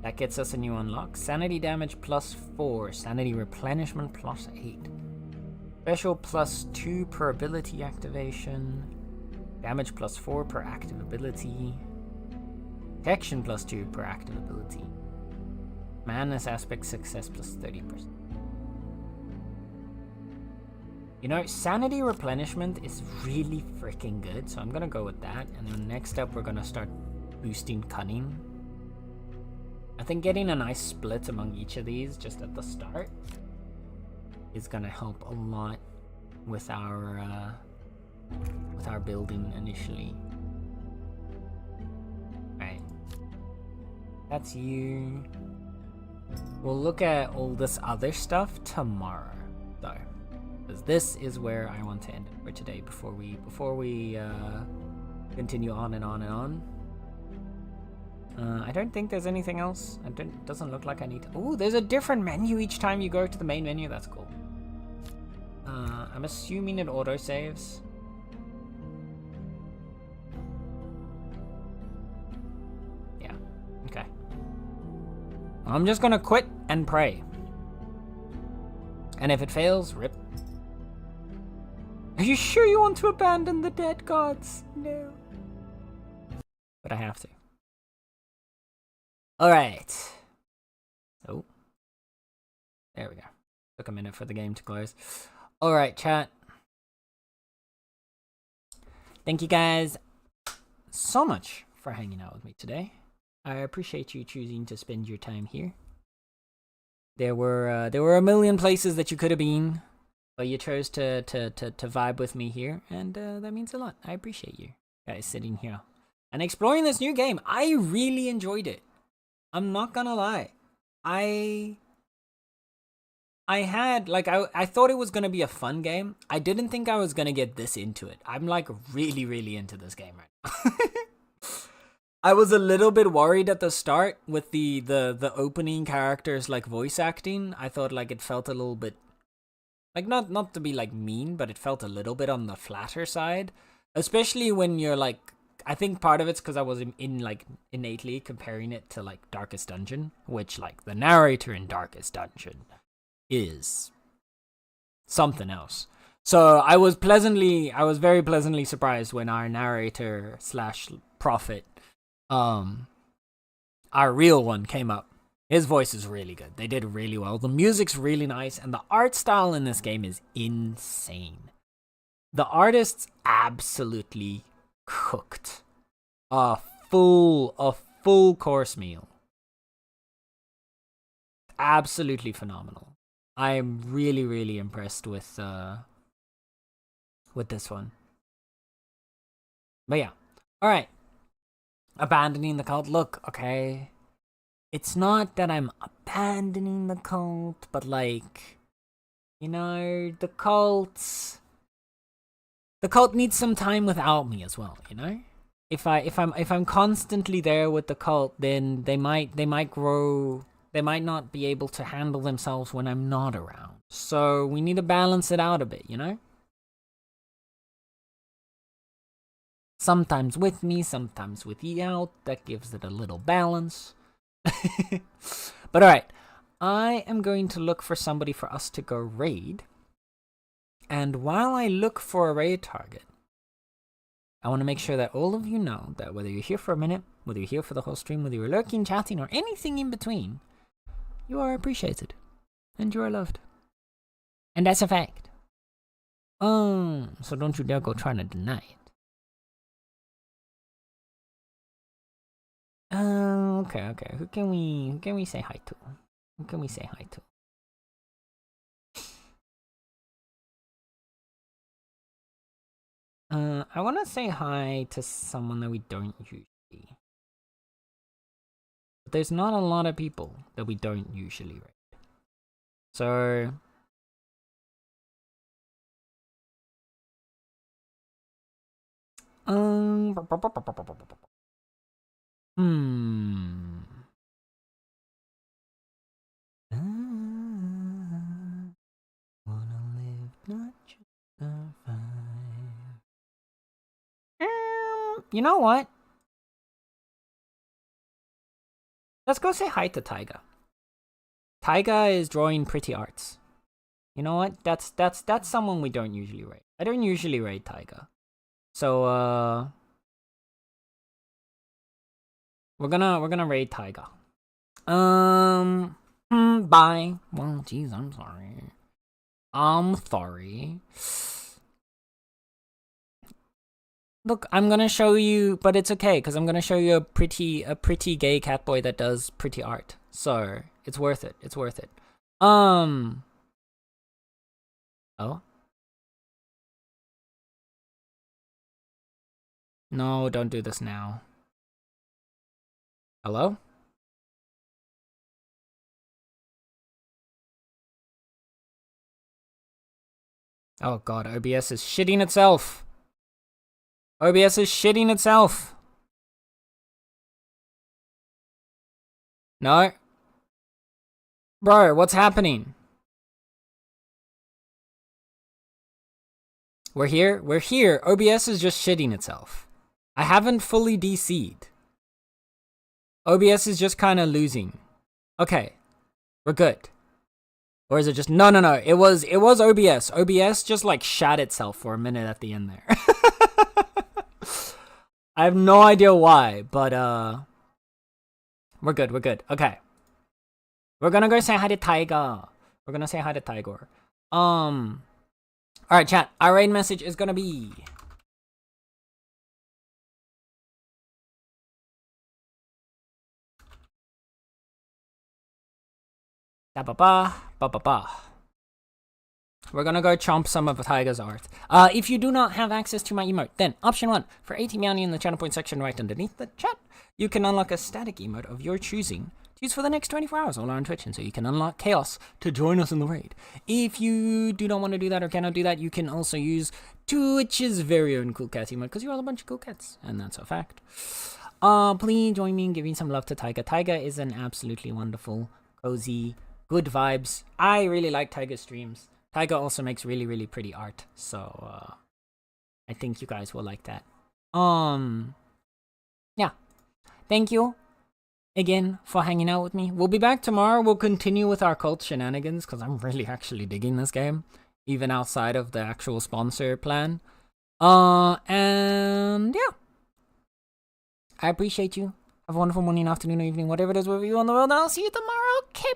That gets us a new unlock. Sanity damage +4. Sanity replenishment +8. Special +2 per ability activation. Damage +4 per active ability. Protection +2 per active ability. Madness aspect success +30%. You know, sanity replenishment is really freaking good, so I'm gonna go with that. And then next up, we're gonna start boosting cunning. I think getting a nice split among each of these just at the start is gonna help a lot with our building initially. Right, that's you. We'll look at all this other stuff tomorrow, though, because this is where I want to end it for today before we continue on and on and on. I don't think there's anything else. Doesn't look like I need to. Oh, there's a different menu each time you go to the main menu. That's cool. I'm assuming it autosaves. Yeah, okay. I'm just gonna quit and pray. And if it fails, rip. Are you sure you want to abandon the dead gods? No. But I have to. Alright. Oh. There we go. Took a minute for the game to close. Alright, chat. Thank you guys so much for hanging out with me today. I appreciate you choosing to spend your time here. There were a million places that you could have been, but you chose to vibe with me here, and that means a lot. I appreciate you guys sitting here and exploring this new game. I really enjoyed it. I'm not gonna lie. I had, like, I thought it was gonna be a fun game. I didn't think I was gonna get this into it. I'm, like, really, really into this game right now. I was a little bit worried at the start with the opening characters, like, voice acting. I thought, like, it felt a little bit, like, not to be, like, mean, but it felt a little bit on the flatter side. Especially when you're, like, I think part of it's because I was in like innately comparing it to like Darkest Dungeon, which like the narrator in Darkest Dungeon is something else. So I was very pleasantly surprised when our narrator / prophet, our real one, came up. His voice is really good. They did really well. The music's really nice, and the art style in this game is insane. The artists absolutely cooked a full course meal. Absolutely phenomenal. I'm really impressed with this one. But yeah, all right. Abandoning the cult. Look, okay, it's not that I'm abandoning the cult, but like, you know, the cult needs some time without me as well, you know? If I'm constantly there with the cult, then they might grow, they might not be able to handle themselves when I'm not around. So we need to balance it out a bit, you know? Sometimes with me, sometimes with you out. That gives it a little balance. But alright, I am going to look for somebody for us to go raid. And while I look for a raid target, I want to make sure that all of you know that whether you're here for a minute, whether you're here for the whole stream, whether you're lurking, chatting, or anything in between, you are appreciated. And you are loved. And that's a fact. So don't you dare go trying to deny it. Okay. Who can we say hi to? Who can we say hi to? I want to say hi to someone that we don't usually. But there's not a lot of people that we don't usually raid. So You know what? Let's go say hi to Taiga. Taiga is drawing pretty arts. You know what? That's someone we don't usually raid. I don't usually raid Taiga. So we're gonna raid Taiga. Bye. Well, jeez, I'm sorry. I'm sorry. Look, I'm gonna show you, but it's okay because I'm gonna show you a pretty gay cat boy that does pretty art. So it's worth it. It's worth it. Oh. No, don't do this now. Hello? Oh god, OBS is shitting itself. OBS is shitting itself. No. Bro, what's happening? We're here? We're here. OBS is just shitting itself. I haven't fully DC'd. OBS is just kind of losing. Okay. We're good. Or is it just... No. It was OBS. OBS just like shat itself for a minute at the end there. I have no idea why, but we're good. Okay. We're gonna go say hi to Taiga. We're gonna say hi to Tigor. Alright, chat. Our raid message is gonna be... Ba-ba-ba. We're gonna go chomp some of Taiga's art. If you do not have access to my emote, then option 1, for 80 money in the channel point section right underneath the chat, you can unlock a static emote of your choosing to use for the next 24 hours all on Twitch, and so you can unlock Chaos to join us in the raid. If you do not want to do that or cannot do that, you can also use Twitch's very own cool cat emote, because you're all a bunch of cool cats, and that's a fact. Please join me in giving some love to Taiga. Taiga is an absolutely wonderful, cozy, good vibes. I really like Taiga's streams. Taiga also makes really pretty art, so I think you guys will like that. Yeah. Thank you again for hanging out with me. We'll be back tomorrow. We'll continue with our cult shenanigans because I'm really actually digging this game, even outside of the actual sponsor plan. And yeah. I appreciate you. Have a wonderful morning, afternoon, or evening, whatever it is, wherever you are in the world, and I'll see you tomorrow. Okay.